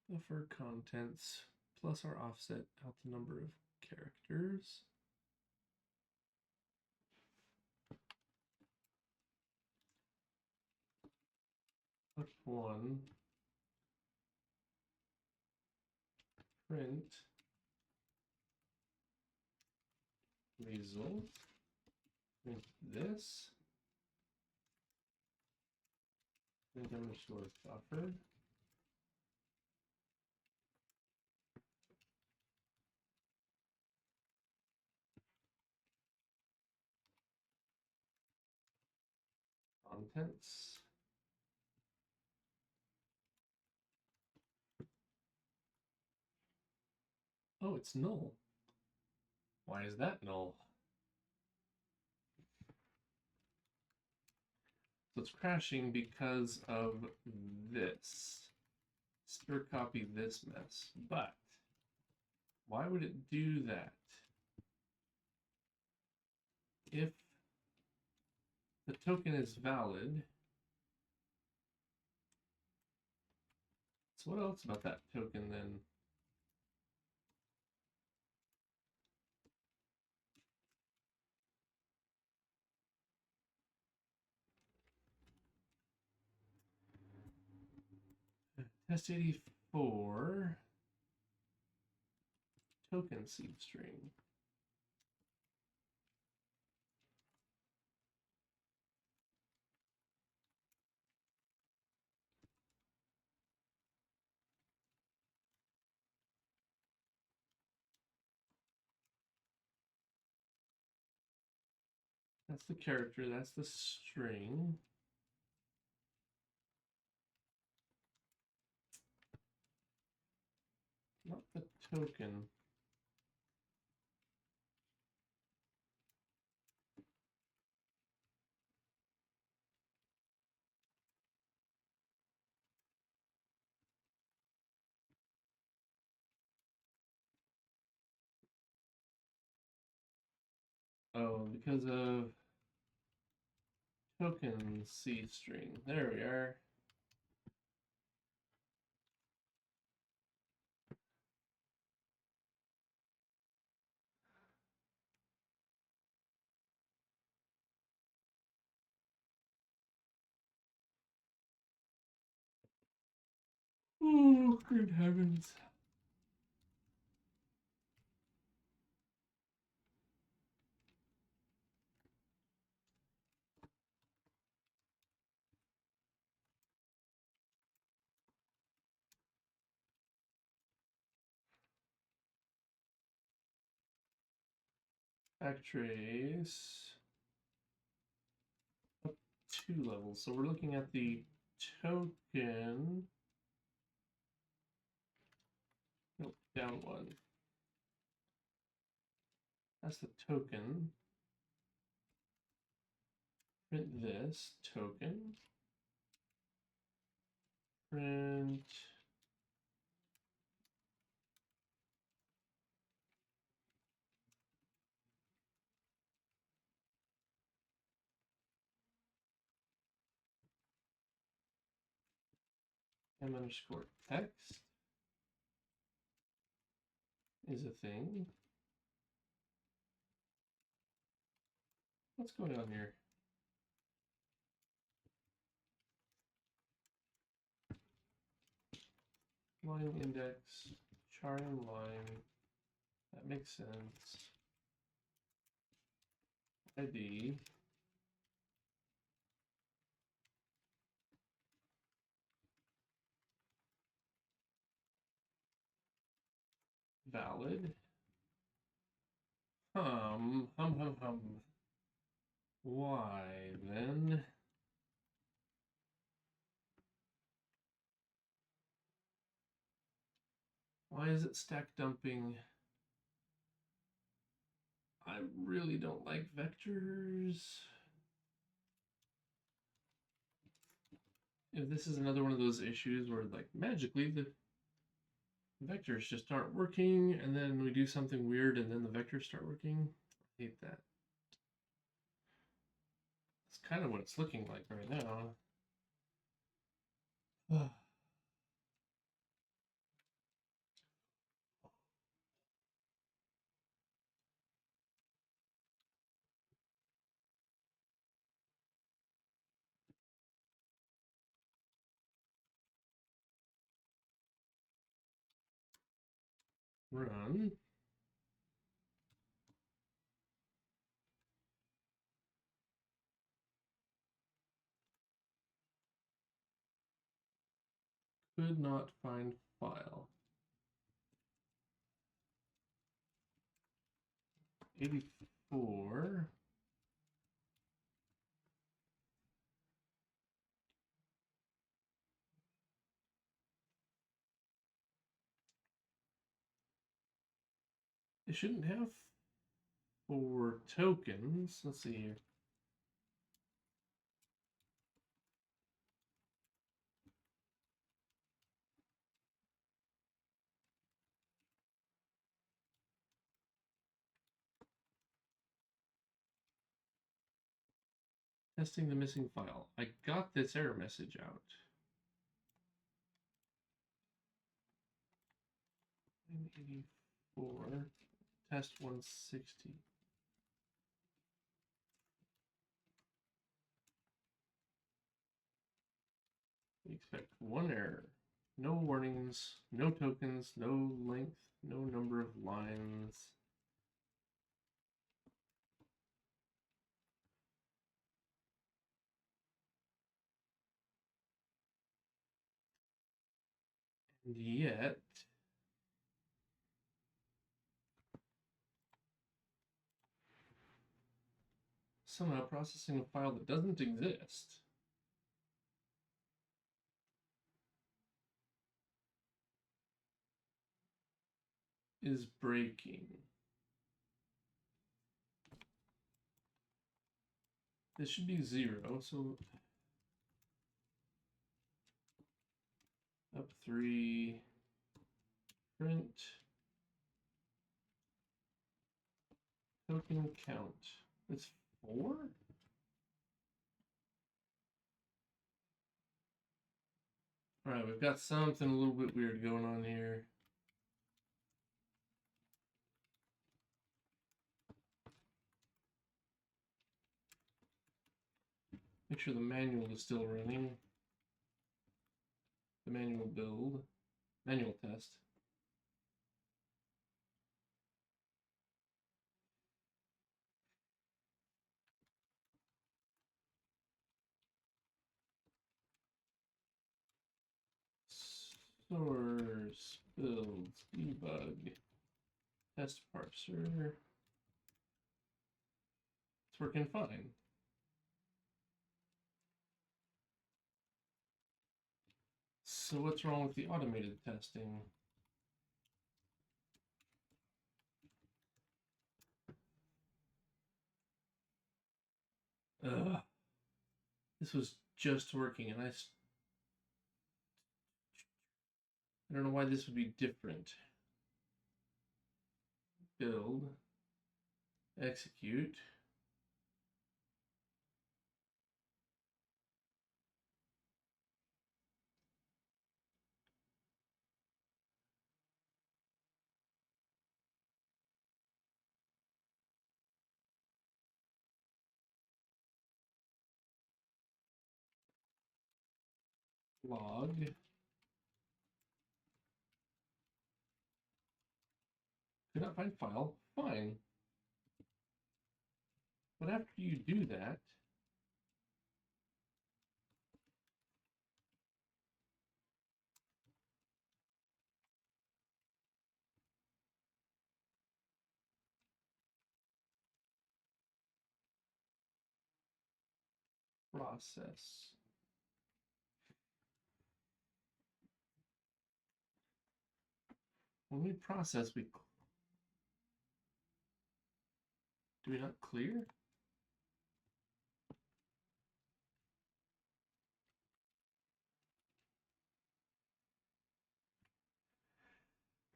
buffer contents plus our offset out the number of characters. Put 1 print result, print this, print underscore buffer. Contents. Oh, it's null. Why is that null? So it's crashing because of this. Stir copy this mess. But why would it do that? If the token is valid, so what else about that token then? Test 84 token seed string. That's the character, that's the string. Not the token. Oh, because of token C string. There we are. Oh, good heavens. Backtrace up 2 levels. So we're looking at the token. Nope, down 1. That's the token. print this token, print m underscore text is a thing. What's going on here? Line index, charting line, that makes sense. ID, valid. Why then? Why is it stack dumping? I really don't like vectors. If this is another one of those issues where like magically the vectors just aren't working and then we do something weird and then the vectors start working, I hate that. That's kind of what it's looking like right now. Run. Could not find file. 84. It shouldn't have 4 tokens. Let's see here. Testing the missing file. I got this error message out. 984, test 160. We expect 1 error. No warnings, no tokens, no length, no number of lines. And yet, somehow processing a file that doesn't exist is breaking. This should be 0, so up 3, print token count. It's 4? All right, we've got something a little bit weird going on here. Make sure the manual is still running. The manual build, manual test. Source, builds, debug, test parser. It's working fine. So what's wrong with the automated testing? Ugh. This was just working, and I don't know why this would be different. Build, execute. Log. Could not find file. Fine. But after you do that, process. When we process, do we not clear?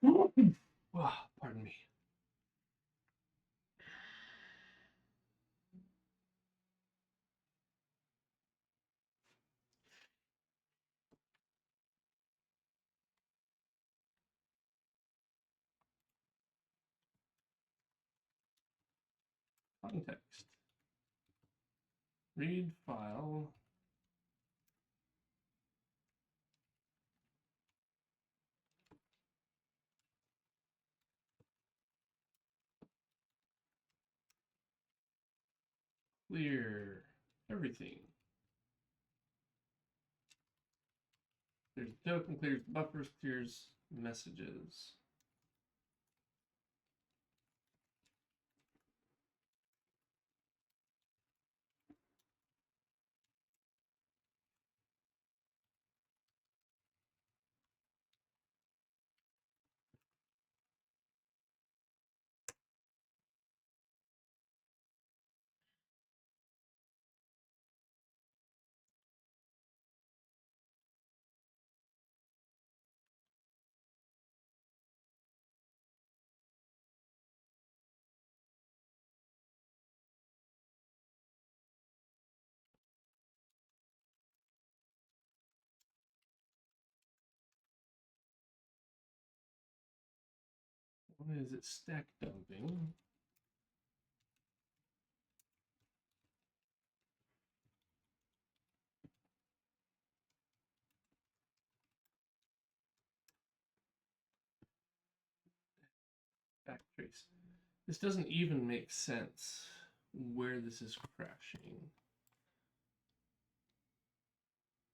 Oh, pardon me. Context. Read file. Clear everything. Clears the token, clears the buffers, clears messages. Why is it stack dumping? Backtrace. This doesn't even make sense where this is crashing.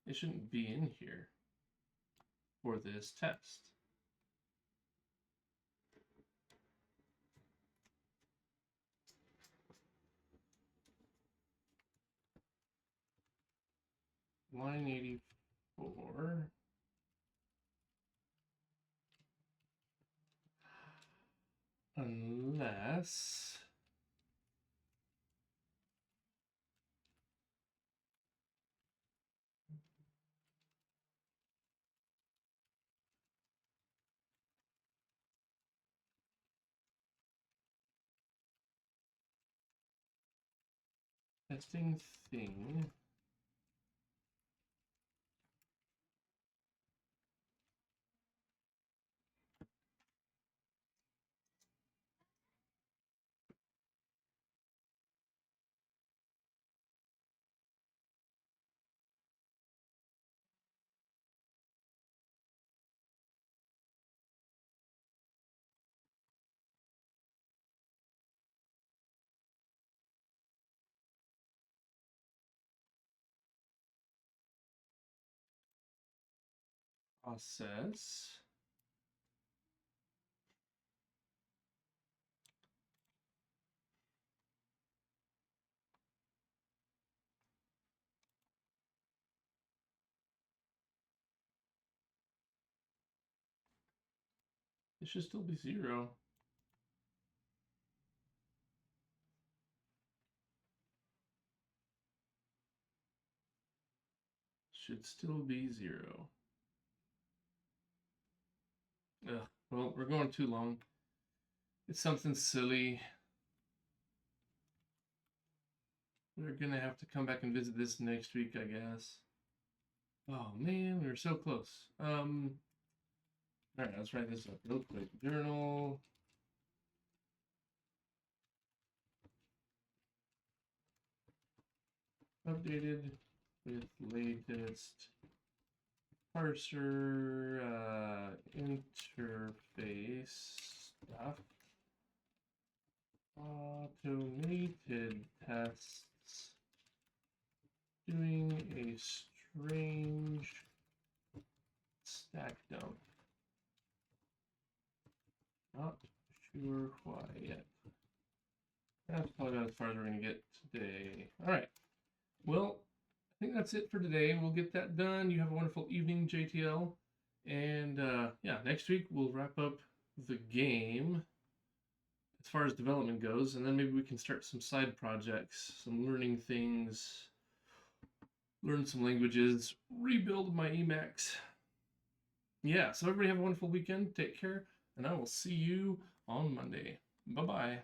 It shouldn't be in here for this test. Line 84. Unless testing thing process it should still be 0. should still be 0. Ugh, well, we're going too long. It's something silly. We're gonna have to come back and visit this next week, I guess. Oh man, we were so close. All right, let's write this up real quick. Journal. Updated with latest parser interface stuff. Automated tests doing a strange stack dump. Not sure why yet. That's probably about as far as we're going to get today. All right. Well, I think that's it for today. We'll get that done. You have a wonderful evening, JTL. And yeah, next week we'll wrap up the game as far as development goes, and then maybe we can start some side projects, some learning things, learn some languages, rebuild my Emacs. Yeah, so everybody have a wonderful weekend. Take care, and I will see you on Monday. Bye-bye.